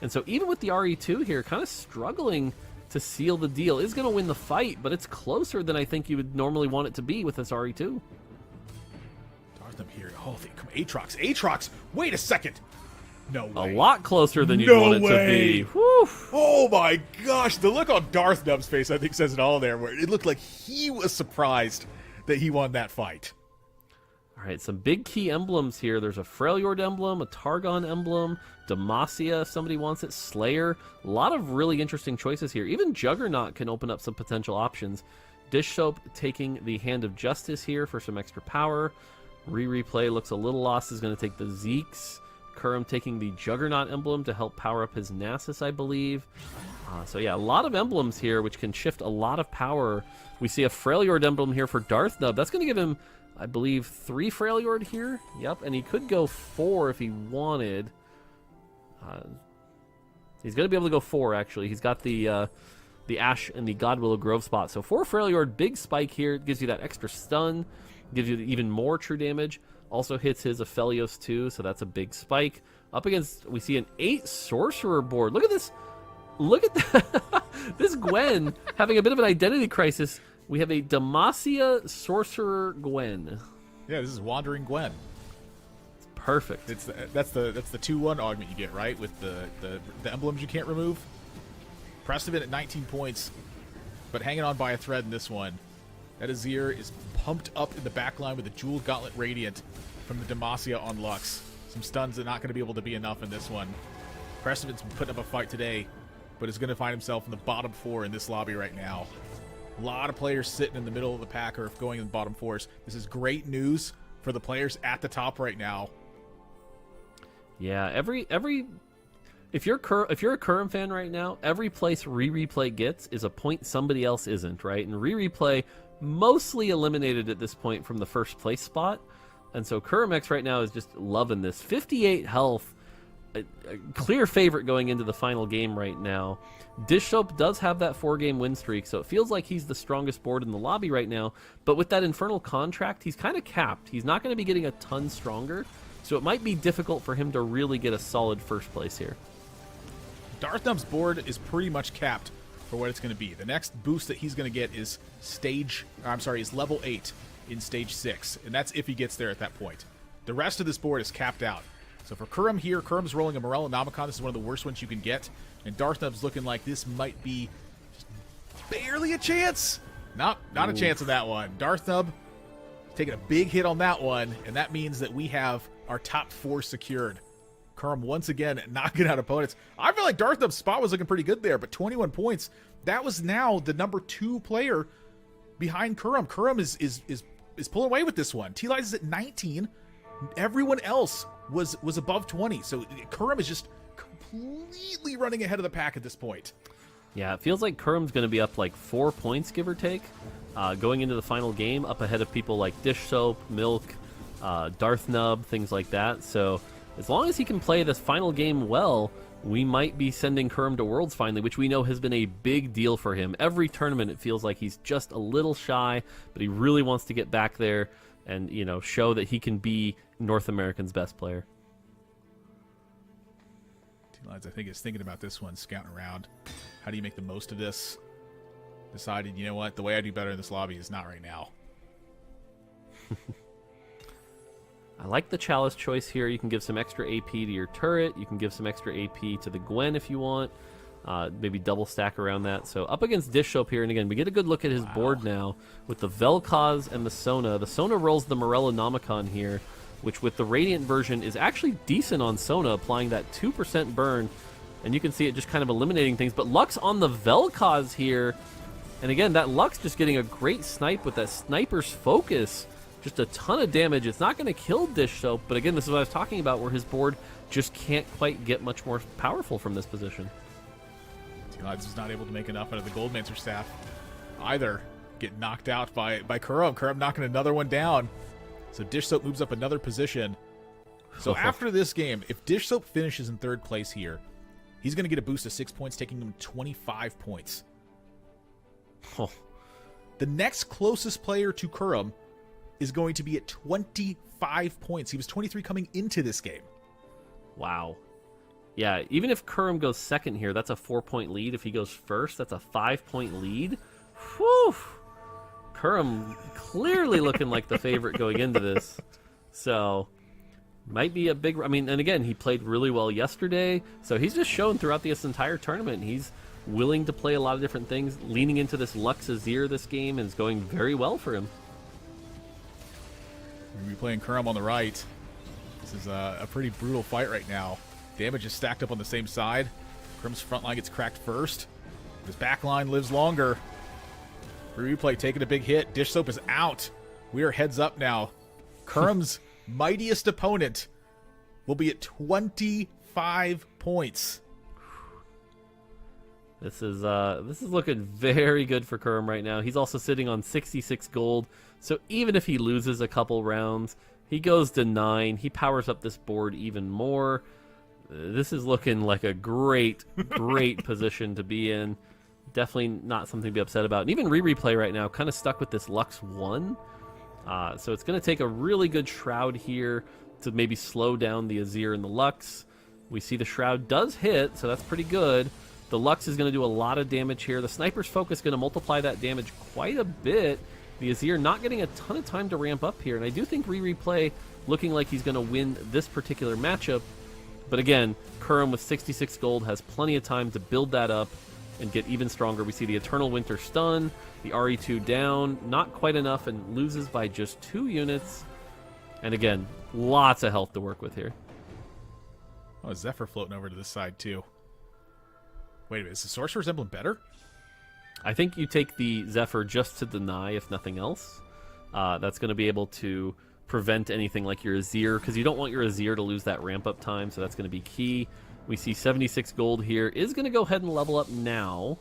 And so even with the RE2 here, kind of struggling to seal the deal. Is going to win the fight, but it's closer than I think you would normally want it to be with this RE2. Darthnum here. Oh, come Aatrox. Aatrox! Wait a second! No way. A lot closer than you'd want it to be. Whew. Oh my gosh, the look on Darthnum's face I think says it all there, where it looked like he was surprised that he won that fight. All right, some big key emblems here. There's a Freljord emblem, a Targon emblem, Demacia if somebody wants it, Slayer. A lot of really interesting choices here. Even Juggernaut can open up some potential options. Dish Soap taking the Hand of Justice here for some extra power. Replay looks a little lost, is going to take the Zeeks. Kurum taking the Juggernaut emblem to help power up his Nasus, I believe. So yeah, a lot of emblems here which can shift a lot of power. We see a Freljord emblem here for Darthnub. That's going to give him, I believe, 3 Freljord here. Yep, and he could go 4 if he wanted. He's going to be able to go 4, actually. He's got the Ash and the Godwillow Grove spot. So 4 Freljord, big spike here. It gives you that extra stun. Gives you even more true damage. Also hits his Aphelios too, so that's a big spike. Up against, we see an 8 Sorcerer board. Look at this. Look at that. This Gwen having a bit of an identity crisis. We have a Demacia Sorcerer Gwen. Yeah, this is Wandering Gwen. Perfect. That's the 2-1 augment you get, right? With the emblems you can't remove. Prestivan at 19 points, but hanging on by a thread in this one. That Azir is pumped up in the back line with a Jewel Gauntlet Radiant from the Demacia on Lux. Some stuns are not going to be able to be enough in this one. Prestivan's been putting up a fight today, but is going to find himself in the bottom 4 in this lobby right now. A lot of players sitting in the middle of the pack or going in the bottom 4s. This is great news for the players at the top right now. Yeah, if you're a Kurum fan right now, every place Replay gets is a point somebody else isn't, right? And Replay mostly eliminated at this point from the first place spot. And so Kurumex right now is just loving this. 58 health, a clear favorite going into the final game right now. Dish Soap does have that 4-game win streak, so it feels like he's the strongest board in the lobby right now. But with that Infernal Contract, he's kind of capped. He's not going to be getting a ton stronger, so it might be difficult for him to really get a solid first place here. Darthnub's board is pretty much capped for what it's going to be. The next boost that he's going to get is level 8 in stage 6, and that's if he gets there at that point. The rest of this board is capped out. So for Kurum here, Kurum's rolling a Morellonomicon. This is one of the worst ones you can get, and Darthnub's looking like this might be just barely a chance. Not a chance on that one. Darthnub taking a big hit on that one, and that means that we have our top 4 secured. Kurum once again knocking out opponents. I feel like Darthnub's spot was looking pretty good there, but 21 points. That was now the number 2 player behind Kurum. Kurum is pulling away with this one. T-Light is at 19. Everyone else was above 20. So Kurum is just completely running ahead of the pack at this point. Yeah, it feels like Kurum's going to be up like 4 points, give or take, going into the final game, up ahead of people like Dish Soap, Milk, Darthnub, things like that. So as long as he can play this final game well, we might be sending Kurum to Worlds finally, which we know has been a big deal for him. Every tournament, it feels like he's just a little shy, but he really wants to get back there and, you know, show that he can be North America's best player. T-Lines, I think, is thinking about this one, scouting around. How do you make the most of this? Decided, you know what, the way I do better in this lobby is not right now. I like the Chalice choice here. You can give some extra AP to your turret. You can give some extra AP to the Gwen if you want. Maybe double stack around that. So up against Dish Soap here, and again, we get a good look at his board now with the Vel'Koz and the Sona. The Sona rolls the Morellonomicon here, which with the Radiant version is actually decent on Sona, applying that 2% burn. And you can see it just kind of eliminating things. But Lux on the Vel'Koz here. And again, that Lux just getting a great snipe with that Sniper's Focus. Just a ton of damage. It's not going to kill Dish Soap, but again, this is what I was talking about, where his board just can't quite get much more powerful from this position. T-Lides was not able to make enough out of the Goldmancer staff either. Get knocked out by Kurum. Kurum knocking another one down. So Dish Soap moves up another position. So after this game, if Dish Soap finishes in 3rd place here, he's going to get a boost of 6 points, taking him 25 points. Oh. The next closest player to Kurum is going to be at 25 points. He was 23 coming into this game. Wow. Yeah, even if Kurum goes second here, that's a 4-point lead. If he goes first, that's a 5-point lead. Whew! Kurum clearly looking like the favorite going into this. So, might be a big... I mean, and again, he played really well yesterday. So he's just shown throughout this entire tournament. He's willing to play a lot of different things. Leaning into this Lux Azir this game is going very well for him. We're going to be playing Kurum on the right. This is a pretty brutal fight right now. Damage is stacked up on the same side. Kurum's front line gets cracked first. His back line lives longer. Replay taking a big hit. Dish Soap is out. We are heads up now. Kurum's mightiest opponent will be at 25 points. This is looking very good for Kurum right now. He's also sitting on 66 gold. So even if he loses a couple rounds, he goes to 9. He powers up this board even more. This is looking like a great position to be in. Definitely not something to be upset about. And even Replay right now kind of stuck with this Lux 1. So it's going to take a really good Shroud here to maybe slow down the Azir and the Lux. We see the Shroud does hit, so that's pretty good. The Lux is going to do a lot of damage here. The Sniper's Focus is going to multiply that damage quite a bit. The Azir not getting a ton of time to ramp up here, and I do think Replay looking like he's going to win this particular matchup. But again, Kurum with 66 gold has plenty of time to build that up and get even stronger. We see the Eternal Winter stun, the RE2 down, not quite enough, and loses by just 2 units. And again, lots of health to work with here. Oh, Zephyr floating over to this side too. Wait a minute, is the Sorcerer's Emblem better? I think you take the Zephyr just to deny, if nothing else. That's going to be able to prevent anything like your Azir, because you don't want your Azir to lose that ramp-up time, so that's going to be key. We see 76 gold here. Is going to go ahead and level up now.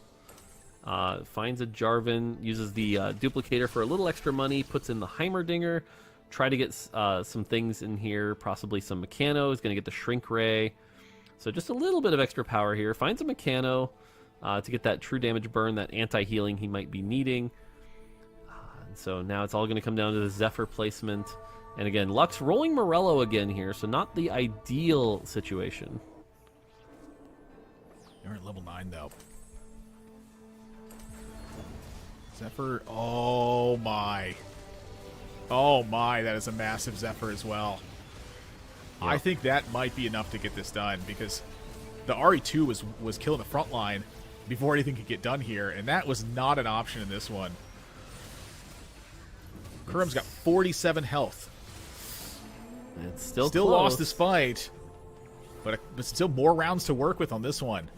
Finds a Jarvan, uses the duplicator for a little extra money, puts in the Heimerdinger, try to get some things in here, possibly some Mechano. Is going to get the Shrink Ray. So just a little bit of extra power here. Finds a Mechano to get that true damage burn, that anti-healing he might be needing. And so now it's all going to come down to the Zephyr placement. And again, Lux rolling Morello again here, so not the ideal situation. You're at level 9, though. Zephyr, oh my. Oh my, that is a massive Zephyr as well. Yep. I think that might be enough to get this done, because the RE2 was killing the front line before anything could get done here, and that was not an option in this one. Kurum's got 47 health. It's still lost this fight, but still more rounds to work with on this one.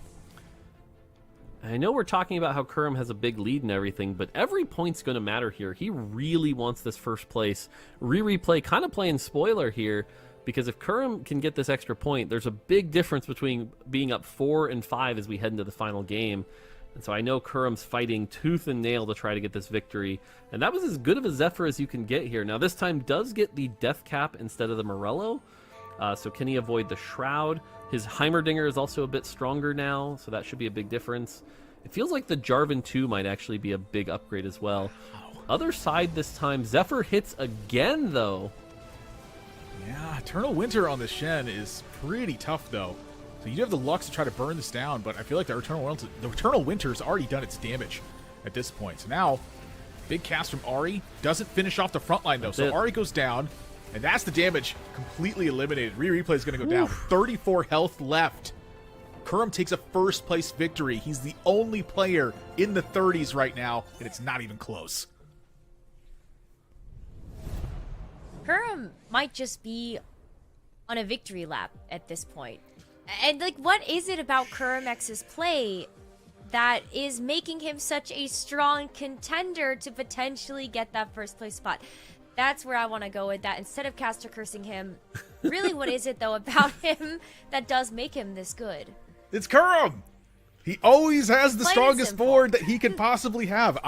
I know we're talking about how Kurum has a big lead and everything, but every point's going to matter here. He really wants this first place. Replay kind of playing spoiler here, because if Kurum can get this extra point, there's a big difference between being up 4 and 5 as we head into the final game. And so I know Kurum's fighting tooth and nail to try to get this victory. And that was as good of a Zephyr as you can get here. Now this time does get the Death Cap instead of the Morello. So can he avoid the Shroud? His Heimerdinger is also a bit stronger now, so that should be a big difference. It feels like the Jarvan 2 might actually be a big upgrade as well. Other side this time, Zephyr hits again though. Yeah, Eternal Winter on the Shen is pretty tough though. So you do have the Lux to try to burn this down, but I feel like the Eternal Winter's already done its damage at this point. So now, big cast from Ahri. Doesn't finish off the front line though. So Ahri goes down, and that's the damage completely eliminated. Replay is going to go down. 34 health left. Kurum takes a first place victory. He's the only player in the 30s right now, and it's not even close. Kurum might just be on a victory lap at this point. And, like, what is it about Kurumx's play that is making him such a strong contender to potentially get that first place spot? That's where I want to go with that. Instead of caster cursing him, really what is it, though, about him that does make him this good? It's Kurum! He always has the Plain strongest simple. board that he could possibly have.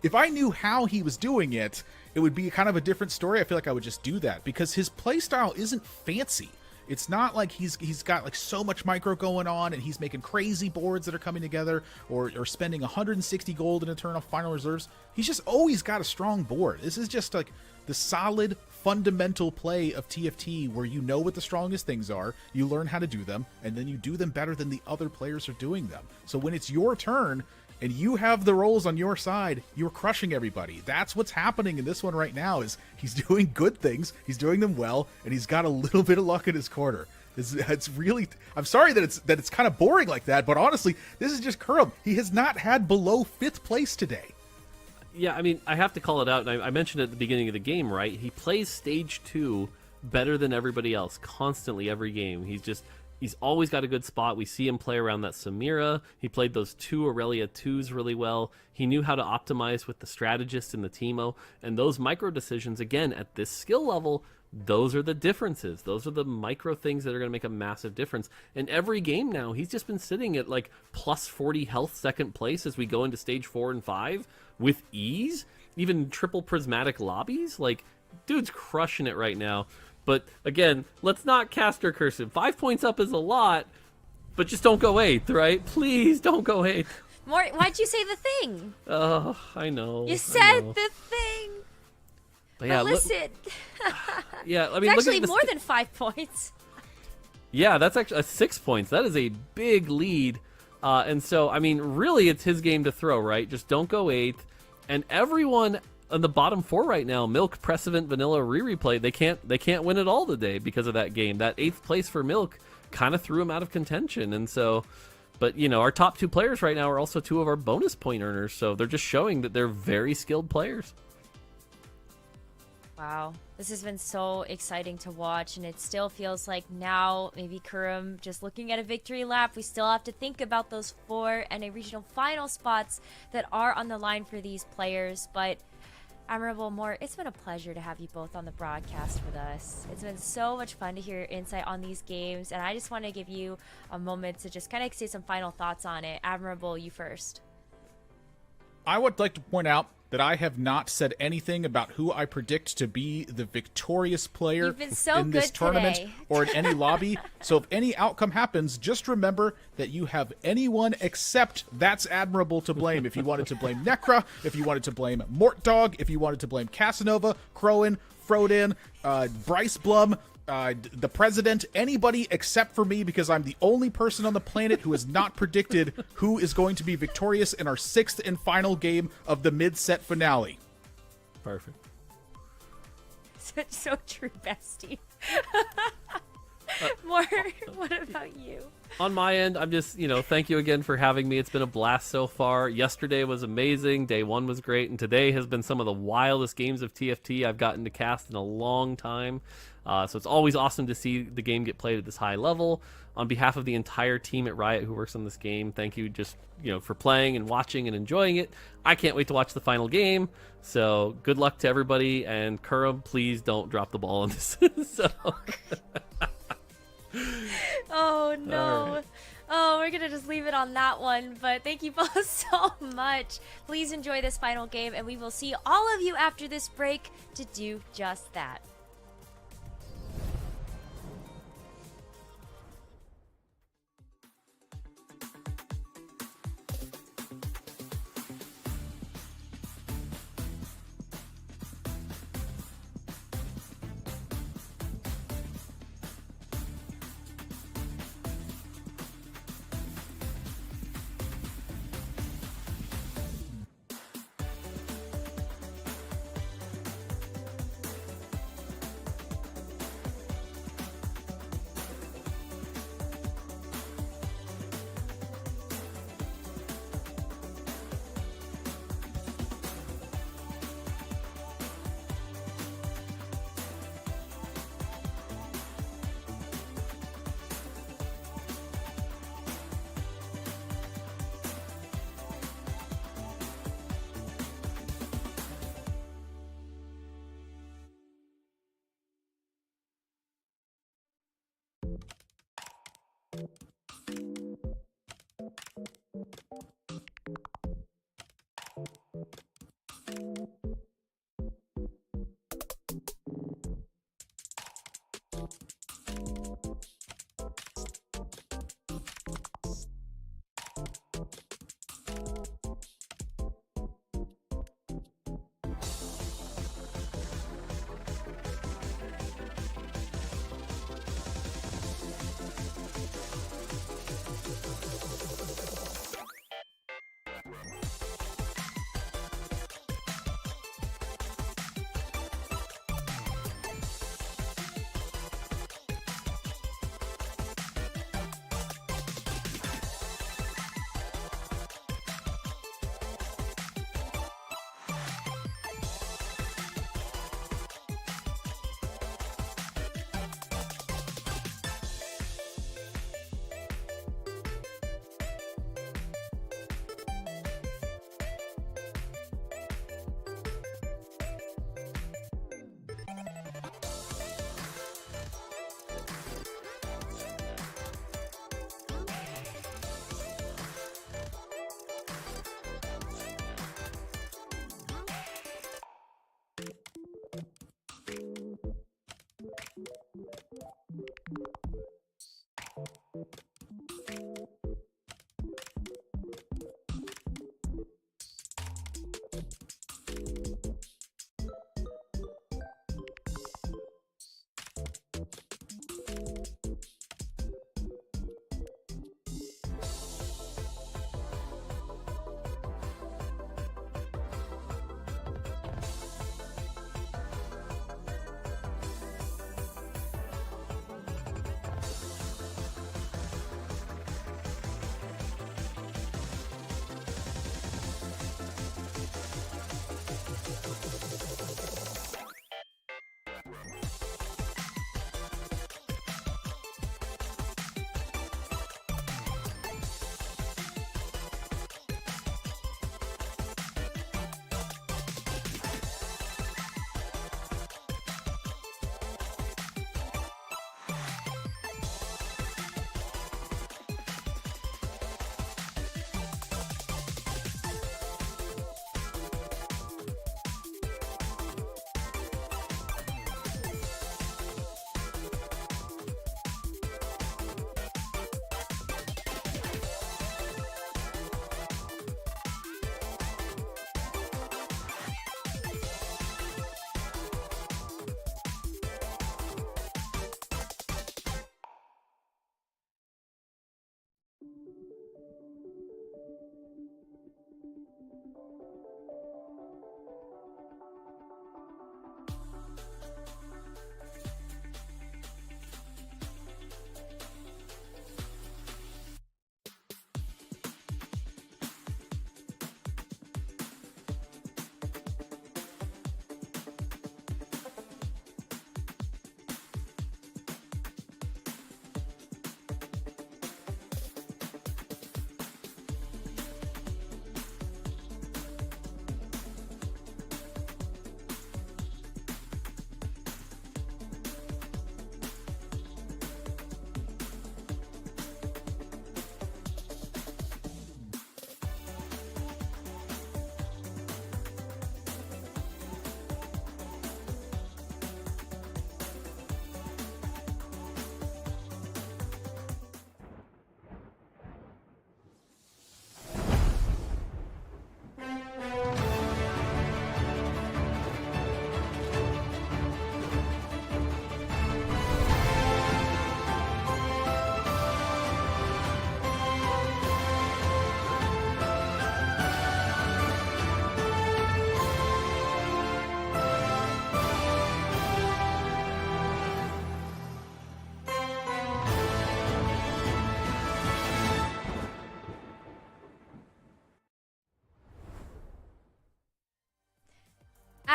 If I knew how he was doing it, it would be kind of a different story. I feel like I would just do that, because his playstyle isn't fancy. It's not like he's got like so much micro going on and he's making crazy boards that are coming together, or spending 160 gold in Eternal Final Reserves. He's just always got a strong board. This is just like the solid fundamental play of TFT, where you know what the strongest things are, you learn how to do them, and then you do them better than the other players are doing them. So when it's your turn and you have the rolls on your side, you're crushing everybody. That's what's happening in this one right now. Is he's doing good things, he's doing them well, and he's got a little bit of luck in his corner. It's really, I'm sorry that it's kind of boring like that, but honestly, this is just Kurum. He has not had below 5th place today. Yeah, I mean, I have to call it out, and I mentioned at the beginning of the game, right? He plays stage 2 better than everybody else, constantly, every game. He's always got a good spot. We see him play around that Samira. He played those 2 Aurelia 2s really well. He knew how to optimize with the strategist and the Teemo, and those micro decisions, again, at this skill level, those are the differences. Those are the micro things that are going to make a massive difference. In every game now, he's just been sitting at like plus 40 health 2nd place as we go into stage 4 and 5 with ease. Even triple prismatic lobbies. Like, dude's crushing it right now. But again, let's not caster curse him. 5 points up is a lot, but just don't go 8th, right? Please don't go 8th. Why'd you say the thing? Oh, I know. You said the thing. But yeah, listen. Yeah, I mean, it's actually look at more than 5 points. Yeah, that's actually 6 points. That is a big lead. And so, I mean, really, it's his game to throw, right? Just don't go 8th. And everyone on the bottom 4 right now, Milk, Precedent, Vanilla, Replay, they can't win it all today because of that game. That 8th place for Milk kind of threw him out of contention, and so. But, you know, our top 2 players right now are also 2 of our bonus point earners, so they're just showing that they're very skilled players. Wow, this has been so exciting to watch, and it still feels like now, maybe Kurum, just looking at a victory lap, we still have to think about those 4 NA regional final spots that are on the line for these players. But Admirable Mort, it's been a pleasure to have you both on the broadcast with us. It's been so much fun to hear your insight on these games, and I just want to give you a moment to just kind of say some final thoughts on it. Admirable, you first. I would like to point out that I have not said anything about who I predict to be the victorious player You've been so in this good tournament today. or in any lobby. So if any outcome happens, just remember that you have anyone except That's Admirable to blame. If you wanted to blame Necra, if you wanted to blame Mortdog, if you wanted to blame Casanova, Crowan, Frodin, Bryce Blum, the president, anybody except for me, because I'm the only person on the planet who has not predicted who is going to be victorious in our 6th and final game of the mid-set finale. Perfect. So true, bestie. More, what about you? On my end, I'm just, thank you again for having me. It's been a blast so far. Yesterday was amazing. Day 1 was great. And today has been some of the wildest games of TFT I've gotten to cast in a long time. So it's always awesome to see the game get played at this high level. On behalf of the entire team at Riot who works on this game, thank you just, for playing and watching and enjoying it. I can't wait to watch the final game. So good luck to everybody. And Kurum, please don't drop the ball on this. Oh no. Right. Oh, we're gonna just leave it on that one, but thank you both so much. Please enjoy this final game, and we will see all of you after this break to do just that.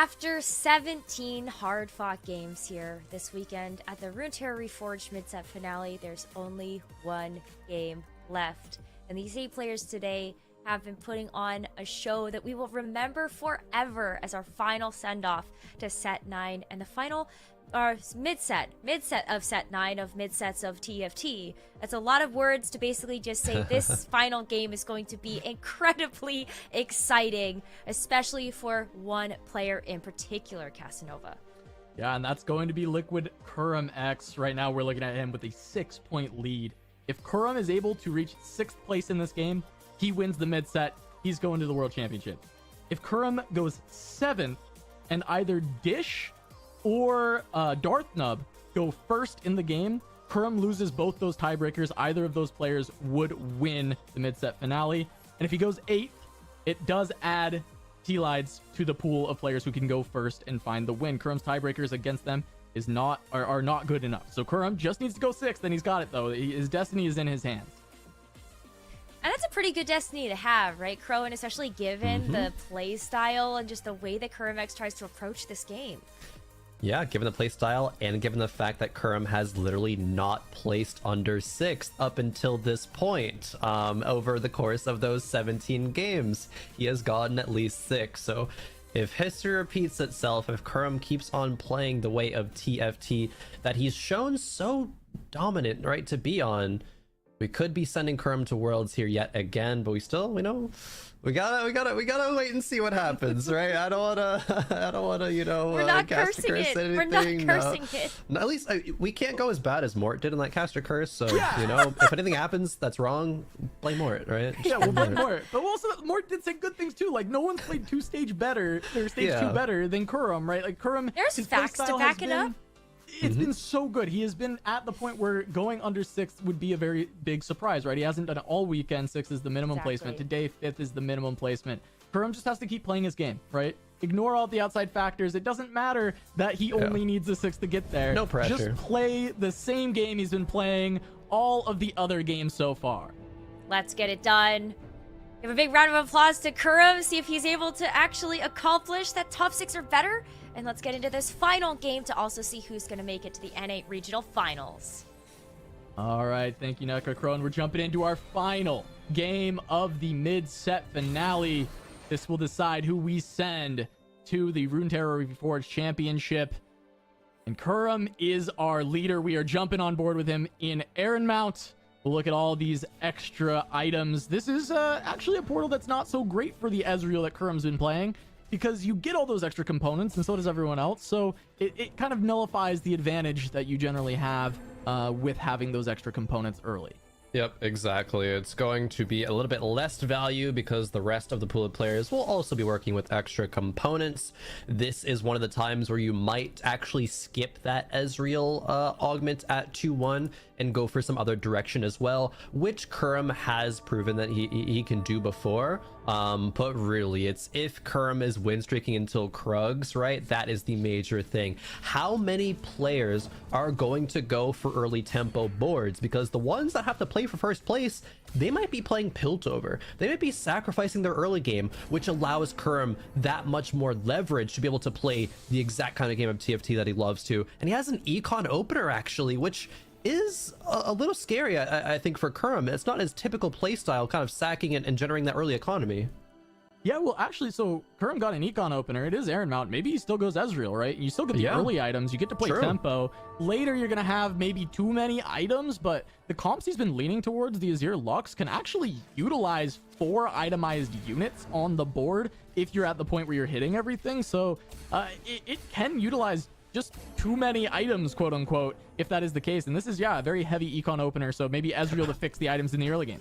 After 17 hard-fought games here this weekend at the Runeterra Reforged Mid-Set Finale, there's only one game left. And these 8 players today have been putting on a show that we will remember forever as our final send-off to Set 9 and the final mid-set of Set 9 of mid-sets of TFT. That's a lot of words to basically just say this final game is going to be incredibly exciting, especially for one player in particular, Casanova. Yeah, and that's going to be Liquid Kurum X. Right now, we're looking at him with a 6-point lead. If Kurum is able to reach 6th place in this game, he wins the mid-set. He's going to the World Championship. If Kurum goes 7th and either Dish or Darthnub go first in the game, Kurum loses both those tiebreakers. Either of those players would win the mid-set finale. And if he goes 8th, it does add T-Lides to the pool of players who can go first and find the win. Kurum's tiebreakers against them are not good enough. So Kurum just needs to go 6th, and he's got it, though. His destiny is in his hands. And that's a pretty good destiny to have, right, Crow? And especially given the play style and just the way that Kurum X tries to approach this game. Yeah, given the playstyle and given the fact that Kurum has literally not placed under 6th up until this point, over the course of those 17 games, he has gotten at least 6. So if history repeats itself, if Kurum keeps on playing the way of TFT that he's shown so dominant, right, to be on, we could be sending Kurum to Worlds here yet again, but we still, we gotta wait and see what happens, right? I don't wanna, we're not cursing it. Anything. We're not cursing it. No, at least we can't go as bad as Mort did in that caster curse. So if anything happens that's wrong, blame Mort, right? Yeah, we'll blame Mort. But also, Mort did say good things too. Like, no one's played stage 2 better than Kurum, right? Like Kurum, there's his facts to back it up. It's been so good. He has been at the point where going under 6th would be a very big surprise, right? He hasn't done it all weekend. 6th is the minimum placement. Today, 5th is the minimum placement. Kurum just has to keep playing his game, right? Ignore all the outside factors. It doesn't matter that he only needs a 6th to get there. No pressure. Just play the same game he's been playing all of the other games so far. Let's get it done. Give a big round of applause to Kurum. See if he's able to actually accomplish that top 6 or better. And let's get into this final game to also see who's going to make it to the N8 Regional Finals. All right, thank you, Neka Crow. And we're jumping into our final game of the mid-set finale. This will decide who we send to the Runeterra Reforged Championship. And Kurum is our leader. We are jumping on board with him in Aaron Mount. We'll look at all these extra items. This is actually a portal that's not so great for the Ezreal that Kurum's been playing, because you get all those extra components, and so does everyone else. So it kind of nullifies the advantage that you generally have with having those extra components early. Yep, exactly. It's going to be a little bit less value because the rest of the pool of players will also be working with extra components. This is one of the times where you might actually skip that Ezreal augment at 2-1 and go for some other direction as well, which Kurum has proven that he can do before. But really, it's if Kurum is win streaking until Krugs, right? That is the major thing. How many players are going to go for early tempo boards? Because the ones that have to play for first place, they might be playing Piltover. They might be sacrificing their early game, which allows Kurum that much more leverage to be able to play the exact kind of game of TFT that he loves to. And he has an econ opener, actually, which is a little scary, I think, for Kurum. It's not his typical playstyle, kind of sacking and generating that early economy. Yeah, well, actually, so Kurum got an econ opener. It is Aaron Mount. Maybe he still goes Ezreal, right? You still get the early items. You get to play tempo. Later, you're going to have maybe too many items, but the comps he's been leaning towards, the Azir Lux, can actually utilize 4 itemized units on the board if you're at the point where you're hitting everything. So it can utilize just too many items, quote unquote, if that is the case. And this is, a very heavy econ opener. So maybe Ezreal to fix the items in the early game.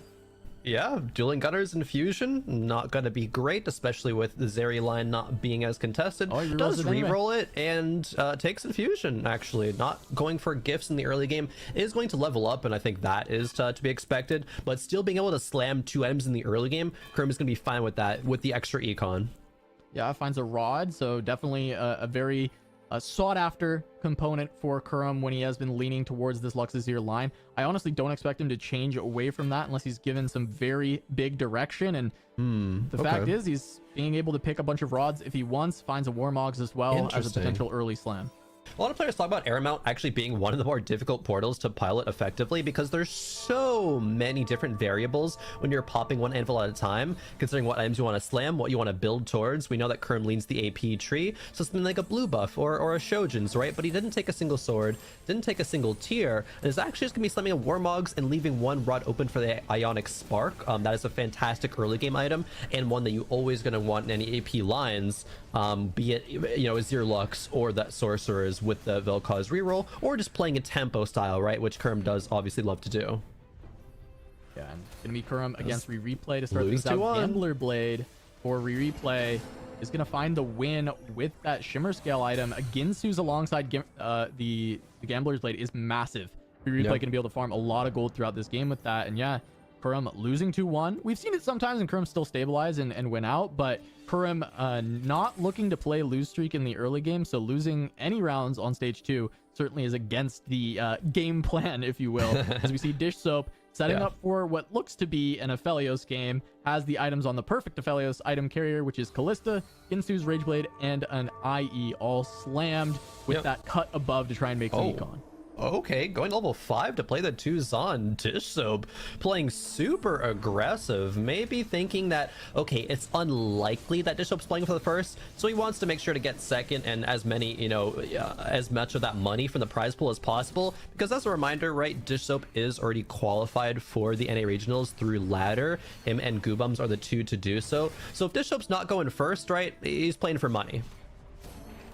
Yeah, dueling gunners and fusion, not going to be great, especially with the Zeri line not being as contested. Does reroll it and takes infusion, actually. Not going for gifts in the early game is going to level up, and I think that is to be expected. But still being able to slam 2 items in the early game, Kurum is going to be fine with that, with the extra econ. Yeah, finds a rod, so definitely a very sought-after component for Kurum when he has been leaning towards this Luxazir line. I honestly don't expect him to change away from that unless he's given some very big direction. And the fact is, he's being able to pick a bunch of rods if he wants, finds a Warmogs as well as a Interesting. potential early slam. A lot of players talk about Airmount actually being one of the more difficult portals to pilot effectively because there's so many different variables when you're popping one anvil at a time, considering what items you want to slam, what you want to build towards. We know that Kerm leans the AP tree, so something like a blue buff or a Shojin's, right? But he didn't take a single sword, didn't take a single tier, and is actually just going to be slamming a Warmogs and leaving one rod open for the Ionic Spark. That is a fantastic early game item, and one that you always going to want in any AP lines, be it, you know, Azir Lux or that Sorcerer's with the Vel'Koz reroll, or just playing a tempo style, right, which Kerm does obviously love to do. Yeah, and gonna be Kerm against Replay to start Lose things out. 2-1. Gambler Blade for Replay is gonna find the win with that Shimmer Scale item. Ginsu's alongside the Gambler's Blade is massive. Replay Yep. gonna be able to farm a lot of gold throughout this game with that, and yeah, Kerm losing 2-1. We've seen it sometimes and Kerm still stabilize and win out, but Kerm not looking to play lose streak in the early game, so losing any rounds on stage 2 certainly is against the game plan, if you will. As we see Dish Soap setting up for what looks to be an Aphelios game, has the items on the perfect Aphelios item carrier, which is Callista, Ginsu's Rageblade, and an IE all slammed with that cut above to try and make some econ. Okay, going level 5 to play the 2 Zon. Dish Soap playing super aggressive, maybe thinking that, okay, it's unlikely that Dish Soap's playing for the first, so he wants to make sure to get second and as many, you know, as much of that money from the prize pool as possible, because as a reminder, right, Dish Soap is already qualified for the NA Regionals through ladder. Him and Goobums are the two to do so. So if Dish Soap's not going first, right, he's playing for money.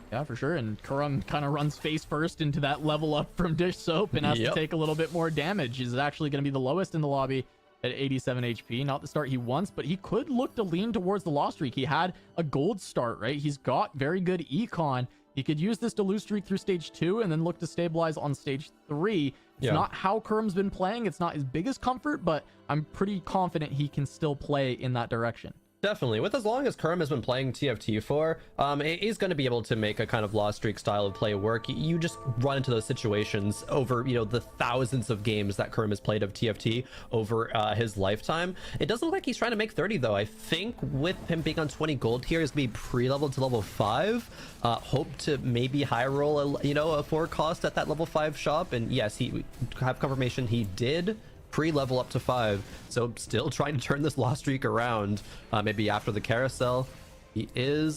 Yeah, for sure. And Kerm kind of runs face first into that level up from Dish Soap and has to take a little bit more damage. He's actually going to be the lowest in the lobby at 87 HP. Not the start he wants, but he could look to lean towards the loss streak. He had a gold start, right? He's got very good econ. He could use this to lose streak through stage 2 and then look to stabilize on stage 3. It's not how Kerm's been playing. It's not his biggest comfort, but I'm pretty confident he can still play in that direction. Definitely. With as long as Kerm has been playing TFT for, he's going to be able to make a kind of lost streak style of play work. You just run into those situations over, you know, the thousands of games that Kerm has played of TFT over his lifetime. It doesn't look like he's trying to make 30 though. I think with him being on 20 gold here, he's going to be pre-leveled to level 5. Hope to maybe high roll, a 4 cost at that level 5 shop. And yes, he have confirmation he did pre-level up to 5, so still trying to turn this loss streak around. Maybe after the carousel. He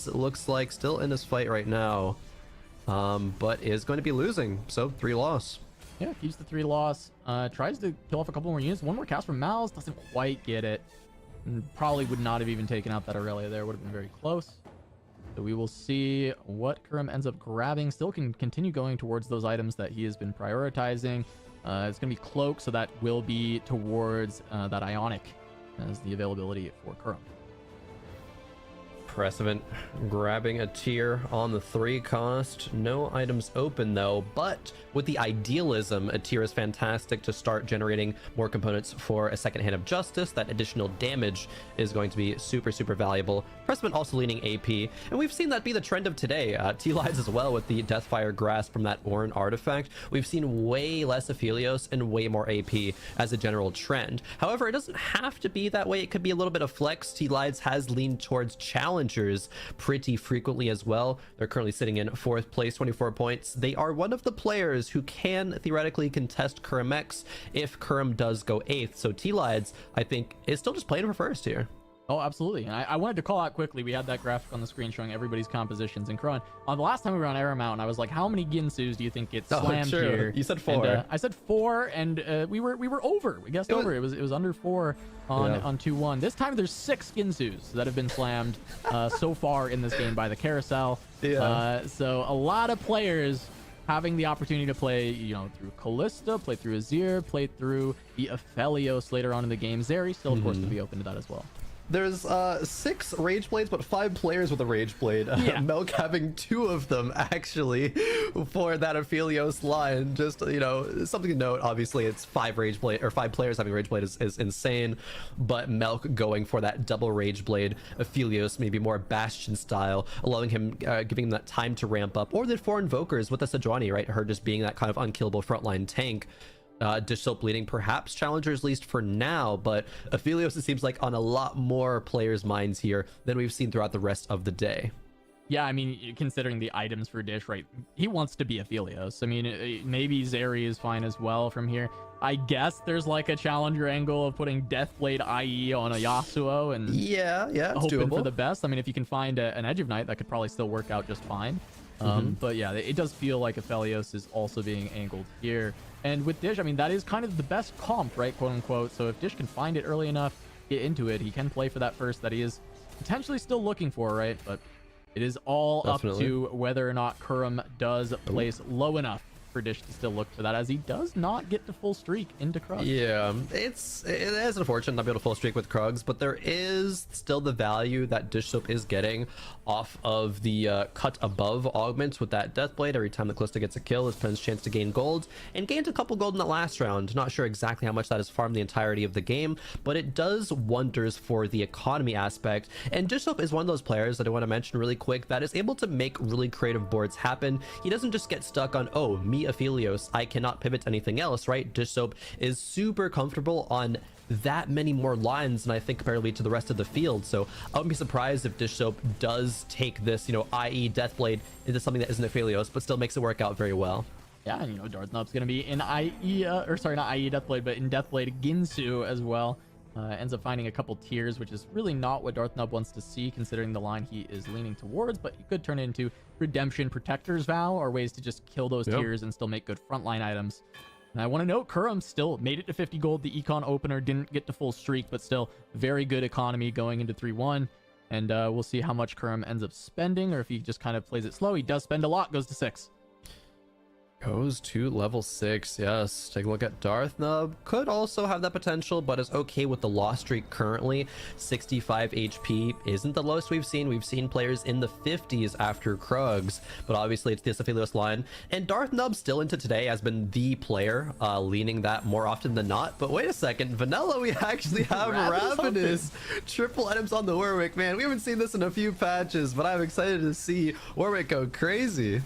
looks like still in this fight right now, but is going to be losing, so 3 loss. Yeah, keeps the 3 loss, tries to kill off a couple more units. One more cast from Mal's, doesn't quite get it, and probably would not have even taken out that Aurelia there. Would have been very close. So we will see what Kerm ends up grabbing. Still can continue going towards those items that he has been prioritizing. It's going to be Cloak, so that will be towards that Ionic as the availability for Kerm. Precedent grabbing a tier on the 3 cost. No items open though, but with the idealism, a tier is fantastic to start generating more components for a second hand of justice. That additional damage is going to be super valuable. Precedent also leaning AP, and we've seen that be the trend of today. T-Lides as well with the Deathfire Grasp from that Orin artifact. We've seen way less Aphelios and way more AP as a general trend. However, it doesn't have to be that way. It could be a little bit of flex. T-Lides has leaned towards challengers pretty frequently as well. They're currently sitting in 4th place, 24 points. They are one of the players who can theoretically contest Kerm X if Kerm does go 8th. So T-Lides, I think, is still just playing for first here. Oh, absolutely. And I wanted to call out quickly. We had that graphic on the screen showing everybody's compositions. And Kron, on the last time we were on Arrow Mountain, I was like, how many Ginsus do you think get slammed here? You said 4. And, I said 4, and we were over. We guessed over. It was under 4 on 2-1. This time there's 6 Ginsus that have been slammed so far in this game by the carousel. So a lot of players having the opportunity to play, through Callista, play through Azir, play through the Aphelios later on in the game. Zeri still, of course, to be open to that as well. There's 6 Rage Blades, but 5 players with a Rage Blade. Milk having 2 of them, actually, for that Aphelios line. Just, something to note. Obviously, it's 5 Rage Blade, or 5 players having Rage Blade is insane. But Milk going for that double Rage Blade, Aphelios, maybe more Bastion style, allowing him, giving him that time to ramp up. Or the 4 Invokers with the Sejuani, right? Her just being that kind of unkillable frontline tank. Dish Soap leading perhaps challengers least for now, but Aphelios, it seems like, on a lot more players' minds here than we've seen throughout the rest of the day. Yeah, I mean, considering the items for Dish, right, he wants to be Aphelios. I mean, maybe Zeri is fine as well from here. I guess there's like a challenger angle of putting Deathblade IE on a Yasuo and yeah, it's hoping doable for the best. I mean, if you can find an Edge of Night, that could probably still work out just fine. But yeah, it does feel like Aphelios is also being angled here. And with Dish, I mean, that is kind of the best comp, right, quote unquote. So if Dish can find it early enough, get into it, he can play for that first that he is potentially still looking for, right? But it is all Definitely. up to whether or not Kurum does place low enough for Dish to still look for that, as he does not get to full streak into Krugs. Yeah, it is unfortunate not be able to full streak with Krugs, but there is still the value that Dish Soap is getting off of the cut above augments with that Deathblade. Every time the Callista gets a kill, it Pen's chance to gain gold, and gained a couple gold in that last round. Not sure exactly how much that has farmed the entirety of the game, but it does wonders for the economy aspect. And Dish Soap is one of those players that I want to mention really quick that is able to make really creative boards happen. He doesn't just get stuck on, oh, me Aphelios, I cannot pivot to anything else, right? Dish Soap is super comfortable on that many more lines than I think comparatively to the rest of the field. So I wouldn't be surprised if Dish Soap does take this, i.e. Deathblade into something that isn't Aphelios, but still makes it work out very well. Yeah, and Darthnub's going to be in IE, or sorry, not IE Deathblade, but in Deathblade Ginsu as well. Ends up finding a couple tiers, which is really not what Darthnub wants to see, considering the line he is leaning towards, but he could turn it into Redemption Protector's Vow, or ways to just kill those tiers and still make good frontline items. And I want to note, Kurum still made it to 50 gold. The Econ opener didn't get to full streak, but still very good economy going into 3-1. And we'll see how much Kurum ends up spending, or if he just kind of plays it slow. He does spend a lot, goes to 6. Goes to level 6, yes. Take a look at Darthnub. Could also have that potential, but is okay with the loss streak currently. 65 HP isn't the lowest we've seen. We've seen players in the 50s after Krugs, but obviously it's the Aphelios line. And Darthnub still into today has been the player, leaning that more often than not. But wait a second, Vanilla, we actually have Ravenous. Triple items on the Warwick. Man, we haven't seen this in a few patches, but I'm excited to see Warwick go crazy.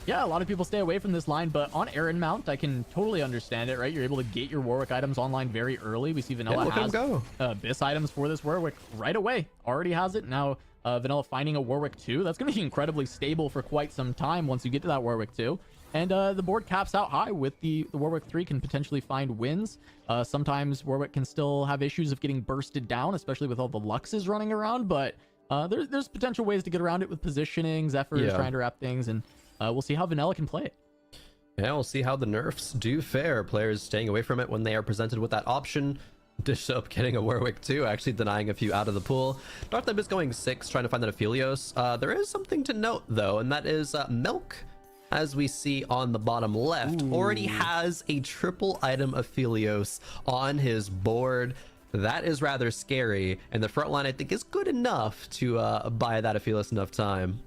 Yeah, a lot of people stay away from this line, but on Aaron Mount, I can totally understand it, right? You're able to get your Warwick items online very early. We see Vanilla has Abyss items for this Warwick right away. Already has it. Now, Vanilla finding a Warwick 2. That's going to be incredibly stable for quite some time once you get to that Warwick 2. And the board caps out high with the Warwick 3 can potentially find wins. Sometimes Warwick can still have issues of getting bursted down, especially with all the Luxes running around, but there's potential ways to get around it with positioning. Zephyr is trying to wrap things, and we'll see how Vanilla can play it. Yeah, we'll see how the nerfs do fare. Players staying away from it when they are presented with that option. Dish Soap getting a Warwick 2, actually denying a few out of the pool. Darthnub is going 6, trying to find that Aphelios. There is something to note, though, and that is Milk, as we see on the bottom left, already has a triple item Aphelios on his board. That is rather scary, and the front line, I think, is good enough to buy that Aphelios enough time.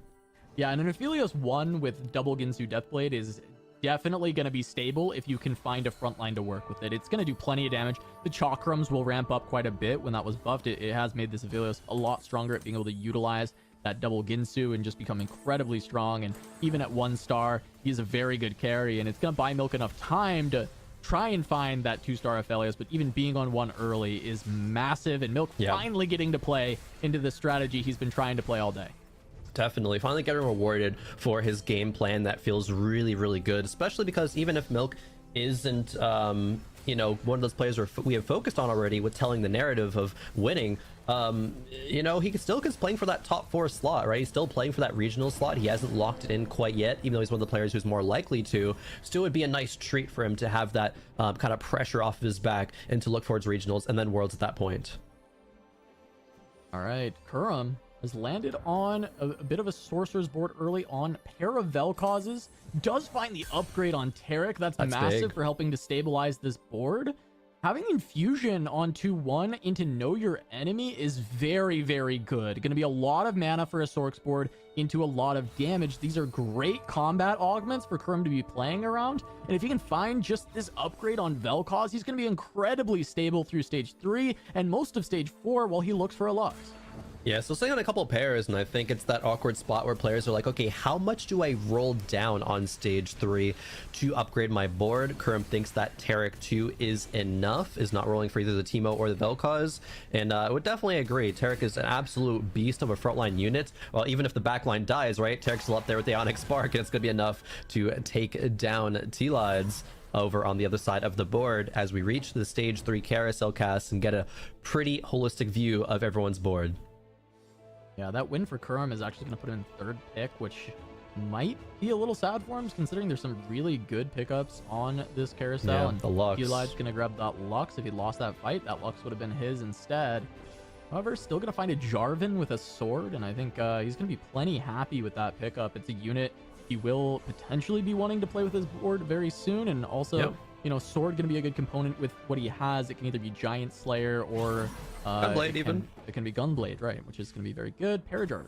Yeah, and an Aphelios 1 with double Ginsu Deathblade is definitely going to be stable if you can find a front line to work with it. It's going to do plenty of damage. The Chakrams will ramp up quite a bit when that was buffed. It has made this Aphelios a lot stronger at being able to utilize that double Ginsu and just become incredibly strong. And even at 1 star, he's a very good carry, and it's going to buy Milk enough time to try and find that 2-star Aphelios, but even being on 1 early is massive, and Milk finally getting to play into the strategy he's been trying to play all day. Definitely finally getting rewarded for his game plan. That feels really, really good, especially because even if Milk isn't one of those players we have focused on already with telling the narrative of winning, he still is playing for that top 4 slot, right? He's still playing for that regional slot. He hasn't locked it in quite yet, even though he's one of the players who's more likely to. Still would be a nice treat for him to have that kind of pressure off of his back and to look towards regionals and then worlds at that point. All right, Kurum has landed on a bit of a sorcerer's board early on. Pair of Vel'Kozes. Does find the upgrade on Taric. That's massive big for helping to stabilize this board. Having Infusion on 2-1 into Know Your Enemy is very, very good. Going to be a lot of mana for a Sorks board into a lot of damage. These are great combat augments for Kurum to be playing around. And if he can find just this upgrade on Vel'Koz, he's going to be incredibly stable through stage 3 and most of stage 4 while he looks for a Lux. Yeah, so sitting on a couple of pairs, and I think it's that awkward spot where players are like, okay, how much do I roll down on stage 3 to upgrade my board? Kurum thinks that Taric 2 is enough, is not rolling for either the Teemo or the Vel'Koz, and I would definitely agree. Taric is an absolute beast of a frontline unit. Well, even if the backline dies, right, Taric's still up there with the Onyx Spark, and it's going to be enough to take down T-Lides over on the other side of the board as we reach the stage 3 carousel cast and get a pretty holistic view of everyone's board. Yeah, that win for Kurum is actually going to put him in 3rd pick, which might be a little sad for him, considering there's some really good pickups on this carousel. Yeah, and the Lux. Eli's going to grab that Lux. If he lost that fight, that Lux would have been his instead. However, still going to find a Jarvan with a sword, and I think he's going to be plenty happy with that pickup. It's a unit he will potentially be wanting to play with his board very soon, and also, you know, sword going to be a good component with what he has. It can either be Giant Slayer or Gunblade even. It can be Gunblade, right, which is going to be very good. Parajarvan.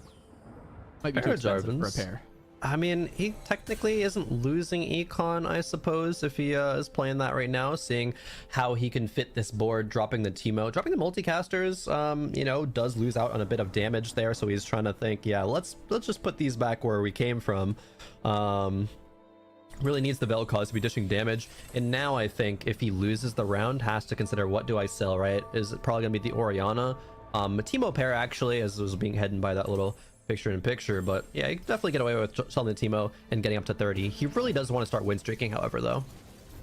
Might be too Pair expensive for a Jarvans. pair. I mean, he technically isn't losing Econ, I suppose, if he is playing that right now, seeing how he can fit this board, dropping the Teemo. Dropping the multicasters, you know, does lose out on a bit of damage there, so he's trying to think, yeah, let's just put these back where we came from. Really needs the Vel'Koz to be dishing damage, and now I think if he loses the round, has to consider, what do I sell, right? Is it probably gonna be the Orianna? A Teemo pair, actually, as it was being hidden by that little picture-in-picture, but yeah, you can definitely get away with selling the Teemo and getting up to 30. He really does want to start win streaking, however, though.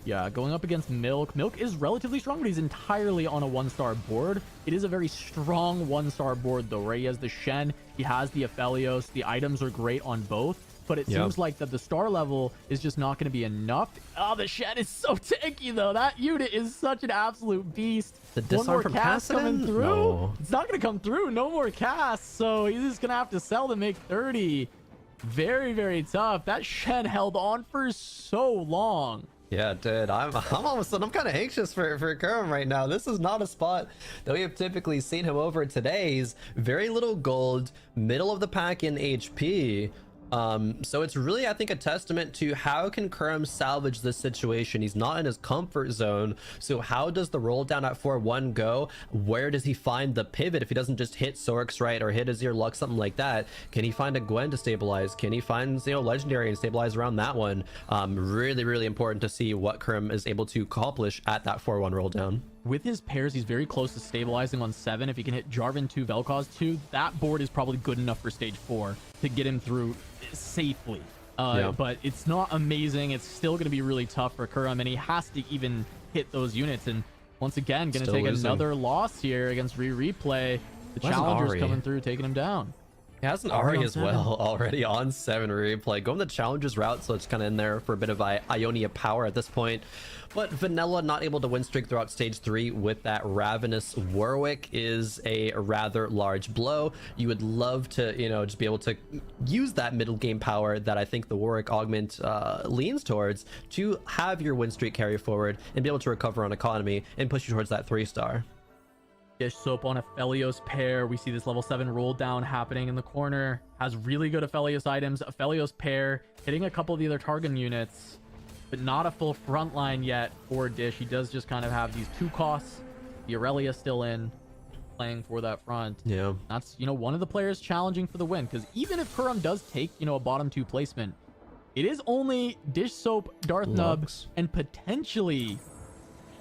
Yeah, going up against Milk. Milk is relatively strong, but he's entirely on a 1-star board. It is a very strong 1-star board, though, right? He has the Shen, he has the Aphelios. The items are great on both, but it seems like that the star level is just not going to be enough. Oh, the Shen is so tanky, though. That unit is such an absolute beast. The One disarm more from cast coming Kassadin? through. No. It's not going to come through. No more casts, so he's just going to have to sell to make 30. Very, very tough. That Shen held on for so long. Yeah, dude, I'm almost, I'm kind of anxious for Kurum right now. This is not a spot that we have typically seen him over today. He's very little gold, middle of the pack in HP. So it's really, I think, a testament to how can Kurum salvage this situation. He's not in his comfort zone. So how does the roll down at 4-1 go? Where does he find the pivot if he doesn't just hit Sorks, right, or hit Azir Lux, something like that? Can he find a Gwen to stabilize? Can he find, you know, Legendary and stabilize around that one? Really, really important to see what Kurum is able to accomplish at that 4-1 roll down. With his pairs, he's very close to stabilizing on 7. If he can hit Jarvan 2, Vel'Koz 2, that board is probably good enough for stage 4 to get him through safely. But it's not amazing. It's still going to be really tough for Kurum, and he has to even hit those units. And once again, going to take another loss here against Replay. The challengers coming through, taking him down. He has an Ari as well already on 7 Replay. Going the challenges route, so it's kind of in there for a bit of Ionia power at this point. But Vanilla not able to win streak throughout stage 3 with that Ravenous Warwick is a rather large blow. You would love to, you know, just be able to use that middle game power that I think the Warwick augment leans towards to have your win streak carry forward and be able to recover on economy and push you towards that 3-star. Dish Soap on Aphelios pair. We see this level 7 roll down happening in the corner. Has really good Aphelios items. Aphelios pair hitting a couple of the other Targon units, but not a full front line yet for Dish. He does just kind of have these 2 costs. The Aurelia still in, playing for that front. Yeah. That's, you know, one of the players challenging for the win, because even if Kurum does take, you know, a bottom 2 placement, it is only Dish Soap, Darth Nub, and potentially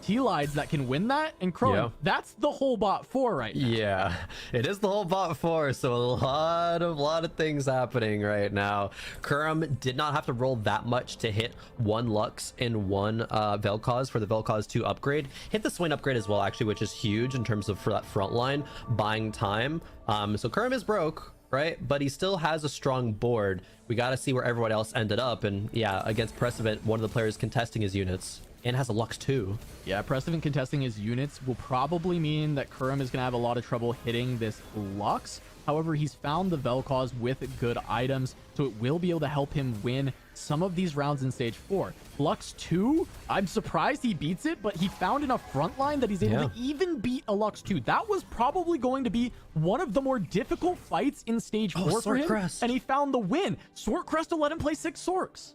T-Lides that can win that, and Kurum, that's the whole bot 4 right now. Yeah, it is the whole bot 4, so a lot of things happening right now. Kurum did not have to roll that much to hit 1 Lux and 1 Vel'Koz for the Vel'Koz 2 upgrade. Hit the Swain upgrade as well, actually, which is huge in terms of for that front line, buying time. So Kurum is broke, right? But he still has a strong board. We got to see where everyone else ended up, and yeah, against Precedent, one of the players contesting his units. And has a Lux too. Yeah, Precedent contesting his units will probably mean that Kurum is going to have a lot of trouble hitting this Lux. However, he's found the Vel'Koz with good items, so it will be able to help him win some of these rounds in stage 4. Lux 2, I'm surprised he beats it, but he found enough front line that he's able to even beat a Lux 2. That was probably going to be one of the more difficult fights in stage 4 for him, and he found the win. Sork Crest to let him play 6 Sorks.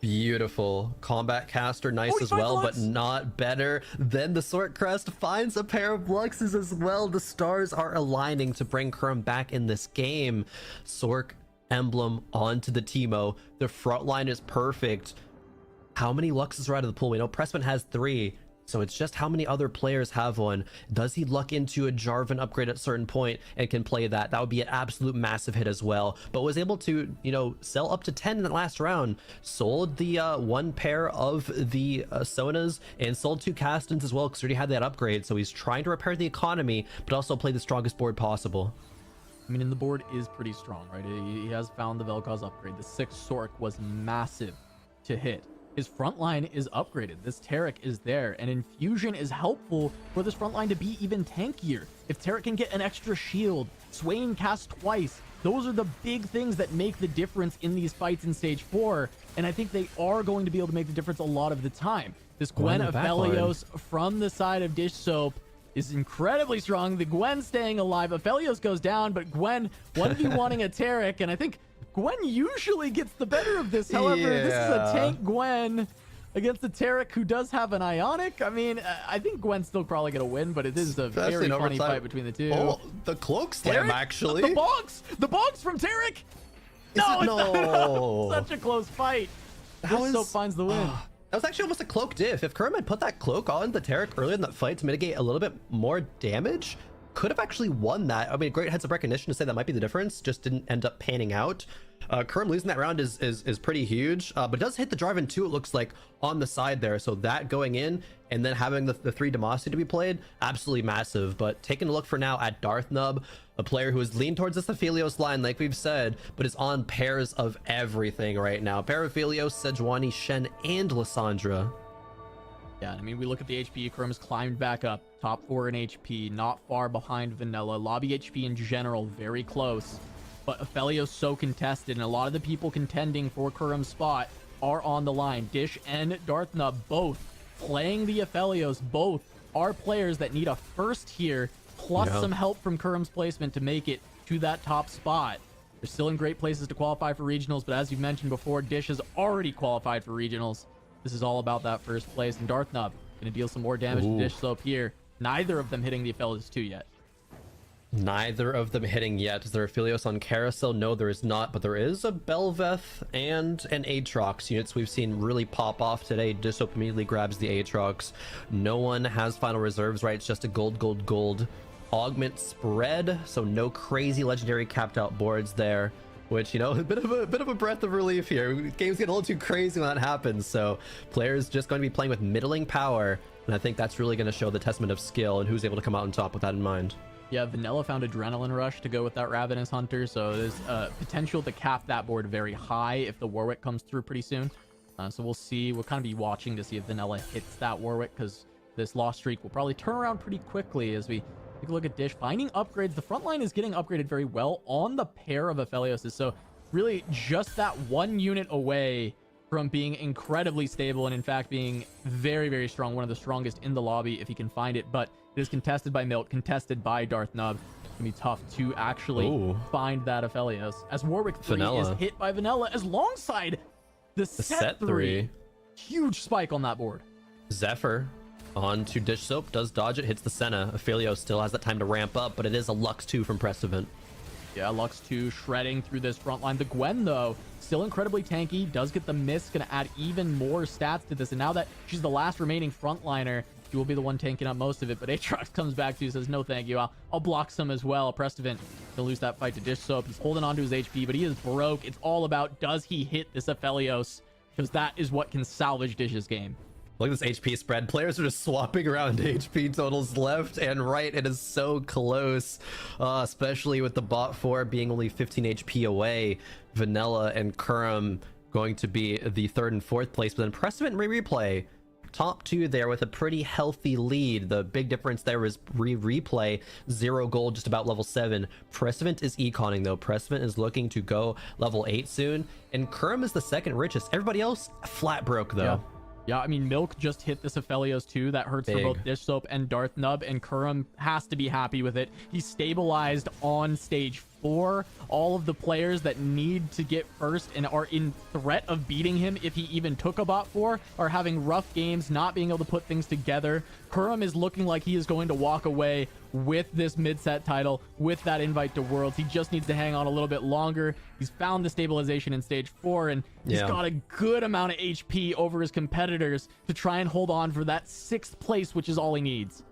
Beautiful combat caster, nice as well, but not better. Then the Sword Crest finds a pair of Luxes as well. The stars are aligning to bring Kurum back in this game. Sork emblem onto the Teemo. The front line is perfect. How many Luxes are out of the pool? We know Pressman has 3. So it's just how many other players have one. Does he luck into a Jarvan upgrade at a certain point and can play that? That would be an absolute massive hit as well. But was able to, you know, sell up to 10 in the last round. Sold the one pair of the Sonas and sold 2 Castans as well because he already had that upgrade. So he's trying to repair the economy, but also play the strongest board possible. I mean, and the board is pretty strong, right? He has found the Vel'Koz upgrade. The 6th Sork was massive to hit. His front line is upgraded. This Taric is there, and Infusion is helpful for this front line to be even tankier. If Taric can get an extra shield, Swain casts twice. Those are the big things that make the difference in these fights in Stage 4, and I think they are going to be able to make the difference a lot of the time. This Gwen Aphelios from the side of Dish Soap is incredibly strong. The Gwen staying alive. Aphelios goes down, but Gwen 1v1ing a Taric, and I think Gwen usually gets the better of this. However, this is a tank Gwen against the Taric who does have an Ionic. I mean, I think Gwen's still probably going to win, but it is a very funny fight between the two. Oh, the cloak slam, Taric, actually. The bogs from Taric. No, such a close fight. Soap finds the win. That was actually almost a cloak diff. If Kurum had put that cloak on the Taric earlier in that fight to mitigate a little bit more damage, could have actually won that. I mean, great heads of recognition to say that might be the difference, just didn't end up panning out. Kurum losing that round is pretty huge, but it does hit the Jarvan too, it looks like, on the side there. So that going in and then having the 3 Demacia to be played, absolutely massive. But taking a look for now at Darthnub, a player who is leaned towards this Aphelios line, like we've said, but is on pairs of everything right now. Pair of Aphelios, Sejuani, Shen, and Lissandra. Yeah, I mean, we look at the HP. Kurum's climbed back up. Top 4 in HP, not far behind Vanilla. Lobby HP in general, very close. But Aphelios so contested, and a lot of the people contending for Kurum's spot are on the line. Dish and Darthnub both playing the Aphelios. Both are players that need a first here, plus some help from Kurum's placement to make it to that top spot. They're still in great places to qualify for regionals, but as you mentioned before, Dish has already qualified for regionals. This is all about that first place, and Darthnub going to deal some more damage to Dish Soap here. Neither of them hitting the Aphelios 2 yet. Neither of them hitting yet. Is there Aphelios on Carousel? No, there is not, but there is a Belveth and an Aatrox. Units we've seen really pop off today. Dish Soap immediately grabs the Aatrox. No one has final reserves, right? It's just a gold. Augment spread, so no crazy legendary capped out boards there. Which, you know, a bit of a breath of relief here. Games get a little too crazy when that happens, so players just going to be playing with middling power, and I think that's really going to show the testament of skill and who's able to come out on top with that in mind. Yeah, Vanilla found Adrenaline Rush to go with that Ravenous Hunter, so there's potential to cap that board very high if the Warwick comes through pretty soon. So we'll see. We'll kind of be watching to see if Vanilla hits that Warwick, because this loss streak will probably turn around pretty quickly as we take a look at Dish. Finding upgrades. The front line is getting upgraded very well on the pair of Aphelios. So really just that one unit away from being incredibly stable and in fact being very, very strong. One of the strongest in the lobby if he can find it. But it is contested by Milk, contested by Darthnub. It's going to be tough to actually find that Aphelios. As Warwick 3 is hit by Vanilla as alongside the set 3. Huge spike on that board. Zephyr on to Dish Soap, does dodge it, hits the Senna. Aphelios still has that time to ramp up, but it is a Lux 2 from Pressevent. Yeah, Lux 2 shredding through this front line. The Gwen, though, still incredibly tanky, does get the miss, going to add even more stats to this. And now that she's the last remaining frontliner, she will be the one tanking up most of it. But Aatrox comes back to you, says, no thank you, I'll block some as well. Pressevent to lose that fight to Dish Soap. He's holding on to his HP, but he is broke. It's all about, does he hit this Aphelios? Because that is what can salvage Dish's game. Look at this HP spread. Players are just swapping around HP totals left and right. It is so close, especially with the bot 4 being only 15 HP away. Vanilla and Kurum going to be the 3rd and 4th place, but then Pressevent and Replay top 2 there with a pretty healthy lead. The big difference there is Replay 0 gold, just about level 7. Pressevent is econing though. Pressevent is looking to go level 8 soon, and Kurum is the 2nd richest. Everybody else flat broke though. Yeah, I mean, Milk just hit this Aphelios too. That hurts for both Dish Soap and Darthnub, and Kurum has to be happy with it. He's stabilized on stage for all of the players that need to get first and are in threat of beating him if he even took a bot 4 are having rough games, not being able to put things together. Kurum is looking like he is going to walk away with this mid-set title, with that invite to Worlds. He just needs to hang on a little bit longer. He's found the stabilization in stage 4, and he's got a good amount of HP over his competitors to try and hold on for that 6th place, which is all he needs.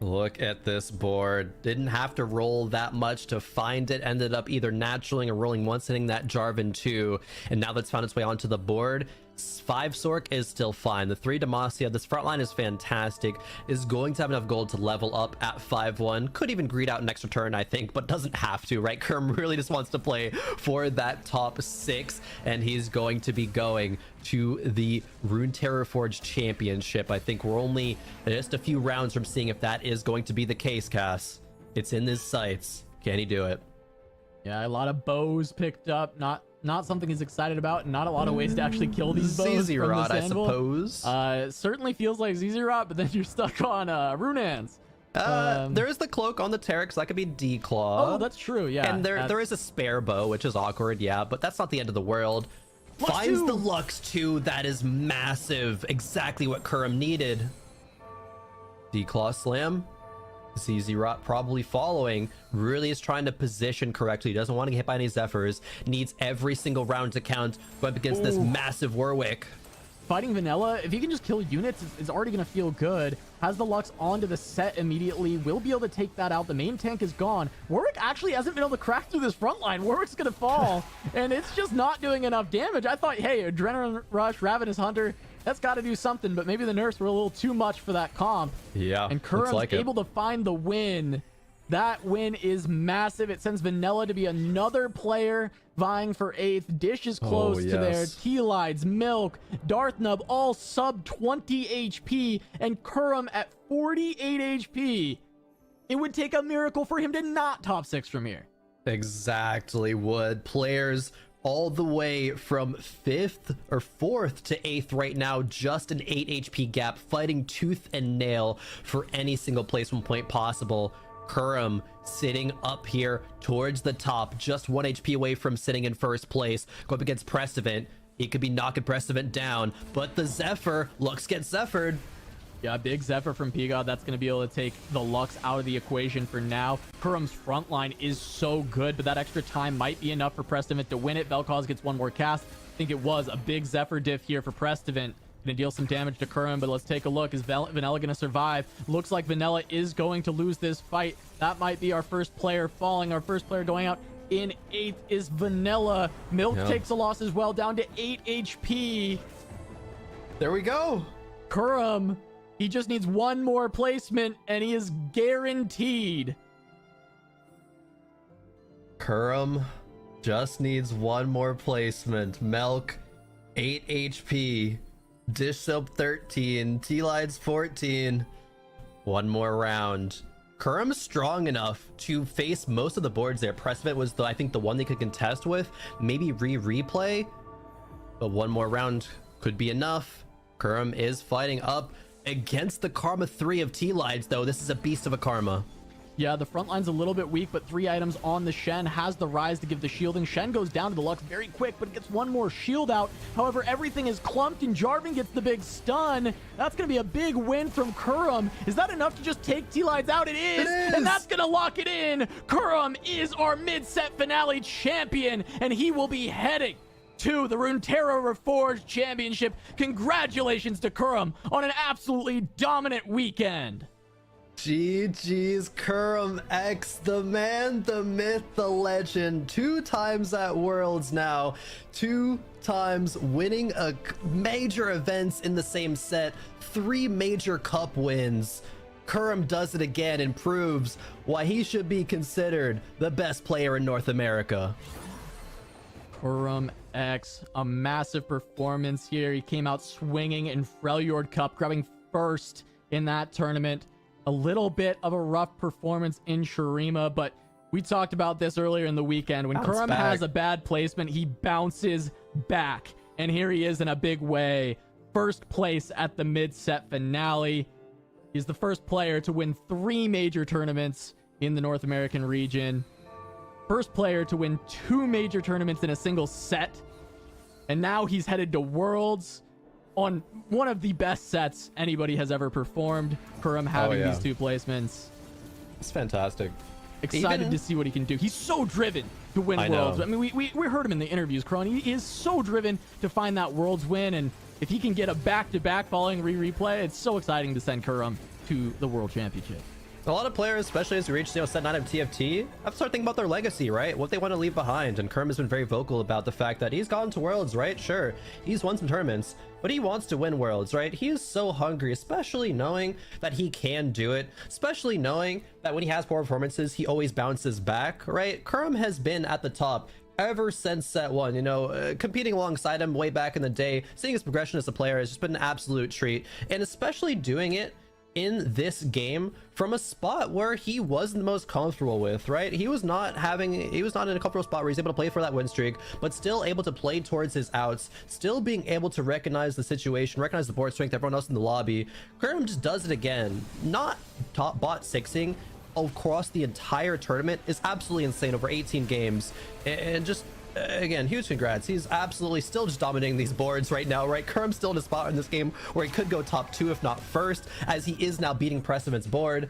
Look at this board. Didn't have to roll that much to find it. Ended up either naturally or rolling once, hitting that Jarvan 2. And now that's found its way onto the board. 5 Sork is still fine. The 3 Demacia, this front line is fantastic. Is going to have enough gold to level up at 5-1. Could even greed out an extra turn, I think, but doesn't have to, right? Kerm really just wants to play for that top 6, and he's going to be going to the Runeterra Reforged Championship. I think we're only just a few rounds from seeing if that is going to be the case, Cass. It's in his sights. Can he do it? Yeah, a lot of bows picked up. Not something he's excited about, and not a lot of ways to actually kill these bows. Zizirot, I suppose. Certainly feels like Zizirot, but then you're stuck on Runans. There is the cloak on the Terex. That could be Declaw. Oh, that's true. Yeah, and there is a spare bow, which is awkward. Yeah, but that's not the end of the world. Finds the Lux 2. That is massive. Exactly what Kurum needed. Declaw slam. Zizirot probably following. Really is trying to position correctly. Doesn't want to get hit by any Zephyrs. Needs every single round to count. Going up against this massive Warwick. Fighting Vanilla, if he can just kill units, it's already going to feel good. Has the Lux onto the set immediately. Will be able to take that out. The main tank is gone. Warwick actually hasn't been able to crack through this front line. Warwick's going to fall, and it's just not doing enough damage. I thought, hey, Adrenaline Rush, Ravenous Hunter, that's got to do something, but maybe the nerfs were a little too much for that comp. Yeah, and Kurum's able to find the win. That win is massive. It sends Vanilla to be another player vying for 8th. Dish is close to there. T-Lides, Milk, Darthnub, all sub 20 HP, and Kurum at 48 HP. It would take a miracle for him to not top 6 from here. Exactly would. Players all the way from 5th or 4th to 8th right now, just an 8 HP gap, fighting tooth and nail for any single placement point possible. Kurum sitting up here towards the top, just 1 HP away from sitting in first place. Go up against Precedent. He could be knocking Precedent down, but the Zephyr, Lux gets Zephyred. Yeah, big Zephyr from Pigod. That's going to be able to take the Lux out of the equation for now. Kurum's front line is so good, but that extra time might be enough for Prestivant to win it. Vel'Koz gets one more cast. I think it was a big Zephyr diff here for Prestivant. Going to deal some damage to Kurum, but let's take a look. Is Vanilla going to survive? Looks like Vanilla is going to lose this fight. That might be our first player falling. Our first player going out in 8th is Vanilla. Milk takes a loss as well, down to 8 HP. There we go. Kurum, he just needs one more placement, and he is guaranteed. Kurum just needs one more placement. Milk, 8 HP. Dish Soap 13, T-Lides 14. One more round. Kurum's strong enough to face most of the boards there. Precedent was, I think, the one they could contest with. Maybe replay. But one more round could be enough. Kurum is fighting up against the Karma 3 of T-Lides, though. This is a beast of a Karma. Yeah, the front line's a little bit weak, but 3 items on the Shen. Has the rise to give the shielding. Shen goes down to the Lux very quick, but gets one more shield out. However, everything is clumped, and Jarvan gets the big stun. That's going to be a big win from Kurum. Is that enough to just take T-Lides out? It is! And that's going to lock it in. Kurum is our mid-set finale champion, and he will be heading to the Runeterra Reforged Championship. Congratulations to Kurum on an absolutely dominant weekend. GG's Kurum X, the man, the myth, the legend. 2 times at Worlds now. 2 times winning a major events in the same set. 3 major cup wins. Kurum does it again and proves why he should be considered the best player in North America. Kurum X, a massive performance here. He came out swinging in Freljord Cup, grabbing first in that tournament. A little bit of a rough performance in Shurima, but we talked about this earlier in the weekend. When Kurum has a bad placement, he bounces back. And here he is in a big way. First place at the mid-set finale. He's the first player to win 3 major tournaments in the North American region. first player to win 2 major tournaments in a single set. And now he's headed to Worlds on one of the best sets anybody has ever performed. Kurum having these 2 placements. It's fantastic. Excited to see what he can do. He's so driven to win Worlds. I mean, we heard him in the interviews, Kron. He is so driven to find that Worlds win. And if he can get a back-to-back following replay, it's so exciting to send Kurum to the World Championship. A lot of players, especially as we reach set 9 of TFT, have to start thinking about their legacy, right? What they want to leave behind. And Kurum has been very vocal about the fact that he's gone to Worlds, right? Sure, he's won some tournaments, but he wants to win Worlds, right? He is so hungry, especially knowing that he can do it, especially knowing that when he has poor performances, he always bounces back, right? Kurum has been at the top ever since set 1, you know, competing alongside him way back in the day. Seeing his progression as a player has just been an absolute treat, and especially doing it in this game from a spot where he wasn't the most comfortable with, right? He was not in a comfortable spot where he's able to play for that win streak, but still able to play towards his outs, still being able to recognize the situation, recognize the board strength, everyone else in the lobby. Kurum just does it again. Not top bot 6ing across the entire tournament is absolutely insane over 18 games, and just again, huge congrats. He's absolutely still just dominating these boards right now, right? Kurum's still in a spot in this game where he could go top 2 if not first, as he is now beating Precedent's board.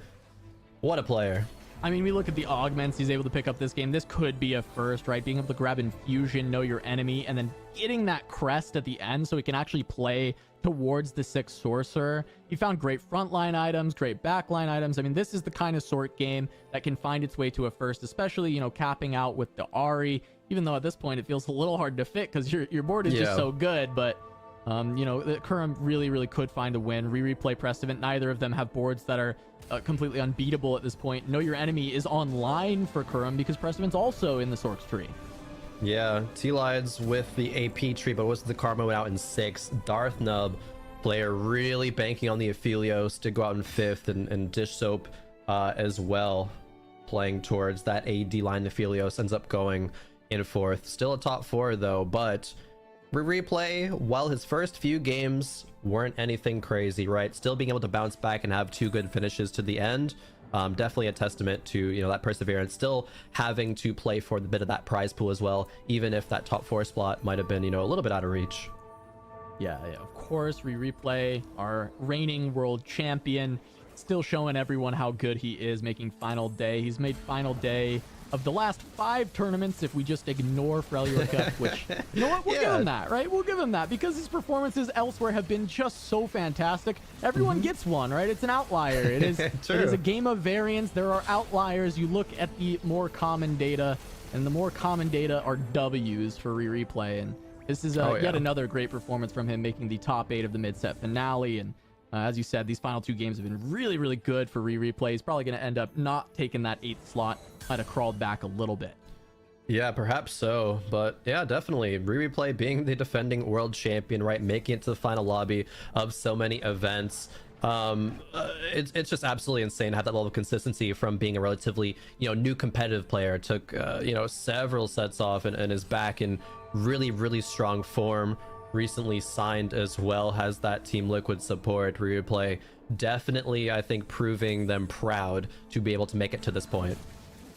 What a player. I mean, we look at the augments he's able to pick up this game. This could be a first, right? Being able to grab Infusion, know your enemy, and then getting that crest at the end so he can actually play towards the 6th Sorcerer. He found great frontline items, great backline items. I mean, this is the kind of sort game that can find its way to a first, especially, you know, capping out with the Ahri, even though at this point it feels a little hard to fit because your board is just so good. But you know, Kurum really could find a win. Replay Precedent, neither of them have boards that are completely unbeatable at this point. Know your enemy is online for Kurum because Precedent's also in the Sorks tree. Yeah, T-Lides with the AP tree, but was the Karma went out in 6th. Darth Nub player really banking on the Aphelios to go out in 5th, and Dish Soap as well, playing towards that AD line. Aphelios ends up going in 4th. Still a top 4 though, but Replay, while his first few games weren't anything crazy, right? Still being able to bounce back and have 2 good finishes to the end. Definitely a testament to, you know, that perseverance, still having to play for the bit of that prize pool as well, even if that top 4 spot might have been, you know, a little bit out of reach. Yeah, of course. Replay, our reigning world champion, still showing everyone how good he is, making final day. He's made final day of the last 5 tournaments if we just ignore Freljord Cup, which, you know what, we'll give him that, right? We'll give him that because his performances elsewhere have been just so fantastic. Everyone gets one, right? It's an outlier. It is, it is a game of variance. There are outliers. You look at the more common data, and the more common data are W's for Replay, and this is yet another great performance from him, making the top 8 of the mid-set finale. And as you said, these final 2 games have been really good for Replay. He's probably going to end up not taking that 8th slot. Might have crawled back a little bit. Yeah, perhaps so. But yeah, definitely. Replay being the defending world champion, right? Making it to the final lobby of so many events. It's just absolutely insane to have that level of consistency from being a relatively, you know, new competitive player. Took, you know, several sets off and is back in really strong form. Recently signed as well, has that Team Liquid support. Replay definitely, I think, proving them proud to be able to make it to this point.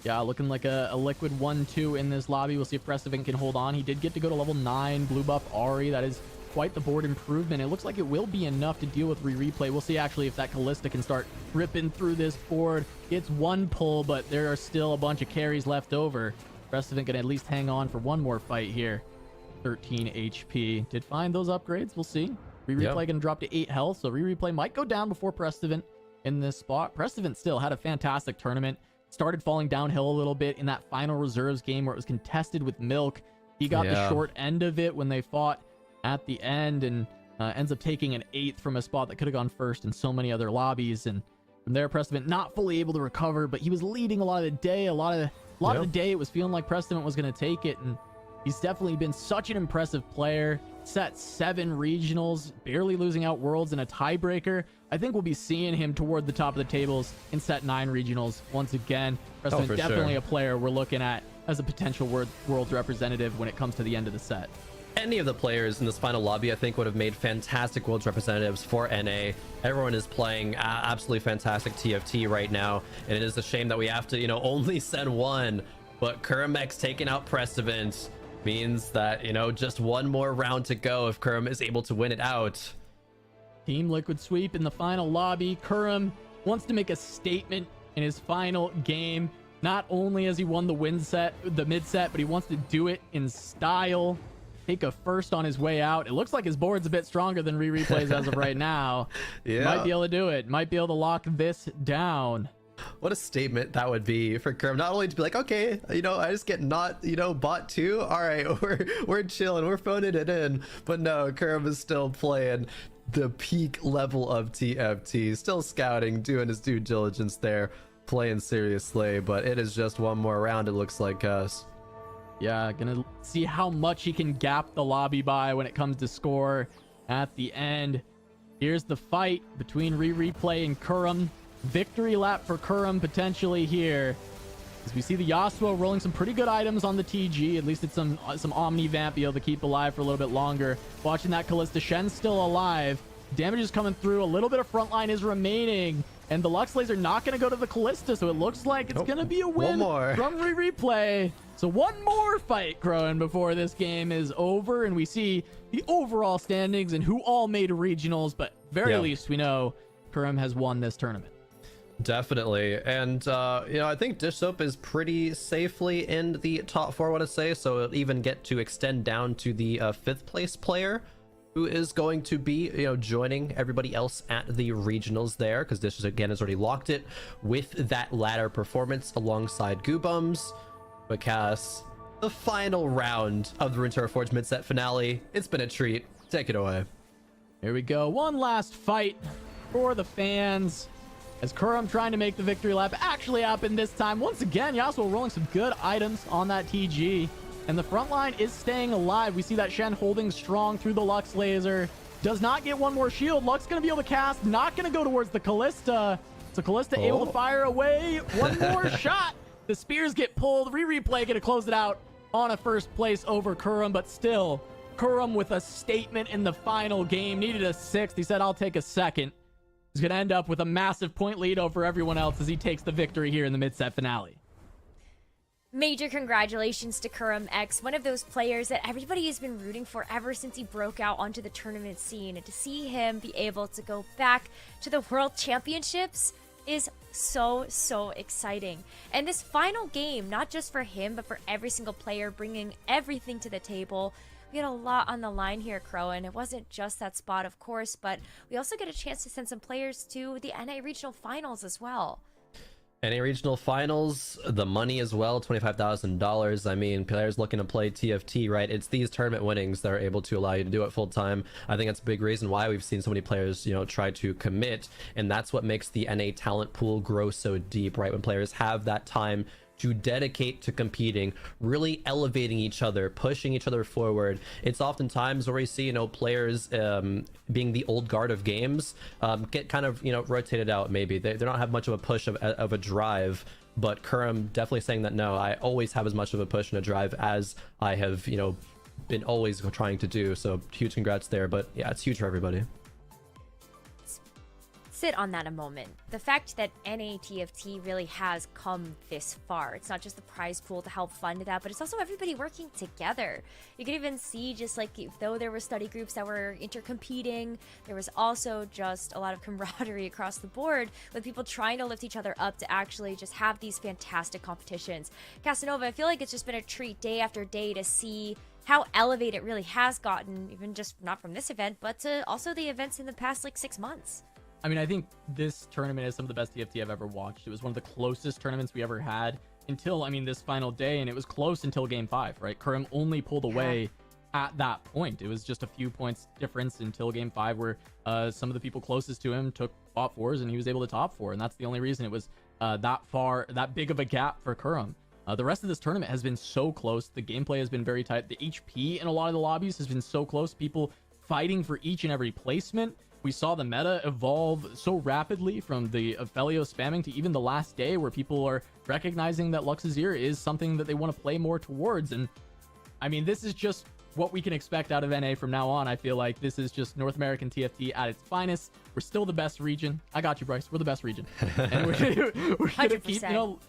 Yeah, looking like a Liquid 1-2 in this lobby. We'll see if Precedent can hold on. He did get to go to level 9, blue buff Ahri. That is quite the board improvement. It looks like it will be enough to deal with Replay. We'll see actually if that Callista can start ripping through this board. It's 1 pull, but there are still a bunch of carries left over. Precedent can at least hang on for one more fight here. 13 HP. Did find those upgrades. We'll see. Replay can drop to 8 health, so Replay might go down before Precedent in this spot. Precedent still had a fantastic tournament. Started falling downhill a little bit in that final reserves game where it was contested with Milk. He got the short end of it when they fought at the end, and ends up taking an 8th from a spot that could have gone first in so many other lobbies. And from there, Precedent not fully able to recover, but he was leading a lot of the day. A lot of the day, it was feeling like Precedent was going to take it, and he's definitely been such an impressive player. Set 7 regionals, barely losing out worlds in a tiebreaker. I think we'll be seeing him toward the top of the tables in set 9 regionals once again. Precedent definitely a player we're looking at as a potential world representative when it comes to the end of the set. Any of the players in this final lobby, I think, would have made fantastic world representatives for NA. Everyone is playing absolutely fantastic TFT right now, and it is a shame that we have to, you know, only send one but Kurumex taking out Precedent means that, you know, just one more round to go if Kurum is able to win it out. Team Liquid Sweep in the final lobby. Kurum wants to make a statement in his final game. Not only has he won the mid-set, but he wants to do it in style. Take a first on his way out. It looks like his board's a bit stronger than Re-Replays as of right now. Yeah. Might be able to do it. Might be able to lock this down. What a statement that would be for Kurum. Not only to be like, okay, you know, I just get not, you know, bot 2. All right, we're chilling. We're phoning it in. But no, Kurum is still playing the peak level of TFT. Still scouting, doing his due diligence there. Playing seriously. But it is just one more round, it looks like, Gus. Yeah, gonna see how much he can gap the lobby by when it comes to score at the end. Here's the fight between Re-Replay and Kurum. Victory lap for Kurum potentially here, as we see the Yasuo rolling some pretty good items on the TG. At least it's some Omni Vamp, be able to keep alive for a little bit longer. Watching that Kalista. Shen's still alive. Damage is coming through. A little bit of frontline is remaining, and the Lux Laser not going to go to the Kalista, so it looks like it's going to be a win from Re-Replay. So one more fight, Crowan, before this game is over, and we see the overall standings and who all made regionals, but very least we know Kurum has won this tournament. Definitely. And you know, I think Dish Soap is pretty safely in the top 4, I want to say, so it'll even get to extend down to the 5th place player, who is going to be, you know, joining everybody else at the regionals there, because Dish again has already locked it with that ladder performance alongside Goobums. But Cass, the final round of the Runeterra Reforged Mid-Set Finale. It's been a treat. Take it away. Here we go. One last fight for the fans, as Kurum trying to make the victory lap actually happened this time. Once again, Yasuo rolling some good items on that TG, and the front line is staying alive. We see that Shen holding strong through the Lux Laser. Does not get one more shield. Lux going to be able to cast. Not going to go towards the Kalista. So Kalista able to fire away. One more shot. The spears get pulled. Re-Replay going to close it out on a first place over Kurum, but still, Kurum with a statement in the final game. Needed a 6th. He said, I'll take a 2nd. He's going to end up with a massive point lead over everyone else as he takes the victory here in the mid-set finale. Major congratulations to Kurum X, one of those players that everybody has been rooting for ever since he broke out onto the tournament scene. And to see him be able to go back to the World Championships is so exciting. And this final game, not just for him, but for every single player, bringing everything to the table. We had a lot on the line here, Crow, and it wasn't just that spot, of course, but we also get a chance to send some players to the NA Regional Finals as well. NA Regional Finals, the money as well, $25,000. I mean, players looking to play TFT, right? It's these tournament winnings that are able to allow you to do it full time. I think that's a big reason why we've seen so many players, you know, try to commit, and that's what makes the NA talent pool grow so deep, right? When players have that time to dedicate to competing, really elevating each other, pushing each other forward. It's oftentimes where we see, you know, players being the old guard of games get kind of, you know, rotated out. Maybe they don't have much of a push of a drive, but Kurum definitely saying that no, I always have as much of a push and a drive as I have, you know, been always trying to do. So huge congrats there. But yeah, it's huge for everybody. Sit on that a moment. The fact that NATFT really has come this far. It's not just the prize pool to help fund that, but it's also everybody working together. You can even see, just like, though there were study groups that were intercompeting, there was also just a lot of camaraderie across the board with people trying to lift each other up to actually just have these fantastic competitions. Casanova, I feel like it's just been a treat day after day to see how elevated it really has gotten, even just not from this event, but to also the events in the past, like, 6 months. I mean, I think this tournament is some of the best TFT I've ever watched. It was one of the closest tournaments we ever had until, I mean, this final day, and it was close until game 5, right? Kurum only pulled away at that point. It was just a few points difference until game 5, where some of the people closest to him took bot 4s and he was able to top 4, and that's the only reason it was that big of a gap for Kurum. The rest of this tournament has been so close. The gameplay has been very tight. The HP in a lot of the lobbies has been so close. People fighting for each and every placement. We saw the meta evolve so rapidly from the Ophelio spamming to even the last day, where people are recognizing that Lux's Ear is something that they want to play more towards. And I mean, this is just what we can expect out of NA from now on. I feel like this is just North American TFT at its finest. We're still the best region. I got you, Bryce. We're the best region. And we're gonna keep,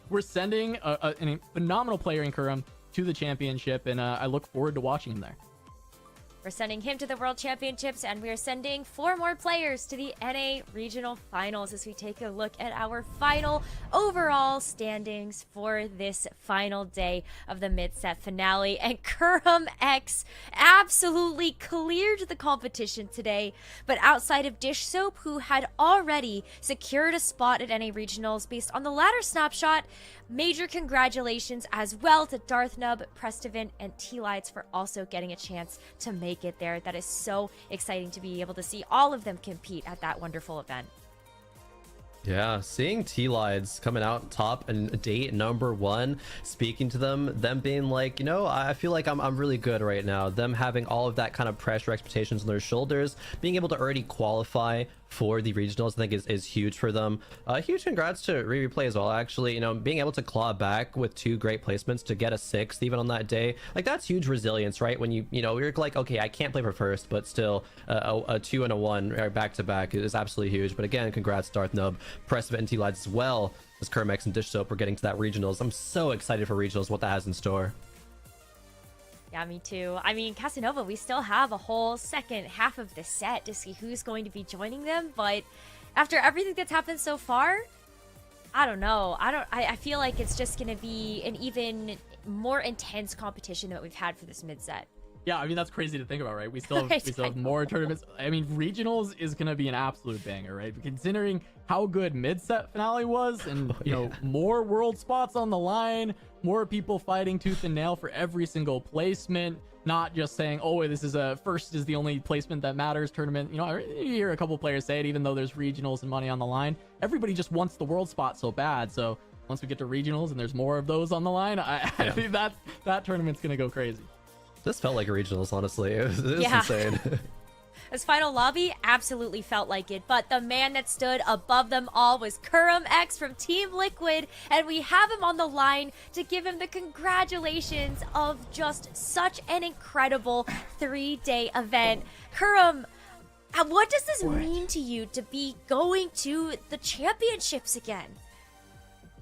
we're sending a phenomenal player in Kurum to the championship, and I look forward to watching him there. We're sending him to the World Championships, and we are sending 4 more players to the NA Regional Finals as we take a look at our final overall standings for this final day of the mid-set finale. And Kurum X absolutely cleared the competition today, but outside of Dish Soap, who had already secured a spot at NA Regionals based on the ladder snapshot, major congratulations as well to Darth Nub, Prestivan, and T-Lights for also getting a chance to make it there. That is so exciting to be able to see all of them compete at that wonderful event. Yeah, seeing T-Lides coming out top and date number 1, speaking to them being like, I feel like I'm really good right now. Them having all of that kind of pressure, expectations on their shoulders, being able to already qualify for the regionals, I think is huge for them. Huge congrats to Replay as well, actually. Being able to claw back with 2 great placements to get a 6th even on that day, like that's huge resilience, right? When you're like, okay, I can't play for first, but still a 2 and a 1 back to back is absolutely huge. But again, congrats Darth Nub, Prestivan, and T-Lights as well as Kermex and Dish Soap. We're getting to that regionals. I'm so excited for regionals, what that has in store. Yeah, me too. I mean, Casanova, we still have a whole second half of the set to see who's going to be joining them, but after everything that's happened so far, I don't know. I feel like it's just going to be an even more intense competition than we've had for this mid-set. Yeah, I mean, that's crazy to think about, right? We still have more tournaments. I mean, regionals is going to be an absolute banger, right? Considering how good mid-set finale was, and more world spots on the line, more people fighting tooth and nail for every single placement, not just saying, oh, this is first is the only placement that matters tournament. You hear a couple players say it, even though there's regionals and money on the line. Everybody just wants the world spot so bad. So once we get to regionals and there's more of those on the line, I think that tournament's going to go crazy. This felt like regionals, honestly. It was insane. This final lobby absolutely felt like it, but the man that stood above them all was Kurum X from Team Liquid, and we have him on the line to give him the congratulations of just such an incredible 3-day event. Kurum, what does this mean to you to be going to the championships again?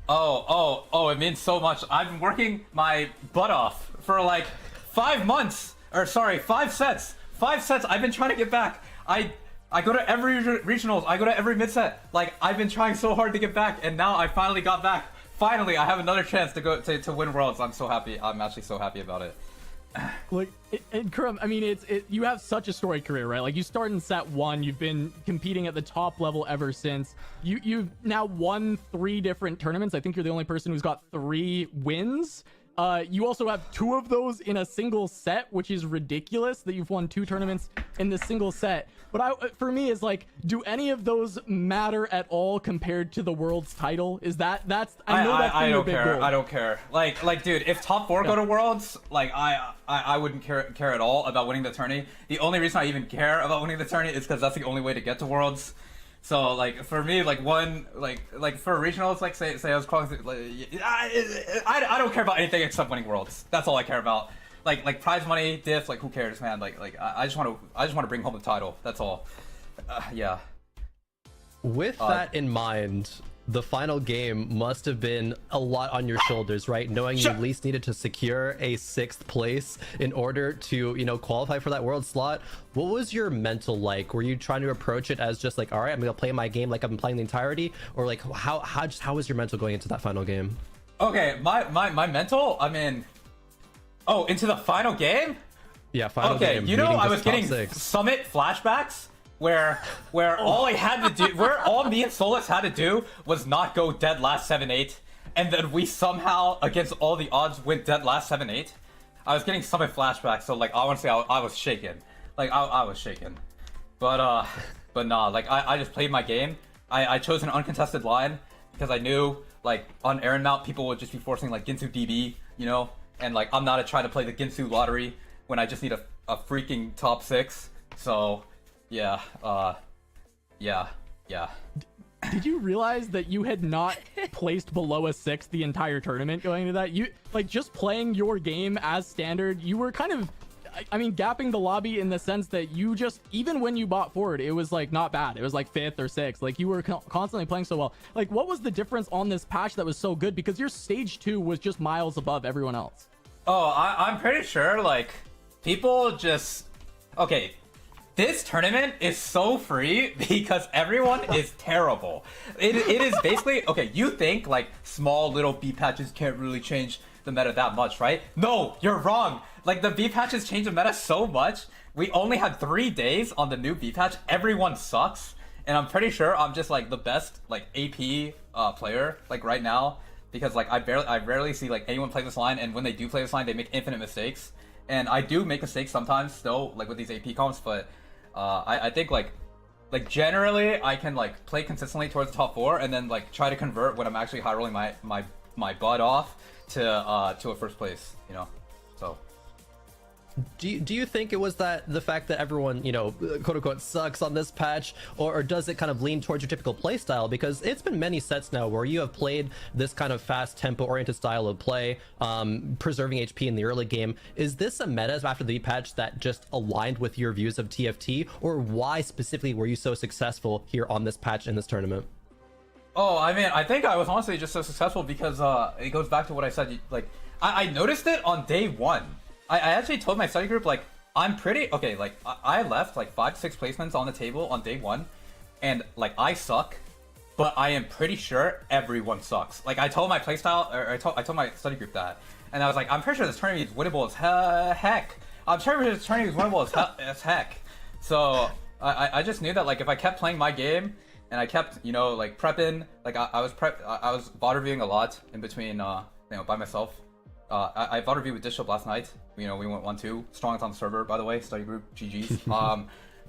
Oh, it means so much. I've been working my butt off for like 5 months, or sorry, 5 sets. 5 sets. I've been trying to get back. I go to every regionals. I go to every mid-set. Like, I've been trying so hard to get back, and now I finally got back. Finally, I have another chance to go to win Worlds. I'm so happy. I'm actually so happy about it. Like, and Kurum, I mean, you have such a storied career, right? Like, you start in set 1, you've been competing at the top level ever since. You've now won 3 different tournaments. I think you're the only person who's got 3 wins. You also have 2 of those in a single set, which is ridiculous that you've won 2 tournaments in this single set. But for me, is like, do any of those matter at all compared to the world's title? Is that's I know that's I your don't big care. goal. I don't care. Like, dude, if top 4 go to worlds, like, I wouldn't care at all about winning the tourney. The only reason I even care about winning the tourney is because that's the only way to get to worlds. So, like, for me, like, like for regionals, like, say I was calling, like, I don't care about anything except winning worlds. That's all I care about. Like prize money, diff, like, who cares, man? Like, I just want to bring home the title. That's all. Yeah. With that in mind, the final game must have been a lot on your shoulders, right? Knowing you at least needed to secure a 6th place in order to, qualify for that world slot. What was your mental like? Were you trying to approach it as just like, all right, I'm gonna play my game like I've been playing the entirety, or like how was your mental going into that final game? Okay, my mental, I mean, into the final game? Yeah, final game. Okay, I was getting Summit flashbacks. Where all I had to do, where all me and Solus had to do was not go dead last 7-8, and then we somehow, against all the odds, went dead last 7-8. I was getting Summit flashbacks, so like, I want to say I was shaken. Like, I was shaken. But nah, like, I just played my game. I chose an uncontested line, because I knew, like, on Aaron Mount, people would just be forcing, like, Ginsu DB, and, like, I'm not trying to play the Ginsu lottery when I just need a freaking top 6, so... Yeah, yeah. Did you realize that you had not placed below a 6 the entire tournament going into that? You, like, just playing your game as standard, you were kind of, I mean, gapping the lobby in the sense that you just, even when you bought forward, it was like not bad. It was like 5th or 6th. Like you were constantly playing so well. Like what was the difference on this patch that was so good? Because your stage 2 was just miles above everyone else. Oh, I'm pretty sure, like, people just... Okay, this tournament is so free because everyone is terrible. It is basically... Okay, you think, like, small little B patches can't really change the meta that much, right? No, you're wrong. Like, the B patches change the meta so much. We only had 3 days on the new B patch. Everyone sucks. And I'm pretty sure I'm just, like, the best, like, AP player, like, right now. Because like I rarely see like anyone play this line, and when they do play this line, they make infinite mistakes. And I do make mistakes sometimes still, like with these AP comps, but I think like generally I can like play consistently towards the top 4, and then like try to convert when I'm actually high rolling my butt off to a first place, you know. So. Do you think it was that the fact that everyone, you know, quote unquote sucks on this patch, or does it kind of lean towards your typical play style? Because it's been many sets now where you have played this kind of fast tempo oriented style of play, preserving HP in the early game. Is this a meta after the patch that just aligned with your views of TFT, or why specifically were you so successful here on this patch in this tournament? Oh, I mean, I think I was honestly just so successful because it goes back to what I said. Like, I noticed it on day 1. I actually told my study group, like, I'm pretty... Okay, like, I left, like, 5 to 6 placements on the table on day 1. And, like, I suck. But I am pretty sure everyone sucks. Like, I told my playstyle... Or I told my study group that. And I was like, I'm pretty sure this tournament is winnable as heck. I'm sure this tournament is winnable as heck. So, I just knew that, like, if I kept playing my game... And I kept, you know, like, prepping... Like, I was VOD reviewing a lot in between, you know, by myself. I VOD reviewed with Dish Up last night. You know, we went 1-2. Strongest on the server, by the way. Study group, GG's.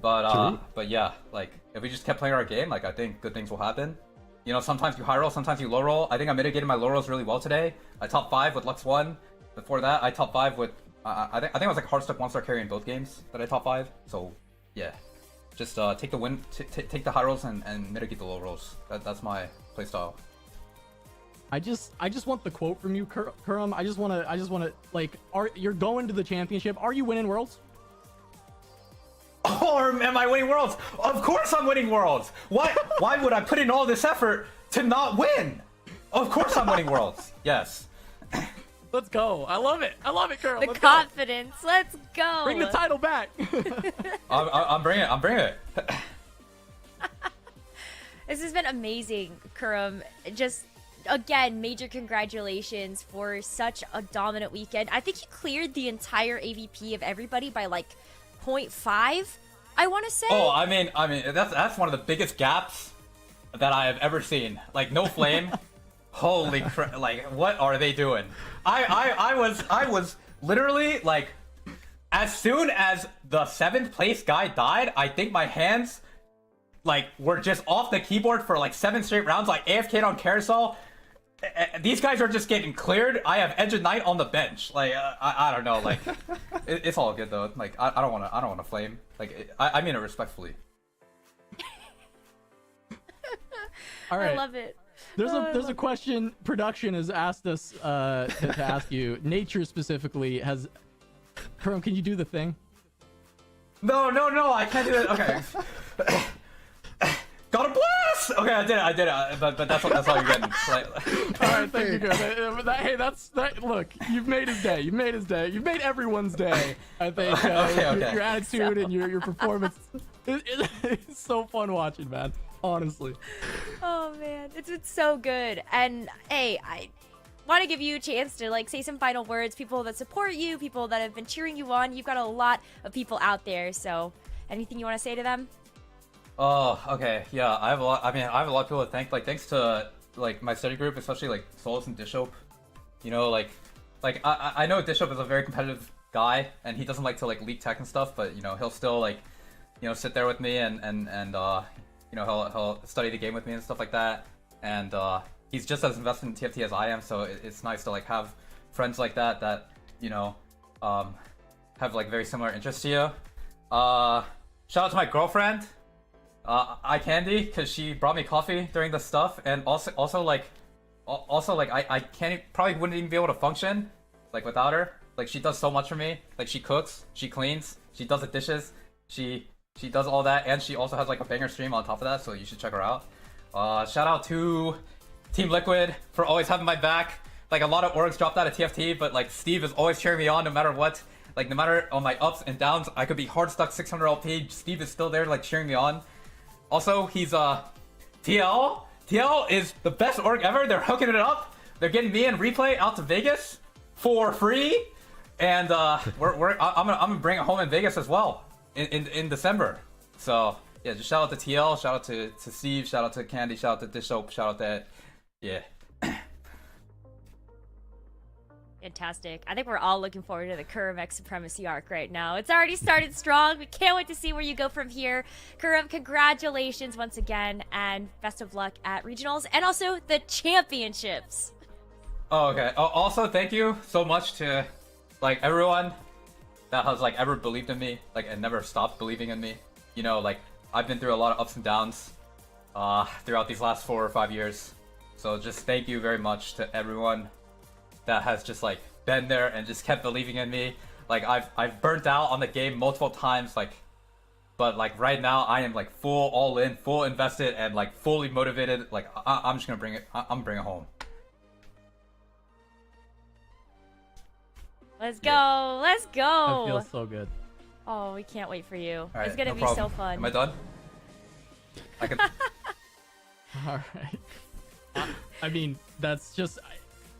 But yeah, like, if we just kept playing our game, like, I think good things will happen. You know, sometimes you high roll, sometimes you low roll. I think I mitigated my low rolls really well today. I top 5 with Lux 1. Before that, I top 5 with... I think I was like hard stuck 1-star carry in both games that I top 5. So, yeah. Just take the win, take the high rolls and mitigate the low rolls. That's my playstyle. I just want the quote from you, Kurum. I just wanna like, you're going to the championship? Are you winning worlds? Or am I winning worlds? Of course I'm winning worlds. Why would I put in all this effort to not win? Of course I'm winning worlds. Yes. Let's go. I love it, Kurum. The confidence. Let's go. Bring the title back. I'm bringing it. This has been amazing, Kurum. Just again, major congratulations for such a dominant weekend. I think you cleared the entire AVP of everybody by like 0.5, I want to say. Oh, I mean, that's one of the biggest gaps that I have ever seen. Like, no flame. Holy crap! Like, what are they doing? I was literally like, as soon as the 7th place guy died, I think my hands like were just off the keyboard for like 7 straight rounds, like AFK'd on carousel. These guys are just getting cleared. I have Edge of Night on the bench. Like, I don't know. Like, it's all good though. Like, I don't want to flame. Like, I mean it respectfully. All right. I love it. There's a question production has asked us to ask you. Nature specifically has. Kurum, can you do the thing? No, I can't do it. Okay. Got a blast! Okay, I did it. But that's all you're getting. Like, all right, thank you, Kurum. Hey, that. Look, you've made his day. You've made everyone's day. I think. Okay. Your attitude and your performance. It's so fun watching, man. Honestly. Oh man, it's been so good. And hey, I want to give you a chance to like say some final words. People that support you, people that have been cheering you on. You've got a lot of people out there. So, anything you want to say to them? Oh, okay. Yeah, I have a lot. I mean, I have a lot of people to thank. Like, thanks to like my study group, especially like Solus and Dishop. You know, like I know Dishop is a very competitive guy, and he doesn't like to like leak tech and stuff. But you know, he'll still like, you know, sit there with me and you know, he'll study the game with me and stuff like that. And he's just as invested in TFT as I am, so it's nice to like have friends like that you know, have like very similar interests to you. Shout out to my girlfriend, I Candy, because she brought me coffee during the stuff, and also like I can't, probably wouldn't even be able to function like without her. Like, she does so much for me. Like, she cooks, she cleans, she does the dishes, she does all that, and she also has like a banger stream on top of that, so you should check her out. Shout out to Team Liquid for always having my back. Like, a lot of orgs dropped out of TFT, but like Steve is always cheering me on no matter what. Like, no matter on my ups and downs, I could be hard stuck 600 LP. Steve is still there, like, cheering me on. Also, he's TL. TL is the best org ever. They're hooking it up. They're getting me and Replay out to Vegas for free, and I'm gonna bring it home in Vegas as well in December. So yeah, just shout out to TL, shout out to Steve, shout out to Candy, shout out to Dish Soap, shout out to yeah. Fantastic. I think we're all looking forward to the Kurum X Supremacy arc right now. It's already started strong. We can't wait to see where you go from here. Kurum, congratulations once again, and best of luck at regionals and also the championships. Oh, okay. Also, thank you so much to like everyone that has like ever believed in me, like, and never stopped believing in me. You know, like, I've been through a lot of ups and downs throughout these last 4 or 5 years. So just thank you very much to everyone that has just like been there and just kept believing in me. Like, I've burnt out on the game multiple times, like, but like right now I am like full all in, full invested, and like fully motivated. Like, I'm just gonna bring it. I'm bring it home. Let's go. Let's go. That feels so good. Oh, we can't wait for you. All right, It's gonna no be problem. so fun. Am I done? I can. All right. I mean, that's just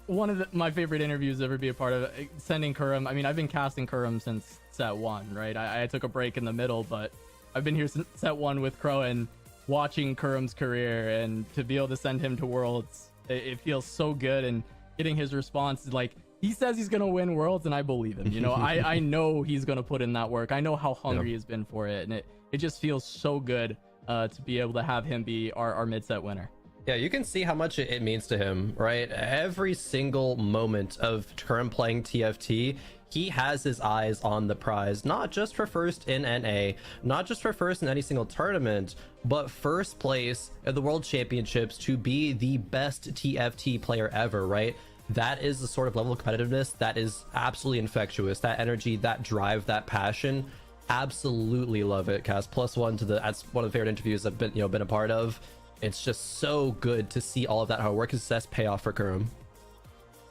one of my favorite interviews ever be a part of. Sending Kurum. I mean, I've been casting Kurum since set 1, right? I took a break in the middle, but I've been here since set 1 with Crow and watching Kurum's career, and to be able to send him to Worlds, it feels so good. And getting his response, like, he says he's gonna win Worlds, and I believe him. You know, I know he's gonna put in that work. I know how hungry he's been for it, and it just feels so good to be able to have him be our mid-set winner. Yeah, you can see how much it means to him, right? Every single moment of Kurum playing TFT, he has his eyes on the prize, not just for first in NA, not just for first in any single tournament, but first place at the World Championships to be the best TFT player ever, right? That is the sort of level of competitiveness that is absolutely infectious. That energy, that drive, that passion, absolutely love it. Cast +1 to that's one of the favorite interviews I've been a part of. It's just so good to see all of that hard work and success pay off for Kurum.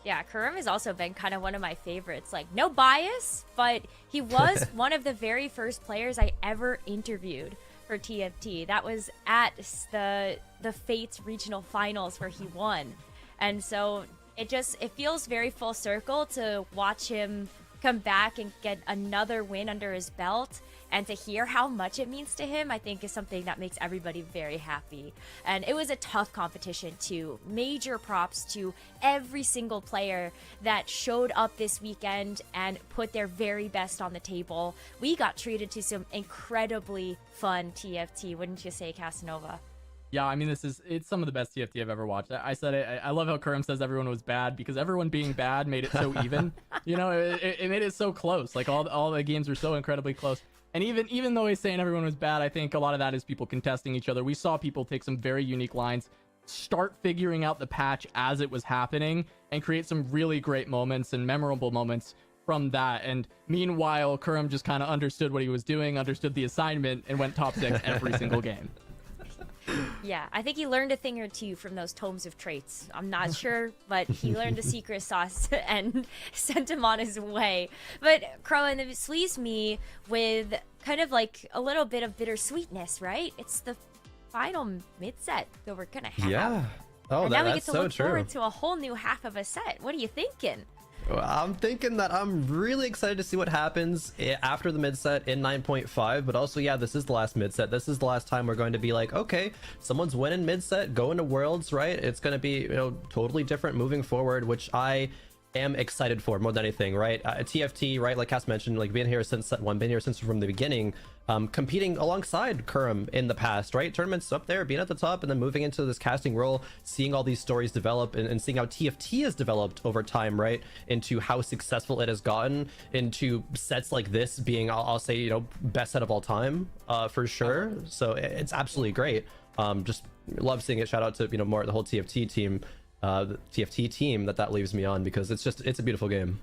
Yeah, Kurum has also been kind of one of my favorites. Like, no bias, but he was one of the very first players I ever interviewed for TFT. That was at the Fates regional finals where he won. And so it feels very full circle to watch him come back and get another win under his belt, and to hear how much it means to him, I think, is something that makes everybody very happy. And it was a tough competition too. Major props to every single player that showed up this weekend and put their very best on the table. We got treated to some incredibly fun TFT, wouldn't you say, Casanova? Yeah, I mean, it's some of the best TFT I've ever watched. I said it. I love how Kurum says everyone was bad, because everyone being bad made it so even. You know, it made it so close. Like, all the games were so incredibly close. And even though he's saying everyone was bad, I think a lot of that is people contesting each other. We saw people take some very unique lines, start figuring out the patch as it was happening, and create some really great moments and memorable moments from that. And meanwhile, Kurum just kind of understood what he was doing, understood the assignment, and went top 6 every single game. Yeah, I think he learned a thing or two from those tomes of traits. I'm not sure, but he learned the secret sauce and sent him on his way. But Crowan, this leaves me with kind of like a little bit of bittersweetness, right? It's the final mid-set that we're gonna have. Yeah. Oh, and now we get that's to so look true. forward to a whole new half of a set. What are you thinking? Well, I'm thinking that I'm really excited to see what happens after the mid-set in 9.5, but also, yeah, this is the last mid-set. This is the last time we're going to be like, okay, someone's winning mid-set, going to Worlds, right? It's going to be, totally different moving forward, which I am excited for more than anything, right? TFT, right, like Cass mentioned, like, being here since set 1, been here since from the beginning, competing alongside Kurum in the past, right? Tournaments up there, being at the top, and then moving into this casting role, seeing all these stories develop, and seeing how TFT has developed over time, right? Into how successful it has gotten, into sets like this being, I'll say, best set of all time, for sure. So it's absolutely great. Just love seeing it. Shout out to, more the whole TFT team, the TFT team that leaves me on, because it's a beautiful game.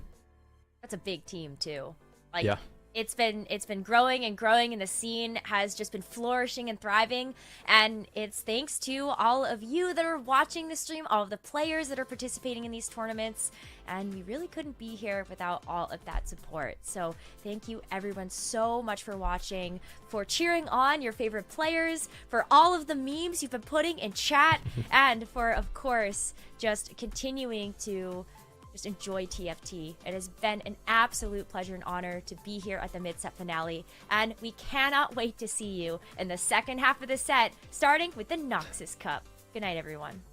That's a big team too. Like, Yeah. it's been growing and growing, and the scene has just been flourishing and thriving. And it's thanks to all of you that are watching the stream, all of the players that are participating in these tournaments. And we really couldn't be here without all of that support. So thank you everyone so much for watching, for cheering on your favorite players, for all of the memes you've been putting in chat, and for, of course, just continuing to just enjoy TFT. It has been an absolute pleasure and honor to be here at the mid-set finale, and we cannot wait to see you in the second half of the set, starting with the Noxus Cup. Good night, everyone.